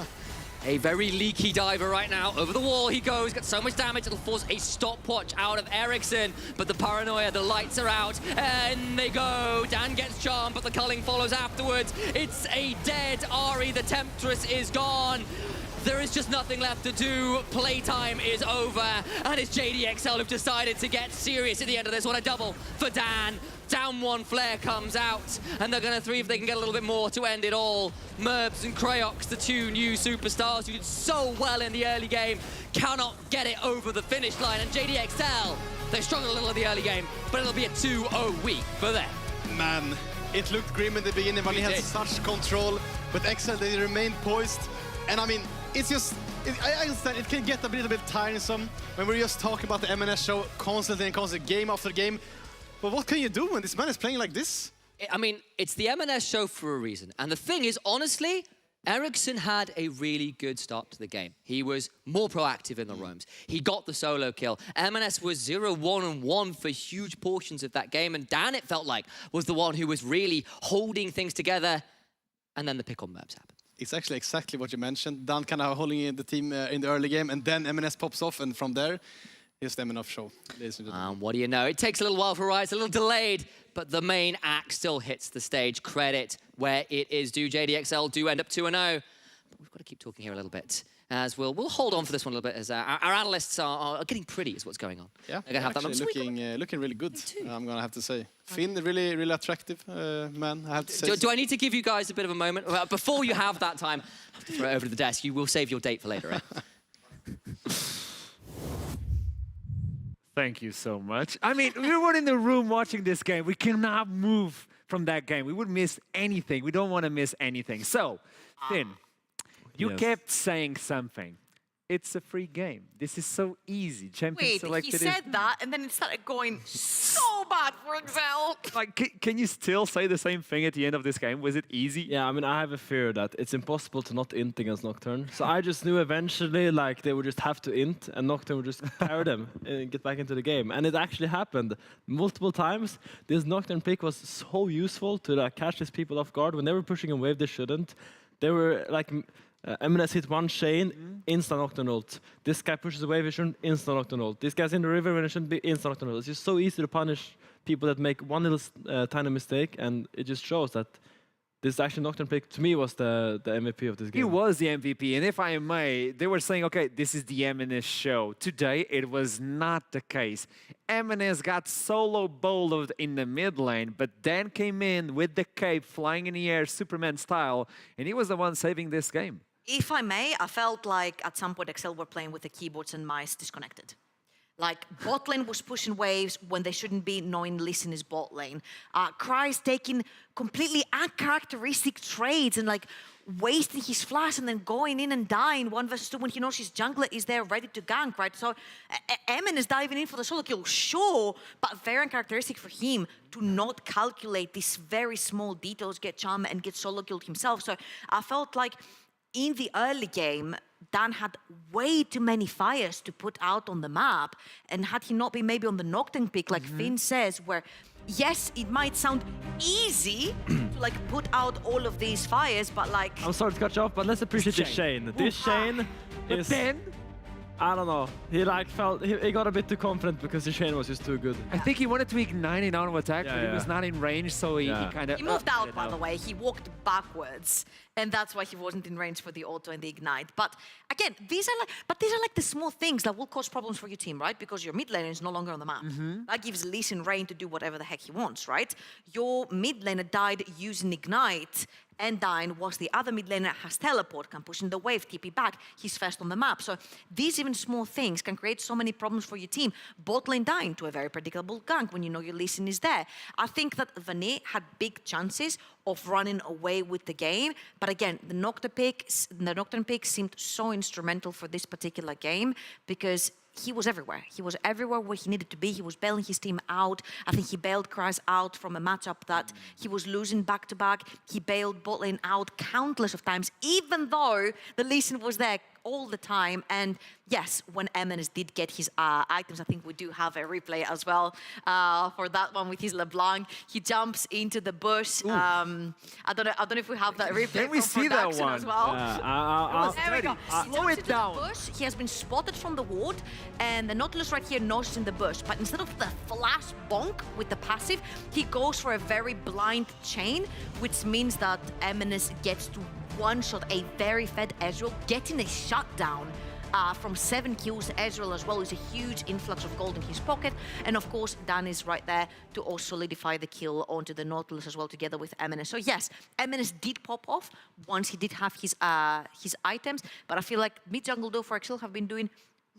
a very leaky diver right now. Over the wall he goes, got so much damage, it'll force a stopwatch out of Ericsson. But the Paranoia, the lights are out, and they go. Dan gets charmed, but the culling follows afterwards. It's a dead Ahri, the Temptress is gone. There is just nothing left to do. Playtime is over, and it's JDXL who've decided to get serious at the end of this one. A double for Dan. Down 1, Flare comes out, and they're gonna 3 if they can get a little bit more to end it all. Merbs and Cryox, the 2 new superstars who did so well in the early game, cannot get it over the finish line. And JDXL, they struggled a little in the early game, but it'll be a 2-0 week for them. Man, it looked grim in the beginning. Vanir had such control, but XL, they remained poised. And I mean, it's just, I understand it can get a little bit tiresome when we're just talking about the M&S show constantly, game after game. But what can you do when this man is playing like this? I mean, it's the M&S show for a reason. And the thing is, honestly, Ericsson had a really good start to the game. He was more proactive in the roams. He got the solo kill. M&S was 0-1-1 for huge portions of that game. And Dan, it felt like, was the one who was really holding things together. And then the pick on Merbs happened. It's actually exactly what you mentioned. Dan kind of holding in the team in the early game, and then M&S pops off, and from there, it's the M&S show. What do you know? It takes a little while for Rise, a little delayed, but the main act still hits the stage. Credit where it is due. JDXL do end up 2-0, but we've got to keep talking here a little bit. As we'll hold on for this one a little bit, as our analysts are getting pretty, is what's going on. Yeah, they're gonna have actually looking really good. I'm gonna have to say, Finn, really attractive man. I have to say. Do I need to give you guys a bit of a moment before you have that time? I have to throw it over to the desk. You will save your date for later, eh? Thank you so much. I mean, we were in the room watching this game. We cannot move from that game. We would miss anything. We don't want to miss anything. So, Finn, you kept saying something. It's a free game. This is so easy. Champions selected. Wait, he said that, and then it started going so bad for Excel. Like, can you still say the same thing at the end of this game? Was it easy? Yeah, I mean, I have a fear that it's impossible to not int against Nocturne. So I just knew eventually, like, they would just have to int, and Nocturne would just power them and get back into the game. And it actually happened multiple times. This Nocturne pick was so useful to like, catch these people off guard. When they were pushing a wave, they shouldn't. They were like... M&S hit 1 chain, instant Nocturne ult. This guy pushes away, he shouldn't instant Nocturne ult. This guy's in the river when it shouldn't be instant Nocturne ult. It's just so easy to punish people that make one little tiny mistake, and it just shows that this actually Nocturne pick, to me, was the MVP of this game. He was the MVP, and if I may, they were saying, okay, this is the Eminem show. Today, it was not the case. Eminem got solo bowled in the mid lane, but then came in with the cape, flying in the air, Superman style, and he was the one saving this game. If I may, I felt like at some point Excel were playing with the keyboards and mice disconnected. Like, bot lane was pushing waves when they shouldn't be, knowing Listen is bot lane. Cry's taking completely uncharacteristic trades and, like, wasting his flash and then going in and dying 1 versus 2 when he knows his jungler is there ready to gank, right? So, Eminem is diving in for the solo kill, sure, but very uncharacteristic for him to not calculate these very small details, get charm and get solo killed himself. So, I felt like in the early game, Dan had way too many fires to put out on the map. And had he not been maybe on the Nocturne pick, like Finn says, where, yes, it might sound easy to, like, put out all of these fires, but, like... I'm sorry to cut you off, but let's appreciate this Shane. This Shane is... then... I don't know. He like felt he got a bit too confident because the Shane was just too good. I think he wanted to ignite an auto attack, but he was not in range, so he kind of... He moved out, by the way. He walked backwards, and that's why he wasn't in range for the auto and the ignite. But again, these are like the small things that will cause problems for your team, right? Because your mid laner is no longer on the map. That gives Lee Sin rain to do whatever the heck he wants, right? Your mid laner died using ignite, and dying was the other mid laner has teleport, can push in the wave, TP back, he's first on the map. So these even small things can create so many problems for your team. Bot lane dying to a very predictable gank when you know your Lee Sin is there. I think that Vanir had big chances of running away with the game, but again, the Nocturne pick seemed so instrumental for this particular game because he was everywhere. He was everywhere where he needed to be. He was bailing his team out. I think he bailed Cries out from a matchup that he was losing back-to-back. He bailed bot lane out countless of times, even though the Lee Sin was there all the time. And yes, when Eminem did get his items, I think we do have a replay as well for that one with his LeBlanc. He jumps into the bush. I don't know if we have that replay. Can we see that one as well? There we go. Slow it down. Bush. He has been spotted from the ward, and the Nautilus right here knows in the bush. But instead of the flash bonk with the passive, he goes for a very blind chain, which means that Eminem gets to one-shot a very fed Ezreal, getting a shutdown from 7 kills. Ezreal as well is a huge influx of gold in his pocket. And of course, Dan is right there to also solidify the kill onto the Nautilus as well, together with Eminem. So yes, Eminem did pop off once he did have his items, but I feel like mid-jungle though for Excel have been doing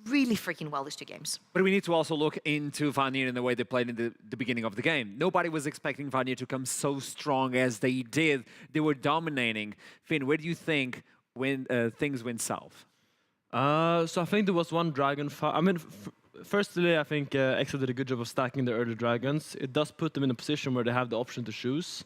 really freaking well these 2 games. But we need to also look into Vanir and the way they played in the beginning of the game. Nobody was expecting Vanir to come so strong as they did. They were dominating. Finn, where do you think when things went south? So I think there was one dragon fight. I mean, firstly, I think Excel did a good job of stacking the early dragons. It does put them in a position where they have the option to choose.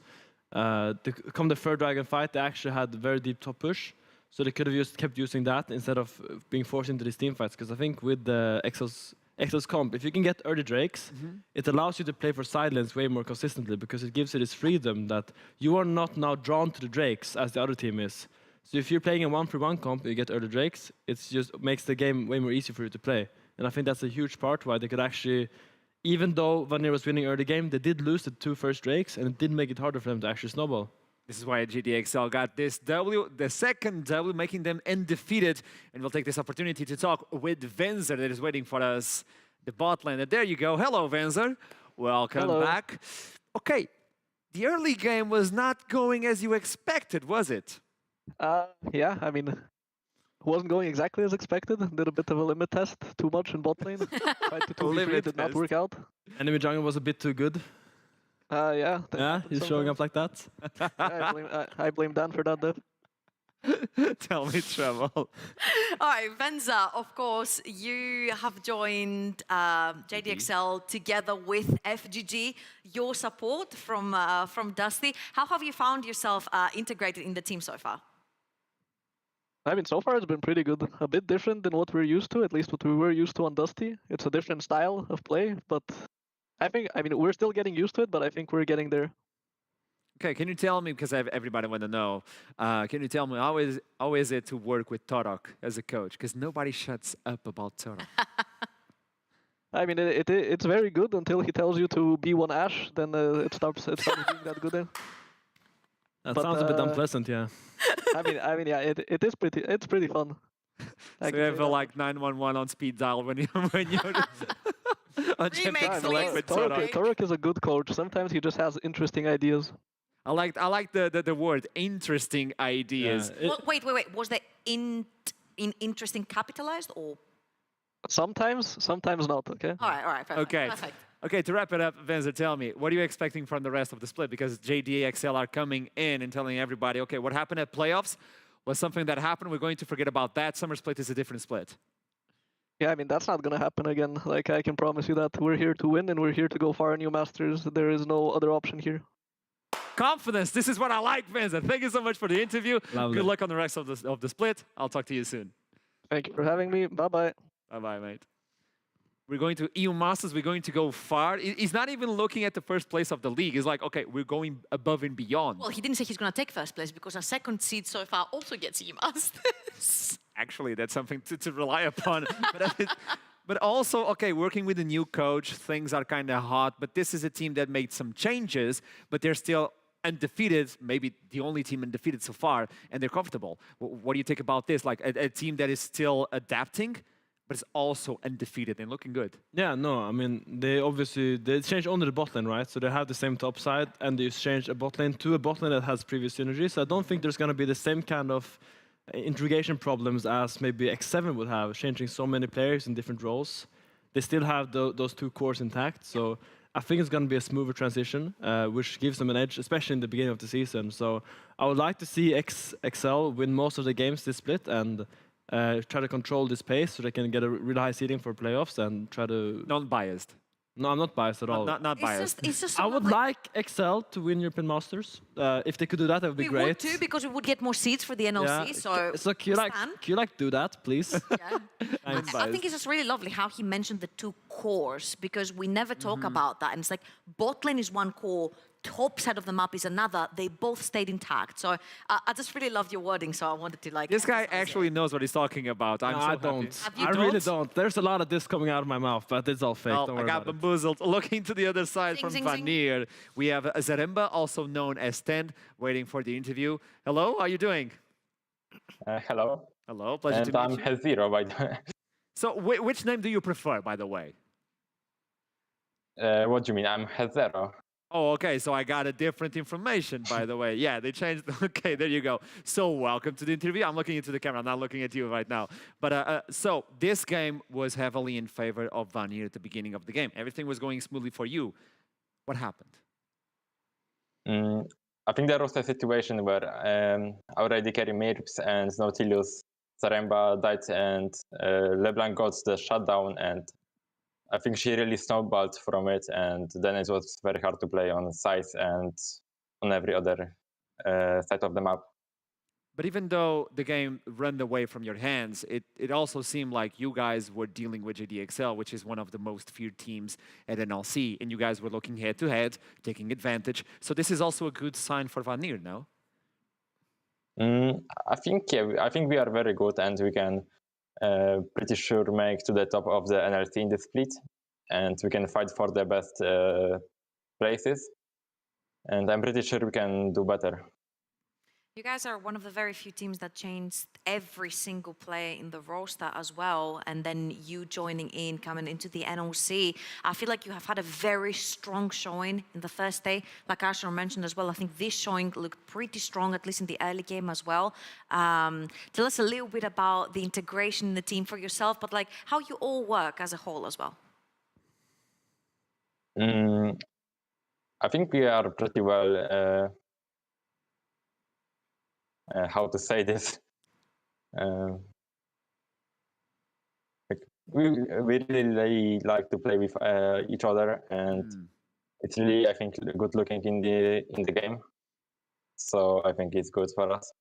Come the 3rd dragon fight, they actually had a very deep top push. So they could have kept using that instead of being forced into these team fights. Because I think with the Excel's comp, if you can get early Drakes, it allows you to play for side lanes way more consistently because it gives you this freedom that you are not now drawn to the Drakes as the other team is. So if you're playing a 1-for-1 comp, you get early Drakes, it just makes the game way more easy for you to play. And I think that's a huge part why they could actually, even though Vanir was winning early game, they did lose the 2 first Drakes, and it did make it harder for them to actually snowball. This is why GDXL got this W, the 2nd W, making them undefeated. And we'll take this opportunity to talk with Venzer that is waiting for us, the bot lane. And there you go. Hello, Venzer. Welcome back. Okay, the early game was not going as you expected, was it? Yeah, I mean, wasn't going exactly as expected. Did a bit of a limit test, too much in bot lane. Tried to 2v3, did not work out. Enemy jungle was a bit too good. Yeah. Yeah, he's showing up like that. Yeah, I blame Dan for that, Dev. Tell me, Trevor. All right, Venzer, of course, you have joined JDXL together with FGG, your support from Dusty. How have you found yourself integrated in the team so far? I mean, so far it's been pretty good. A bit different than what we're used to, at least what we were used to on Dusty. It's a different style of play, but I mean, we're still getting used to it, but I think we're getting there. Okay, can you tell me, because everybody want to know, can you tell me how is it to work with Tatooi as a coach? Because nobody shuts up about Tatooi. I mean, it's very good until he tells you to be one Ash, then it stops being that good. Then. That But, sounds a bit unpleasant, yeah. yeah, it's pretty fun. So you have like 911 on speed dial when you're on Champions Select with Torok. Torok is a good coach. Sometimes he just has interesting ideas. I like the word interesting ideas. Well, wait. Was the in interesting capitalized or? Sometimes not. Okay. All right. Perfect. Okay. Perfect. Okay, to wrap it up, Venzer, tell me, what are you expecting from the rest of the split? Because JDXL are coming in and telling everybody, okay, what happened at playoffs was something that happened. We're going to forget about that. Summer split is a different split. Yeah, I mean, that's not going to happen again. Like, I can promise you that. We're here to win and we're here to go far in New Masters. There is no other option here. Confidence. This is what I like, Venzer. Thank you so much for the interview. Lovely. Good luck on the rest of the split. I'll talk to you soon. Thank you for having me. Bye-bye. Bye-bye, mate. We're going to EU Masters. We're going to go far. He's not even looking at the first place of the league. He's like, okay, we're going above and beyond. Well, he didn't say he's going to take first place because our second seed so far also gets EU Masters. Actually, that's something to rely upon. But also, okay, working with a new coach, things are kind of hot. But this is a team that made some changes, but they're still undefeated, maybe the only team undefeated so far, and they're comfortable. What do you think about this? Like a team that is still adapting, but it's also undefeated and looking good. Yeah, no, I mean, they changed only the bot lane, right? So they have the same top side, and they changed a bot lane to a bot lane that has previous synergy. So I don't think there's going to be the same kind of integration problems as maybe X7 would have, changing so many players in different roles. They still have those two cores intact, so I think it's going to be a smoother transition, which gives them an edge, especially in the beginning of the season. So I would like to see XL win most of the games this split and try to control this pace so they can get a really high seeding for playoffs and try to... Non-biased. No, I'm not biased at all. Not biased. It's just I would like XL to win European Masters. If they could do that would be great. We would too, because we would get more seats for the NLC. Yeah. So can you do that, please? Yeah. I think it's just really lovely how he mentioned the two cores, because we never talk about that. And it's like bot lane is one core, top side of the map is another. They both stayed intact. So I just really loved your wording, so I wanted to like... This guy actually knows what he's talking about. I don't. I really don't. There's a lot of this coming out of my mouth, but it's all fake. Well, don't worry I got about bamboozled. Looking to the other side Zing, from zing, zing. Vanir, we have Zaremba, also known as Sten, waiting for the interview. Hello, how are you doing? Hello. Hello, pleasure And to meet I'm you. Hezero, by the way. So which name do you prefer, by the way? What do you mean? I'm Hezero. Oh, okay, so I got a different information, by the way. Yeah, they changed. Okay, there you go. So welcome to the interview. I'm looking into the camera. I'm not looking at you right now. But so this game was heavily in favor of Vanir at the beginning of the game. Everything was going smoothly for you. What happened? I think there was a situation where our AD carry Mirps and Nautilus, Zaremba died, and LeBlanc got the shutdown, and I think she really snowballed from it, and then it was very hard to play on size and on every other side of the map. But even though the game ran away from your hands, it also seemed like you guys were dealing with JDXL, which is one of the most feared teams at NLC, and you guys were looking head-to-head, taking advantage. So this is also a good sign for Vanir, no? I think we are very good, and we can pretty sure make to the top of the NLC in the split, and we can fight for the best places, and I'm pretty sure we can do better. You guys are one of the very few teams that changed every single player in the roster as well, and then you joining in, coming into the NLC. I feel like you have had a very strong showing in the first day. Like Asher mentioned as well, I think this showing looked pretty strong, at least in the early game as well. Tell us a little bit about the integration in the team for yourself, but like how you all work as a whole as well. I think we are pretty well... how to say this? We really like to play with each other, and it's really, I think, good looking in the game. So I think it's good for us.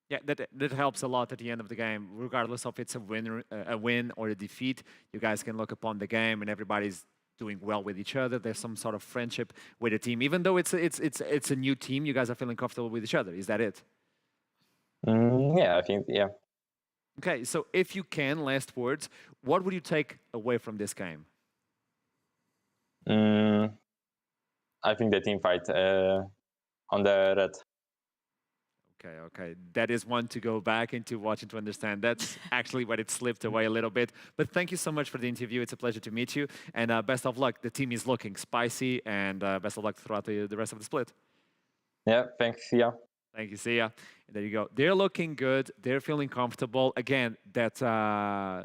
Yeah, that helps a lot at the end of the game, regardless of it's a win or a defeat. You guys can look upon the game, and everybody's doing well with each other. There's some sort of friendship with the team, even though it's a new team. You guys are feeling comfortable with each other. Is that it? Yeah, I think, yeah. Okay, so if you can, last words, what would you take away from this game? I think the team fight on the red. Okay. That is one to go back into watching to understand. That's actually what it slipped away a little bit. But thank you so much for the interview. It's a pleasure to meet you. And best of luck. The team is looking spicy. And best of luck throughout the rest of the split. Yeah, thanks. See ya. Thank you. See ya. And there you go. They're looking good. They're feeling comfortable. Again, that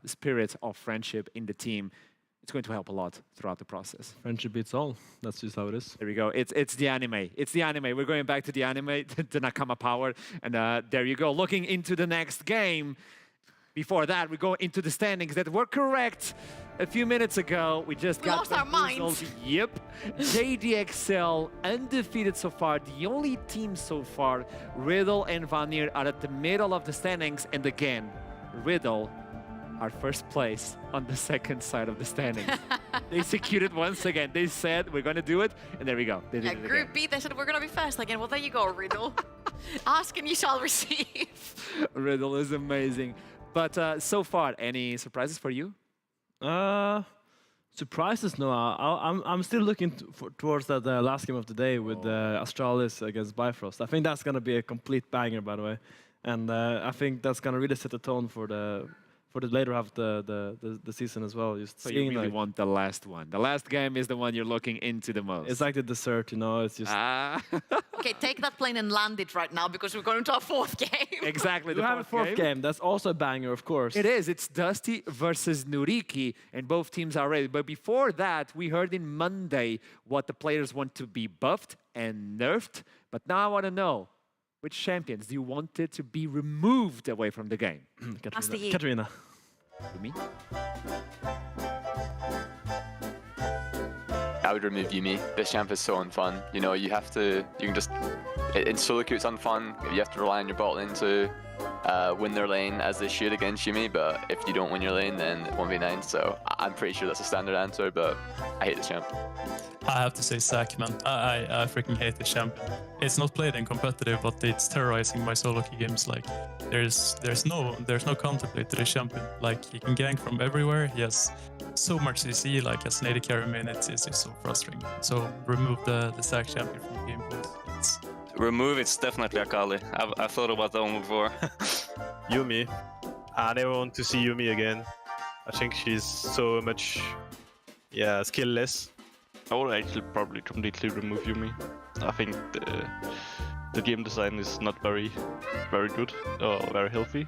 spirit of friendship in the team, it's going to help a lot throughout the process. Friendship beats all. That's just how it is. There we go. It's the anime. It's the anime. We're going back to the anime, the Nakama power. And there you go. Looking into the next game. Before that, we go into the standings that were correct a few minutes ago. We lost our minds. Yep. JDXL undefeated so far. The only team so far. Riddle and Vanir are at the middle of the standings. And again, Riddle are first place on the second side of the standings. They secured it once again. They said, we're going to do it. And there we go. They did it Group again. B, they said, we're going to be first again. Well, there you go, Riddle. Ask and you shall receive. Riddle is amazing. But so far, any surprises for you? Surprises? No, I'm still looking towards that last game of the day with Astralis against Bifrost. I think that's going to be a complete banger, by the way. And I think that's going to really set the tone for the later half of the season as well. Just So you really want the last one. The last game is the one you're looking into the most. It's like the dessert, you know. It's just Okay, take that plane and land it right now because we're going to our fourth game. Exactly. We have a fourth game. That's also a banger, of course. It is. It's Dusty versus Nuriki, and both teams are ready. But before that, we heard in Monday what the players want to be buffed and nerfed. But now I want to know, which champions do you want it to be removed away from the game? Katarina. Me? I would remove Yumi. This champ is so unfun. You know, you can just, in solo queue it's unfun. You have to rely on your bot lane to win their lane as they should against Yumi, but if you don't win your lane, then it 1v9. So I'm pretty sure that's a standard answer, but I hate this champ. I have to say Zac, man. I freaking hate this champion. It's not played in competitive, but it's terrorizing my solo queue games. Like, there's no counterplay to this champion. Like, he can gank from everywhere. He has so much CC. Like, as an AD carry main, it's just so frustrating. So remove the Zac champion from the game, please. Remove, it's definitely Akali. I've thought about that one before. Yumi. I never want to see Yumi again. I think she's so much, skill-less. I would actually probably completely remove Yumi. I think the game design is not very good or very healthy.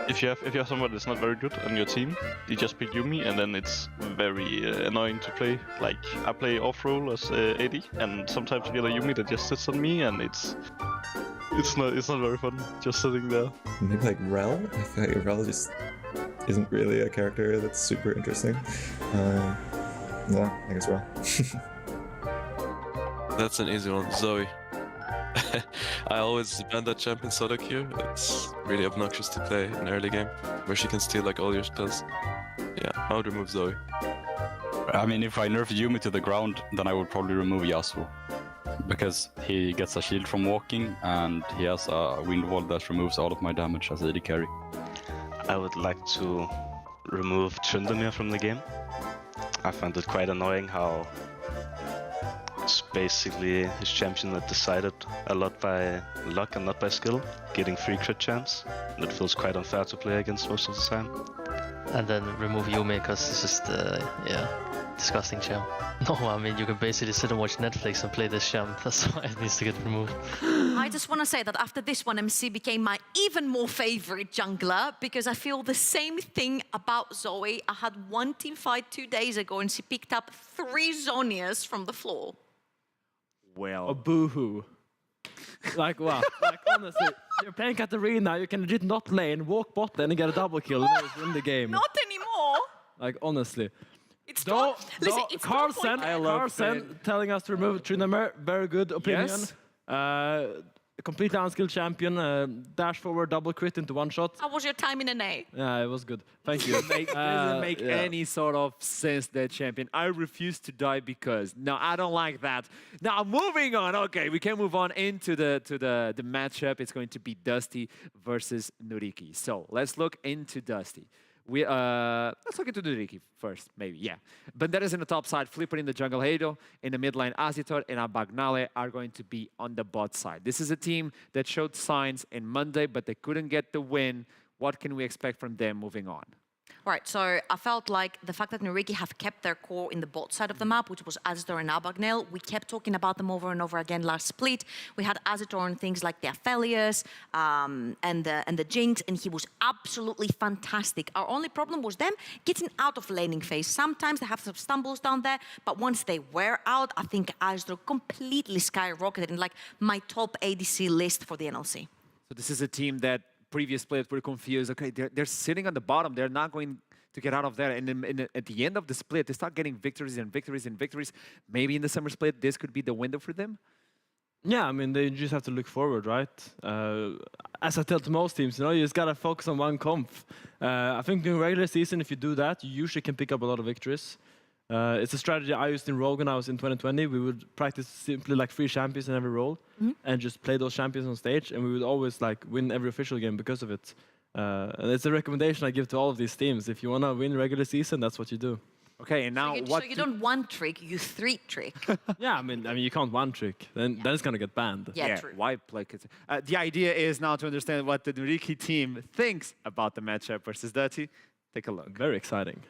If you have someone that's not very good on your team, you just pick Yumi, and then it's very annoying to play. Like, I play off-roll as AD, and sometimes I get a Yumi that just sits on me, and it's not very fun just sitting there. Maybe like Rel? I feel like Rel just isn't really a character that's super interesting. Yeah, I guess Rel. That's an easy one, Zoe. I always ban that champ in solo queue. It's really obnoxious to play in early game, where she can steal like all your spells. Yeah, I would remove Zoe. I mean, if I nerf Yumi to the ground, then I would probably remove Yasuo. Because he gets a shield from walking, and he has a wind wall that removes all of my damage as AD carry. I would like to remove Tryndamere from the game. I find it quite annoying how it's basically his champion that decided a lot by luck and not by skill, getting free crit chance. And it feels quite unfair to play against most of the time. And then remove Yumi because it's just, disgusting champ. No, I mean, you can basically sit and watch Netflix and play this champ. That's why it needs to get removed. I just want to say that after this one, MC became my even more favorite jungler because I feel the same thing about Zoe. I had one team fight 2 days ago and she picked up 3 Zonias from the floor. Well, a boohoo. Like, wow. Like, honestly, you're playing Katarina, you can legit not lane, walk bot lane and get a double kill and then win the game. Not anymore. Like, honestly. It's Carlsen telling us to remove Tryndamere. Very good opinion. Yes. Completely unskilled champion. Dash forward, double crit into one shot. How was your time in NA? Yeah, it was good. Thank you. Doesn't make any sort of sense, that champion. I refuse to die because. No, I don't like that. Now, moving on. Okay, we can move on into the matchup. It's going to be Dusty versus Nuriki. So let's look into Dusty. Let's look into Nuriki first, maybe, yeah. Banderas in the top side, Flipper in the jungle, Hado in the mid lane, Azitor and Abagnale are going to be on the bot side. This is a team that showed signs in Monday, but they couldn't get the win. What can we expect from them moving on? Right, so I felt like the fact that Nuriki have kept their core in the bot side of the map, which was Azitor and Abagnale, we kept talking about them over and over again last split. We had Azitor on things like the Aphelios and the Jinx, and he was absolutely fantastic. Our only problem was them getting out of laning phase. Sometimes they have some stumbles down there, but once they were out, I think Azitor completely skyrocketed in like my top ADC list for the NLC. So this is a team that previous players were confused. Okay, they're sitting on the bottom. They're not going to get out of there. And then at the end of the split, they start getting victories and victories and victories. Maybe in the summer split, this could be the window for them. Yeah, I mean, they just have to look forward, right? As I tell to most teams, you just got to focus on one comp. I think in regular season, if you do that, you usually can pick up a lot of victories. It's a strategy I used in Rogue when I was in 2020. We would practice simply like 3 champions in every role and just play those champions on stage, and we would always like win every official game because of it. And it's a recommendation I give to all of these teams. If you want to win regular season, that's what you do. Okay, and now so you don't one trick, you 3 trick. Yeah, I mean you can't one trick. Then it's gonna get banned. Yeah, true. Why play? The idea is now to understand what the Nuriki team thinks about the matchup versus Dirty. Take a look. Very exciting.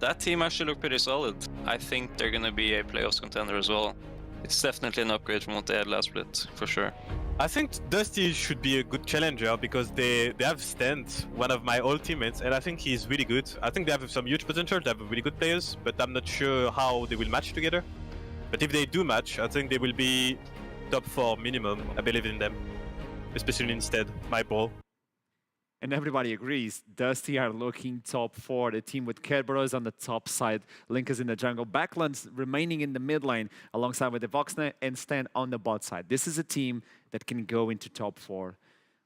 That team actually looked pretty solid. I think they're going to be a playoffs contender as well. It's definitely an upgrade from what they had last split, for sure. I think Dusty should be a good challenger because they have Stent, one of my old teammates, and I think he's really good. I think they have some huge potential, they have really good players, but I'm not sure how they will match together. But if they do match, I think they will be top 4 minimum. I believe in them, especially instead, my ball. And everybody agrees, Dusty are looking top 4. The team with Kerberos on the top side, Linkas in the jungle, Backlands remaining in the mid lane, alongside with the Voxne and Stan on the bot side. This is a team that can go into top 4.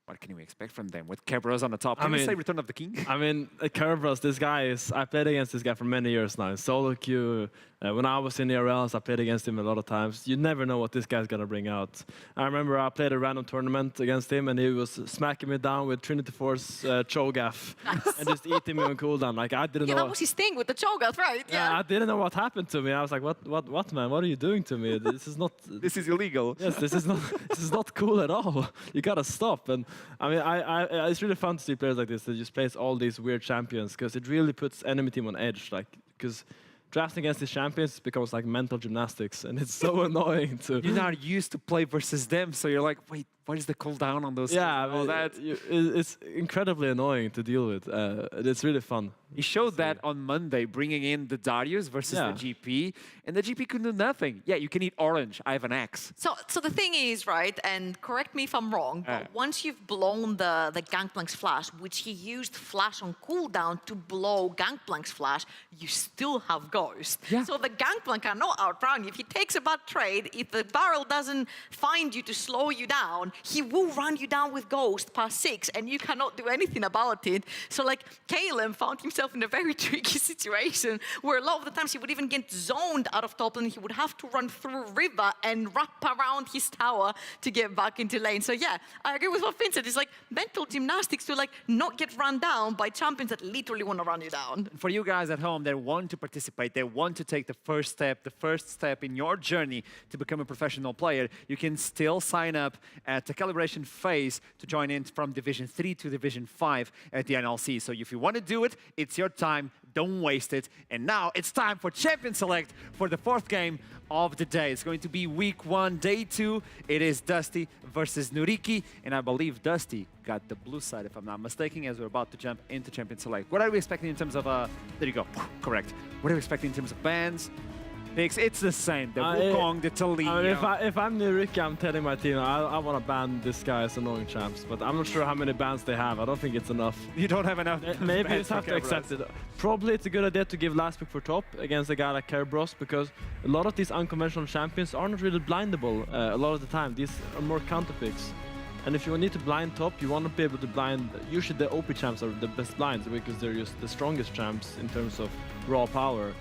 What can we expect from them with Kerberos on the top? Can we say Return of the King? I mean, Kerberos, this guy is... I played against this guy for many years now. Solo queue. When I was in ERLs, I played against him a lot of times. You never know what this guy's going to bring out. I remember I played a random tournament against him, and he was smacking me down with Trinity Force Cho'Gath and just eating me on cooldown. Like, I didn't know... that was his thing with the Cho'Gath, right? Yeah, I didn't know what happened to me. I was like, what, man? What are you doing to me? This is not... This is illegal. Yes, this is not cool at all. You got to stop. And I mean, it's really fun to see players like this that just plays all these weird champions, because it really puts enemy team on edge. Like, because drafting against these champions becomes like mental gymnastics, and it's so annoying to... You're not used to play versus them, so you're like, wait, what is the cooldown on those? Yeah, all that. It's incredibly annoying to deal with. It's really fun. He showed that on Monday, bringing in the Darius versus the GP, and the GP couldn't do nothing. Yeah, you can eat orange. I have an axe. So the thing is, right, and correct me if I'm wrong, but once you've blown the Gangplank's flash, which he used flash on cooldown to blow Gangplank's flash, you still have Ghost. Yeah. So the Gangplank cannot outrun you. If he takes a bad trade, if the barrel doesn't find you to slow you down, he will run you down with Ghost past 6, and you cannot do anything about it. So like, Caleb found himself in a very tricky situation where a lot of the times he would even get zoned out of top lane. He would have to run through river and wrap around his tower to get back into lane. So yeah, I agree with what Finn said. It's like mental gymnastics to like not get run down by champions that literally want to run you down. For you guys at home that want to participate, they want to take the first step in your journey to become a professional player, you can still sign up at the calibration phase to join in from Division 3 to Division 5 at the NLC. So if you want to do it, it's your time. Don't waste it. And now it's time for Champion Select for the 4th game of the day. It's going to be week 1, day 2. It is Dusty versus Nuriki, and I believe Dusty got the blue side, if I'm not mistaken, as we're about to jump into Champion Select. What are we expecting in terms of, there you go, correct. What are we expecting in terms of bans? Picks, it's the same, the Wukong, the Taliyah. I mean, if I'm Nuriki, I'm telling my team, I want to ban this guy as annoying champs, but I'm not sure how many bans they have. I don't think it's enough. You don't have enough. Maybe you just have to accept it. Probably it's a good idea to give last pick for top against a guy like Kerberos, because a lot of these unconventional champions are not really blindable a lot of the time. These are more counter picks. And if you need to blind top, you want to be able to blind... Usually the OP champs are the best blinds because they're just the strongest champs in terms of raw power.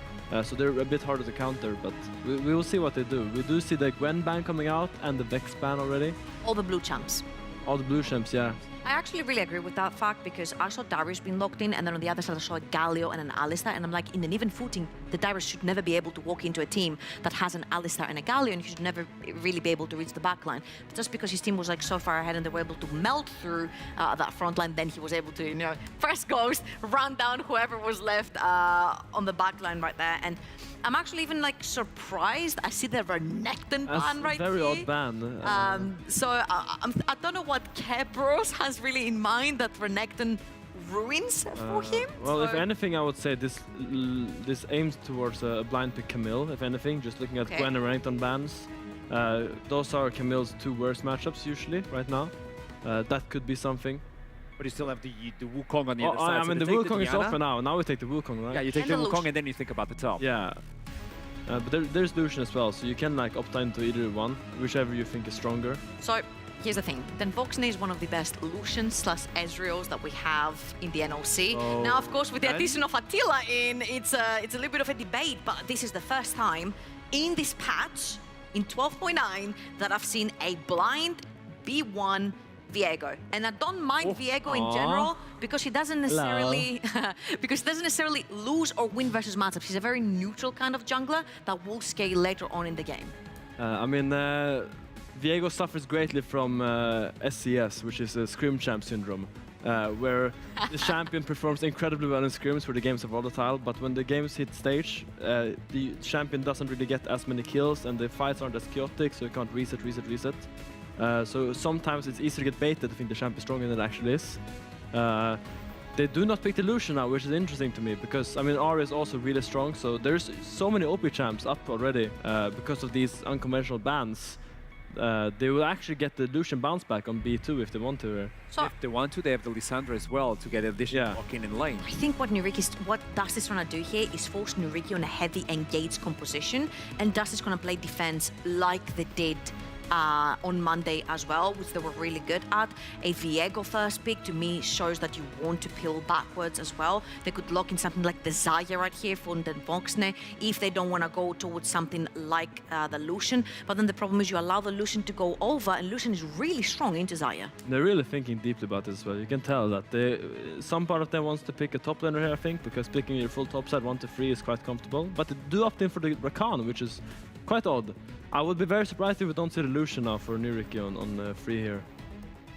So they're a bit harder to counter, but we will see what they do. We do see the Gwen ban coming out and the Vex ban already. All the blue champs. All the blue champs, yeah. I actually really agree with that fact because I saw Darius being locked in, and then on the other side I saw a Galio and an Alistar, and I'm like, in an even footing, the Darius should never be able to walk into a team that has an Alistar and a Galio, and he should never really be able to reach the backline. But just because his team was like so far ahead and they were able to melt through that front line, then he was able to, you know, press ghost, run down whoever was left on the backline right there. And I'm actually even like surprised. I see the Renekton ban right here. Very odd ban. So I don't know what Kebros has really in mind that Renekton ruins for him. Well, so. if anything, I would say this aims towards a blind pick Camille. If anything, just looking at Gwen and Renekton bans, those are Camille's two worst matchups usually right now. That could be something. But you still have the Wukong on the other side. I mean, the Wukong is off for now. Now we take the Wukong, right? Yeah, you take the Wukong and then you think about the top. Yeah. But there's Lucian as well, so you can like opt into either one, whichever you think is stronger. So here's the thing. Then Voxney is one of the best Lucian/Ezreals that we have in the NLC. Oh, now, of course, with the addition of Attila in, it's a little bit of a debate, but this is the first time in this patch, in 12.9, that I've seen a blind B1 Viego, and I don't mind Viego in general because he doesn't necessarily lose or win versus matchups. He's a very neutral kind of jungler that will scale later on in the game. I mean, Viego suffers greatly from SCS, which is a scrim champ syndrome, where the champion performs incredibly well in scrims where the games are volatile, but when the games hit stage, the champion doesn't really get as many kills and the fights aren't as chaotic, so you can't reset. So sometimes it's easier to get baited to think the champ is stronger than it actually is. They do not pick the Lucian now, which is interesting to me, because I mean Ahri is also really strong, so there's so many OP champs up already because of these unconventional bans. They will actually get the Lucian bounce back on B2 if they want to. So if they want to, they have the Lissandra as well to get additional walk-in in lane. I think what Dusty's trying to do here is force Nuriki on a heavy engaged composition, and Dusty's going to play defense like they did on Monday as well, which they were really good at. A Viego first pick to me shows that you want to peel backwards as well. They could lock in something like the Xayah right here for the Voxne if they don't want to go towards something like the Lucian. But then the problem is you allow the Lucian to go over, and Lucian is really strong into Xayah. They're really thinking deeply about this as well. You can tell that some part of them wants to pick a top laner here, I think, because picking your full top side 1-3 is quite comfortable. But they do opt in for the Rakan, which is quite odd. I would be very surprised if we don't see the Lucian now for Nuriki on free here.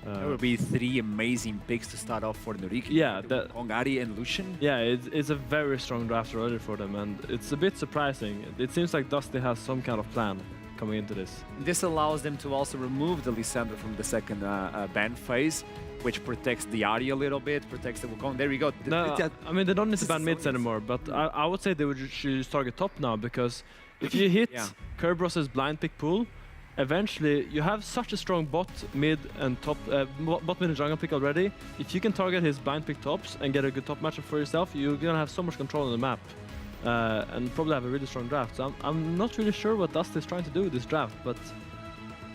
There will be three amazing picks to start off for Nuriki. Yeah, Ahri and Lucian. Yeah, it's a very strong draft already for them, and it's a bit surprising. It seems like Dusty has some kind of plan coming into this. This allows them to also remove the Lissandra from the second ban phase, which protects the Ahri a little bit, protects the Wukong. There we go. No, I mean, they don't need to ban mids anymore, but I would say they would choose target top now, because if you hit Kerbros's blind pick pool, eventually you have such a strong bot, mid, and top, bot, mid, and jungle pick already. If you can target his blind pick tops and get a good top matchup for yourself, you're gonna have so much control on the map, and probably have a really strong draft. So I'm not really sure what Dust is trying to do with this draft, but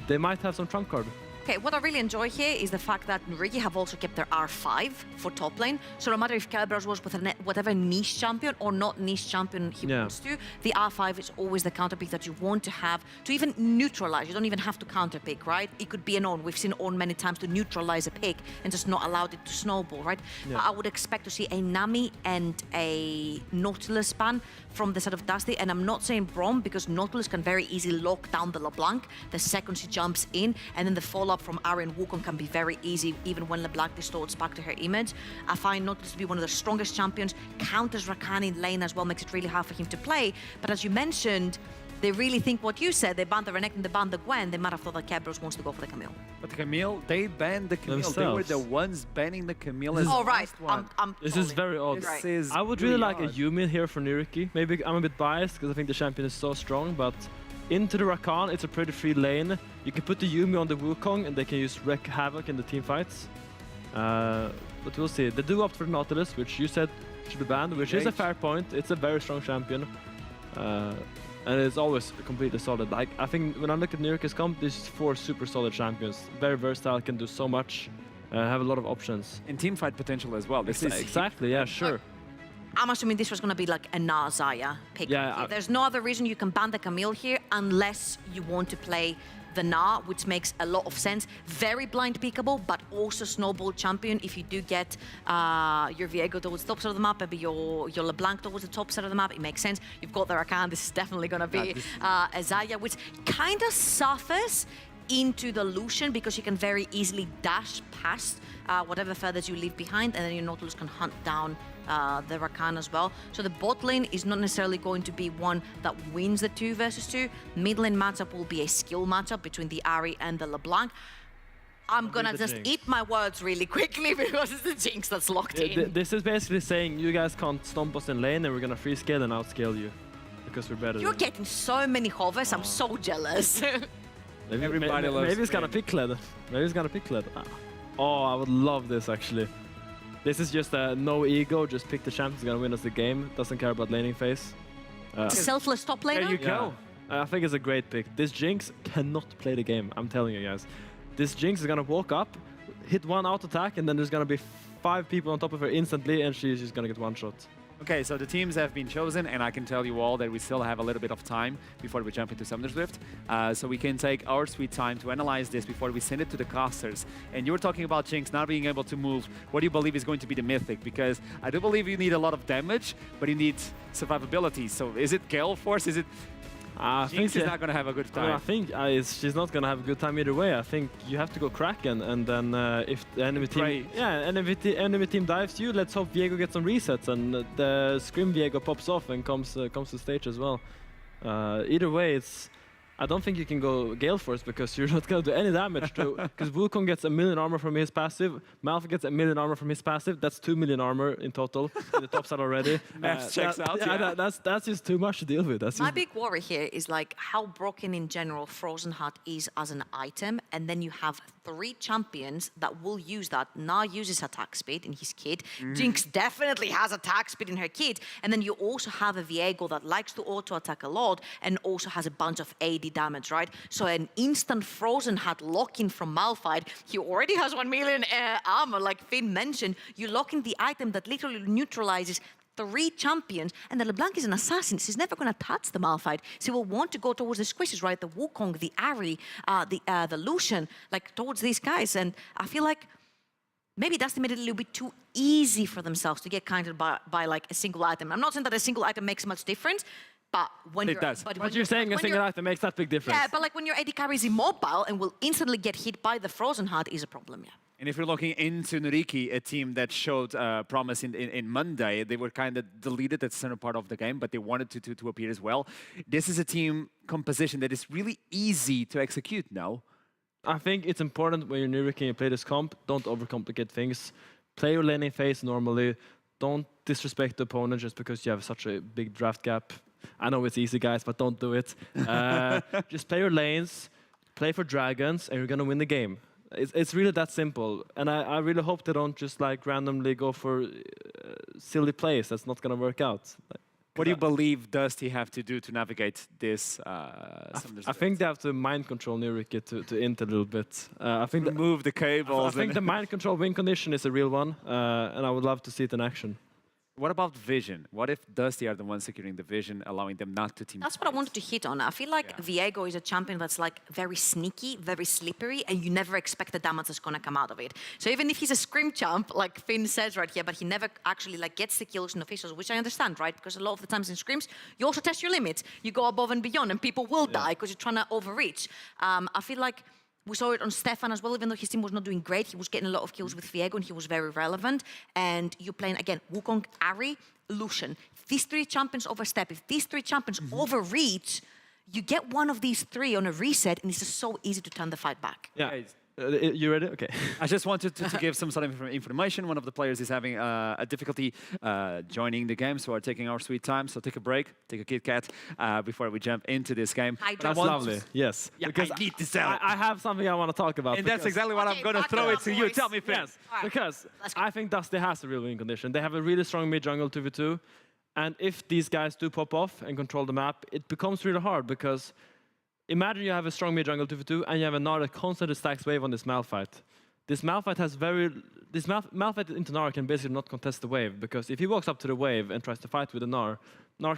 they might have some trump card. Okay, what I really enjoy here is the fact that Nuriki have also kept their R5 for top lane. So no matter if Kerberos was with whatever niche champion or not niche champion he wants to, the R5 is always the counter pick that you want to have to even neutralize. You don't even have to counter pick, right? It could be an on. We've seen on many times to neutralize a pick and just not allow it to snowball, right? But I would expect to see a Nami and a Nautilus ban from the side of Dusty, and I'm not saying Braum, because Nautilus can very easily lock down the LeBlanc the second she jumps in, and then the follow-up from Ahri and Wukong can be very easy even when LeBlanc distorts back to her image. I find Nautilus to be one of the strongest champions, counters Rakan in lane as well, makes it really hard for him to play. But as you mentioned, they really think what you said. They banned the Renekton, they banned the Gwen. They might have thought that Kerberos wants to go for the Camille. But the Camille, they banned the Camille. Themselves. They were the ones banning the Camille as oh, right. This is very odd. This is I would really like a Yuumi here for Nuriki. Maybe I'm a bit biased because I think the champion is so strong, but into the Rakan, it's a pretty free lane. You can put the Yuumi on the Wukong and they can use wreak havoc in the team fights. But we'll see. They do opt for the Nautilus, which you said should be banned, which is a fair point. It's a very strong champion. And it's always completely solid. Like, I think when I look at Nuriki's comp, there's 4 super solid champions. Very versatile, can do so much, have a lot of options. And team fight potential as well. This is exactly, yeah, sure. I'm assuming this was going to be like a Nazaya pick. Yeah, There's no other reason you can ban the Camille here unless you want to play the Na, which makes a lot of sense. Very blind pickable, but also snowball champion. If you do get your Viego towards the top side of the map, maybe your LeBlanc towards the top side of the map, it makes sense. You've got the Rakan. This is definitely going to be a Xayah, which kind of suffers into the Lucian because you can very easily dash past whatever feathers you leave behind, and then your Nautilus can hunt down the Rakan as well. So the bot lane is not necessarily going to be one that wins the 2 versus 2. Mid lane matchup will be a skill matchup between the Ahri and the LeBlanc. I'm gonna just eat my words really quickly because it's the Jinx that's locked in. This is basically saying you guys can't stomp us in lane and we're gonna free scale and outscale you because we're better. You're getting so many hovers, I'm so jealous. Maybe he's gonna pick Kled. Maybe he's gonna pick Kled. Oh, I would love this actually. This is just a no ego, just pick the champ who's gonna win us the game. Doesn't care about laning phase. It's a selfless top laner? There you go. I think it's a great pick. This Jinx cannot play the game, I'm telling you guys. This Jinx is gonna walk up, hit one out attack, and then there's gonna be 5 people on top of her instantly, and she's just gonna get one shot. Okay, so the teams have been chosen, and I can tell you all that we still have a little bit of time before we jump into Summoner's Rift. So we can take our sweet time to analyze this before we send it to the casters. And you were talking about Jinx not being able to move. What do you believe is going to be the mythic? Because I do believe you need a lot of damage, but you need survivability. So is it Gale Force? Is it... Jinx is not going to have a good time. I think she's not going to have a good time either way. I think you have to go Kraken, and then if the enemy team, enemy team dives you, let's hope Viego gets some resets and the Scrim Viego pops off and comes to stage as well. Either way, I don't think you can go Gale Force because you're not going to do any damage to. Because Wukong gets 1 million armor from his passive, Malphite gets 1 million armor from his passive. That's 2 million armor in total in the top side already. Math checks out. Yeah, that's just too much to deal with. My big worry here is like how broken in general Frozen Heart is as an item, and then you have 3 champions that will use that. Na uses attack speed in his kit. Jinx definitely has attack speed in her kit, and then you also have a Viego that likes to auto attack a lot and also has a bunch of AD damage, right? So an instant Frozen Heart lock-in from Malphite, he already has 1 million armor, like Finn mentioned. You lock in the item that literally neutralizes 3 champions, and the LeBlanc is an assassin. He's never going to touch the Malphite. So he will want to go towards the squishes, right? The Wukong, the Ahri, the Lucian, like towards these guys. And I feel like maybe that's made it a little bit too easy for themselves to get countered by like a single item. I'm not saying that a single item makes much difference, but when it does. But you're saying a single item makes that big difference. Yeah, but like when your AD carry is immobile and will instantly get hit by the Frozen Heart is a problem, yeah. And if you're looking into Noriki, a team that showed promise in Monday, they were kind of deleted at the center part of the game, but they wanted to appear as well. This is a team composition that is really easy to execute now. I think it's important when you're Noriki and you play this comp, don't overcomplicate things. Play your laning phase normally. Don't disrespect the opponent just because you have such a big draft gap. I know it's easy, guys, but don't do it. Just play your lanes, play for dragons, and you're going to win the game. It's really that simple. And I really hope they don't just like randomly go for silly plays. That's not going to work out. What do you believe Dusty have to do to navigate this? I think they have to mind control Nuriki to int a little bit. I think remove the cables. I think the mind control win condition is a real one, and I would love to see it in action. What about vision? What if Dusty are the ones securing the vision, allowing them not to team? That's what I wanted to hit on. I feel like Viego is a champion that's like very sneaky, very slippery, and you never expect the damage that's gonna come out of it. So even if he's a scrim champ, like Finn says right here, but he never actually like gets the kills in officials, which I understand, right? Because a lot of the times in scrims, you also test your limits. You go above and beyond, and people will die because you're trying to overreach. I feel like we saw it on Stefan as well, even though his team was not doing great. He was getting a lot of kills with Viego, and he was very relevant. And you're playing, again, Wukong, Ahri, Lucian. These 3 champions overstep. If these 3 champions overreach, you get one of these 3 on a reset, and it's just so easy to turn the fight back. Yeah. You ready? Okay. I just wanted to give some sort of information. One of the players is having a difficulty joining the game, so we're taking our sweet time. So take a break, take a Kit Kat before we jump into this game. That's lovely. Yes. Yeah, because I need this out. I have something I want to talk about. And that's exactly what I'm going to throw it to you. Tell me, Finn. Yes, because I think Dusty has a real win condition. They have a really strong mid-jungle 2v2. And if these guys do pop off and control the map, it becomes really hard because imagine you have a strong mid-jungle 2v2 and you have a Nard that constantly stacks wave on this Malphite. this Malphite has Malphite into Gnar can basically not contest the wave, because if he walks up to the wave and tries to fight with the Gnar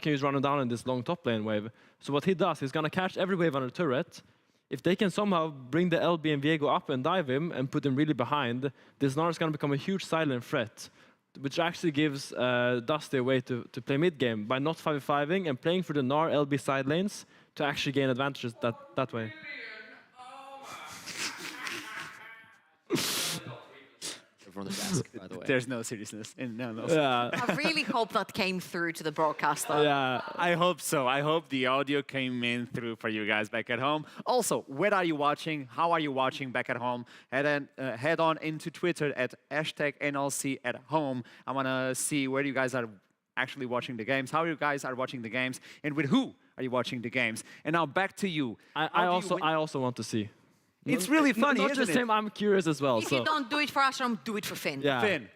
can just run him down in this long top lane wave. So what he does, he's gonna catch every wave on the turret. If they can somehow bring the LB and Viego up and dive him and put him really behind, this Gnar is gonna become a huge silent threat, which actually gives Dusty a way to play mid game by not 5v5ing and playing for the Gnar LB side lanes to actually gain advantages that way. On the desk, by the way. There's no seriousness in no. Yeah. I really hope that came through to the broadcast, though. Yeah, I hope so. I hope the audio came in through for you guys back at home. Also, where are you watching? How are you watching back at home? Head on into Twitter at #NLC at home. I want to see where you guys are actually watching the games, how you guys are watching the games, and with who are you watching the games. And now back to you. I also want to see. It's really funny, not isn't just him, I'm curious as well. If you don't do it for Ashram, do it for Finn. Yeah. Finn,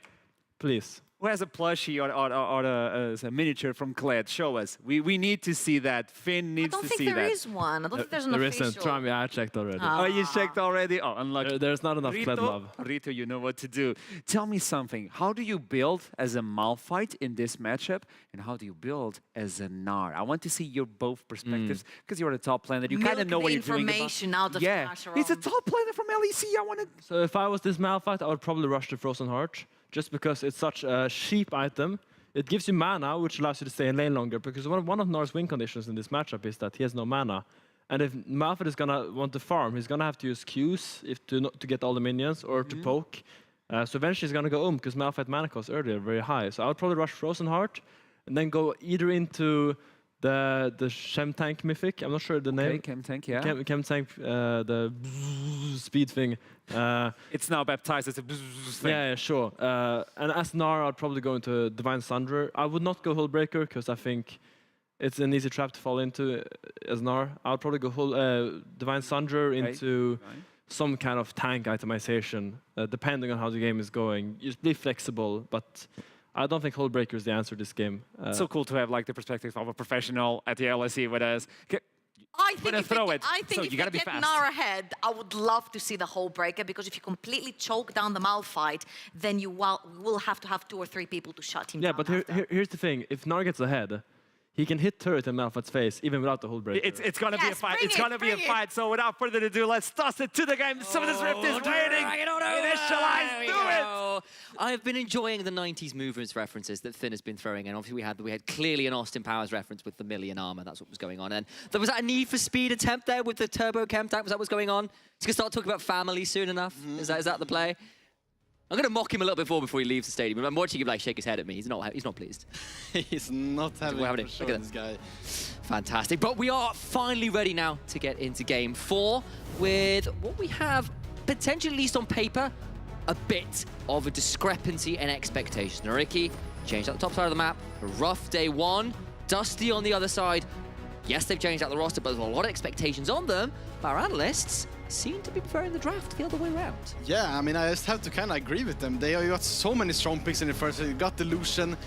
please. Who has a plushie or a miniature from Kled? Show us. We need to see that. Finn needs to see that. I don't think there is one. I don't think there's an official. There isn't. Try me. I checked already. Oh, you checked already? Oh, unlucky. There's not enough Kled love. Rito, you know what to do. Tell me something. How do you build as a Malphite in this matchup, and how do you build as a Gnar? I want to see your both perspectives, because you're the top player. You kind of know what you're doing. Information out of Asheron. It's a top player from LEC. I want to. So if I was this Malphite, I would probably rush the Frozen Heart, just because it's such a cheap item. It gives you mana, which allows you to stay in lane longer, because one of Gnar's win conditions in this matchup is that he has no mana. And if Malphite is gonna want to farm, he's gonna have to use Qs to get all the minions, or to poke. So eventually he's gonna go because Malphite mana cost earlier very high. So I would probably rush Frozen Heart, and then go either into the Chem Tank Mythic. I'm not sure the name. Chem Tank, yeah. Chem Tank, the speed thing. It's now baptized as a thing. Yeah, sure. And as Gnar, I'd probably go into Divine Sunderer. I would not go Hullbreaker, because I think it's an easy trap to fall into as Gnar. I would probably go Divine Sunderer into some kind of tank itemization, depending on how the game is going. Just be flexible, but I don't think Hullbreaker is the answer this game. It's so cool to have like the perspective of a professional at the LSE with us. I think if throw they, it. I think So if you they gotta be get fast. Gnar ahead, I would love to see the whole breaker, because if you completely choke down the Malphite, then you will have to have 2 or 3 people to shut him Yeah, down. but here's the thing. If Gnar gets ahead, he can hit turret in Malphite's face, even without the Hullbreaker. It's gonna be a fight. It's gonna be a fight. So without further ado, let's toss it to the game. Summoner's Rift is waiting. Initialize, do it. I've been enjoying the 90s movements references that Finn has been throwing in. Obviously, we had clearly an Austin Powers reference with the million armor. That's what was going on. And there was that a Need for Speed attempt there with the turbo chem tank. Was that what's going on? He's gonna start talking about family soon enough. Is that the play? I'm gonna mock him a little bit before he leaves the stadium. I'm watching him like shake his head at me. He's not pleased. He's not having Look for at sure, this guy. Fantastic. But we are finally ready now to get into game 4 with what we have potentially, at least on paper, a bit of a discrepancy in expectations. Nariki changed out the top side of the map. A rough day 1. Dusty on the other side. Yes, they've changed out the roster, but there's a lot of expectations on them. Our analysts seem to be preferring the draft the other way around. Yeah, I mean, I just have to kind of agree with them. They got so many strong picks in the first. You got Delusion,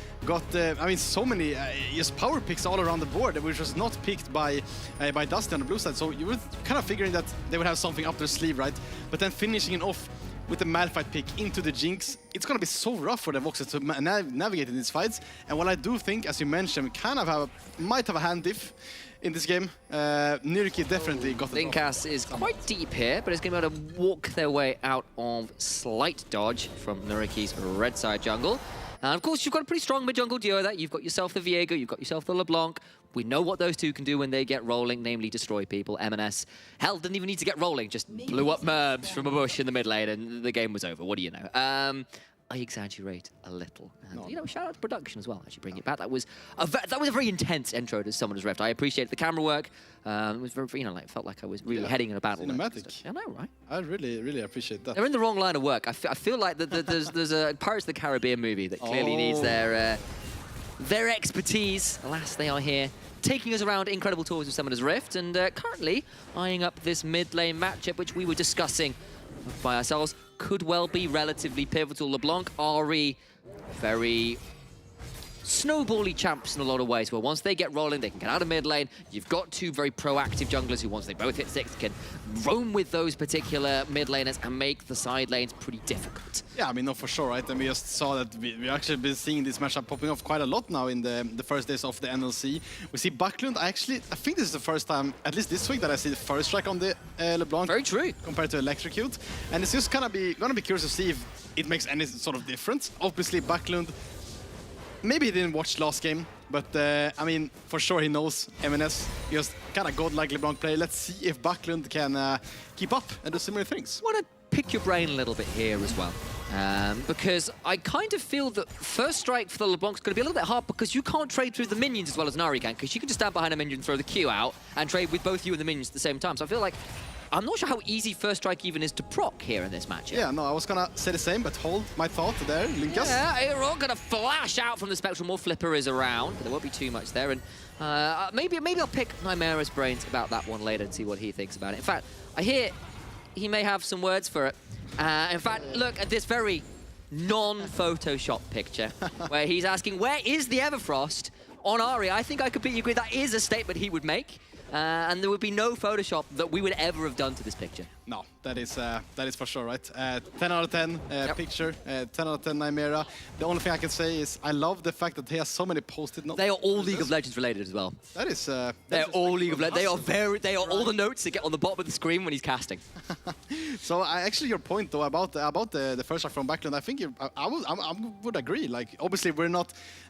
so many just power picks all around the board, which was not picked by Dusty on the blue side. So you were kind of figuring that they would have something up their sleeve, right? But then finishing it off with the Malphite pick into the Jinx, it's going to be so rough for the Voxes to navigate in these fights. And what I do think, as you mentioned, we kind of might have a hand diff in this game. Nirki definitely got it. Linkas is quite deep here, but is going to be able to walk their way out of slight dodge from Nuriki's red side jungle. And of course, you've got a pretty strong mid-jungle duo there. You've got yourself the Viego, you've got yourself the LeBlanc. We know what those two can do when they get rolling, namely destroy people. M&S, hell, didn't even need to get rolling, just blew up Merbs from a bush in the mid lane, and the game was over. What do you know? I exaggerate a little. And, you know, shout out to production as well, actually bringing it back. That was a very intense intro to Summoner's Rift. I appreciated the camera work. It was very, you know, like, felt like I was really heading in a battle. Cinematic. I know, right? I really appreciate that. They're in the wrong line of work. I feel like there's a Pirates of the Caribbean movie that clearly needs their expertise. Alas, they are here, taking us around incredible tours of Summoner's Rift, and currently eyeing up this mid lane matchup, which we were discussing by ourselves. Could well be relatively pivotal. LeBlanc, Ari, very snowbally champs in a lot of ways, where once they get rolling, they can get out of mid lane. You've got two very proactive junglers who, once they both hit 6, can roam with those particular mid laners and make the side lanes pretty difficult. Yeah, I mean, no, for sure, right? And we just saw that we actually been seeing this matchup popping off quite a lot now in the first days of the NLC. We see Backlund. I think this is the first time, at least this week, that I see the first strike on the LeBlanc. Very true. Compared to Electrocute. And it's just gonna be curious to see if it makes any sort of difference. Obviously, Backlund, maybe he didn't watch last game, but I mean, for sure he knows MNS. Just kind of godlike LeBlanc player. Let's see if Backlund can keep up and do similar things. I want to pick your brain a little bit here as well. Because I kind of feel that first strike for the LeBlanc's going to be a little bit hard because you can't trade through the minions as well as Nari can, because you can just stand behind a minion, throw the Q out, and trade with both you and the minions at the same time. So I feel like I'm not sure how easy first strike even is to proc here in this matchup. Yeah, no, I was gonna say the same, but hold my thought there, Linkas. Yeah, we're all gonna flash out from the Spectral. More Flipper is around, but there won't be too much there. And maybe I'll pick Nymera's brains about that one later and see what he thinks about it. In fact, I hear he may have some words for it. In fact, look at this very non-Photoshop picture where he's asking, where is the Everfrost on Ahri? I think I completely agree. That is a statement he would make. And there would be no Photoshop that we would ever have done to this picture. No, that is for sure, right? 10 out of 10 picture, 10 out of 10 Nymera. The only thing I can say is I love the fact that he has so many post-it notes. They are all League of Legends related as well. That is. They're all League of Legends. They are all the notes that get on the bottom of the screen when he's casting. So actually, your point though about the first shot from Backlund, I think I would agree. Like obviously,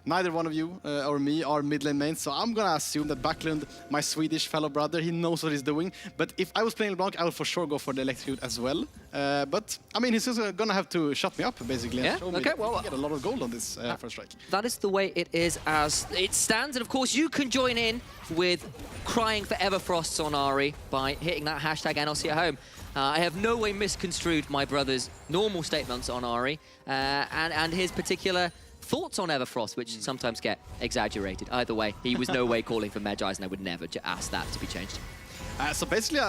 neither one of you or me are mid lane mains, so I'm gonna assume that Backlund, my Swedish fellow brother, he knows what he's doing. But if I was playing LeBlanc, I would for sure go for the Electrocute as well. But I mean, he's just gonna have to shut me up basically. Yeah. And show me Okay. that Well, he can get a lot of gold on this first strike. That is the way it is as it stands, and of course you can join in with crying for Everfrosts on Ahri by hitting that hashtag NLC at home. I have no way misconstrued my brother's normal statements on Ahri and his particular thoughts on Everfrost, which sometimes get exaggerated. Either way, he was no way calling for Medjay's, and I would never ask that to be changed. So basically,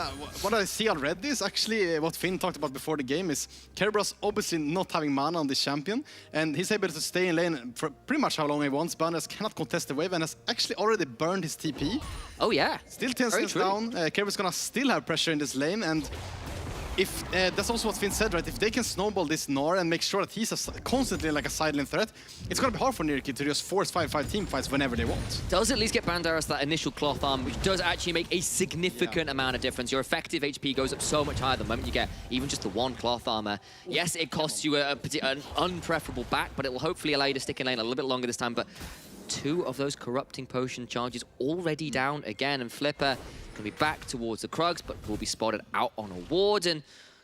what I see on Reddit is actually what Finn talked about before the game is Kerberos obviously not having mana on this champion, and he's able to stay in lane for pretty much how long he wants. Banderas cannot contest the wave and has actually already burned his TP. Oh yeah. Still 10 seconds down. Kerberos gonna still have pressure in this lane, and if that's also what Finn said, right? If they can snowball this Gnar and make sure that he's constantly like a sideline threat, it's gonna be hard for Nirki to just force 5-5 team fights whenever they want. Does at least get Banderas that initial cloth arm, which does actually make a significant amount of difference. Your effective HP goes up so much higher the moment you get even just the one cloth armor. Yes, it costs you an unpreferable back, but it will hopefully allow you to stick in lane a little bit longer this time. But 2 of those corrupting potion charges already down again, and Flipper can be back towards the Krugs, but will be spotted out on a ward. And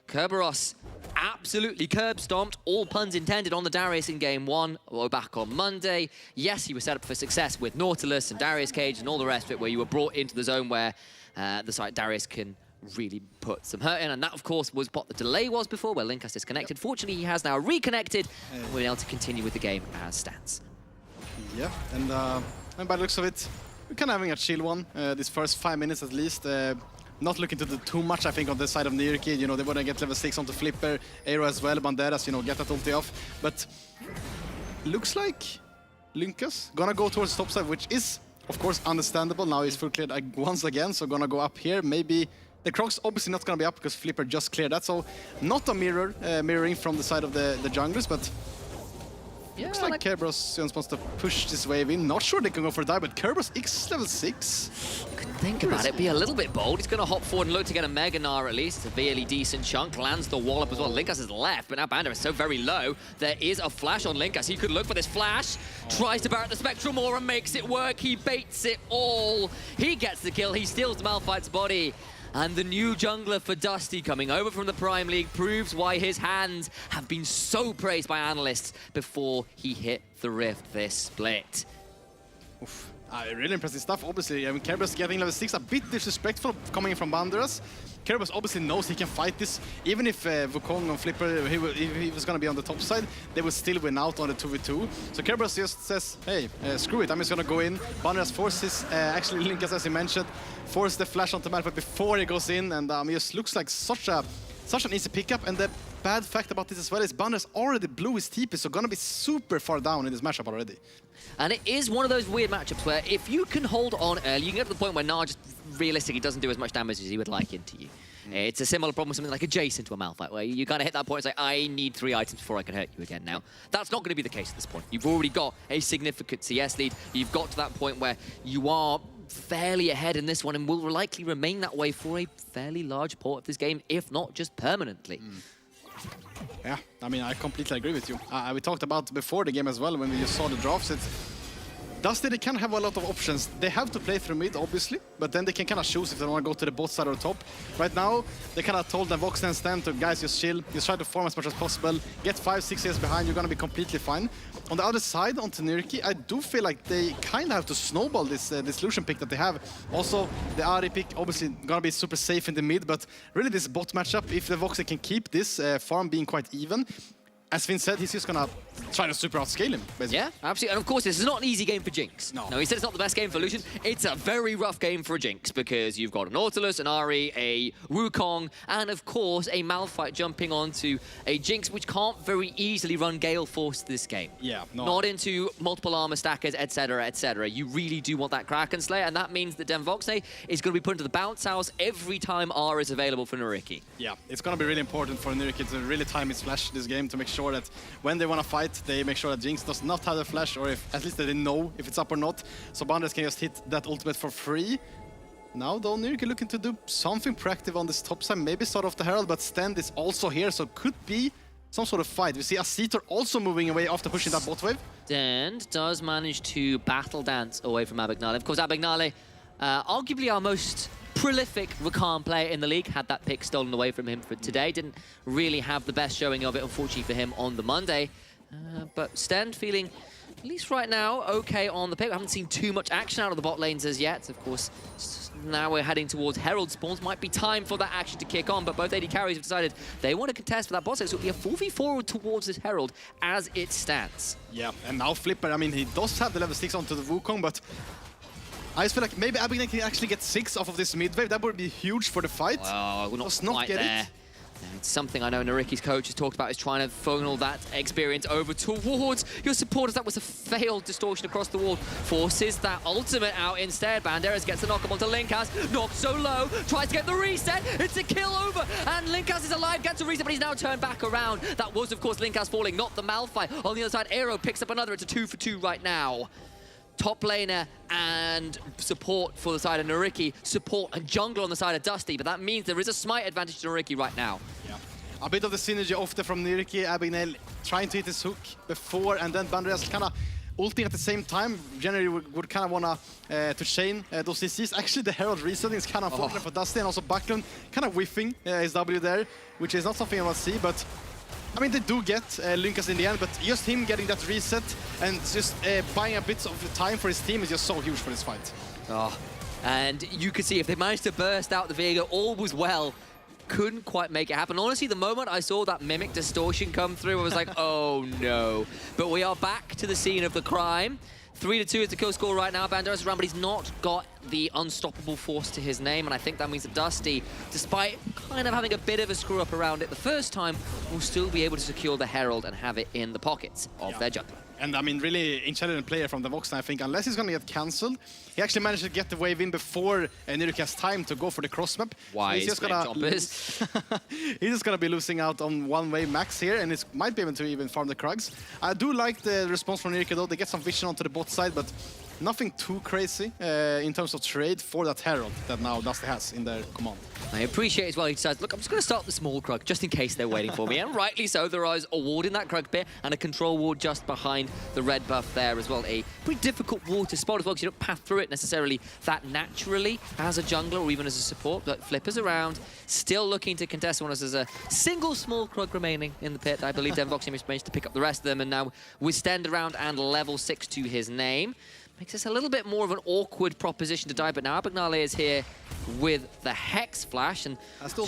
Kerberos absolutely curb stomped, all puns intended, on the Darius in game 1. We're back on Monday. Yes, he was set up for success with Nautilus and Darius Cage and all the rest of it, where you were brought into the zone where the site Darius can really put some hurt in, and that of course was what the delay was before, where Linkas disconnected. Fortunately, he has now reconnected, and we're able to continue with the game as stands. Yeah, and by the looks of it, we're kind of having a chill one, this first 5 minutes at least. Not looking to do too much, I think, on the side of Nirki. You know, they want to get level 6 onto Flipper, Aero as well, Banderas, you know, get that ulti off. But looks like Linkas gonna go towards the top side, which is, of course, understandable. Now he's full cleared once again, so gonna go up here. Maybe the Crocs obviously not gonna be up because Flipper just cleared that, so not a mirroring from the side of the junglers, but yeah, looks like Kerberos wants to push this wave in. Not sure they can go for a dive, but Kerberos is level 6. Think about it, be a little bit bold. He's going to hop forward and look to get a Mega Gnar at least. It's a really decent chunk. Lands the wallop as well. Linkas is left, but now Banderas is so very low. There is a flash on Linkas. He could look for this flash. Tries to Barret the Spectral Maw and makes it work. He baits it all. He gets the kill. He steals the Malphite's body. And the new jungler for Dusty, coming over from the Prime League, proves why his hands have been so praised by analysts before he hit the Rift this split. Oof. Really impressive stuff, obviously. I mean, Kerberos getting level 6, a bit disrespectful coming in from Banderas. Kerberos obviously knows he can fight this. Even if Wukong and Flipper, he was going to be on the top side, they would still win out on the 2v2. So Kerberos just says, hey, screw it, I'm just going to go in. Banderas forces, actually Linkas, as he mentioned, force the flash onto Malphite before he goes in, and it just looks like such a such an easy pickup, and the bad fact about this as well is Bander's already blew his TP, so gonna be super far down in this matchup already. And it is one of those weird matchups where if you can hold on early, you can get to the point where Nar just realistically doesn't do as much damage as he would like into you. It's a similar problem with something like adjacent to a Malphite, where you kind of hit that point and say, I need 3 items before I can hurt you again now. That's not going to be the case at this point. You've already got a significant CS lead. You've got to that point where you are fairly ahead in this one and will likely remain that way for a fairly large part of this game, if not just permanently. Yeah, I mean, I completely agree with you. We talked about before the game as well, when we just saw the drafts. Dusty, they can have a lot of options. They have to play through mid, obviously, but then they can kind of choose if they want to go to the bot side or top. Right now, they kind of told them Vox and Stan to, guys, just chill, just try to farm as much as possible, get 5-6 years behind, you're going to be completely fine. On the other side, on Nurki, I do feel like they kind of have to snowball this Lucian pick that they have. Also, the Ari pick, obviously, going to be super safe in the mid, but really this bot matchup, if the Vox can keep this farm being quite even, as Finn said, he's just gonna try to super outscale him, basically. Yeah, absolutely. And of course, this is not an easy game for Jinx. No, he said it's not the best game for Lucian. It's a very rough game for Jinx because you've got a Nautilus, an Ahri, a Wukong, and of course, a Malphite jumping onto a Jinx, which can't very easily run Gale Force this game. Yeah, no. Not into multiple armor stackers, etc., etc. You really do want that Kraken Slayer, and that means that Voxnay is going to be put into the bounce house every time R is available for Nuriki. Yeah, it's going to be really important for Nuriki to really time his flash this game to make sure that when they want to fight, they make sure that Jinx does not have the flash, or if at least they know if it's up or not. So Banders can just hit that ultimate for free. Now though, Nuriki looking to do something proactive on this top side, maybe start off the Herald, but Stand is also here, so could be some sort of fight. We see Asitor also moving away after pushing that bot wave. Stand does manage to battle dance away from Abagnale. Of course, Abagnale, arguably our most prolific Rakan player in the league, had that pick stolen away from him for today. Didn't really have the best showing of it, unfortunately for him, on the Monday. But Stand feeling, at least right now, okay on the pick. We haven't seen too much action out of the bot lanes as yet. Of course, now we're heading towards Herald spawns. Might be time for that action to kick on, but both AD carries have decided they want to contest for that bot side, so it'll be a 4v4 towards this Herald as it stands. Yeah, and now Flipper, I mean, he does have the level 6 onto the Wukong, but I just feel like maybe Abigail can actually get 6 off of this mid wave. That would be huge for the fight. Well, we're not quite there. It's something I know Nuriki's coach has talked about, is trying to funnel that experience over towards your supporters. That was a failed distortion across the wall. Forces that ultimate out instead. Banderas gets the knock up onto Linkas. Knocked so low. Tries to get the reset. It's a kill over. And Linkas is alive. Gets a reset, but he's now turned back around. That was, of course, Linkas falling, not the Malphite. On the other side, Aero picks up another. It's a 2 for 2 right now. Top laner and support for the side of Nuriki, support and jungle on the side of Dusty, but that means there is a smite advantage to Nuriki right now. Yeah, a bit of the synergy off there from Nuriki. Abigail trying to hit his hook before, and then Banderas kind of ulting at the same time. Generally would kind of want to chain those CCs. Actually, the Herald resetting is kind of unfortunate for Dusty, and also Backlund kind of whiffing his W there, which is not something I want to see, but I mean, they do get Linkas in the end, but just him getting that reset and just buying a bit of time for his team is just so huge for this fight. Oh, and you could see if they managed to burst out the Vega, all was well. Couldn't quite make it happen. Honestly, the moment I saw that Mimic distortion come through, I was like, oh no. But we are back to the scene of the crime. 3-2 is the kill score right now. Banderas is around, but he's not got the unstoppable force to his name, and I think that means that Dusty, despite kind of having a bit of a screw up around it the first time, will still be able to secure the Herald and have it in the pockets of their jungler. And I mean, really intelligent player from the Vox, I think, unless he's going to get cancelled. He actually managed to get the wave in before Nuriki has time to go for the cross map. Why he's just gonna be losing out on one wave max here, and it might be able to even farm the Krugs. I do like the response from Nuriki though. They get some vision onto the bot side, but nothing too crazy in terms of trade for that Herald that now Dusty has in their command. I appreciate as well, he decides, look, I'm just going to start the small Krug, just in case they're waiting for me. And rightly so, there is a ward in that Krug pit and a control ward just behind the red buff there as well. A pretty difficult ward to spot as well, because you don't path through it necessarily that naturally as a jungler or even as a support. But Flipper's around, still looking to contest one as there's a single small Krug remaining in the pit. I believe Vox managed to pick up the rest of them, and now with Stend around and level 6 to his name. Makes this a little bit more of an awkward proposition to die, but now Abagnale is here with the Hex Flash, and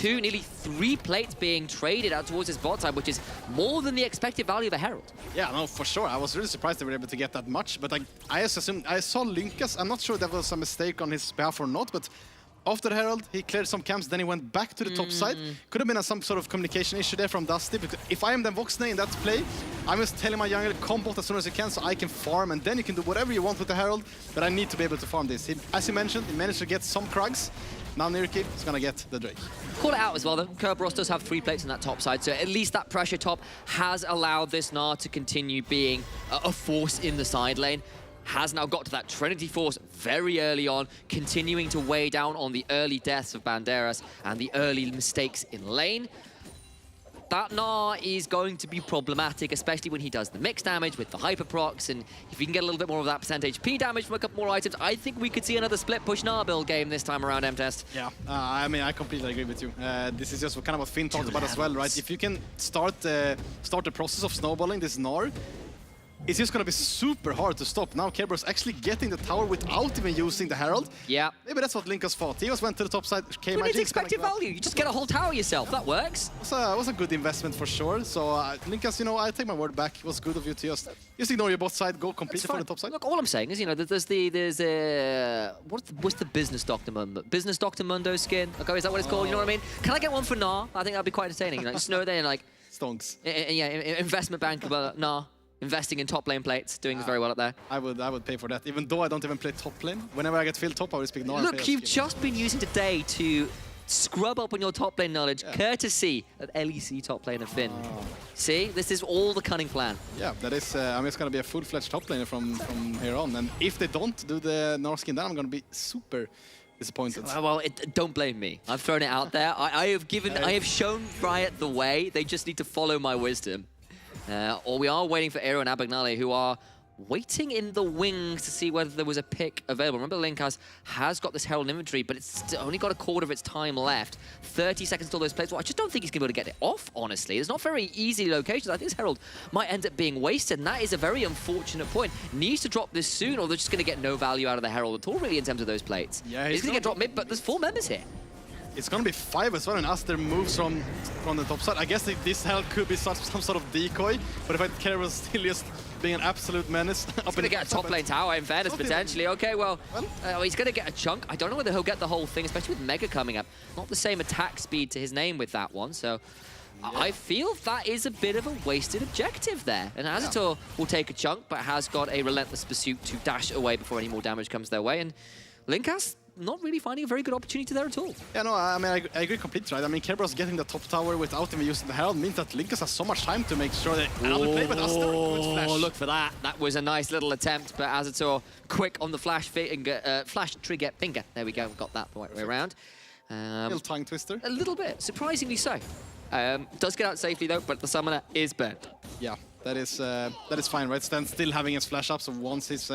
nearly 3 plates being traded out towards his bot side, which is more than the expected value of a Herald. Yeah, no, for sure. I was really surprised they were able to get that much, but I assumed, I saw Linkas. I'm not sure if that was a mistake on his behalf or not, but after the Herald, he cleared some camps, then he went back to the top side. Could have been some sort of communication issue there from Dusty, because if I am then Voxney in that play, I'm just telling my jungle, come bot as soon as you can so I can farm, and then you can do whatever you want with the Herald, but I need to be able to farm this. As you mentioned, he managed to get some Krugs. Now Nirki is gonna get the Drake. Call it out as well though, Kerberos does have 3 plates on that top side, so at least that pressure top has allowed this Gnar to continue being a force in the side lane. Has now got to that Trinity Force very early on, continuing to weigh down on the early deaths of Banderas and the early mistakes in lane. That Gnar is going to be problematic, especially when he does the mix damage with the Hyperprox, and if we can get a little bit more of that percentage P damage from a couple more items, I think we could see another split push Gnar build game this time around, M-Test. Yeah, I mean, I completely agree with you. This is just kind of what Finn talked about as well, right? If you can start the process of snowballing this Gnar, it's just going to be super hard to stop. Now Kerberos actually getting the tower without even using the Herald. Yeah. Maybe that's what Linkas thought. He just went to the top side. But it's expected value. You just get a whole tower yourself. That works. It was a good investment for sure. So Linkas, you know, I take my word back. It was good of you to just ignore your bot side, go completely for the top side. Look, all I'm saying is, you know, there's what's the business Dr. Mundo? Business Dr. Mundo skin? Okay, is that what it's called? You know what I mean? Can I get one for Gnar? I think that'd be quite entertaining. You know, just know there and like stonks. Yeah, investment bank about Gnar. Investing in top lane plates, doing very well up there. I would pay for that, even though I don't even play top lane. Whenever I get filled top, I will speak Gnar. Look, you've just been using today to scrub up on your top lane knowledge, courtesy of LEC top laner Finn. See, this is all the cunning plan. Yeah, that is. I'm just gonna be a full-fledged top laner from here on, and if they don't do the Gnar skin, then I'm gonna be super disappointed. Well, don't blame me. I've thrown it out there. I have shown Riot the way. They just need to follow my wisdom. Or we are waiting for Aero and Abagnale, who are waiting in the wings to see whether there was a pick available. Remember, Linkas has got this Herald inventory, but it's only got a quarter of its time left. 30 seconds till those plays. Well, I just don't think he's going to be able to get it off, honestly. There's not very easy locations. I think this Herald might end up being wasted, and that is a very unfortunate point. Needs to drop this soon, or they're just going to get no value out of the Herald at all, really, in terms of those plates. Yeah, he's going to get dropped mid, but there's 4 members here. It's going to be 5 as well, and Aster moves from the top side. I guess this Herald could be some sort of decoy, but if I care was still just being an absolute menace. He's going to get a top lane tower, in fairness, potentially. Okay, well, he's going to get a chunk. I don't know whether he'll get the whole thing, especially with Mega coming up. Not the same attack speed to his name with that one, so I feel that is a bit of a wasted objective there. And Azator will take a chunk, but has got a relentless pursuit to dash away before any more damage comes their way. And Linkas not really finding a very good opportunity there at all. Yeah, no, I mean, I agree completely, right? I mean, Kerberos getting the top tower without even using the Herald means that Linkas has so much time to make sure that another play, but Aster, good flash. Oh, look for that. That was a nice little attempt, but Azator quick on the flash trigger finger. There we go, got that the right way around. Little tongue twister. A little bit, surprisingly so. Does get out safely though, but the summoner is burnt. Yeah, that is fine, right? Stan still having his flash up, so once his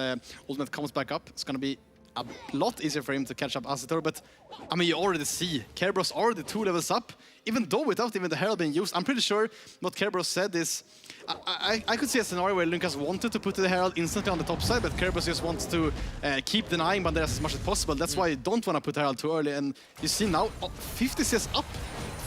ultimate comes back up, it's gonna be a lot easier for him to catch up Azator, but I mean, you already see Kerberos already 2 levels up, even though without even the Herald being used. I'm pretty sure what Kerberos said is, I could see a scenario where Linkas wanted to put the Herald instantly on the top side, but Kerberos just wants to keep denying Banderas as much as possible. That's why you don't want to put Herald too early, and you see now, 50 CS up,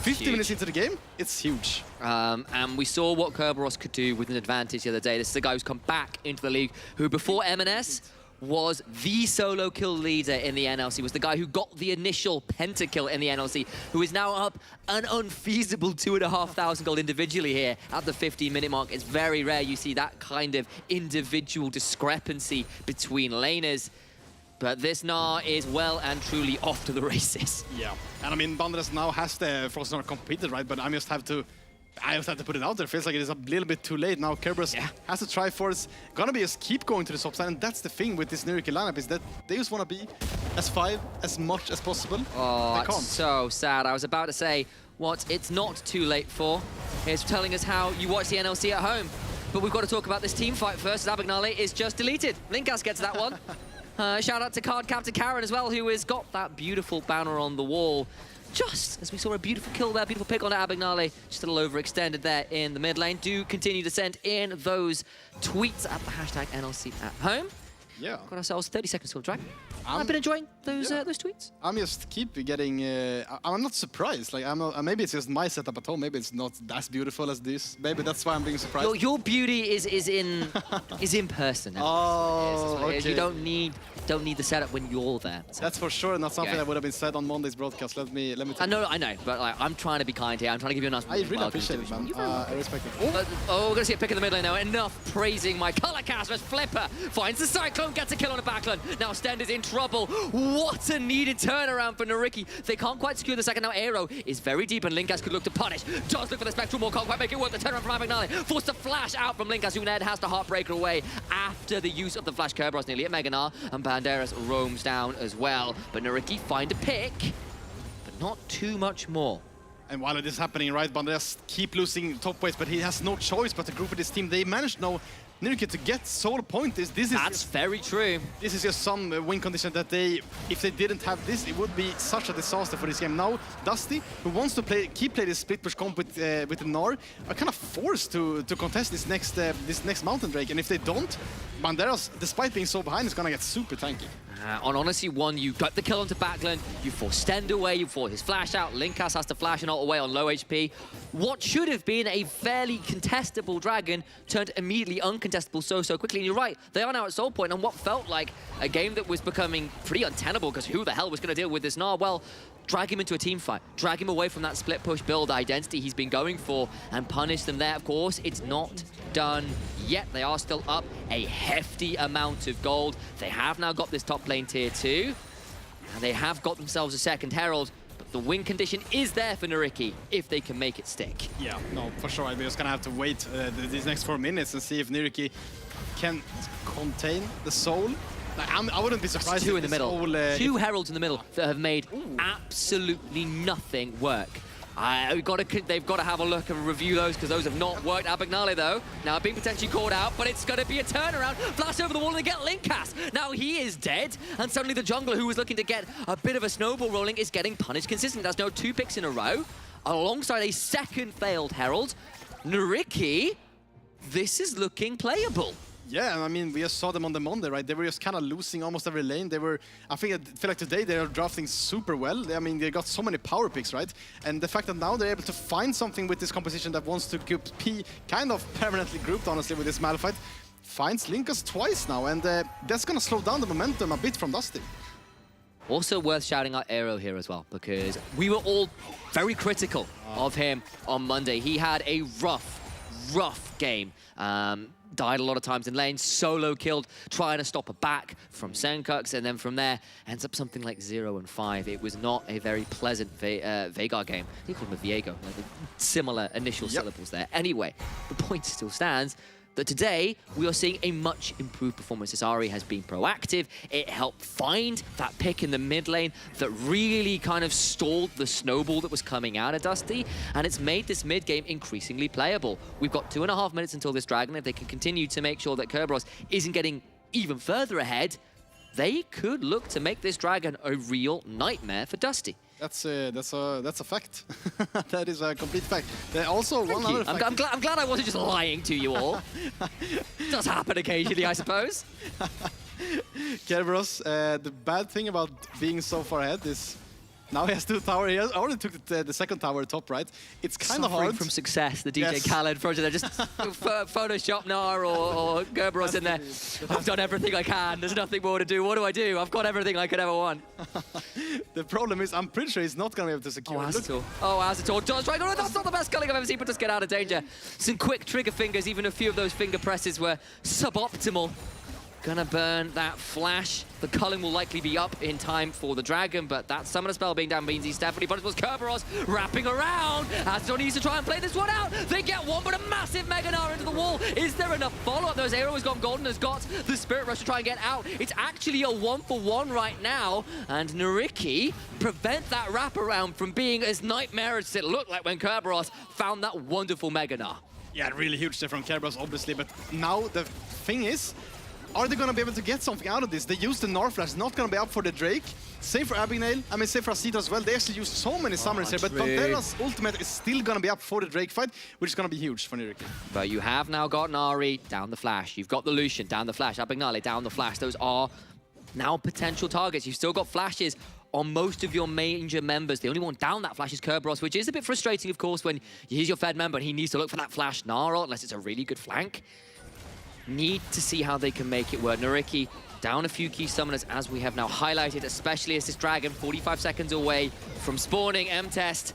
50 minutes into the game, it's huge. And we saw what Kerberos could do with an advantage the other day. This is the guy who's come back into the league, who before M&S was the solo kill leader in the NLC, was the guy who got the initial pentakill in the NLC, who is now up an unfeasible 2,500 gold individually here at the 15-minute mark. It's very rare you see that kind of individual discrepancy between laners. But this Gnar is well and truly off to the races. Yeah, and I mean, Banderas now has the Frost Gnar completed, right? But I just have to put it out there. Feels like it is a little bit too late now. Kerberos has to try for it. Gonna be just keep going to the top side, and that's the thing with this Niriki lineup, is that they just want to be as 5 as much as possible. Oh, they that's can't. so sad. I was about to say what it's not too late for. It's telling us how you watch the NLC at home. But we've got to talk about this team fight first. Abagnale is just deleted. Linkas gets that one. Shout out to Card Captain Karen as well, who has got that beautiful banner on the wall. Just as we saw a beautiful kill there, beautiful pick on Abagnale, just a little overextended there in the mid lane. Do continue to send in those tweets at the hashtag NLC at home. Yeah. Got ourselves 30 seconds till drag. I've been enjoying those tweets. I'm just keep getting. I'm not surprised. Like maybe it's just my setup at home. Maybe it's not as beautiful as this. Maybe that's why I'm being surprised. Your beauty is in person. Oh, okay. You don't need don't need the setup when you're there. So, that's for sure not something yeah. that would have been said on Monday's broadcast. Let me I know, but like, I'm trying to be kind here. I'm trying to give you a nice. I really appreciate it, man. I respect it. Oh, we're gonna see a pick in the mid lane now. Enough praising my color cast as Flipper finds the Cyclone, gets a kill on the backline. Now Stend is in trouble. What a needed turnaround for Nariki. They can't quite secure the second. Now Aero is very deep, and Linkas could look to punish. Does look for the Spectral Maul, can't quite make it work. The turnaround from Abagnale, forced to flash out from Linkas, who Ned has to Heartbreaker away after the use of the flash. Kerberos nearly at Meganar, and Banderas roams down as well. But Nariki find a pick, but not too much more. And while it is happening, right, Banderas keep losing top ways, but he has no choice but to group with his team. They managed now Nariki to get solo point. That's very true. This is just some win condition that if they didn't have this, it would be such a disaster for this game. Now, Dusty, who wants to keep playing this split push comp with the Gnar, are kind of forced to contest this next Mountain Drake. And if they don't, Banderas, despite being so behind, is gonna get super tanky. On Odyssey 1, you got the kill onto backline, you force Stend away, you force his flash out, Linkas has to flash and ult away on low HP. What should have been a fairly contestable dragon turned immediately uncontestable so quickly. And you're right, they are now at soul point on what felt like a game that was becoming pretty untenable, because who the hell was going to deal with this Gnar? Well, drag him into a team fight, drag him away from that split push build identity he's been going for, and punish them there. Of course, it's not done yet. They are still up a hefty amount of gold. They have now got this top lane tier 2, and they have got themselves a second Herald, but the win condition is there for Nariki if they can make it stick. Yeah, no, for sure. We're just gonna have to wait these next 4 minutes and see if Nariki can contain the soul. Like, I wouldn't be surprised. Two in the middle. Two Heralds in the middle that have made absolutely nothing work. They've got to have a look and review those, because those have not worked. Abagnale, though, now being potentially called out, but it's going to be a turnaround. Flash over the wall and they get Linkas. Now he is dead, and suddenly the jungler, who was looking to get a bit of a snowball rolling, is getting punished consistently. That's now 2 picks in a row, alongside a second failed Herald. Nariki, this is looking playable. Yeah, I mean, we just saw them on the Monday, right? They were just kind of losing almost every lane. I feel like today they are drafting super well. I mean, they got so many power picks, right? And the fact that now they're able to find something with this composition that wants to be kind of permanently grouped, honestly, with this Malphite, finds Linkas twice now, and that's going to slow down the momentum a bit from Dusty. Also worth shouting out Aero here as well, because we were all very critical of him on Monday. He had a rough game. Died a lot of times in lane, solo killed, trying to stop a back from Senkux, and then from there ends up something like 0 and 5. It was not a very pleasant Veigar game. He called him a Viego, like similar initial syllables there. Anyway, the point still stands that today we are seeing a much improved performance. As Ari has been proactive, it helped find that pick in the mid lane that really kind of stalled the snowball that was coming out of Dusty, and it's made this mid game increasingly playable. We've got 2.5 minutes until this dragon. If they can continue to make sure that Kerberos isn't getting even further ahead, they could look to make this dragon a real nightmare for Dusty. That's a fact. That is a complete fact. Also, one other fact. I'm glad I wasn't just lying to you all. Does happen occasionally, I suppose. Kerberos, the bad thing about being so far ahead is now he has 2 towers. He already took the second tower top, right? It's kind of hard. From success, the DJ Khaled project. They're just Photoshop Gnar or Kerberos in there. I've done everything I can. There's nothing more to do. What do? I've got everything I could ever want. The problem is, I'm pretty sure he's not going to be able to secure it. Azatol does try. Oh, that's not the best culling I've ever seen, but just get out of danger. Some quick trigger fingers. Even a few of those finger presses were suboptimal. Gonna burn that flash. The culling will likely be up in time for the dragon, but that summoner spell being down means he's definitely punishable. Kerberos wrapping around. Azatol needs to try and play this one out. They get one, but a massive Mega Gnar into the wall. Is there enough follow-up? Those Aero has gone golden, has got the Spirit Rush to try and get out. It's actually a 1-for-1 right now, and Nariki prevent that wraparound from being as nightmarish as it looked like when Kerberos found that wonderful Mega Gnar. Yeah, really huge there from Kerberos, obviously, but now the thing is, are they going to be able to get something out of this? They used the Gnar flash, not going to be up for the Drake. Same for Abigail, I mean, same for Asita as well. They actually used so many summoners here, but Bandera's ultimate is still going to be up for the Drake fight, which is going to be huge for Nariki. But you have now got Nari down the flash. You've got the Lucian down the flash. Abignale down the flash. Those are now potential targets. You've still got flashes on most of your major members. The only one down that flash is Kerberos, which is a bit frustrating, of course, when he's your Fed member and he needs to look for that flash Gnar, unless it's a really good flank. Need to see how they can make it work. Nariki down a few key summoners, as we have now highlighted, especially as this dragon 45 seconds away from spawning. M-Test,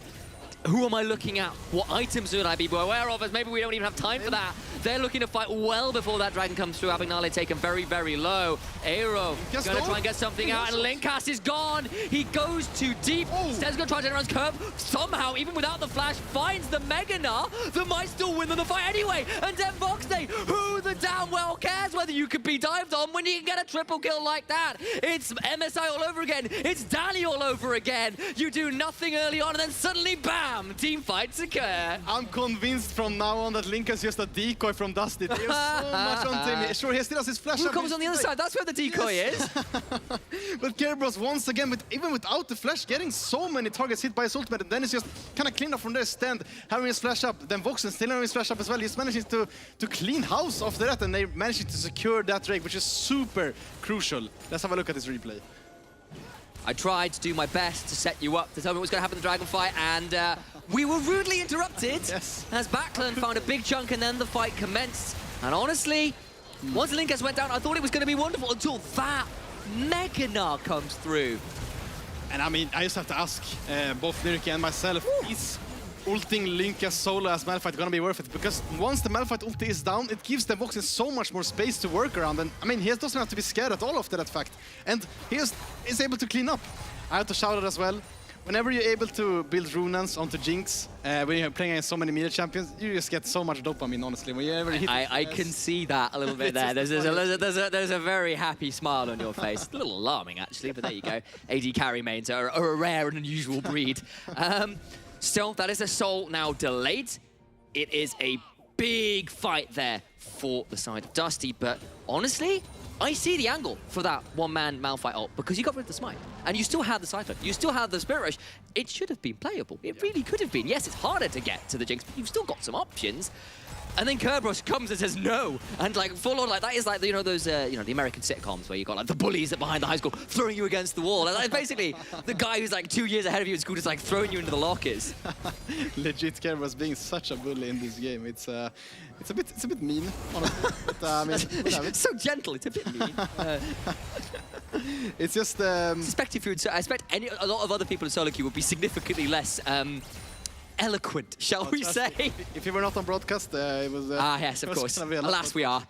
who am I looking at? What items should I be aware of? As maybe we don't even have time for that. They're looking to fight well before that dragon comes through. Abagnale taken very, very low. Aero gonna try and get something out, and Linkas is gone. He goes too deep. Sted's gonna try to turn around his curve. Somehow, even without the flash, finds the Meganar that might still win them the fight anyway. And then Voxday, who the damn well cares whether you could be dived on when you can get a triple kill like that? It's MSI all over again. It's Danny all over again. You do nothing early on, and then suddenly, bam, team fights occur. I'm convinced from now on that Linkas is just a decoy from Dusty. There's so much on Timmy. Sure, he still has his flash. Who comes on the other side? That's where the decoy is. But Kerberos once again, even without the flash, getting so many targets hit by his ultimate, and then it's just kind of clean up from their stand, having his flash up. Then Voxen still having his flash up as well. He's managing to clean house after that, and they managing to secure that Drake, which is super crucial. Let's have a look at this replay. I tried to do my best to set you up to tell me what's going to happen in the dragon fight, and we were rudely interrupted as Backlund found a big chunk, and then the fight commenced. And honestly, once Linkas went down, I thought it was going to be wonderful until that Meganar comes through. And I mean, I just have to ask both Nurki and myself, is ulting Linkas solo as Malphite gonna be worth it? Because once the Malphite ulti is down, it gives the Voxen so much more space to work around. And I mean, he doesn't have to be scared at all of that fact. And he is able to clean up. I have to shout it as well. Whenever you're able to build Runans onto Jinx, when you're playing against so many melee champions, you just get so much dopamine, honestly. When you ever hit I can see that a little bit there. There's a very happy smile on your face. A little alarming, actually, but there you go. AD carry mains are a rare and unusual breed. Still, that is a soul now delayed. It is a big fight there for the side of Dusty, but honestly, I see the angle for that one-man Malphite ult because you got rid of the smite, and you still had the Cypher, you still had the Spirit Rush. It should have been playable. It really could have been. Yes, it's harder to get to the Jinx, but you've still got some options. And then Kerberos comes and says no, and like full on, like that is like, you know, those the American sitcoms where you got like the bullies that behind the high school throwing you against the wall. And that's basically the guy who's like 2 years ahead of you in school just like throwing you into the lockers. Legit, Kerberos being such a bully in this game. It's a bit mean, honestly. But, I mean, it's so gentle. It's a bit mean. It's just. I suspect a lot of other people in solo queue would be significantly less. Eloquent, shall we say? If you were not on broadcast, it was... yes, of course. Alas, we are.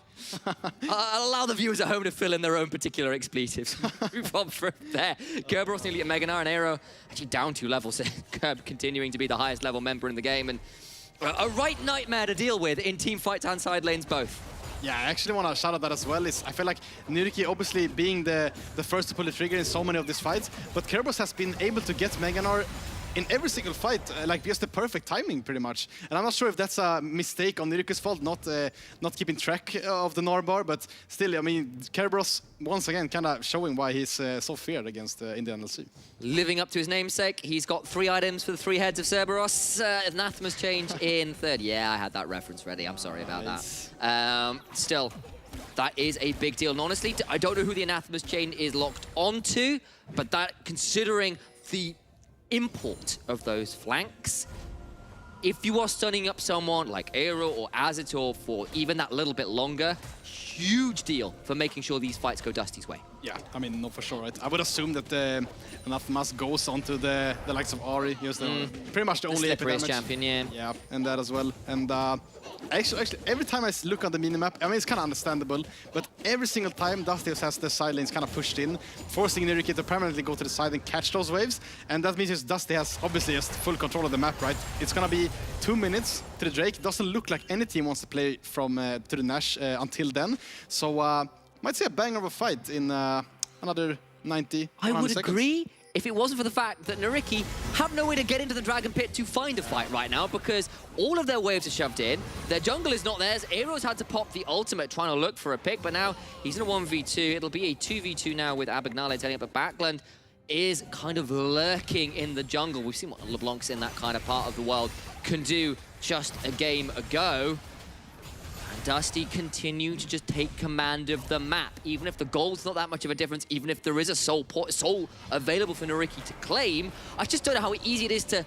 I'll allow the viewers at home to fill in their own particular expletives. Move on from there. Kerberos nearly at Meganar, and Aero actually down 2 levels. Kerb continuing to be the highest level member in the game, and a right nightmare to deal with in team fights and side lanes both. Yeah, I actually want to shout out that as well. I feel like Nurki obviously being the first to pull the trigger in so many of these fights, but Kerberos has been able to get Meganar in every single fight, like just the perfect timing, pretty much. And I'm not sure if that's a mistake on Nurki's fault, not keeping track of the Narbar, but still, I mean, Kerberos once again kind of showing why he's so feared against in the NLC. Living up to his namesake, he's got 3 items for the 3 heads of Cerberus. Anathema's change in third. Yeah, I had that reference ready. I'm sorry about that. Still, that is a big deal. And honestly, I don't know who the Anathema's chain is locked onto, but that, considering the import of those flanks, if you are stunning up someone like Aero or Azator for even that little bit longer, huge deal for making sure these fights go Dusty's way. Yeah, I mean, no, for sure, right? I would assume that the Anathemas goes onto the likes of Ari, pretty much the only AP damage. Champion, yeah. Yeah, and that as well. And actually, every time I look on the minimap, I mean, it's kind of understandable, but every single time Dusty has the side lanes kind of pushed in, forcing Nurki to permanently go to the side and catch those waves, and that means just Dusty has obviously just full control of the map, right? It's gonna be 2 minutes to the Drake. Doesn't look like any team wants to play from to the Nash until then, so might see a banger of a fight in another 90, I would seconds. agree if it wasn't for the fact that Nariki have no way to get into the Dragon Pit to find a fight right now, because all of their waves are shoved in. Their jungle is not theirs. Aero's had to pop the ultimate trying to look for a pick, but now he's in a 1v2. It'll be a 2v2 now with Abagnale telling it, but Backlund is kind of lurking in the jungle. We've seen what LeBlanc's in that kind of part of the world can do just a game ago. Dusty continue to just take command of the map, even if the gold's not that much of a difference, even if there is a soul available for Nariki to claim. I just don't know how easy it is to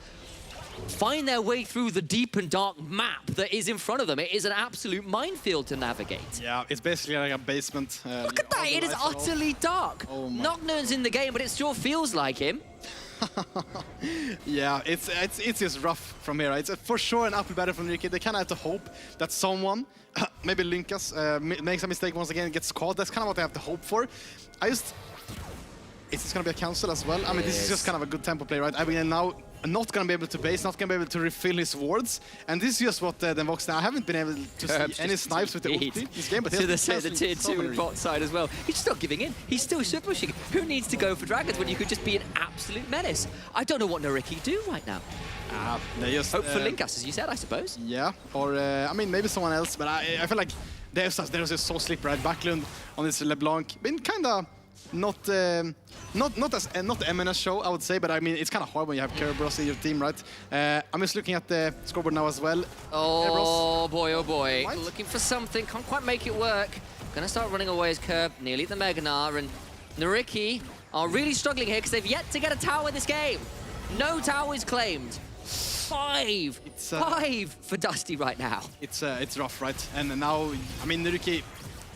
find their way through the deep and dark map that is in front of them. It is an absolute minefield to navigate. Yeah, it's basically like a basement. Look at that, it is utterly dark. Knocknern's in the game, but it sure feels like him. Yeah, it's just rough from here. It's for sure an uphill battle from Ricky. They kind of have to hope that someone, maybe Linkas, makes a mistake once again and gets caught. That's kind of what they have to hope for. Is this going to be a cancel as well? I mean, this is just kind of a good tempo play, right? I mean, now not going to be able to base, not going to be able to refill his wards. And this is just what the Vox now. I haven't been able to see any snipes with the ulti this game, but to the tier 2 bot side as well. He's just not giving in. He's still super pushing. Who needs to go for dragons when you could just be an absolute menace? I don't know what Nariki do right now. They just hope for Linkas, as you said, I suppose. Yeah, or I mean, maybe someone else, but I feel like there's just so slippery. Right? Backlund on this LeBlanc, been kind of not Eminem show, I would say, but I mean, it's kind of hard when you have Kerberos in your team, right? I'm just looking at the scoreboard now as well. Oh boy, oh boy. What? Looking for something, can't quite make it work. Gonna start running away as Kerb, nearly at the Meganar, and Nariki are really struggling here because they've yet to get a tower this game. No towers claimed. Five for Dusty right now. It's rough, right? And now, I mean, Nariki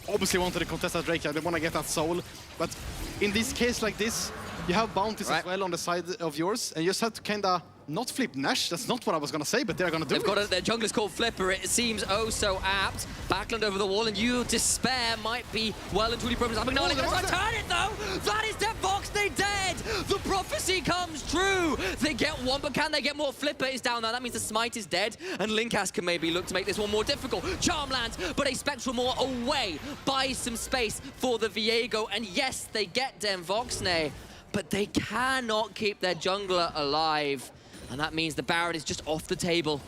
obviously wanted to contest that Drake. They want to get that soul, but in this case like this, you have bounties as well on the side of yours, and you just have to kind of not flip Nash. That's not what I was going to say, but they're going to do it. They've got their jungler's called Flipper. It seems oh so apt. Backland over the wall, and you despair might be well and truly problems. I'm acknowledging turn it though. That is dead Vox. They dead. The prophecy comes true. They get one, but can they get more? Flipper is down now. That means the smite is dead, and Linkas can maybe look to make this one more difficult. Charm lands, but a Spectral Maw away buys some space for the Viego, and yes, they get Den Voxne, but they cannot keep their jungler alive. And that means the Baron is just off the table.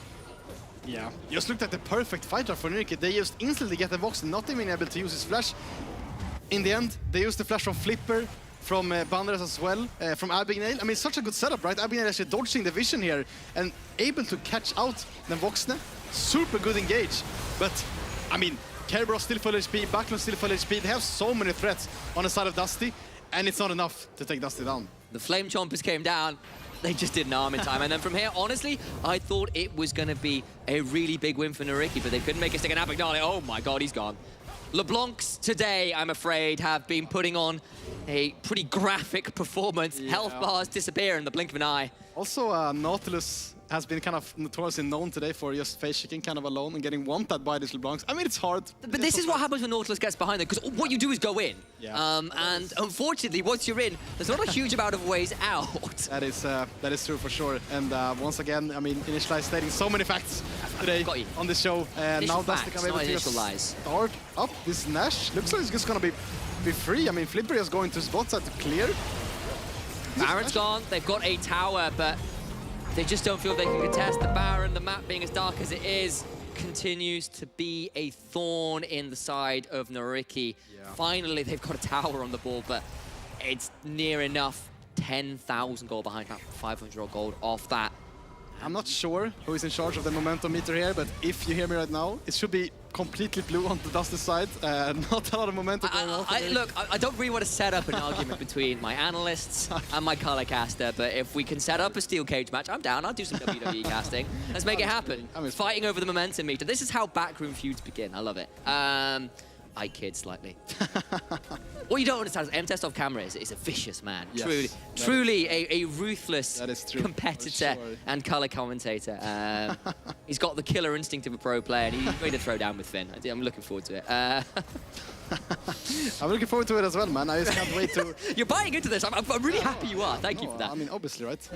Yeah, just looked at the perfect fighter for Nurki. They just instantly get the Vox, not even able to use his flash. In the end, they used the flash from Flipper, from Banderas as well, from Abigail. I mean, such a good setup, right? Abigail actually dodging the vision here and able to catch out the Voxne. Super good engage. But, I mean, Kerberos still full HP, Backlund still full HP. They have so many threats on the side of Dusty, and it's not enough to take Dusty down. The Flame Chompers came down. They just didn't arm in time. And then from here, honestly, I thought it was going to be a really big win for Nariki, but they couldn't make a stick. And Abignale, oh my God, he's gone. LeBlancs today, I'm afraid, have been putting on a pretty graphic performance. Yeah. Health bars disappear in the blink of an eye. Also, Nautilus has been kind of notoriously known today for just face-shaking kind of alone and getting one-tapped by these LeBlancs. I mean, it's hard. But this is what happens when Nautilus gets behind them, because what you do is go in. Yeah. And unfortunately, once you're in, there's not a huge amount of ways out. That is true for sure. And once again, I mean, Initialize stating so many facts today on the show. Now Dusty can be able to start up this Nash. Looks like it's just going to be free. I mean, Flipper is going to his bot side to clear. Baron's gone. They've got a tower, but they just don't feel they can contest the Baron. The map being as dark as it is continues to be a thorn in the side of Nariki. Yeah. Finally, they've got a tower on the board, but it's near enough. 10,000 gold behind, 500 gold off that. I'm not sure who is in charge of the momentum meter here, but if you hear me right now, it should be completely blue on the Dusty side. Not a lot of momentum going on. Look, I don't really want to set up an argument between my analysts and my color caster, but if we can set up a steel cage match, I'm down. I'll do some WWE casting. Let's make it happen. Fighting over the momentum meter. This is how backroom feuds begin. I love it. I kid slightly. What you don't understand is M-Test off camera is a vicious man. Yes, truly a ruthless competitor and color commentator. He's got the killer instinct of a pro player, and he's ready to throw down with Finn. I'm looking forward to it. I'm looking forward to it as well, man. I just can't wait to... You're buying into this. I'm really happy you are. Thank you for that. I mean, obviously, right?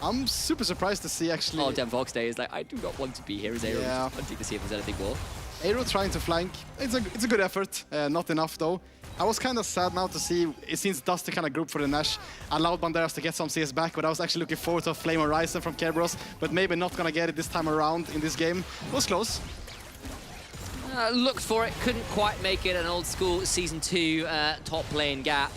I'm super surprised to see, actually... Oh, Den Vox Day is like, I do not want to be here as Aero. Yeah. I'm to see if there's anything more. Aero trying to flank. It's a good effort. Not enough, though. I was kind of sad now to see, it seems Dusty kind of group for the Nash, allowed Banderas to get some CS back, but I was actually looking forward to a Flame Horizon from Kerberos, but maybe not going to get it this time around in this game. It was close. Looked for it, couldn't quite make it. An old school Season 2 top lane gap.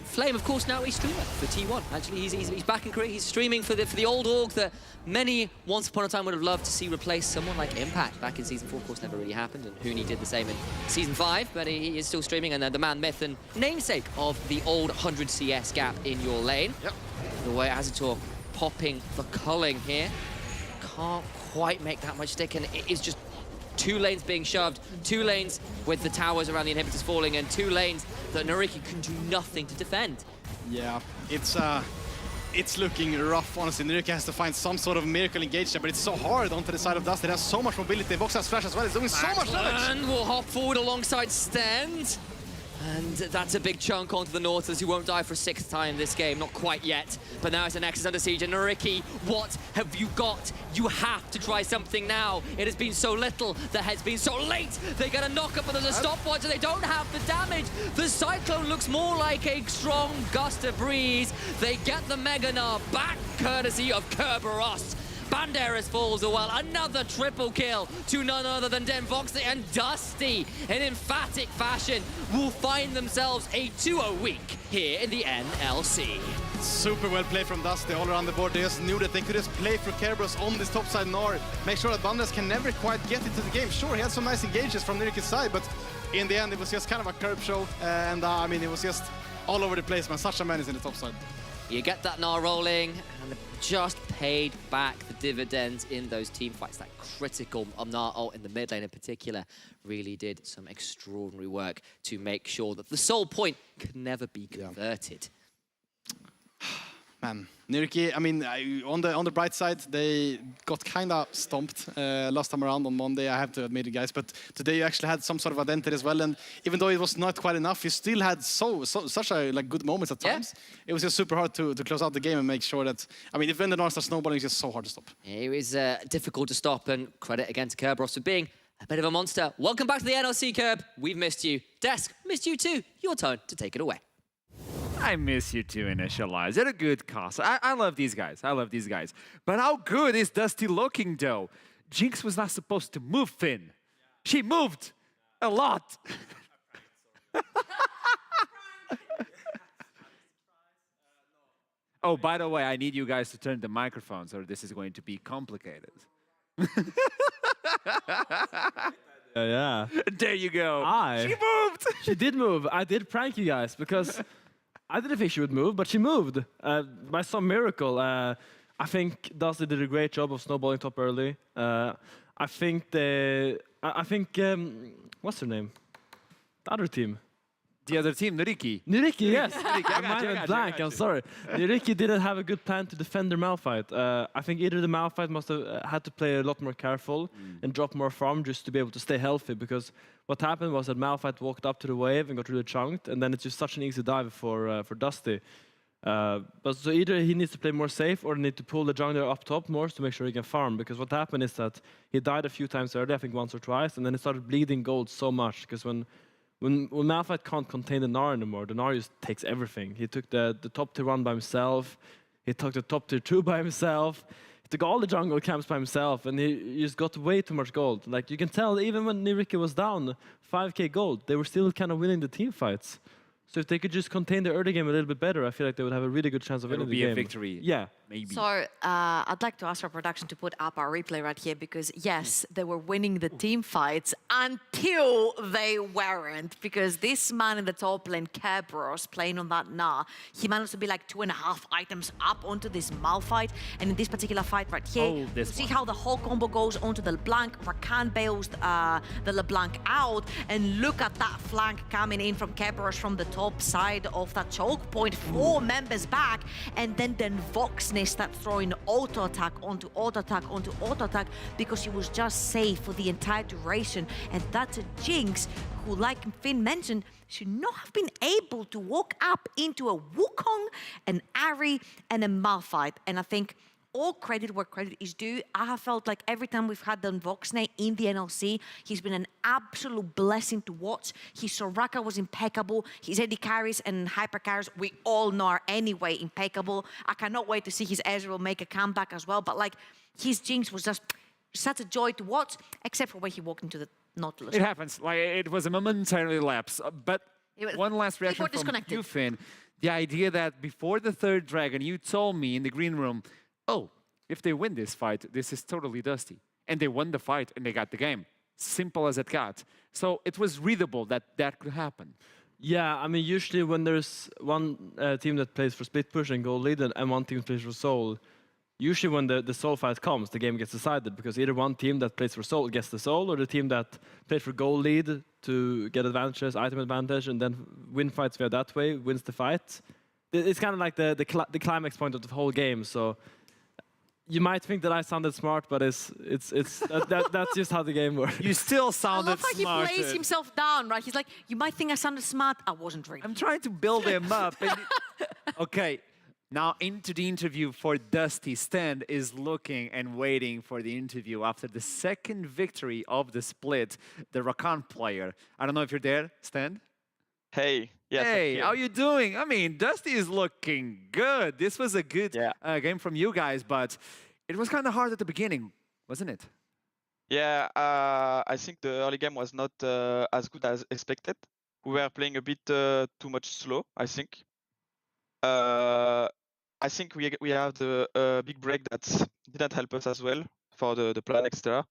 Flame, of course, now a streamer for T1. Actually, he's back in Korea. He's streaming for the old org that many once upon a time would have loved to see replace someone like Impact. Back in Season 4, of course, never really happened, and Huni did the same in Season 5, but he is still streaming, and the man, myth, and namesake of the old 100 CS gap in your lane. Yep. The way Azator popping the culling here. Can't quite make that much stick, and it is just 2 lanes being shoved, 2 lanes with the towers around the inhibitors falling, and 2 lanes that Nariki can do nothing to defend. Yeah, it's looking rough, honestly. Nariki has to find some sort of miracle engage there, but it's so hard onto the side of Dust. It has so much mobility. Vox has flash as well. It's doing so much damage. And will hop forward alongside Stend. And that's a big chunk onto the North, as he won't die for a 6th time this game. Not quite yet. But now as the Nexus under siege. And Nariki, what have you got? You have to try something now. It has been so little. The head's been so late. They get a knock-up, but there's a stopwatch, and they don't have the damage. The Cyclone looks more like a strong gust of breeze. They get the Mega Gnar back, courtesy of Kerberos. Banderas falls as well. Another triple kill to none other than Voxney, and Dusty, in emphatic fashion, will find themselves a 2-0 week here in the NLC. Super well played from Dusty all around the board. They just knew that they could just play for Kerberos on this top side Gnar, make sure that Banderas can never quite get into the game. Sure, he had some nice engages from Niriki's side, but in the end it was just kind of a curb show, and I mean, it was just all over the place, man. Such a menace in the top side. You get that Gnar rolling, and just paid back the dividends in those team fights. That critical Gnar ult in the mid lane in particular really did some extraordinary work to make sure that the soul point could never be converted. Man, Niriki, I mean, on the bright side, they got kind of stomped last time around on Monday, I have to admit it, guys. But today you actually had some sort of identity as well. And even though it was not quite enough, you still had such a good moments at times. It was just super hard to close out the game and make sure that, I mean, if Venzer starts snowballing, it's just so hard to stop. It was difficult to stop, and credit again to Kerberos for being a bit of a monster. Welcome back to the NLC, Kerb. We've missed you. Desk, missed you too. Your turn to take it away. I miss you too, Initialize. They're a good cast. I love these guys. I love these guys. But how good is Dusty looking, though? Jinx was not supposed to move, Finn. She moved a lot. Oh, by the way, I need you guys to turn the microphones, or this is going to be complicated. Yeah. There you go. She moved. She did move. I did prank you guys because I didn't think she would move, but she moved by some miracle. I think Dusty did a great job of snowballing top early. I think what's her name? The other team. The other team, Nariki. Nariki, yes. I My mind went blank, I'm sorry. Nariki didn't have a good plan to defend their Malphite. I think either the Malphite must have had to play a lot more careful and drop more farm just to be able to stay healthy, because what happened was that Malphite walked up to the wave and got really chunked, and then it's just such an easy dive for Dusty. But so either he needs to play more safe or need to pull the jungler up top more to make sure he can farm, because what happened is that he died a few times early, I think once or twice, and then he started bleeding gold so much, because when Malphite can't contain the Gnar anymore, the Gnar just takes everything. He took the top tier 1 by himself, he took the top tier 2 by himself, he took all the jungle camps by himself, and he just got way too much gold. Like, you can tell, even when Niriki was down 5k gold, they were still kind of winning the team fights. So if they could just contain the early game a little bit better, I feel like they would have a really good chance of winning the game. It would be a victory. Yeah. Maybe. So I'd like to ask our production to put up our replay right here, because yes, they were winning the team fights until they weren't, because this man in the top lane, Kerberos, playing on that Gnar, he managed to be like 2.5 items up onto this Malphite, and in this particular fight right here, you see how the whole combo goes onto the LeBlanc. Rakan bails the LeBlanc out, and look at that flank coming in from Kerberos from the top side of that choke point, 4 members back, and then Voxney start throwing auto attack onto auto attack onto auto attack, because he was just safe for the entire duration. And that's a Jinx who, like Finn mentioned, should not have been able to walk up into a Wukong, an Ahri, and a Malphite. And I think all credit where credit is due. I have felt like every time we've had Voxney in the NLC, he's been an absolute blessing to watch. His Soraka was impeccable. His AD carries and hyper carries, we all know, are anyway impeccable. I cannot wait to see his Ezreal make a comeback as well. But like, his Jinx was just such a joy to watch, except for when he walked into the Nautilus. It happens. Like, it was a momentary lapse. But one last reaction from you, Finn. The idea that before the 3rd dragon, you told me in the green room, oh, if they win this fight, this is totally Dusty. And they won the fight and they got the game. Simple as it got. So it was readable that that could happen. Yeah, I mean, usually when there's one team that plays for split push and goal lead and one team plays for soul, usually when the soul fight comes, the game gets decided because either one team that plays for soul gets the soul, or the team that plays for goal lead to get advantages, item advantage, and then win fights via that way wins the fight. It's kind of like the climax point of the whole game. So you might think that I sounded smart, but that's just how the game works. You still I sounded love how he smart. plays himself down, right? He's like, you might think I sounded smart. I wasn't really. I'm trying to build him up. Okay, now into the interview for Dusty. Stan is looking and waiting for the interview after the second victory of the split, the Rakan player. I don't know if you're there, Stan? Hey, yes. Hey, how you doing? I mean, Dusty is looking good. This was a good game from you guys, but it was kind of hard at the beginning, wasn't it? Yeah, I think the early game was not as good as expected. We were playing a bit too much slow, I think. I think we have the big break that didn't help us as well for the plan extra.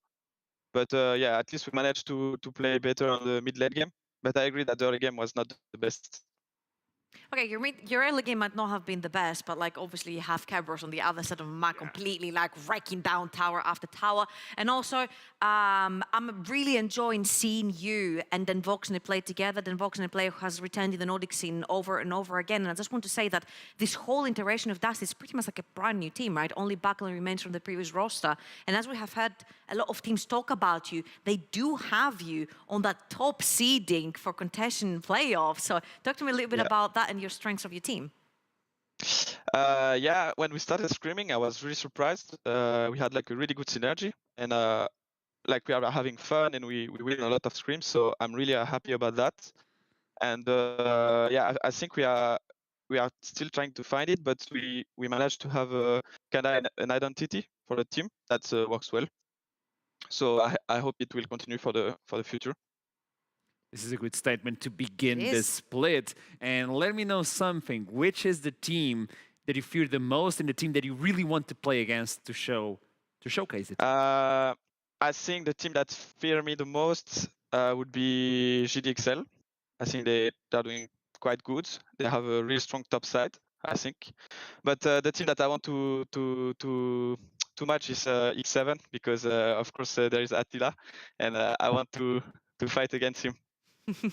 But yeah, at least we managed to play better on the mid-late game. But I agree that the early game was not the best. Okay, your early game might not have been the best, but like obviously you have Kerberos on the other side of the map completely like wrecking down tower after tower. And also, I'm really enjoying seeing you and then Voxney play together. Then Voxney play has returned in the Nordic scene over and over again. And I just want to say that this whole iteration of Dust is pretty much like a brand new team, right? Only Buckle remains from the previous roster. And as we have heard a lot of teams talk about you, they do have you on that top seeding for contention playoffs. So talk to me a little bit about that and your strengths of your team. Yeah, when we started screaming, I was really surprised. We had like a really good synergy, and like we are having fun, and we win a lot of scrims. So I'm really happy about that. And yeah, I think we are still trying to find it, but we managed to have a kind of an identity for the team that works well. So I hope it will continue for the future. This is a good statement to begin the split. And let me know something. Which is the team that you fear the most and the team that you really want to play against to showcase it? I think the team that fear me the most would be GDXL. I think they are doing quite good. They have a really strong top side, I think. But the team that I want to match is X7 because of course there is Attila, and I want to fight against him.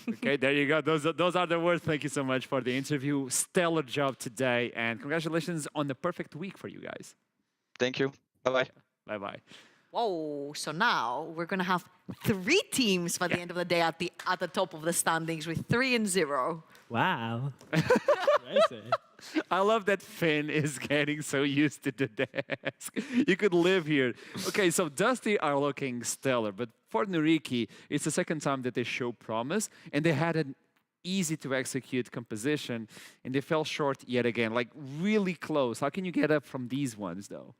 Okay, there you go. Those are the words. Thank you so much for the interview. Stellar job today, and congratulations on the perfect week for you guys. Thank you. Bye-bye. Bye-bye. Whoa, so now we're going to have 3 teams by the end of the day at the top of the standings with 3-0. Wow. I love that Finn is getting so used to the desk. You could live here. Okay, so Dusty are looking stellar, but for Nuriki, it's the second time that they show promise, and they had an easy-to-execute composition, and they fell short yet again, like really close. How can you get up from these ones, though?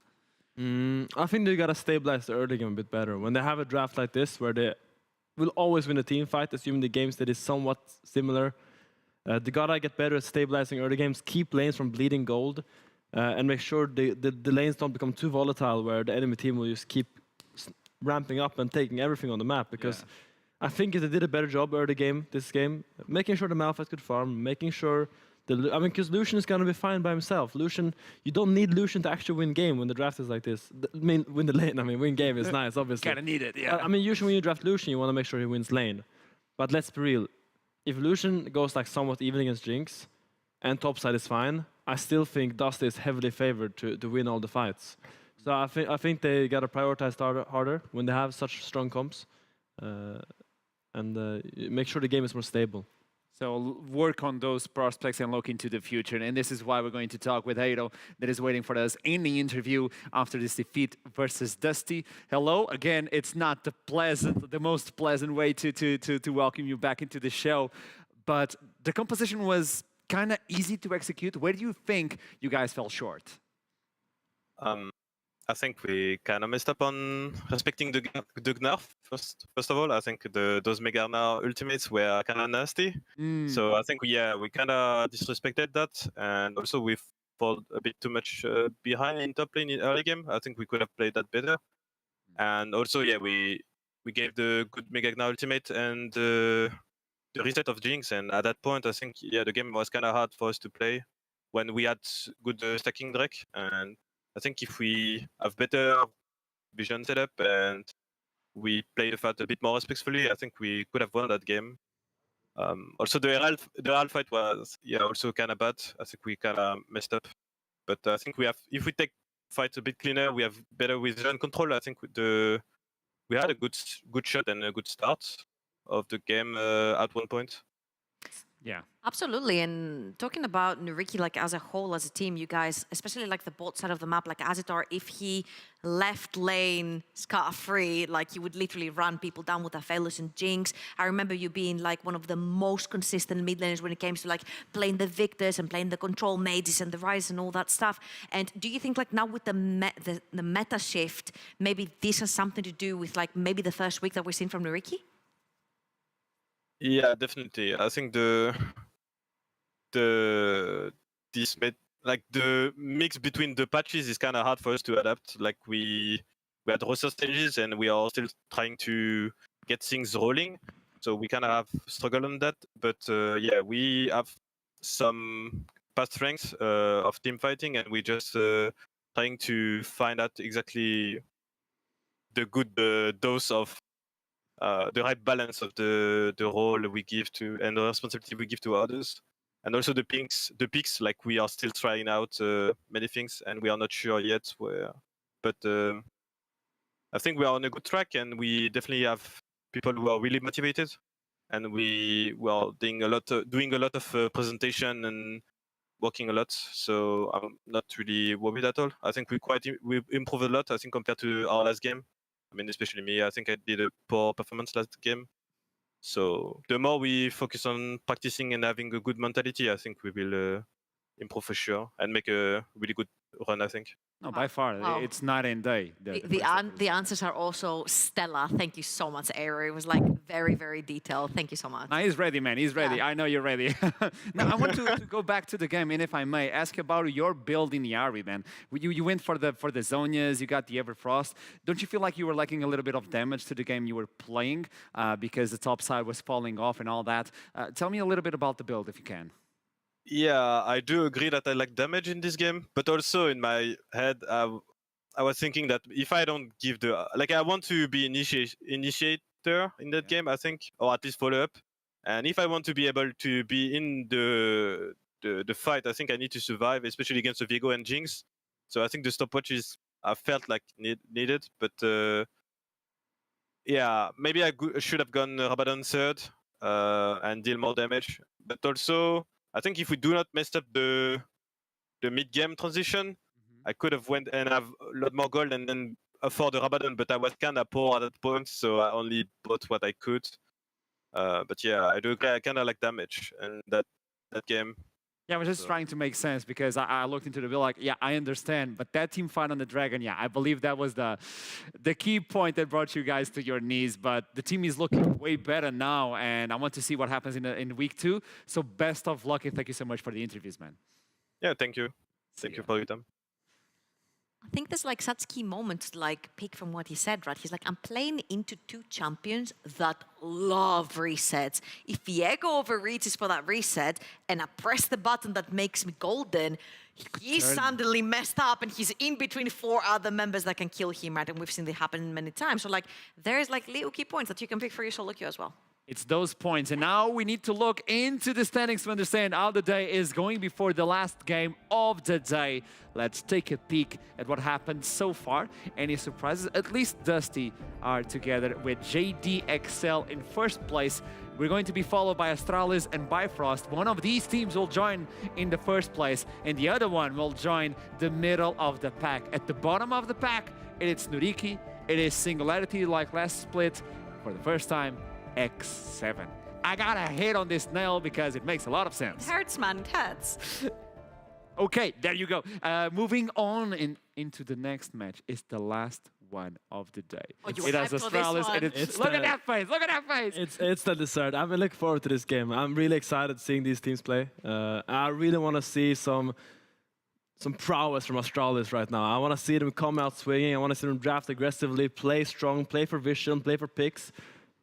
I think they gotta stabilize the early game a bit better. When they have a draft like this, where they will always win a team fight, assuming the games that is somewhat similar, they gotta get better at stabilizing early games, keep lanes from bleeding gold, and make sure the lanes don't become too volatile, where the enemy team will just keep ramping up and taking everything on the map. Because I think they did a better job early game, this game, making sure the Malphite could farm, making sure. Because Lucian is going to be fine by himself. Lucian, you don't need Lucian to actually win game when the draft is like this. Win the lane. Win game is nice, obviously. Kind of need it, yeah. Usually when you draft Lucian, you want to make sure he wins lane. But let's be real. If Lucian goes like somewhat even against Jinx, and topside is fine, I still think Dusty is heavily favored to win all the fights. So I think they got to prioritize harder when they have such strong comps, and make sure the game is more stable. So work on those prospects and look into the future. And this is why we're going to talk with Riddle that is waiting for us in the interview after this defeat versus Dusty. Hello, again, it's not the most pleasant way to welcome you back into the show, but the composition was kind of easy to execute. Where do you think you guys fell short? I think we kind of messed up on respecting the nerf. First of all, I think those Mega Nerf ultimates were kind of nasty. So I think we kind of disrespected that, and also we fall a bit too much behind in top lane in early game. I think we could have played that better. And also, we gave the good Mega Nerf ultimate and the reset of Jinx, and at that point, I think the game was kind of hard for us to play when we had good stacking Drake, and I think if we have better vision setup and we play the fight a bit more respectfully, I think we could have won that game. Also, the Herald fight was also kind of bad. I think we kind of messed up. But I think we have, if we take fights a bit cleaner, we have better vision control. I think we had a good shot and a good start of the game at one point. Yeah. Absolutely. And talking about Nuriki, like as a whole, as a team, you guys, especially like the bot side of the map, like Azitar, if he left lane scot-free, like you would literally run people down with Aphelios and Jinx. I remember you being like one of the most consistent mid laners when it came to like playing the Victors and playing the control mages and the Rise and all that stuff. And do you think like now with the meta shift, maybe this has something to do with like maybe the first week that we're seeing from Nuriki? Yeah, definitely. I think the mix between the patches is kind of hard for us to adapt. Like we had roster stages and we are still trying to get things rolling, so we kind of have struggled on that. But yeah, we have some past strengths of team fighting, and we just trying to find out exactly the good dose of the right balance of the role we give to and the responsibility we give to others, and also the peaks. Like we are still trying out many things, and we are not sure yet where. But I think we are on a good track, and we definitely have people who are really motivated, and we are doing a lot of presentation and working a lot. So I'm not really worried at all. I think we improved a lot. I think compared to our last game. I mean, especially me, I think I did a poor performance last game. So the more we focus on practicing and having a good mentality, I think we will improve for sure and make a really good run, I think. No, by far, Wow. it's night and day. The answers are also stellar. Thank you so much, Aero. It was like very, very detailed. Thank you so much. No, he's ready, man. He's ready. I know you're ready. Now, I want to go back to the game, and if I may, ask about your build in the Yari, man. You went for the Zonias, you got the Everfrost. Don't you feel like you were lacking a little bit of damage to the game you were playing because the top side was falling off and all that? Tell me a little bit about the build, if you can. Yeah, I do agree that I lack damage in this game, but also in my head, I was thinking that if I don't give I want to be initiator in that game, I think, or at least follow up. And if I want to be able to be in the fight, I think I need to survive, especially against the Viego and Jinx. So I think the stopwatches I felt like needed, but yeah, maybe I should have gone Rabadon third and deal more damage, but also. I think if we do not mess up the mid-game transition, I could have went and have a lot more gold and then afford the Rabadon, but I was kind of poor at that point, so I only bought what I could. But yeah, I do agree, I kind of like damage and that game. Yeah, I was just trying to make sense because I looked into the build like, yeah, I understand, but that team fight on the Dragon, yeah, I believe that was the key point that brought you guys to your knees, but the team is looking way better now, and I want to see what happens in week 2. So best of luck, and thank you so much for the interviews, man. Yeah, thank you. Thank you for your time. I think there's like such key moments to like pick from what he said, right? He's like, I'm playing into 2 champions that love resets. If Viego overreaches for that reset and I press the button that makes me golden, he's suddenly messed up and he's in between 4 other members that can kill him, right? And we've seen it happen many times. So like, there's like little key points that you can pick for your solo queue as well. It's those points. And now we need to look into the standings to understand how the day is going before the last game of the day. Let's take a peek at what happened so far. Any surprises? At least Dusty are together with JDXL in first place. We're going to be followed by Astralis and Bifrost. One of these teams will join in the first place, and the other one will join the middle of the pack. At the bottom of the pack, it's Nuriki. It is Singularity like last split. For the first time, X7. I gotta hit on this nail because it makes a lot of sense. It hurts, man, it hurts. Okay, there you go. Moving on into the next match is the last one of the day. Oh, you it has Astralis. Look at that face! Look at that face! It's the dessert. I've been looking forward to this game. I'm really excited seeing these teams play. I really want to see some prowess from Astralis right now. I want to see them come out swinging. I want to see them draft aggressively, play strong, play for vision, play for picks.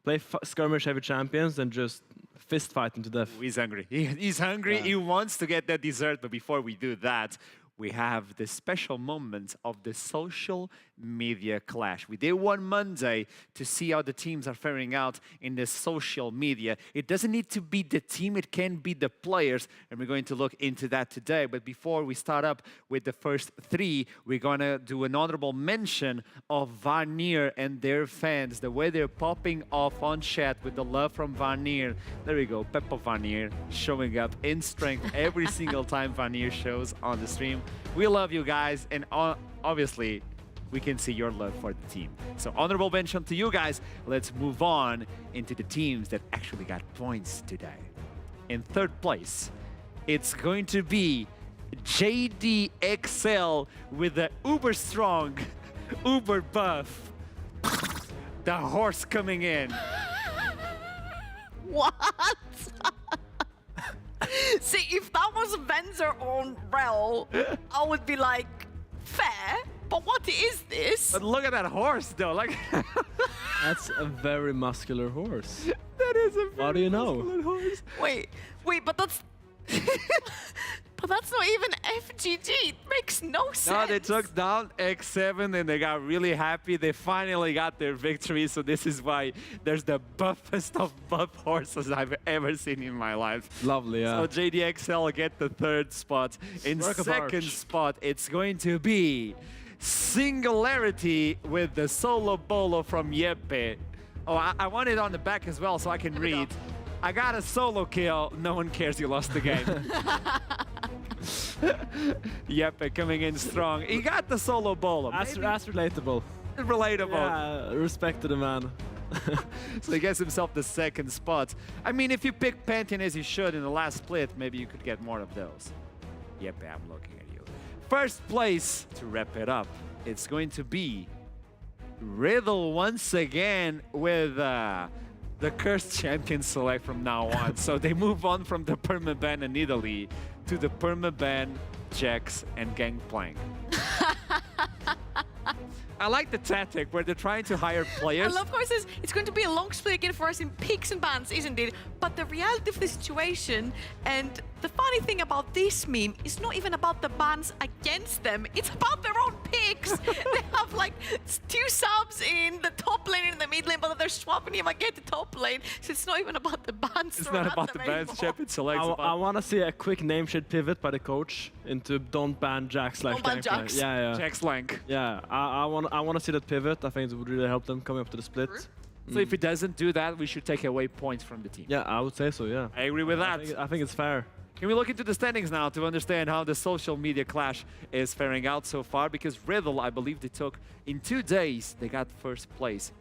Play skirmish heavy champions and just fist fight them to death. He's hungry. He's hungry. Yeah. He wants to get that dessert. But before we do that, we have the special moment of the social media clash. We did one Monday to see how the teams are faring out in the social media. It doesn't need to be the team, it can be the players, and we're going to look into that today. But before we start up with the first three, we're gonna do an honorable mention of Vanir and their fans, the way they're popping off on chat with the love from Vanir. There we go, Peppo Vanir showing up in strength every single time Vanir shows on the stream. We love you guys, and obviously, we can see your love for the team. So honorable mention to you guys. Let's move on into the teams that actually got points today. In third place, it's going to be JDXL with the uber strong, uber buff, the horse coming in. What? See, if that was Venzer on Rel, I would be like, fair, but what is this? But look at that horse, though. Like That's a very muscular horse. That is a very How do you know? muscular horse. Wait, but that's... But that's not even FGG. It makes no sense. No, they took down X7 and they got really happy. They finally got their victory. So this is why there's the buffest of buff horses I've ever seen in my life. Lovely, yeah. So JDXL get the third spot. In Work of second art. spot, it's going to be Singularity with the solo bolo from Yeppe. Oh, I want it on the back as well so I can read. I got a solo kill. No one cares you lost the game. Yeppe coming in strong. He got the solo bolo. That's relatable. Relatable. Yeah, respect to the man. So he gets himself the second spot. I mean, if you pick Pantheon as you should in the last split, maybe you could get more of those. Yeppe, I'm looking at you. First place, to wrap it up, it's going to be Riddle once again with the cursed champion select from now on. So they move on from the permaban in Italy to the permaban, Jax, and Gangplank. I like the tactic where they're trying to hire players. And of course, it's going to be a long split again for us in picks and bans, isn't it? But the reality of the situation, and the funny thing about this meme, is not even about the bans against them. It's about their own picks. They have like 2 subs in the top lane and in the mid lane, but they're swapping him again to top lane. So it's not even about the bans. It's not about the bans, champion selects. I want to see a quick name shit pivot by the coach into don't ban Jax like Don't ban Jax. Yeah. Jax Lank. Yeah, I want to see that pivot. I think it would really help them coming up to the split. So if he doesn't do that, we should take away points from the team. Yeah, I would say so, yeah. I agree with that. I think it's fair. Can we look into the standings now to understand how the social media clash is faring out so far? Because Riddle, I believe they took, in 2 days, they got first place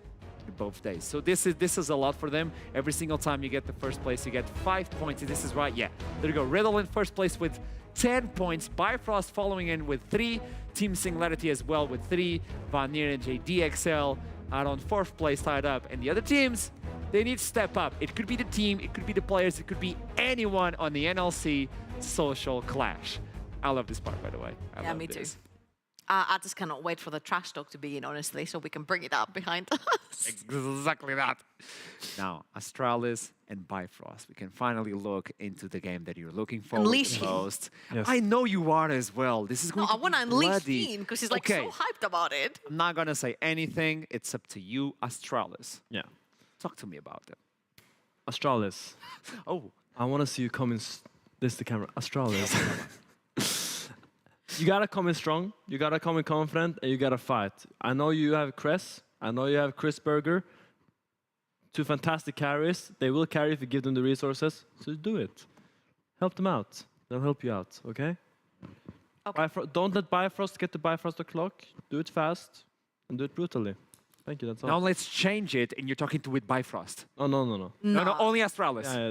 in both days. So this is a lot for them. Every single time you get the first place, you get 5 points. If this is right, yeah. There you go. Riddle in first place with 10 points. Bifrost following in with 3. Team Singularity as well with 3. Vanir and JDXL out on 4th place tied up. And the other teams, they need to step up. It could be the team, it could be the players, it could be anyone on the NLC social clash. I love this part, by the way. I love me this. too. I just cannot wait for the trash talk to begin, honestly, so we can bring it up behind us. Exactly that. Now, Astralis and Bifrost, we can finally look into the game that you're looking for Unleash the him. most. Yes. I know you are as well. This is going No, I to want to be unleash bloody. Fiend because he's like Okay. so hyped about it. I'm not going to say anything. It's up to you, Astralis. Yeah. Talk to me about it. Astralis. Oh. I want to see you come in. This is the camera. Astralis. You gotta come in strong. You gotta come in confident, and you gotta fight. I know you have Cress. I know you have Chris Berger. 2 fantastic carries. They will carry if you give them the resources. So do it. Help them out. They'll help you out. Okay. Don't let Bifrost get the Bifrost o'clock. Do it fast and do it brutally. Thank you. That's all. Now let's change it, and you're talking to with Bifrost. Oh no. No, only Astralis. Yeah,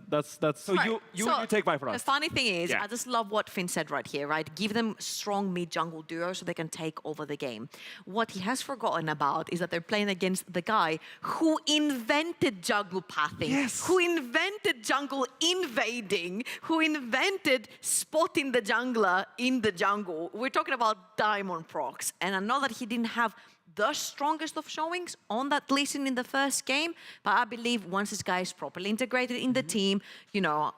that's. So you take Bifrost. The funny thing is, Yeah. I just love what Finn said right here, right? Give them strong mid-jungle duo so they can take over the game. What he has forgotten about is that they're playing against the guy who invented jungle pathing, who invented jungle invading, who invented spotting the jungler in the jungle. We're talking about Diamondprox. And I know that he didn't have the strongest of showings on that list in the first game, but I believe once this guy is properly integrated in the team, you know,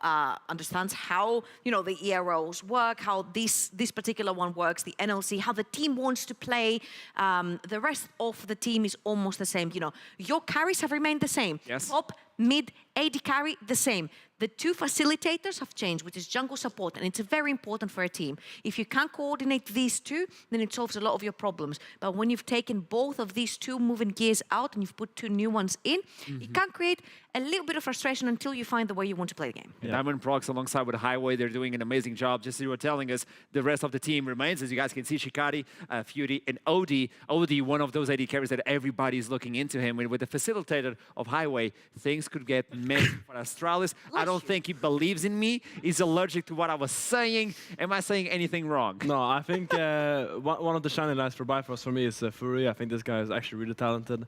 understands how, you know, the EROs work, how this particular one works, the NLC, how the team wants to play, the rest of the team is almost the same. You know, your carries have remained the same. Yes. Top, mid, AD carry, the same. The two facilitators have changed, which is jungle support, and it's very important for a team. If you can't coordinate these two, then it solves a lot of your problems. But when you've taken both of these two moving gears out and you've put two new ones in, it can create a little bit of frustration until you find the way you want to play the game. Yeah. Diamondprox alongside with Highway, they're doing an amazing job. Just as you were telling us, the rest of the team remains, as you guys can see, Shikari, Fury, and Odie. Odie, one of those AD carries that everybody's looking into him. And with the facilitator of Highway, things could get messy for Astralis. I don't think he believes in me. He's allergic to what I was saying. Am I saying anything wrong? No, I think one of the shining lights for Bifrost for me is Fury. I think this guy is actually really talented.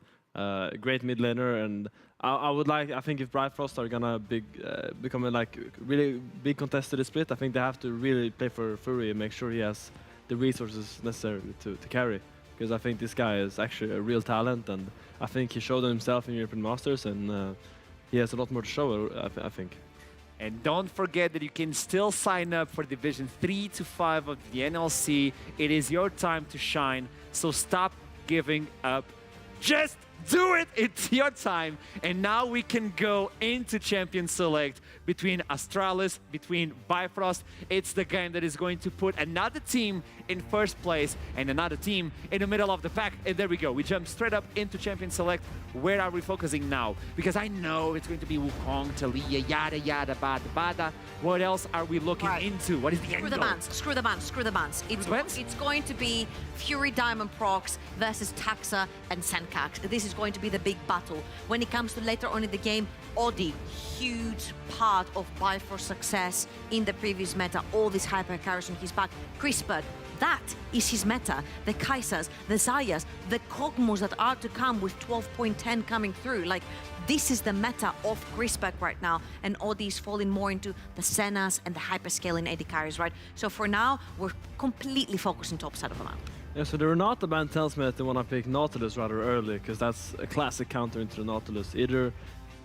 Great mid laner, and I think if Bifrost are gonna become a really big contested split, I think they have to really play for Fury and make sure he has the resources necessary to carry. Because I think this guy is actually a real talent, and I think he showed himself in European Masters, and he has a lot more to show, I think. And don't forget that you can still sign up for Division 3 to 5 of the NLC. It is your time to shine, so stop giving up. Just do it! It's your time. And now we can go into Champion Select between Astralis, between Bifrost. It's the game that is going to put another team in first place and another team in the middle of the pack. And there we go. We jump straight up into Champion Select. Where are we focusing now? Because I know it's going to be Wukong, Talia, yada, yada, bada, bada. What else are we looking into? What is the end goal? Screw the bans. It's going to be Fury Diamondprox versus Taxa and Senkax. This is going to be the big battle. When it comes to later on in the game, Odie, huge part of Bifrost's success in the previous meta. All this hyper carries on his back. Crispert, that is his meta. The Kaisers, the Zayas, the Kog'Maws that are to come with 12.10 coming through. Like, this is the meta of Crispert right now, and Odie is falling more into the Sennas and the hyperscaling AD carries, right? So for now, we're completely focusing top side of the map. Yeah, so the Renata band tells me that they want to pick Nautilus rather early, because that's a classic counter into the Nautilus. Either,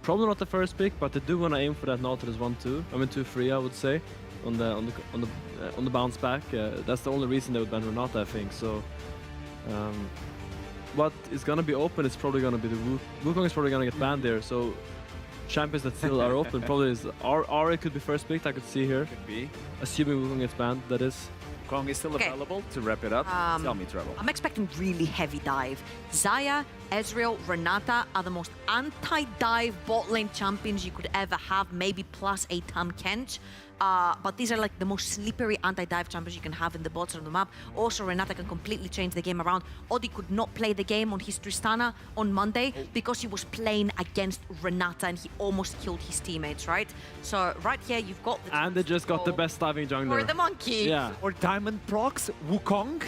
probably not the first pick, but they do want to aim for that Nautilus 1-2. I mean 2-3, I would say, on the bounce back. That's the only reason they would ban Renata, I think. So, what is gonna be open is probably gonna be the Wukong is probably gonna get banned there. So, champions that still are open probably is Ari could be first picked. I could see here. Could be. Assuming Wukong gets banned, that is. Wukong is still available to wrap it up. Tell me, Treble. I'm expecting really heavy dive. Xayah, Ezreal, Renata are the most anti-dive bot lane champions you could ever have, maybe plus a Tam Kench. But these are like the most slippery anti-dive champions you can have in the bottom of the map. Also, Renata can completely change the game around. Odie could not play the game on his Tristana on Monday because he was playing against Renata and he almost killed his teammates, right? So right here, you've got the... And they just got the best diving jungler. Or the monkey. Yeah. Or Diamondprox, Wukong.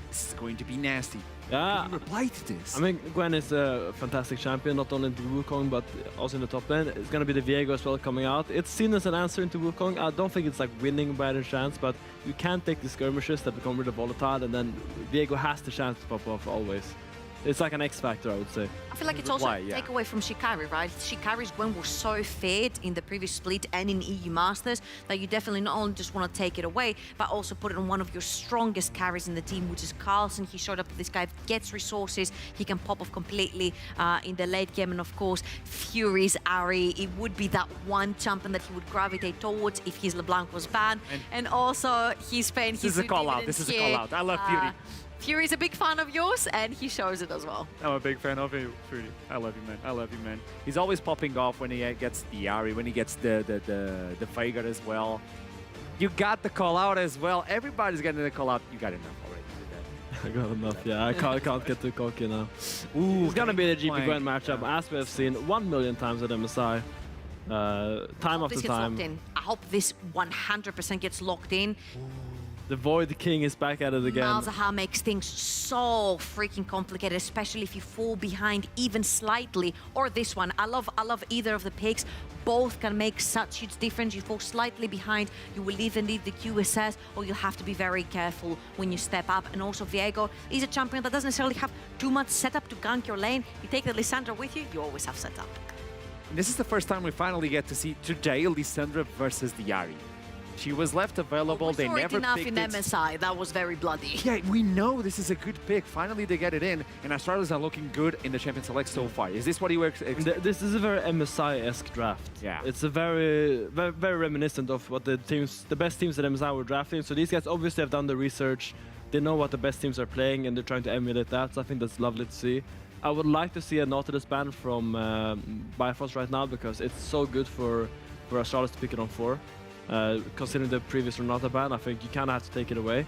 This is going to be nasty. Yeah. Can you reply to this? I mean, Gwen is a fantastic champion, not only in the Wukong, but also in the top lane. It's going to be the Viego as well coming out. It's seen as an answer into Wukong. I don't think it's like winning by any chance, but you can't take the skirmishes that become really volatile, and then Viego has the chance to pop off always. It's like an X factor, I would say. I feel like it's also a takeaway from Shikari, right? Shikari's Gwen was so feared in the previous split and in EU Masters that you definitely not only just want to take it away, but also put it on one of your strongest carries in the team, which is Carlson. He showed up that this guy gets resources. He can pop off completely in the late game. And of course, Fury's Ari, it would be that one champion that he would gravitate towards if his LeBlanc was banned. And also, he's paying his This is a call out. This is a call out. I love Fury. Fury's a big fan of yours, and he shows it as well. I'm a big fan of you, Fury. I love you, man. I love you, man. He's always popping off when he gets the Ari, when he gets the Veigar as well. You got the call out as well. Everybody's getting the call out. You got enough already. I got enough, yeah. I can't get too cocky now. Ooh, it's gonna be the GP Gwen matchup, as we have seen 1 million times at MSI. Time after time. I hope this 100% gets locked in. The Void King is back at it again. Malzahar makes things so freaking complicated, especially if you fall behind even slightly. Or this one. I love either of the picks. Both can make such huge difference. You fall slightly behind, you will either need the QSS or you'll have to be very careful when you step up. And also Viego is a champion that doesn't necessarily have too much setup to gank your lane. You take the Lissandra with you, you always have setup. This is the first time we finally get to see today Lissandra versus the Yari. She was left available, they never enough picked in it. MSI, that was very bloody. Yeah, we know this is a good pick. Finally, they get it in, and Astralis are looking good in the Champion Select so far. Is this what you were expecting? This is a very MSI-esque draft. Yeah. It's a very reminiscent of what the best teams at MSI were drafting. So these guys obviously have done the research. They know what the best teams are playing, and they're trying to emulate that. So I think that's lovely to see. I would like to see a Nautilus ban from Bifrost right now, because it's so good for Astralis to pick it on 4. Considering the previous Renata ban, I think you kind of have to take it away.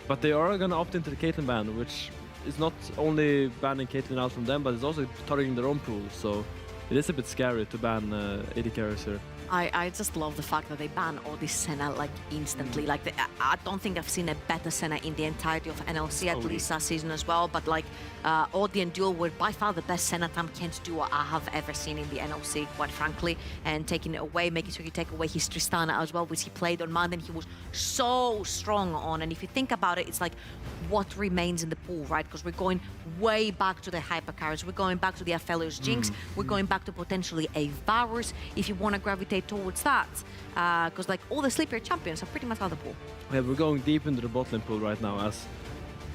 But they are going to opt into the Caitlyn ban, which is not only banning Caitlyn out from them, but it's also targeting their own pool. So it is a bit scary to ban AD carries here. I just love the fact that they ban all this Senna like instantly. Like I don't think I've seen a better Senna in the entirety of NLC, at least last season as well. But like Audi and Duel were by far the best Senna Tamkent duo I have ever seen in the NLC, quite frankly. And taking it away, making sure you take away his Tristana as well, which he played on Monday, and he was so strong on. And if you think about it, it's like what remains in the pool, right? Because we're going way back to the Hypercarriers, we're going back to the Aphelios Jinx, we're going back to potentially a Varus, if you want to gravitate towards that, because like all the sleepier champions are pretty much out of the pool. Yeah, we're going deep into the bot lane pool right now as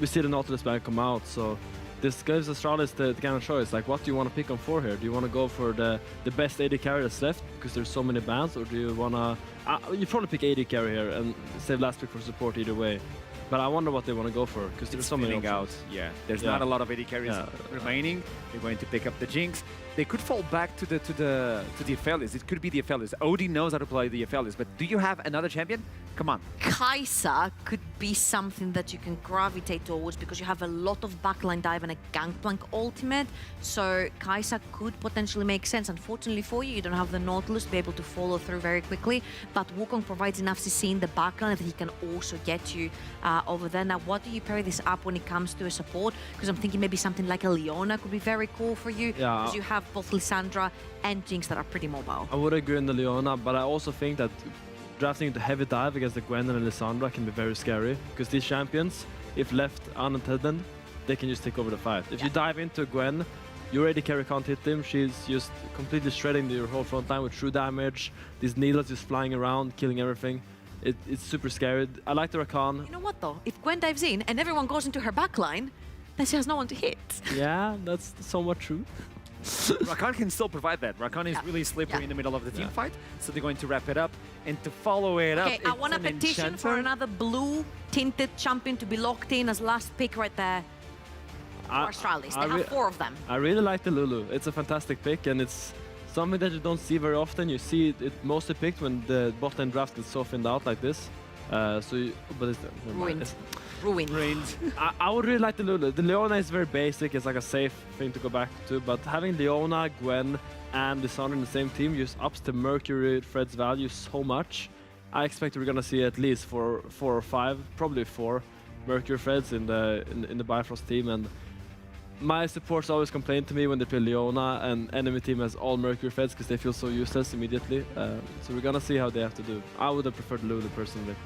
we see the Nautilus ban come out. So this gives Astralis the kind of choice. Like, what do you want to pick on 4 here? Do you want to go for the best AD carry that's left because there's so many bans, or do you want to? You probably pick AD carry here and save last pick for support either way. But I wonder what they want to go for, because there's so many out. Yeah, there's not a lot of AD carries remaining. They're going to pick up the Jinx. They could fall back to the Aphelios. It could be the Aphelios. Odie knows how to play the Aphelios, but do you have another champion? Come on. Kai'Sa could be something that you can gravitate towards, because you have a lot of backline dive and a Gangplank ultimate. So Kai'Sa could potentially make sense. Unfortunately for you, you don't have the Nautilus to be able to follow through very quickly. But Wukong provides enough CC in the backline that he can also get you over there. Now, what do you pair this up when it comes to a support? Because I'm thinking maybe something like a Leona could be very cool for you. Yeah. Because you have both Lissandra and Jinx that are pretty mobile. I would agree on the Leona, but I also think that drafting into heavy dive against the Gwen and Lissandra can be very scary, because these champions, if left unattended, they can just take over the fight. If you dive into Gwen, your AD carry can't hit them. She's just completely shredding your whole front line with true damage. These needles just flying around, killing everything. It's super scary. I like the Rakan. You know what though? If Gwen dives in and everyone goes into her backline, then she has no one to hit. Yeah, that's somewhat true. Rakan can still provide that. Rakan is really slippery in the middle of the team fight, so they're going to wrap it up. And to follow it up, I want a petition for another blue tinted champion to be locked in as last pick right there. For Astralis. They have 4 of them. I really like the Lulu. It's a fantastic pick, and it's something that you don't see very often. You see it mostly picked when the bot lane draft gets so thinned out like this. But it's ruined. I would really like the Lulu. The Leona is very basic. It's like a safe thing to go back to. But having Leona, Gwen, and Lissandra in the same team just ups the Mercury thread's value so much. I expect we're gonna see at least 4 or 5, probably 4 Mercury threads in the Bifrost team. And my supports always complain to me when they play Leona and enemy team has all Mercury threads because they feel so useless immediately. So we're gonna see how they have to do. I would have preferred Lulu personally.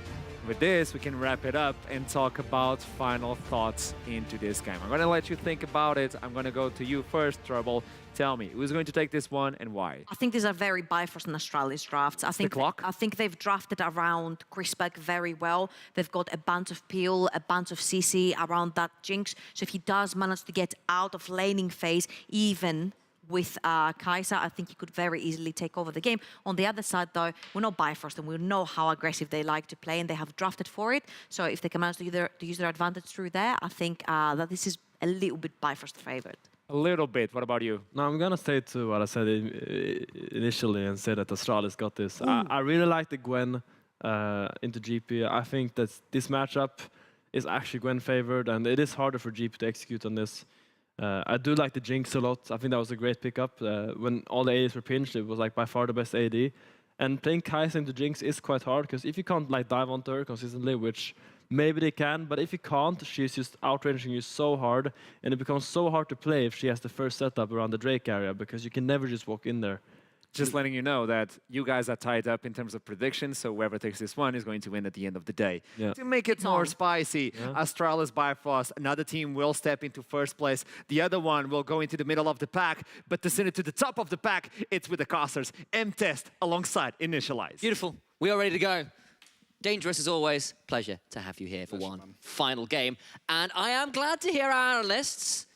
With this, we can wrap it up and talk about final thoughts into this game. I'm going to let you think about it. I'm going to go to you first, Trouble. Tell me, who's going to take this one and why? I think these are very Bifrost and Astralis drafts. I think they've drafted around Crispec very well. They've got a bunch of peel, a bunch of CC around that Jinx. So if he does manage to get out of laning phase, even with Kai'Sa, I think he could very easily take over the game. On the other side, though, we know Bifrost and we know how aggressive they like to play, and they have drafted for it. So if they can manage to use their advantage through there, I think that this is a little bit Bifrost favored. A little bit. What about you? No, I'm gonna stay to what I said initially and say that Astralis got this. I really like the Gwen into GP. I think that this matchup is actually Gwen favored, and it is harder for GP to execute on this. I do like the Jinx a lot. I think that was a great pickup. When all the ADs were pinched, it was like by far the best AD. And playing Kai'Sa into Jinx is quite hard, because if you can't like dive onto her consistently, which maybe they can, but if you can't, she's just outranging you so hard, and it becomes so hard to play if she has the first setup around the Drake area, because you can never just walk in there. Just letting you know that you guys are tied up in terms of predictions, so whoever takes this one is going to win at the end of the day. Yeah. To make it more spicy, Yeah. Astralis, Bifrost, another team will step into first place. The other one will go into the middle of the pack, but to send it to the top of the pack, it's with the casters. M-Test alongside Initialize. Beautiful. We are ready to go. Dangerous as always. Pleasure to have you here for one final game. And I am glad to hear our analysts.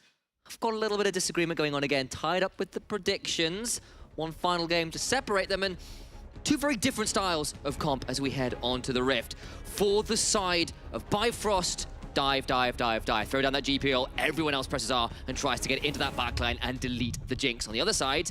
I've got a little bit of disagreement going on again, tied up with the predictions. One final game to separate them, and two very different styles of comp as we head on to the Rift. For the side of Bifrost, dive, dive, dive, dive. Throw down that GPL, everyone else presses R and tries to get into that backline and delete the Jinx. On the other side,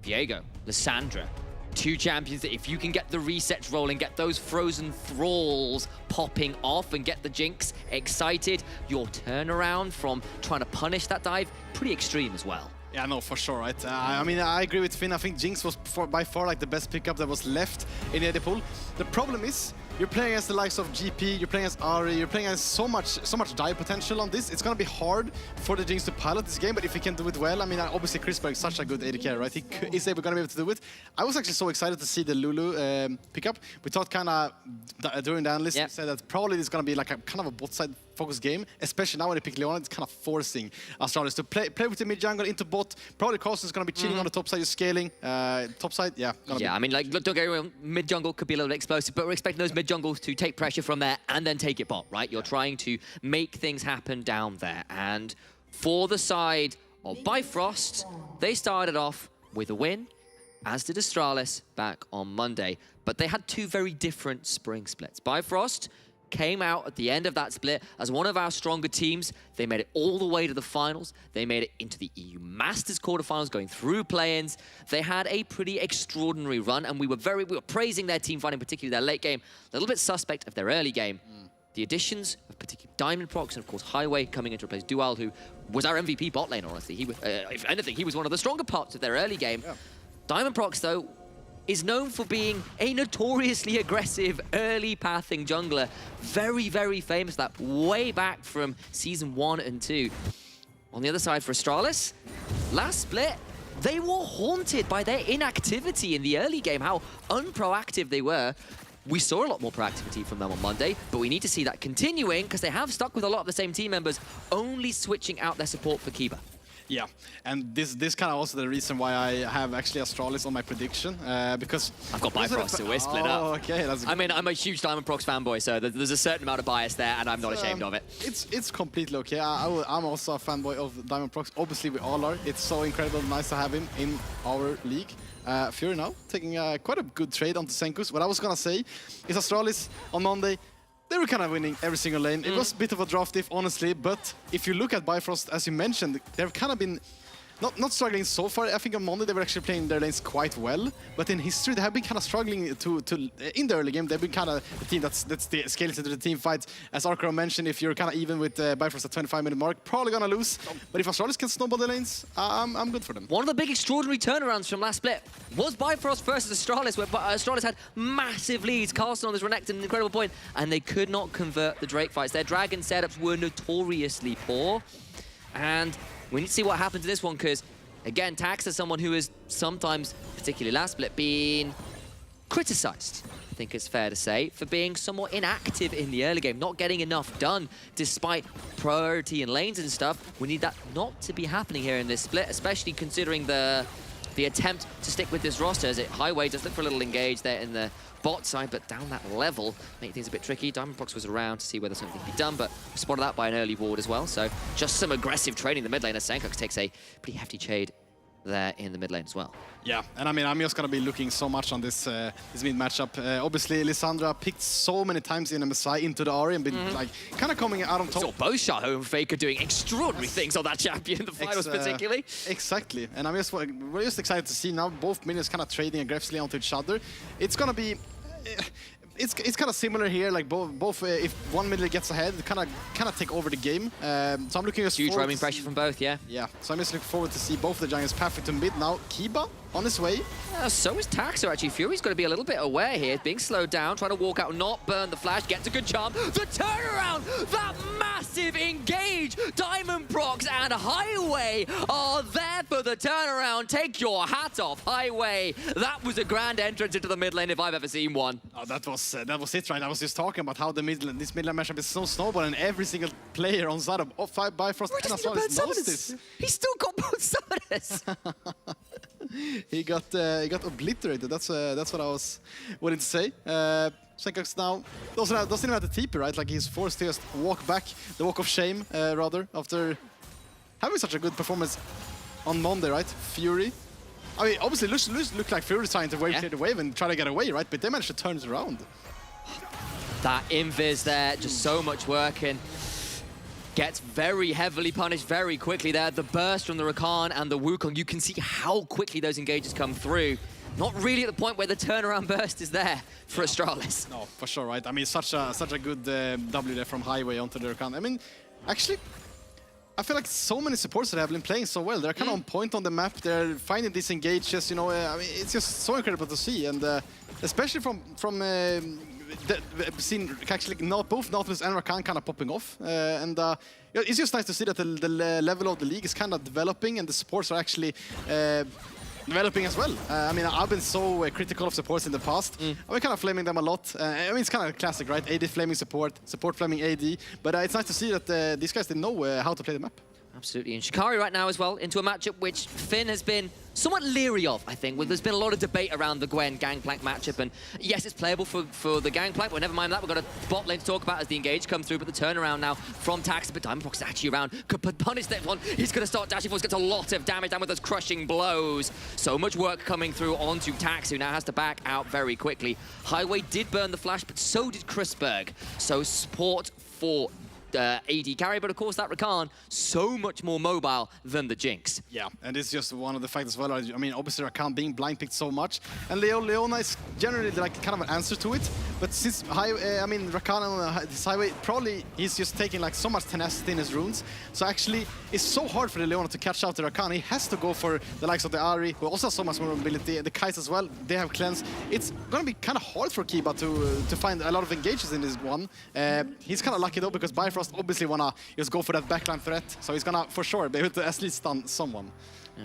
Viego, Lissandra. Two champions that if you can get the resets rolling, get those frozen thralls popping off and get the Jinx excited, your turnaround from trying to punish that dive, pretty extreme as well. Yeah, no, for sure, right? I mean, I agree with Finn. I think Jinx was by far like the best pickup that was left in the AD pool. The problem is, you're playing against the likes of GP, you're playing against Ari, you're playing against so much dive potential on this. It's gonna be hard for the Jinx to pilot this game, but if he can do it well, I mean, obviously Chrisberg is such a good AD carry, right? He is gonna be able to do it. I was actually so excited to see the Lulu pickup. We thought kind of during the analyst, we said that probably it's gonna be like a kind of a bot side focus game, especially now when they pick Leona, it's kind of forcing Astralis to play with the mid jungle into bot. Probably Carlson is going to be cheating on the top side, you're scaling. Top side, yeah. I mean, like, don't get me wrong, mid jungle could be a little bit explosive, but we're expecting those mid jungles to take pressure from there and then take it bot, right? You're trying to make things happen down there. And for the side of Bifrost, they started off with a win, as did Astralis back on Monday, but they had two very different spring splits. Bifrost came out at the end of that split as one of our stronger teams. They made it all the way to the finals. They made it into the EU Masters quarterfinals, going through play-ins. They had a pretty extraordinary run, and we were praising their team fighting, particularly their late game. A little bit suspect of their early game. The additions of particularly Diamondprox and of course Highway coming in to replace Dual, who was our MVP bot lane, honestly. He was, if anything, he was one of the stronger parts of their early game. Yeah. Diamondprox, though, is known for being a notoriously aggressive early pathing jungler. Very, very famous, that way back from Season 1 and 2. On the other side for Astralis, last split, they were haunted by their inactivity in the early game, how unproactive they were. We saw a lot more proactivity from them on Monday, but we need to see that continuing because they have stuck with a lot of the same team members, only switching out their support for Kiba. Yeah, and this kind of also the reason why I have actually Astralis on my prediction, because I've got Bifrost, so we're split up. Oh, okay, that's good. I mean, I'm a huge Diamondprox fanboy, so there's a certain amount of bias there, and I'm not ashamed of it. It's completely okay. I'm also a fanboy of Diamondprox. Obviously, we all are. It's so incredible, nice to have him in our league. Fury now taking quite a good trade onto Senkus. What I was gonna say is Astralis on Monday, they were kind of winning every single lane. It was a bit of a draft diff, honestly, but if you look at Bifrost, as you mentioned, they've kind of been not struggling so far. I think on Monday they were actually playing their lanes quite well, but in history they have been kind of struggling to in the early game. They've been kind of the team that's scales into the team fights. As Arkaro mentioned, if you're kind of even with Bifrost at 25-minute mark, probably gonna lose. But if Astralis can snowball the lanes, I'm good for them. One of the big extraordinary turnarounds from last split was Bifrost versus Astralis, where Astralis had massive leads. Carlson on this Renekton, an incredible point, and they could not convert the Drake fights. Their Dragon setups were notoriously poor, and we need to see what happens in this one, because, again, Tax is someone who has sometimes, particularly last split, been criticized, I think it's fair to say, for being somewhat inactive in the early game, not getting enough done, despite priority in lanes and stuff. We need that not to be happening here in this split, especially considering the attempt to stick with this roster, as Highway does look for a little engage there in the bot side, but down that level, make things a bit tricky. Diamondprox was around to see whether something could be done, but spotted out by an early ward as well. So just some aggressive trading in the mid lane as Senkox takes a pretty hefty trade there in the mid lane as well. Yeah, and I mean, I'm just gonna be looking so much on this this mid matchup. Obviously, Lissandra picked so many times in MSI into the Ari and been like kind of coming out on top. Saw both Shaho and Faker doing extraordinary things on that champion in the finals, particularly. Exactly, and we're just excited to see now both minions kind of trading aggressively onto each other. It's gonna be. it's kind of similar here. Like both if one middle gets ahead, kind of take over the game. So I'm looking at huge roaming pressure from both. Yeah. Yeah. So I'm just looking forward to see both the Giants pathing to mid now. Kiba on his way. So is Taxa actually. Fury's got to be a little bit aware here, being slowed down, trying to walk out, not burn the flash, gets a good jump. The turnaround, that massive engage. Diamondprox and Highway are there for the turnaround. Take your hat off, Highway. That was a grand entrance into the mid lane if I've ever seen one. Oh, that was it, right? I was just talking about how this mid lane matchup is so snowball, and every single player on side of Bifrost and Astralis knows this. He's still got both summoners. He got obliterated. That's what I was wanting to say. Senkox now doesn't even have the TP, right? Like he's forced to just walk back, the walk of shame, rather, after having such a good performance on Monday, right? Fury. I mean, obviously, look like Fury trying to clear the wave and try to get away, right? But they managed to turn it around. That invis there, just so much work, and gets very heavily punished very quickly there. The burst from the Rakan and the Wukong, you can see how quickly those engages come through. Not really at the point where the turnaround burst is there for Astralis. No, for sure, right? I mean, such a good W there from Highway onto the Rakan. I mean, actually, I feel like so many supports that have been playing so well. They're kind of on point on the map. They're finding these engages, you know. I mean, it's just so incredible to see, and especially from seen actually both Nautilus and Rakan kind of popping off, and it's just nice to see that the level of the league is kind of developing, and the supports are actually developing as well. I mean, I've been so critical of supports in the past. I've been kind of flaming them a lot. I mean, it's kind of classic, right? AD flaming support flaming AD. But it's nice to see that these guys didn't know how to play the map. Absolutely. And Shikari right now as well, into a matchup which Finn has been somewhat leery of, I think. There's been a lot of debate around the Gwen Gangplank matchup, and yes, it's playable for the Gangplank, but never mind that. We've got a bot lane to talk about as the engage comes through, but the turnaround now from Tax, but Diamondprox is actually around, could punish that one. He's going to start dashing force, gets a lot of damage down with those crushing blows. So much work coming through onto Tax, who now has to back out very quickly. Highway did burn the flash, but so did Chrisberg. So support for AD carry, but of course that Rakan so much more mobile than the Jinx. Yeah, and it's just one of the facts as well. I mean, obviously Rakan being blind picked so much, and Leona is generally like kind of an answer to it. But since Rakan on this Highway, probably he's just taking like so much tenacity in his runes. So actually, it's so hard for the Leona to catch out the Rakan. He has to go for the likes of the Ari, who also has so much more mobility. The Kais as well, they have cleanse. It's gonna be kind of hard for Kiba to find a lot of engages in this one. He's kind of lucky though, because Bifrost obviously wanna just go for that backline threat, so he's gonna for sure be able to at least stun someone.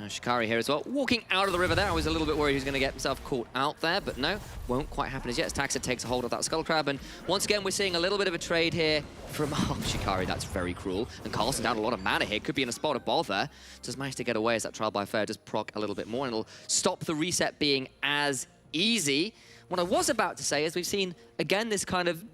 Shikari here as well, walking out of the river there. I was a little bit worried he was going to get himself caught out there, but no, won't quite happen as yet as Taxa takes a hold of that Skull Crab. And once again, we're seeing a little bit of a trade here from Shikari. That's very cruel. And Carlson down a lot of mana here, could be in a spot of bother. Does manage to get away as that trial by fire does proc a little bit more, and it'll stop the reset being as easy. What I was about to say is we've seen, again, this kind of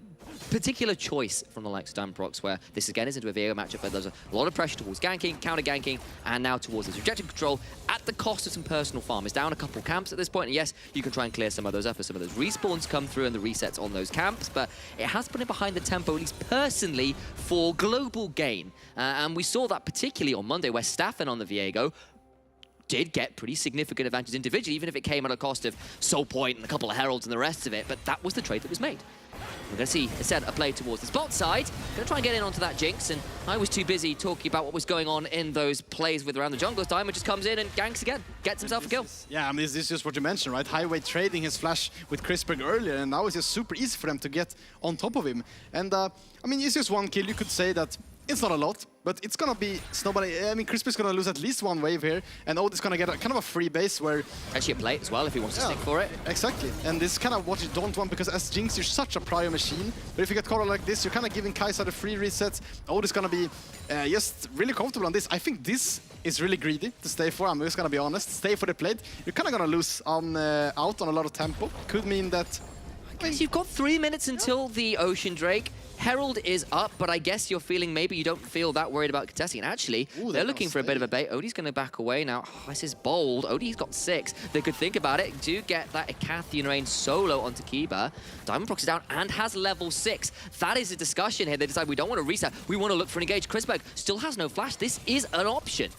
particular choice from the likes of Diamondprox, where this again is into a Viego matchup where there's a lot of pressure towards ganking, counter-ganking, and now towards this objective control at the cost of some personal farm. It's down a couple camps at this point, and yes, you can try and clear some of those up as some of those respawns come through and the resets on those camps, but it has put him behind the tempo, at least personally, for global gain. And we saw that particularly on Monday, where Staffen on the Viego did get pretty significant advantages individually, even if it came at a cost of Soul Point and a couple of Heralds and the rest of it, but that was the trade that was made. We're going to see instead a play towards the bot side. Going to try and get in onto that Jinx, and I was too busy talking about what was going on in those plays with around the jungle. Diamond just comes in and ganks again, gets himself a kill. Yeah, I mean, this is just what you mentioned, right? Highway trading his flash with Chrisberg earlier, and now it's just super easy for them to get on top of him. And I mean, it's just one kill. You could say that it's not a lot, but it's gonna be snowballing. I mean, Crispy's gonna lose at least one wave here, and Odin's gonna get a kind of a free base where... Actually a plate as well, if he wants to stick for it. Exactly, and this is kind of what you don't want, because as Jinx, you're such a prior machine, but if you get caught like this, you're kind of giving Kai'Sa the free resets. Odin's gonna be just really comfortable on this. I think this is really greedy to stay for, I'm just gonna be honest. Stay for the plate. You're kind of gonna lose on out on a lot of tempo. Could mean that... I guess you've got 3 minutes until the Ocean Drake. Herald is up, but I guess you're feeling maybe you don't feel that worried about contesting. And actually, they're looking for a bit of a bait. Odie's going to back away now. Oh, this is bold. Odie's got 6. They could think about it. Do get that Icathian Rain solo onto Kiba. Diamondprox is down and has level 6. That is a discussion here. They decide we don't want to reset. We want to look for an engage. Chrisberg still has no flash. This is an option.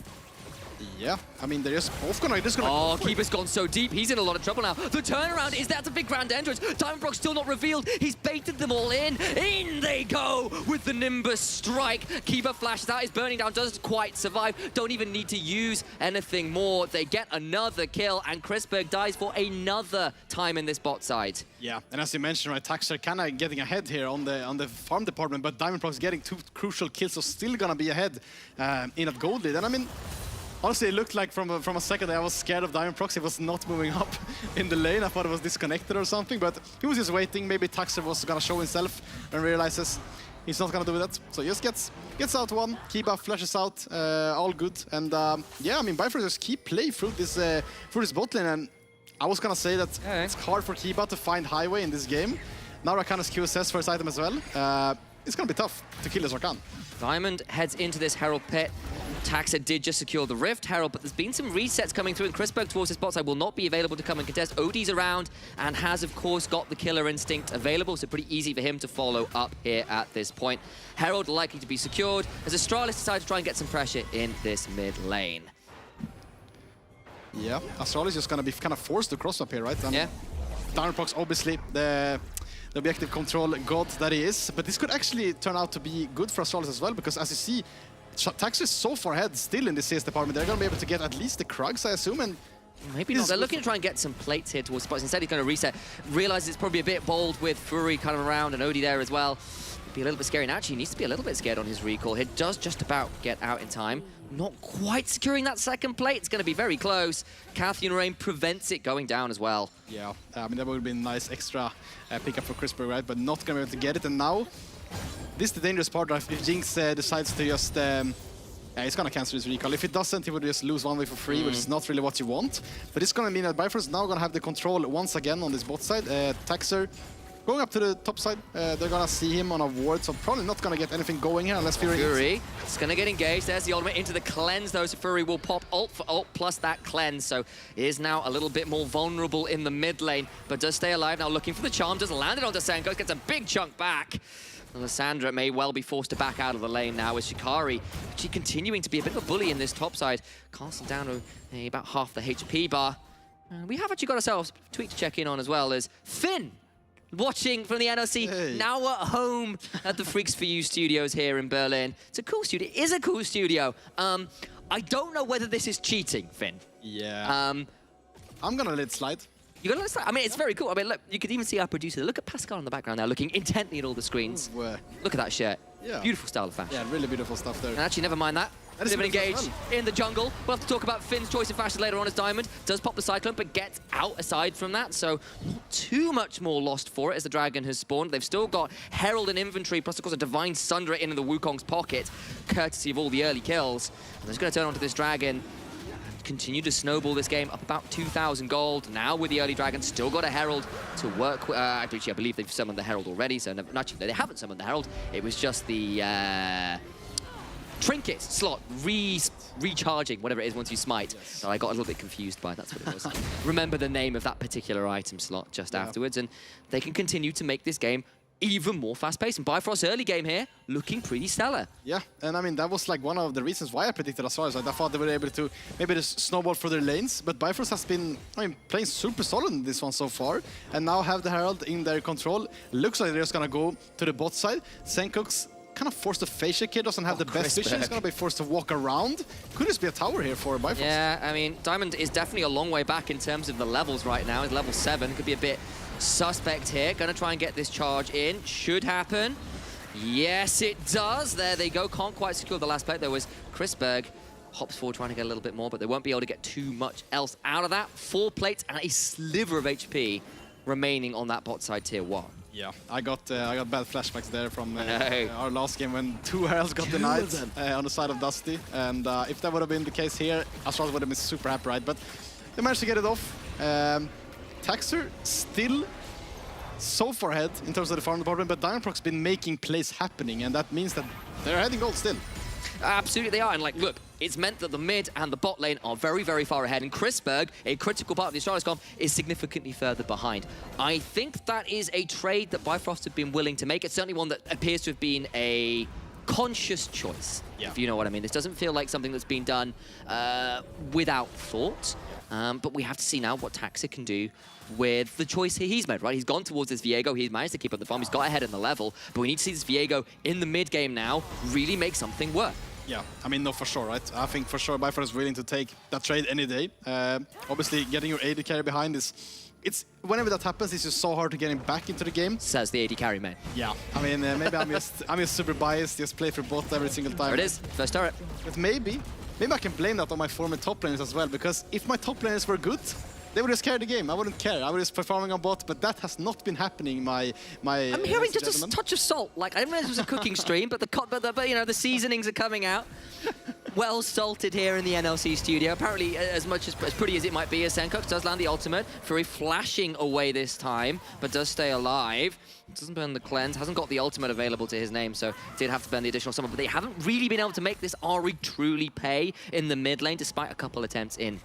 Yeah, I mean, they're just both gonna... Oh, Keeper's gone so deep. He's in a lot of trouble now. The turnaround is that's a big grand entrance. Diamondprox still not revealed. He's baited them all in. In they go with the Nimbus strike. Keeper flashes out. Is burning down. Doesn't quite survive. Don't even need to use anything more. They get another kill, and Chrisberg dies for another time in this bot side. Yeah, and as you mentioned, right, Taxer kind of getting ahead here on the farm department, but Diamondprox getting 2 crucial kills, so still gonna be ahead in at gold lead. And I mean, honestly, it looked like from a second I was scared of Diamondprox. He was not moving up in the lane. I thought it was disconnected or something, but he was just waiting. Maybe Taxer was gonna show himself and realizes he's not gonna do that. So he just gets out one, Kiba flashes out, all good. And yeah, I mean, Bifrost just keep play through this bot lane. And I was gonna say that it's hard for Kiba to find highway in this game. Now Rakana's QSS for his item as well. It's gonna be tough to kill this Rakan. Diamond heads into this Herald pit. Taxa did just secure the Rift Herald, but there's been some resets coming through, and Chrisberg towards his bot side will not be available to come and contest. Odie's around and has, of course, got the Killer Instinct available, so pretty easy for him to follow up here at this point. Herald likely to be secured as Astralis decides to try and get some pressure in this mid lane. Yeah, Astralis is just gonna be kind of forced to cross up here, right? And yeah. Diamondprox, obviously, the objective control god that he is, but this could actually turn out to be good for Astralis as well, because as you see, Taxer is so far ahead still in the CS department. They're going to be able to get at least the Krugs, I assume, and maybe not. They're looking to try and get some plates here towards spots. Instead, he's going to reset. Realizes it's probably a bit bold with Fury kind of around and Odie there as well. Be a little bit scary, and actually he needs to be a little bit scared on his recall. He does just about get out in time. Not quite securing that second plate. It's going to be very close. Cathian Rain prevents it going down as well. Yeah, I mean, that would have been a nice extra pickup for Chrisberg, right? But not going to be able to get it. And now, this is the dangerous part, right? If Jinx decides to just... yeah, he's gonna cancel his recall. If it doesn't, he would just lose one way for free, which is not really what you want. But it's gonna mean that Bifrost is now gonna have the control once again on this bot side. Taxer going up to the top side. They're gonna see him on a ward, so probably not gonna get anything going here unless Fury is gonna get engaged. There's the ultimate into the cleanse, though, so Fury will pop ult for ult plus that cleanse, so is now a little bit more vulnerable in the mid lane, but does stay alive. Now looking for the charm, just landed onto Senko, gets a big chunk back. Lysandra may well be forced to back out of the lane now, with Shikari actually continuing to be a bit of a bully in this top side. Castle down to about half the HP bar. We have actually got ourselves a tweet to check in on as well as Finn, watching from the NLC, now at home at the Freaks For You studios here in Berlin. It's a cool studio. It is a cool studio. I don't know whether this is cheating, Finn. Yeah. I'm gonna let it slide. You gotta listen. I mean, it's very cool. I mean, look, you could even see our producer. Look at Pascal in the background now, looking intently at all the screens. Ooh, look at that shirt. Yeah. Beautiful style of fashion. Yeah, really beautiful stuff there. And actually, never mind that. Live and engage in the jungle. We'll have to talk about Finn's choice of fashion later on as Diamond does pop the Cyclone, but gets out aside from that. So not too much more lost for it as the Dragon has spawned. They've still got Herald in inventory, plus of course a Divine Sunder in the Wukong's pocket, courtesy of all the early kills. And they're just going to turn onto this Dragon. Continue to snowball this game up about 2,000 gold. Now with the early Dragon, still got a Herald to work with. Actually, I believe they've summoned the Herald already, so actually, they haven't summoned the Herald. It was just the trinket slot recharging, whatever it is, once you smite. Yes. So I got a little bit confused by that's what it was. Remember the name of that particular item slot just afterwards, and they can continue to make this game even more fast-paced. And Bifrost's early game here looking pretty stellar. Yeah, and I mean, that was like one of the reasons why I predicted Astralis. I thought they were able to maybe just snowball through their lanes, but Bifrost has been, I mean, playing super solid in this one so far, and now have the Herald in their control. Looks like they're just gonna go to the bot side. Senkuk's kind of forced to face a kid, doesn't have the best vision. He's gonna be forced to walk around. Could this be a tower here for Bifrost? Yeah, I mean, Diamond is definitely a long way back in terms of the levels right now. He's level 7, could be a bit suspect here. Gonna try and get this charge in. Should happen. Yes, it does. There they go. Can't quite secure the last plate. There was Chrisberg. Hops forward trying to get a little bit more, but they won't be able to get too much else out of that. 4 plates and a sliver of HP remaining on that bot side tier 1. Yeah, I got bad flashbacks there from our last game when 2 Heralds got denied on the side of Dusty. And if that would have been the case here, Astralis would have been super happy, right? But they managed to get it off. Taxer still so far ahead in terms of the farm department, but Diamondprox been making plays happening, and that means that they're heading gold still. Absolutely they are, and like, look, it's meant that the mid and the bot lane are very, very far ahead, and Chrisberg, a critical part of the Astralis comp, is significantly further behind. I think that is a trade that Bifrost have been willing to make. It's certainly one that appears to have been a conscious choice, Yeah. if you know what I mean. This doesn't feel like something that's been done without thought, but we have to see now what Taxa can do with the choice he's made, right? He's gone towards this Viego, he's managed to keep up the farm, he's got ahead in the level, but we need to see this Viego in the mid game now really make something work. Yeah, I mean, no, for sure, right? I think for sure Bifrost is willing to take that trade any day. Obviously, getting your AD carry behind is... whenever that happens, it's just so hard to get him back into the game. Says the AD carry man. Yeah, I mean, maybe I'm just super biased, just play for bot every single time. There it is, first turret. But maybe I can blame that on my former top laners as well, because if my top laners were good, they would just carry the game. I wouldn't care. I would just performing on bot, but that has not been happening. I'm hearing just a touch of salt. Like, I didn't realize it was a cooking stream, but you know, the seasonings are coming out. Well salted here in the NLC studio. Apparently, as pretty as it might be, as Senkox does land the ultimate. Fury flashing away this time, but does stay alive. Doesn't burn the cleanse, hasn't got the ultimate available to his name, so did have to burn the additional summon, but they haven't really been able to make this Ahri truly pay in the mid lane, despite a couple attempts in.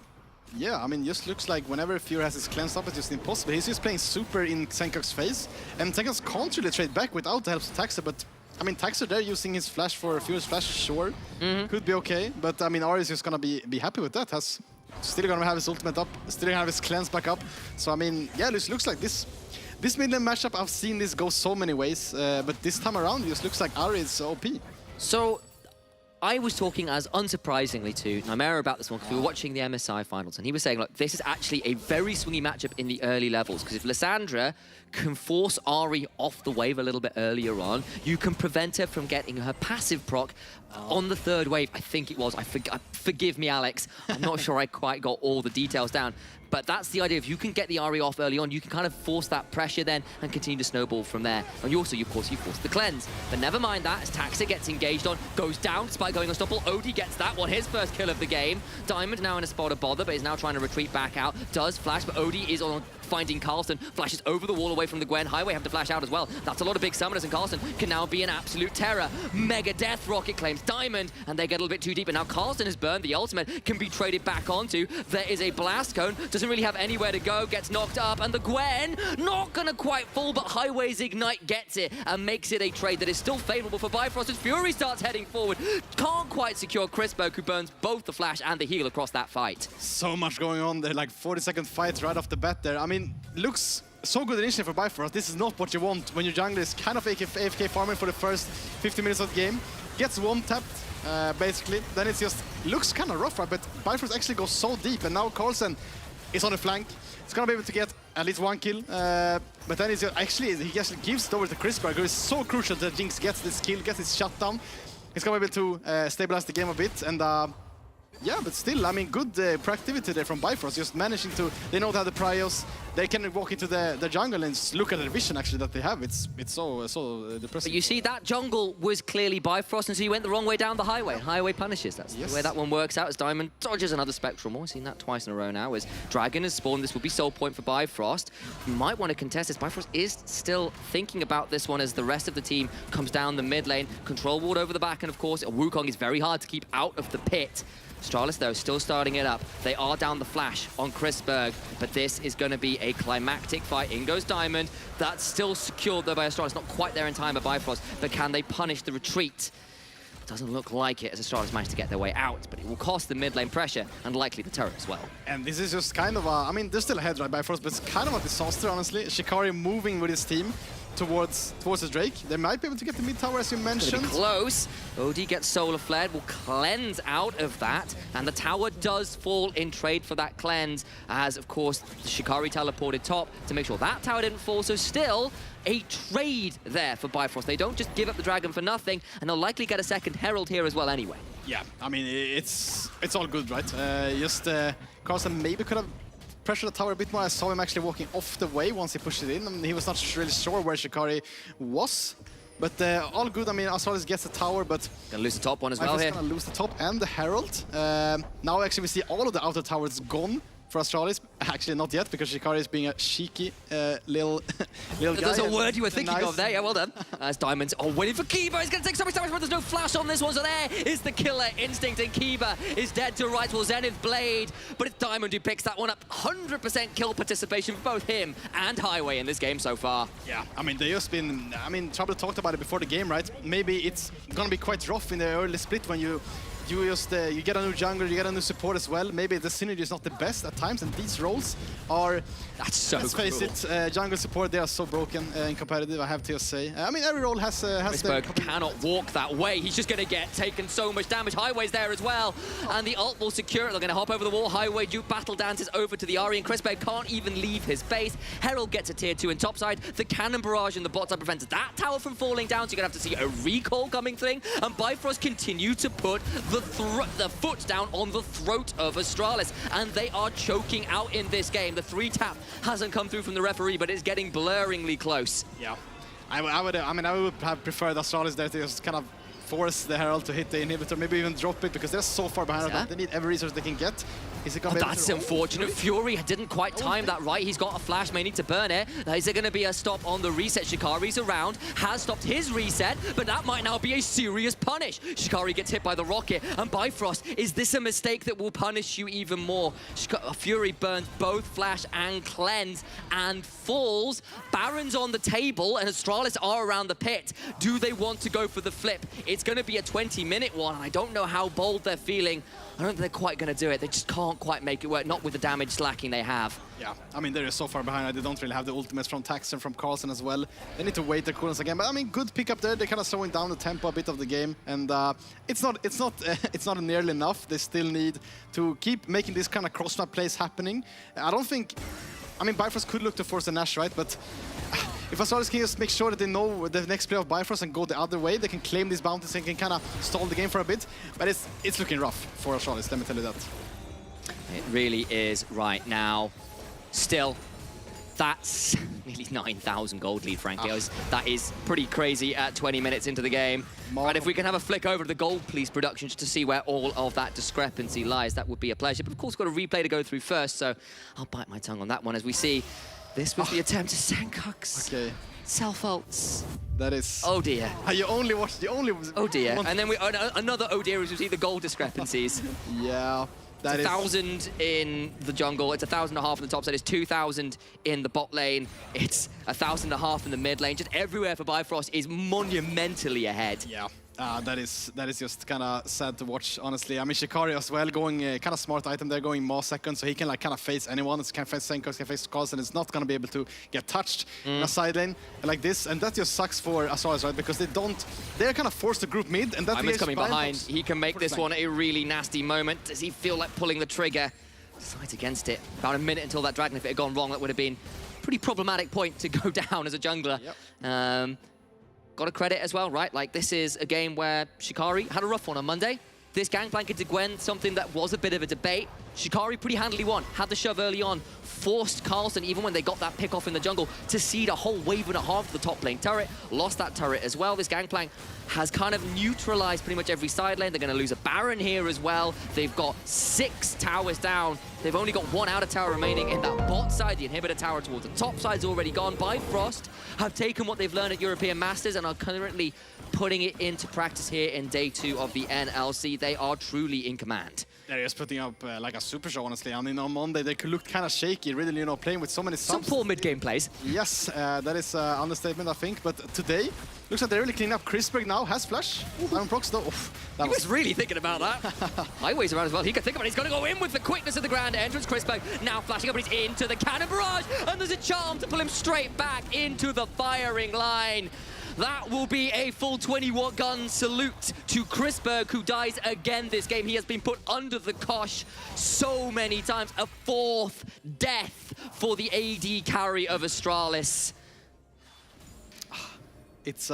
Yeah, I mean, just looks like whenever Fury has his cleanse up, it's just impossible. He's just playing super in Senkox's face, and Senkox can't really trade back without the help of Taxa, but I mean, Taxa there using his flash for Fury's flash, sure, could be okay, but I mean, Ahri is just gonna be happy with that. Still gonna have his ultimate up, still gonna have his cleanse back up, so I mean, yeah, this looks like this mid lane matchup, I've seen this go so many ways, but this time around, it just looks like Ahri is OP. So, I was talking as unsurprisingly to Nymera about this one because we were watching the MSI finals, and he was saying, look, this is actually a very swingy matchup in the early levels, because if Lissandra can force Ahri off the wave a little bit earlier on, you can prevent her from getting her passive proc on the third wave, I think it was. Forgive me, Alex. I'm not sure I quite got all the details down. But that's the idea. If you can get the Ahri off early on, you can kind of force that pressure then and continue to snowball from there. And you also, of course, you force the cleanse. But never mind that, as Taxa gets engaged on, goes down despite going unstoppable. Odie gets that one, his first kill of the game. Diamond now in a spot of bother, but is now trying to retreat back out. Does flash, but Odie is on finding Carlson, flashes over the wall away from the Gwen. Highway have to flash out as well. That's a lot of big summoners, and Carlson can now be an absolute terror. Mega Death Rocket claims Diamond, and they get a little bit too deep, and now Carlson has burned. The ultimate can be traded back onto. There is a blast cone, doesn't really have anywhere to go, gets knocked up, and the Gwen not gonna quite fall, but Highway's Ignite gets it and makes it a trade that is still favorable for Bifrost as Fury starts heading forward. Can't quite secure Chrisberg, who burns both the flash and the heal across that fight. So much going on there, like 40-second fights right off the bat there. I mean, looks so good initially for Bifrost. This is not what you want when your jungler is kind of AFK farming for the first 50 minutes of the game. Gets one-tapped, basically. Then it just looks kind of rough, right? But Bifrost actually goes so deep, and now Carlson is on the flank. He's gonna be able to get at least one kill, but then he actually gives it over to Chrisberg, who is so crucial that Jinx gets this kill, gets his shutdown. He's gonna be able to stabilize the game a bit, and yeah, but still, I mean, good proactivity there from Bifrost, just managing to, they know they have the prios, they can walk into the jungle and just look at the vision actually that they have. It's so depressing. But you see, that jungle was clearly Bifrost, and so he went the wrong way down the highway. Highway punishes. That's the way that one works out, as Diamond dodges another Spectral. We've seen that twice in a row now, as Dragon has spawned. This will be soul point for Bifrost. You might want to contest this. Bifrost is still thinking about this one as the rest of the team comes down the mid lane. Control ward over the back, and of course, Wukong is very hard to keep out of the pit. Astralis, though, still starting it up. They are down the flash on Chrisberg, but this is going to be a climactic fight. In goes Diamond. That's still secured, though, by Astralis. Not quite there in time by Bifrost, but can they punish the retreat? Doesn't look like it, as Astralis managed to get their way out, but it will cost the mid lane pressure, and likely the turret as well. And this is just kind of a, I mean, they're still ahead, right, Bifrost, but it's kind of a disaster, honestly. Shikari moving with his team towards the Drake. They might be able to get the mid tower, as you mentioned. Close. Odie gets Solar Flared, will cleanse out of that, and the tower does fall in trade for that cleanse, as, of course, the Shikari teleported top to make sure that tower didn't fall, so still a trade there for Bifrost. They don't just give up the dragon for nothing, and they'll likely get a second Herald here as well anyway. Yeah, I mean, it's all good, right? Carlson maybe could have pressure the tower a bit more. I saw him actually walking off the way once he pushed it in. I mean, he was not really sure where Shikari was. But all good. I mean, Astralis gets the tower, but gonna lose the top one as well here. Gonna lose the top and the Herald. Now actually we see all of the outer towers gone for Astralis, Actually, not yet, because Shikari is being a cheeky little guy. There's a word you were thinking Nice. of there. Yeah, well done. As Diamonds are waiting for Kiba. He's going to take so much damage, but there's no flash on this one. So there is the killer instinct, and Kiba is dead to rights. Well, Zenith Blade, but it's Diamond who picks that one up. 100% kill participation for both him and Highway in this game so far. Yeah, I mean, they just been... I mean, Trouble talked about it before the game, right? Maybe it's going to be quite rough in the early split when you get a new jungler, you get a new support as well. Maybe the synergy is not the best at times, and these roles are... That's so let's face it, jungle support, they are so broken in competitive, I have to say. I mean, every role has their... cannot walk that way. He's just going to get taken so much damage. Highway's there as well, and the ult will secure it. They're going to hop over the wall. Highway, Duke battle dances over to the Ahri, and Crispberg can't even leave his base. Herald gets a tier 2 in topside. The cannon barrage in the bot side prevents that tower from falling down, so you're going to have to see a recall coming thing, and Bifrost continue to put the foot down on the throat of Astralis, and they are choking out in this game. The 3-tap hasn't come through from the referee, but it's getting blurringly close. Yeah, I would have preferred Astralis there to just kind of force the Herald to hit the inhibitor, maybe even drop it, because they're so far behind. Yeah. They need every resource they can get. Is it gonna be able That's to unfortunate. Fury didn't quite time that right. He's got a flash, may need to burn it. Is there going to be a stop on the reset? Shikari's around, has stopped his reset, but that might now be a serious punish. Shikari gets hit by the rocket, and Bifrost, is this a mistake that will punish you even more? Fury burns both flash and cleanse and falls. Baron's on the table, and Astralis are around the pit. Do they want to go for the flip? It's going to be a 20-minute one, and I don't know how bold they're feeling. I don't think they're quite going to do it. They just can't quite make it work, not with the damage slacking they have. Yeah, I mean, they're so far behind. They don't really have the ultimates from Tax and from Carlsen as well. They need to wait their cooldowns again. But I mean, good pickup there. They're kind of slowing down the tempo a bit of the game, and it's not nearly enough. They still need to keep making this kind of cross-map plays happening. I don't think. I mean, Bifrost could look to force the Nash, right? But if Astralis can just make sure that they know the next play of Bifrost and go the other way, they can claim these bounties and can kind of stall the game for a bit. But it's looking rough for Astralis, let me tell you that. It really is right now. Still, that's nearly 9,000 gold lead, frankly. That is pretty crazy at 20 minutes into the game. And if we can have a flick over to the gold police production just to see where all of that discrepancy lies, that would be a pleasure. But of course, we've got a replay to go through first, so I'll bite my tongue on that one as we see. This was the attempt to Senkuk's self-ults. That is... Oh dear. You only watched... Oh dear. And then another oh dear as we see the gold discrepancies. Yeah. It's 1,000 in the jungle, it's 1,500 in the top side, it's 2,000 in the bot lane, it's 1,500 in the mid lane. Just everywhere for Bifrost is monumentally ahead. Yeah. That is just kind of sad to watch, honestly. I mean, Shikari as well, going kind of smart item there, going Maw second, so he can like kind of face anyone. It's can face Senkos, can face Carlsen, it's not going to be able to get touched in a side lane like this, and that just sucks for Astralis, right? Because they're kind of forced to group mid, and that Diamond's coming behind. He can make this one a really nasty moment. Does he feel like pulling the trigger? Decides against it. About a minute until that Dragon, if it had gone wrong, that would have been a pretty problematic point to go down as a jungler. Yep. Got to credit as well, right? Like, this is a game where Shikari had a rough one on Monday. This gangplank into Gwen, something that was a bit of a debate. Shikari pretty handily won, had the shove early on, forced Carlsen, even when they got that pick off in the jungle, to cede a whole wave and a half to the top lane turret, lost that turret as well. This gangplank has kind of neutralized pretty much every side lane. They're going to lose a Baron here as well. They've got 6 towers down. They've only got 1 outer tower remaining in that bot side. The inhibitor tower towards the top side's already gone. Bifrost have taken what they've learned at European Masters and are currently putting it into practice here in day 2 of the NLC. They are truly in command. They're just putting up like a super show, honestly. I mean, on Monday, they could look kind of shaky, really, you know, playing with so many subs. Some poor mid-game plays. Yes, that is an understatement, I think. But today, looks like they're really cleaning up. Crispberg now has flash. Diamondprox, though. He was really thinking about that. Highway's around as well. He could think about it. He's going to go in with the quickness of the grand entrance. Crispberg now flashing up, but he's into the cannon barrage. And there's a charm to pull him straight back into the firing line. That will be a full 20-watt gun salute to Crispberg, who dies again this game. He has been put under the cosh so many times. A 4th death for the AD carry of Astralis. It's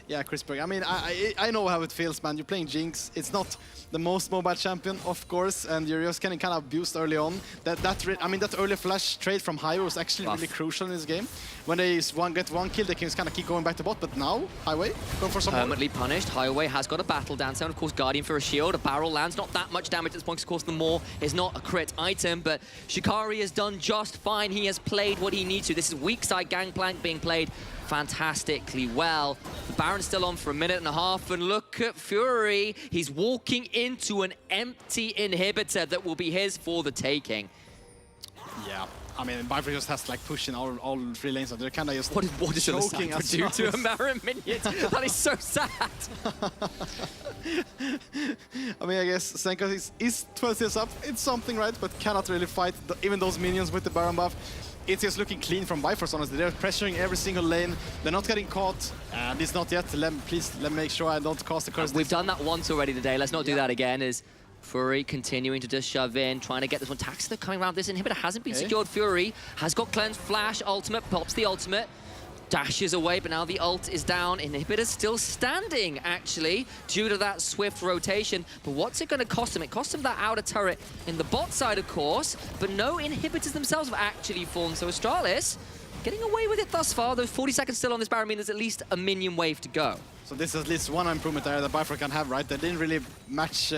Yeah, Chris Berg. I mean, I know how it feels, man. You're playing Jinx. It's not the most mobile champion, of course, and you're just getting kind of abused early on. That early flash trade from Highway was actually really crucial in this game. When they get one kill, they can just kind of keep going back to bot. But now, Highway, go for some Permanently punished. Highway has got a battle dance down. Of course, Guardian for a shield. A barrel lands. Not that much damage at this point. Of course, the Maw is not a crit item, but Shikari has done just fine. He has played what he needs to. This is weak side gangplank being played fantastically well. The Baron's still on for a minute and a half, and look at Fury. He's walking into an empty inhibitor that will be his for the taking. Yeah. I mean, Bifrost just has to like push in all 3 lanes, so they're kind of just what is choking the do to a Baron minion? That is so sad. I mean, I guess Senka is 12 steals up. It's something, right? But cannot really fight even those minions with the Baron buff. It's just looking clean from Bifrost, honestly. They're pressuring every single lane. They're not getting caught. And it's not yet. Please, let me make sure I don't cause the curse. We've done that once already today. Let's not do that again. Is Fury continuing to just shove in, trying to get this one. Taxi coming around. This inhibitor hasn't been secured. Fury has got cleanse, flash, ultimate, pops the ultimate. Dashes away, but now the ult is down. Inhibitor's still standing, actually, due to that swift rotation. But what's it going to cost him? It cost him that outer turret in the bot side, of course, but no inhibitors themselves have actually fallen. So Astralis getting away with it thus far. Those 40 seconds still on this Baron means there's at least a minion wave to go. So this is at least one improvement there that Bifrost can have, right? They didn't really match...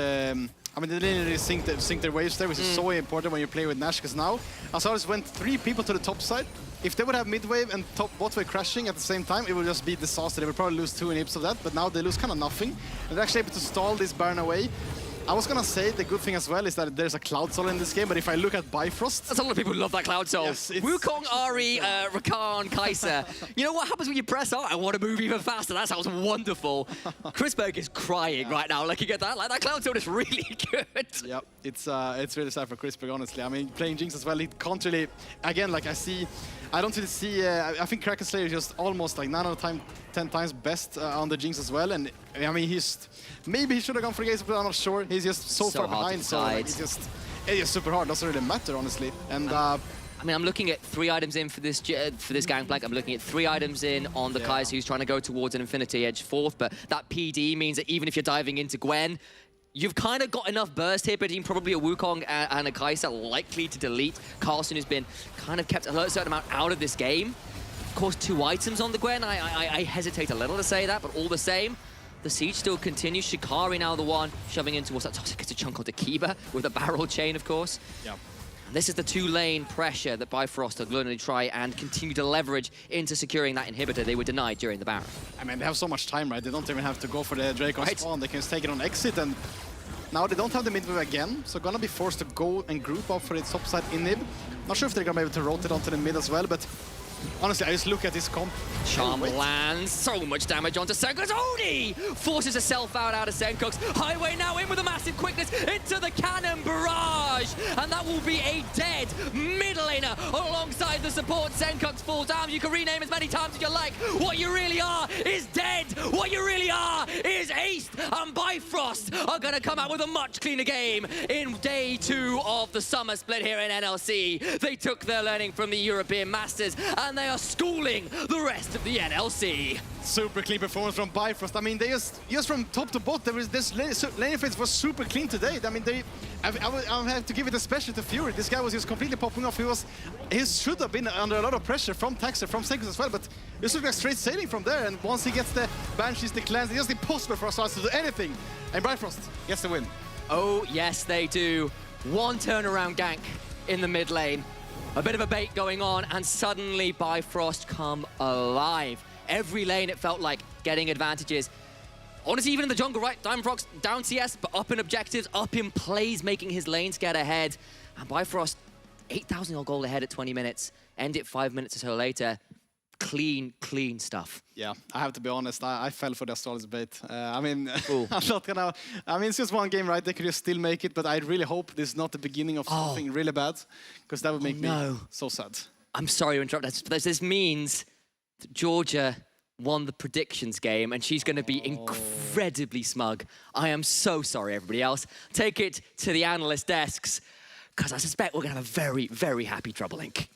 I mean, they didn't really sync their waves there, which is so important when you play with Nash, because now Astralis went 3 people to the top side. If they would have mid wave and top bot wave crashing at the same time, it would just be disaster. They would probably lose 2 inhibs of that, but now they lose kind of nothing. And they're actually able to stall this Baron away. I was gonna say the good thing as well is that there's a Cloud Soul in this game, but if I look at Bifrost... There's a lot of people who love that Cloud Soul. Yes, Wukong, Ahri, Rakan, Kai'Sa. You know what happens when you press R? I want to move even faster. That sounds wonderful. Chris Berg is crying right now looking at that. Like, that Cloud Soul is really good. Yep, it's really sad for Chris Berg, honestly. I mean, playing Jinx as well, he can't really... Again, like I don't really see... I think Kraken Slayer is just almost like 9 out of 10 times best on the Jinx as well. And I mean, maybe he should have gone for Gaze, but I'm not sure. He's just so far behind, so like, it's just super hard. Doesn't really matter, honestly. And I mean, I'm looking at 3 items in for this gangplank. I'm looking at 3 items in on the Kai'Sa who's trying to go towards an Infinity Edge 4th, but that PD means that even if you're diving into Gwen, you've kind of got enough burst here, but even probably a Wukong and a Kai'Sa likely to delete. Carlson, who's been kind of kept a certain amount out of this game. Of course, 2 items on the Gwen. I hesitate a little to say that, but all the same, the siege still continues. Shikari now the one shoving in towards that toxic. It's a chunk onto Kiba with a barrel chain, of course. Yeah. This is the 2-lane pressure that Bifrost are going to try and continue to leverage into securing that inhibitor they were denied during the Baron. I mean, they have so much time, right? They don't even have to go for the Drake on spawn. They can just take it on exit, and now they don't have the mid wave again, so gonna be forced to go and group up for its top side inhib. Not sure if they're gonna be able to rotate onto the mid as well, but honestly, I just look at this comp. Charm lands so much damage onto Senkox. Oni forces herself out of Senkox. Highway now in with a massive quickness into the cannon barrage. And that will be a dead mid laner alongside the support. Senkox falls down. You can rename as many times as you like. What you really are is dead. What you really are is aced. And Bifrost are going to come out with a much cleaner game in day 2 of the summer split here in NLC. They took their learning from the European Masters and they are schooling the rest of the NLC. Super clean performance from Bifrost. I mean, they just from top to bottom, this lane phase was super clean today. I mean, I have to give it especially to Fury. This guy was just completely popping off. He should have been under a lot of pressure from Taxer, from Senkox as well, but it looked like straight sailing from there. And once he gets the Banshees, the cleanse, it's just impossible for us to do anything. And Bifrost gets the win. Oh, yes, they do. One turnaround gank in the mid lane. A bit of a bait going on, and suddenly Bifrost come alive. Every lane, it felt like getting advantages. Honestly, even in the jungle, right? Diamondprox down CS, but up in objectives, up in plays, making his lanes get ahead. And Bifrost, 8,000 gold ahead at 20 minutes. End it 5 minutes or so later. Clean stuff. Yeah, I have to be honest, I fell for the Astralis bait. I mean, I'm not gonna... I mean, it's just one game, right? They could just still make it, but I really hope this is not the beginning of something really bad, because that would make me so sad. I'm sorry to interrupt. This means that Georgia won the predictions game, and she's going to be incredibly smug. I am so sorry, everybody else. Take it to the analyst desks, because I suspect we're going to have a very, very happy Trouble Inc.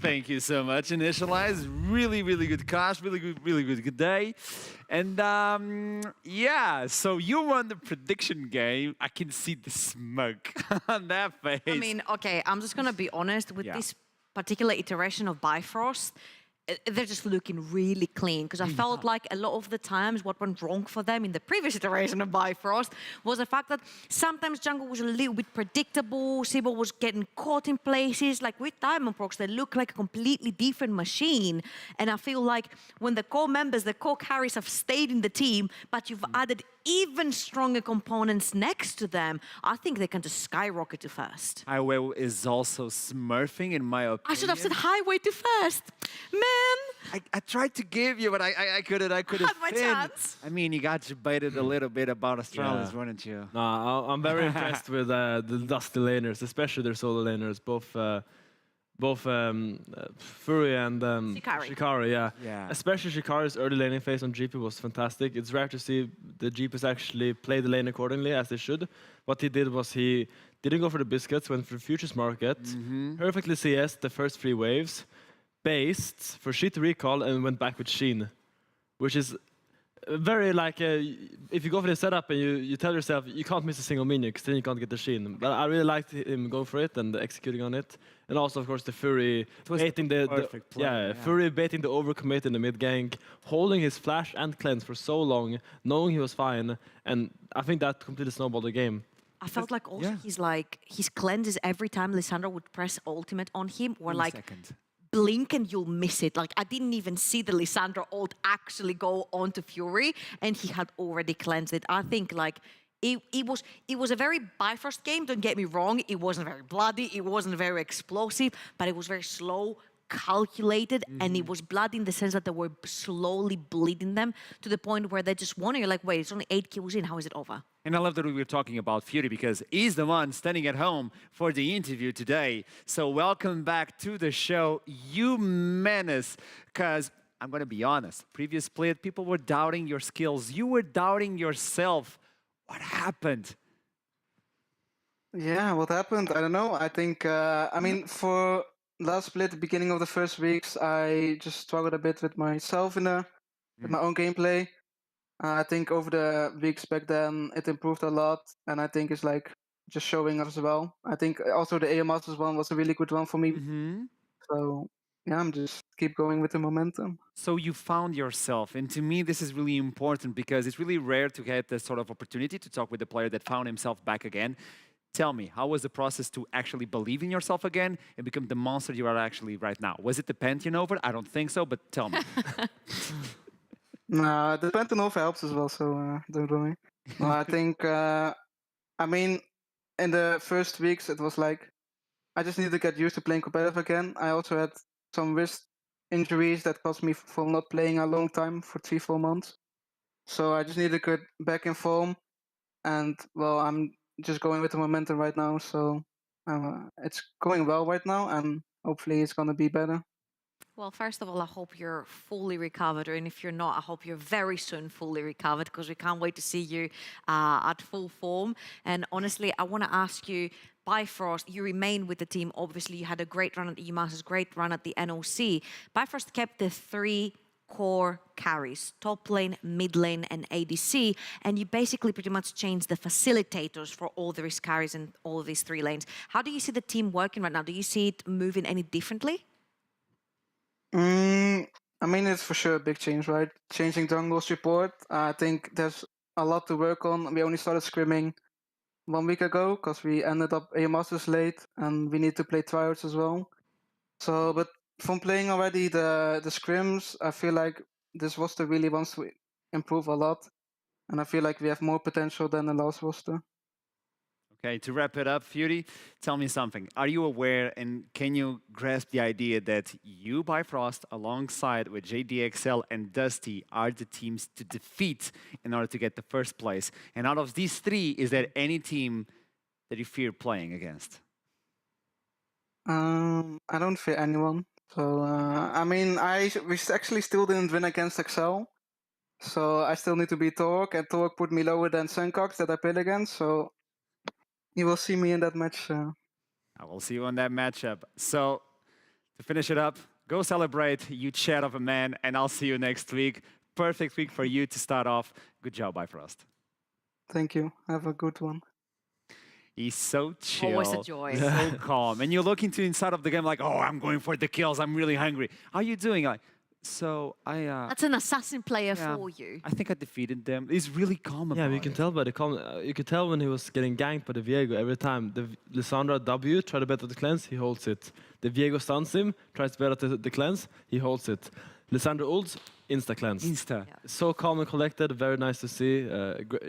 Thank you so much, Initialize. Really, really good cast, really good day. And yeah, so you won the prediction game. I can see the smoke on that face. I mean, okay, I'm just gonna be honest with this particular iteration of Bifrost. They're just looking really clean because I felt like a lot of the times what went wrong for them in the previous iteration of Bifrost was the fact that sometimes jungle was a little bit predictable, Sibo was getting caught in places. Like with Diamondprox, they look like a completely different machine. And I feel like when the core members, the core carries have stayed in the team, but you've added even stronger components next to them, I think they can just skyrocket to first. Highway is also smurfing, in my opinion. I should have said Highway to first. Man! I tried to give you, but I couldn't. I couldn't. Had my chance. I mean, you got debated a little bit about Astralis, weren't you? No, I'm very impressed with the Dusty laners, especially their solo laners, both Fury and Shikari, yeah. Especially Shikari's early laning phase on GP was fantastic. It's rare to see the GPs actually play the lane accordingly as they should. What he did was he didn't go for the biscuits, went for the futures market, perfectly CS the first 3 waves, based for shit recall and went back with Sheen, which is very like if you go for the setup and you tell yourself you can't miss a single minion because then you can't get the Sheen. But I really liked him going for it and executing on it, and also of course the Fury baiting Fury baiting the overcommit in the mid gank, holding his flash and cleanse for so long, knowing he was fine, and I think that completely snowballed the game. I felt like also his cleanses every time Lissandra would press ultimate on him were like blink and you'll miss it. Like I didn't even see the Lissandra ult actually go onto Fury and he had already cleansed it. I think like it was a very Bifrost game, don't get me wrong. It wasn't very bloody, it wasn't very explosive, but it was very slow, calculated, and it was bloody in the sense that they were slowly bleeding them to the point where they just won. You're like, wait, it's only 8 kills in, how is it over? And I love that we were talking about Fury because he's the one standing at home for the interview today. So welcome back to the show, you menace. Because I'm going to be honest, previous split, people were doubting your skills. You were doubting yourself. What happened? Yeah, what happened? I don't know. I think, I mean, for last split, the beginning of the first weeks, I just struggled a bit with myself with my own gameplay. I think over the weeks back then, it improved a lot, and I think it's like just showing up as well. I think also the AM Masters one was a really good one for me. So yeah, I'm just keep going with the momentum. So you found yourself, and to me, this is really important because it's really rare to get this sort of opportunity to talk with a player that found himself back again. Tell me, how was the process to actually believe in yourself again and become the monster you are actually right now? Was it the Pantheon over? I don't think so, but tell me. No, the Pantheon over helps as well, so don't worry. No, I think, I mean, in the first weeks, it was like, I just needed to get used to playing competitive again. I also had some wrist injuries that cost me from not playing a long time for 3-4 months. So I just needed to get back in form. And, well, I'm just going with the momentum right now. So it's going well right now, and hopefully it's going to be better. Well, first of all, I hope you're fully recovered, and if you're not, I hope you're very soon fully recovered because we can't wait to see you at full form. And honestly, I want to ask you, Bifrost, you remain with the team. Obviously, you had a great run at the EMAS's, great run at the NLC. Bifrost kept the 3 core carries, top lane, mid lane, and ADC, and you basically pretty much changed the facilitators for all these carries and all of these 3 lanes. How do you see the team working right now? Do you see it moving any differently? I mean, it's for sure a big change, right? Changing jungle support. I think there's a lot to work on. We only started scrimming 1 week ago because we ended up AM Masters late and we need to play tryouts as well. So, but from playing already the scrims, I feel like this roster really wants to improve a lot. And I feel like we have more potential than the last roster. Okay, to wrap it up, Fury, tell me something. Are you aware and can you grasp the idea that you, Bifrost, alongside with JDXL and Dusty, are the teams to defeat in order to get the first place? And out of these 3, is there any team that you fear playing against? I don't fear anyone. So, I mean, we actually still didn't win against Excel. So I still need to beat Torque, and Torque put me lower than Suncox that I played against. So you will see me in that match. I will see you on that matchup. So, To finish it up, go celebrate, you chat of a man, and I'll see you next week. Perfect week for you to start off. Good job, Bifrost. Thank you. Have a good one. He's so chill. Always a joy. So calm. And you look into inside of the game like, oh, I'm going for the kills. I'm really hungry. How are you doing? Like, so I... That's an assassin player for you. I think I defeated them. He's really calm about it. Yeah, you can tell by the you could tell when he was getting ganked by the Viego every time. The Lissandra W try to bet at the cleanse, he holds it. The Viego stuns him, tries to bet at the cleanse, he holds it. Lissandra ults, insta cleanse. Insta. Yeah. So calm and collected, very nice to see.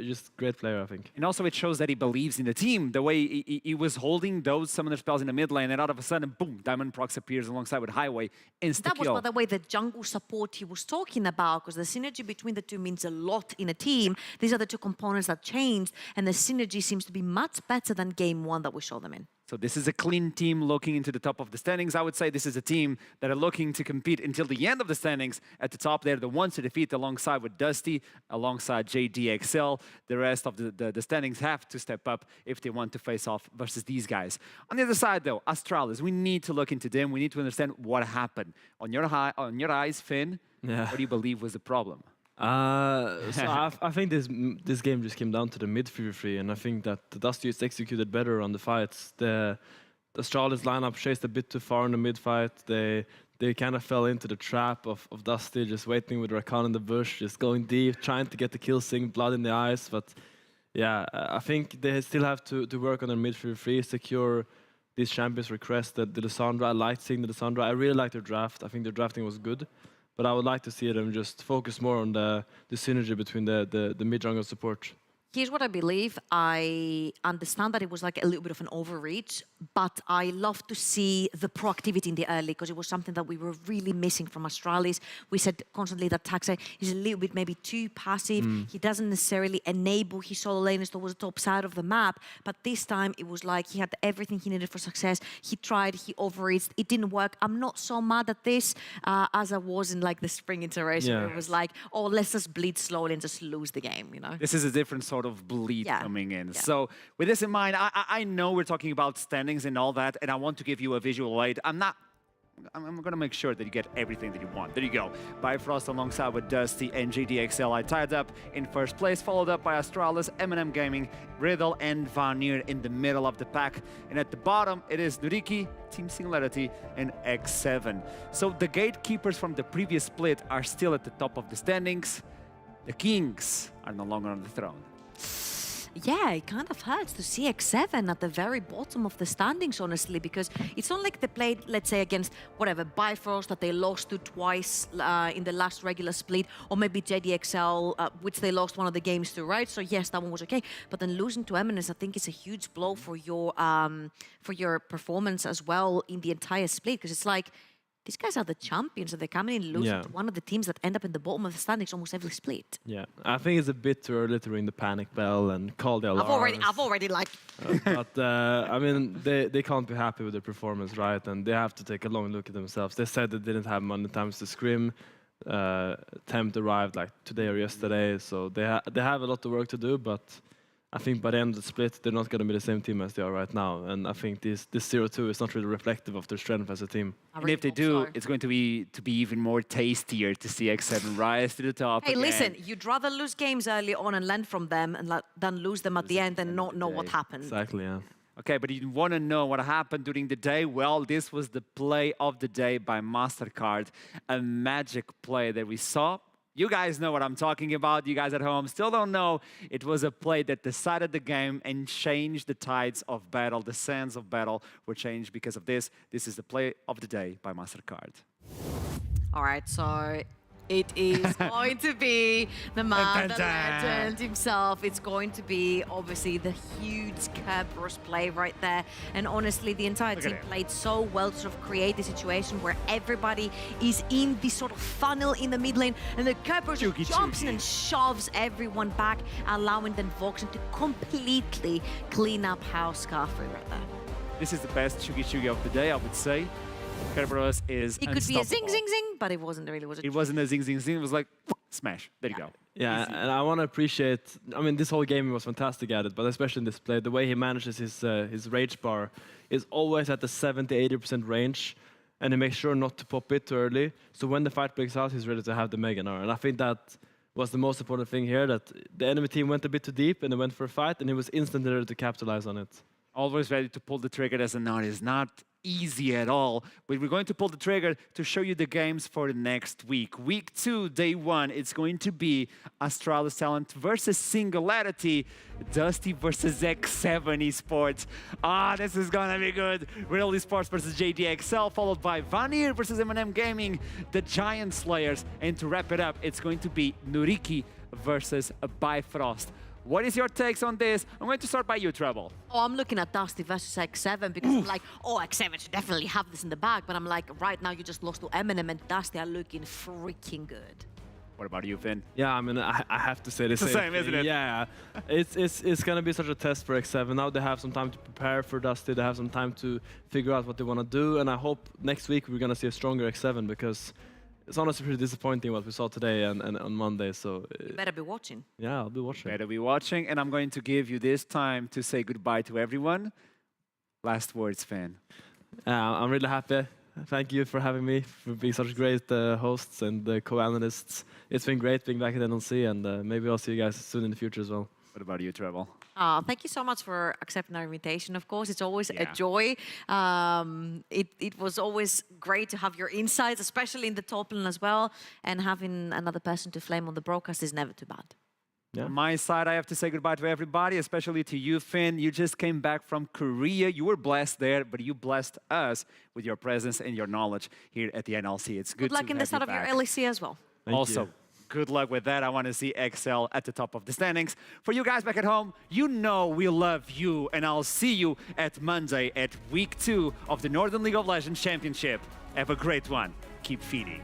Just great player, I think. And also it shows that he believes in the team. The way he was holding those summoner spells in the mid lane, and all of a sudden, boom, Diamondprox appears alongside with Highway, insta That was, kill. by the way, the jungle support he was talking about, because the synergy between the two means a lot in a team. These are the two components that changed, and the synergy seems to be much better than game one that we saw them in. So this is a clean team looking into the top of the standings. I would say this is a team that are looking to compete until the end of the standings. At the top, they're the ones to defeat alongside with Dusty, alongside JDXL. The rest of the standings have to step up if they want to face off versus these guys. On the other side, though, Astralis, we need to look into them. We need to understand what happened. On your eyes, Finn, what do you believe was the problem? I think this game just came down to the mid 3v3, and I think that the Dusty is executed better on the fights. The Astralis lineup chased a bit too far in the mid fight. They kind of fell into the trap of Dusty, just waiting with Rakan in the bush, just going deep, trying to get the kill, seeing blood in the eyes. But yeah, I think they still have to work on their mid 3v3, secure these champions requested. The Lissandra, I liked seeing the Lissandra. I really liked their draft. I think their drafting was good. But I would like to see them just focus more on the synergy between the mid-jungle support. Here's what I believe. I understand that it was like a little bit of an overreach, but I love to see the proactivity in the early, because it was something that we were really missing from Astralis. We said constantly that Taxa is a little bit maybe too passive. He doesn't necessarily enable his solo laners towards the top side of the map, but this time it was like he had everything he needed for success. He tried, he overreached, it didn't work. I'm not so mad at this as I was in like the spring iteration, where it was like, oh, let's just bleed slowly and just lose the game, you know? This is a different sort of bleed coming in. So with this in mind, I know we're talking about standings and all that, and I want to give you a visual aid. I'm going to make sure that you get everything that you want. There you go. Bifrost alongside with Dusty and JDXL. I tied up in first place, followed up by Astralis, Eminem Gaming, Riddle, and Vanir in the middle of the pack. And at the bottom, it is Nuriki, Team Singularity, and X7. So the gatekeepers from the previous split are still at the top of the standings. The kings are no longer on the throne. Yeah, it kind of hurts to see X7 at the very bottom of the standings, honestly, because it's not like they played, let's say, against whatever, Bifrost that they lost to twice in the last regular split, or maybe JDXL, which they lost one of the games to, right? So yes, that one was okay, but then losing to Eminence, I think it's a huge blow for your performance as well in the entire split, because it's like, these guys are the champions, and they're coming in losing to one of the teams that end up in the bottom of the standings almost every split. Yeah, I think it's a bit too early to ring the panic bell and call the alarm. I've already like. But I mean, they can't be happy with their performance, right? And they have to take a long look at themselves. They said they didn't have many times to scrim. Tempt arrived like today or yesterday, so they have a lot of work to do. But I think by the end of the split, they're not going to be the same team as they are right now. And I think this 0-2 is not really reflective of their strength as a team. And if they do, it's going to be even more tastier to see X7 rise to the top. Hey, again. listen, you'd rather lose games early on and learn from them than lose them at the end and not know what happened. Exactly, yeah. Okay, but you want to know what happened during the day? Well, this was the play of the day by MasterCard. A magic play that we saw. You guys know what I'm talking about. You guys at home still don't know. It was a play that decided the game and changed the tides of battle. The sands of battle were changed because of this. This is the play of the day by MasterCard. All right, so it is going to be the man, the legend himself. It's going to be, obviously, the huge Kerberos play right there. And honestly, the entire team played so well to sort of create the situation where everybody is in this sort of funnel in the mid lane, and the Kerberos jumps in and shoves everyone back, allowing then Voxen to completely clean up House Scarfree right there. This is the best Chugi of the day, I would say. Kerberos is It could be a zing, zing, zing, but it wasn't really, was it? It wasn't a zing, zing, zing. It was like, smash. There you go. Yeah, Easy. and I want to appreciate, I mean, this whole game he was fantastic at it, but especially in this play, the way he manages his rage bar is always at the 70-80% range. and he makes sure not to pop it too early. So when the fight breaks out, he's ready to have the Mega Gnar. And I think that was the most important thing here, that the enemy team went a bit too deep and they went for a fight, and he was instantly ready to capitalize on it. Always ready to pull the trigger as a Gnar is not easy at all, but we're going to pull the trigger to show you the games for the next week. Week 2, day 1, it's going to be Astralis Talent versus Singularity, Dusty versus X7 Esports. This is gonna be good. Riddle Esports versus JDXL, followed by Vanir versus Eminem Gaming, the Giant Slayers, and to wrap it up, it's going to be Nuriki versus Bifrost. What is your takes on this? I'm going to start by you, Treble. Oh, I'm looking at Dusty versus X7 because I'm like, oh, X7 should definitely have this in the bag. But I'm like, right now you just lost to Eminem and Dusty are looking freaking good. What about you, Finn? Yeah, I mean, I have to say the same thing. Isn't it? Yeah, it's gonna be such a test for X7. Now they have some time to prepare for Dusty. They have some time to figure out what they want to do, and I hope next week we're gonna see a stronger X7 because it's honestly pretty disappointing what we saw today and on Monday. So You better be watching. yeah, I'll be watching. Better be watching, and I'm going to give you this time to say goodbye to everyone. Last words, Finn. I'm really happy. Thank you for having me, for being such great hosts and co-analysts. It's been great being back at NLC, and maybe I'll see you guys soon in the future as well. What about you, Treble? Thank you so much for accepting our invitation, of course. It's always a joy. It was always great to have your insights, especially in the top lane as well. And having another person to flame on the broadcast is never too bad. On my side, I have to say goodbye to everybody, especially to you, Finn. You just came back from Korea. You were blessed there, but you blessed us with your presence and your knowledge here at the NLC. It's good Good luck to in the have start you of your back. LEC as well. Also, good luck with that. I want to see XL at the top of the standings. For you guys back at home, you know we love you, and I'll see you at Monday at week 2 of the Northern League of Legends Championship. Have a great one. Keep feeding.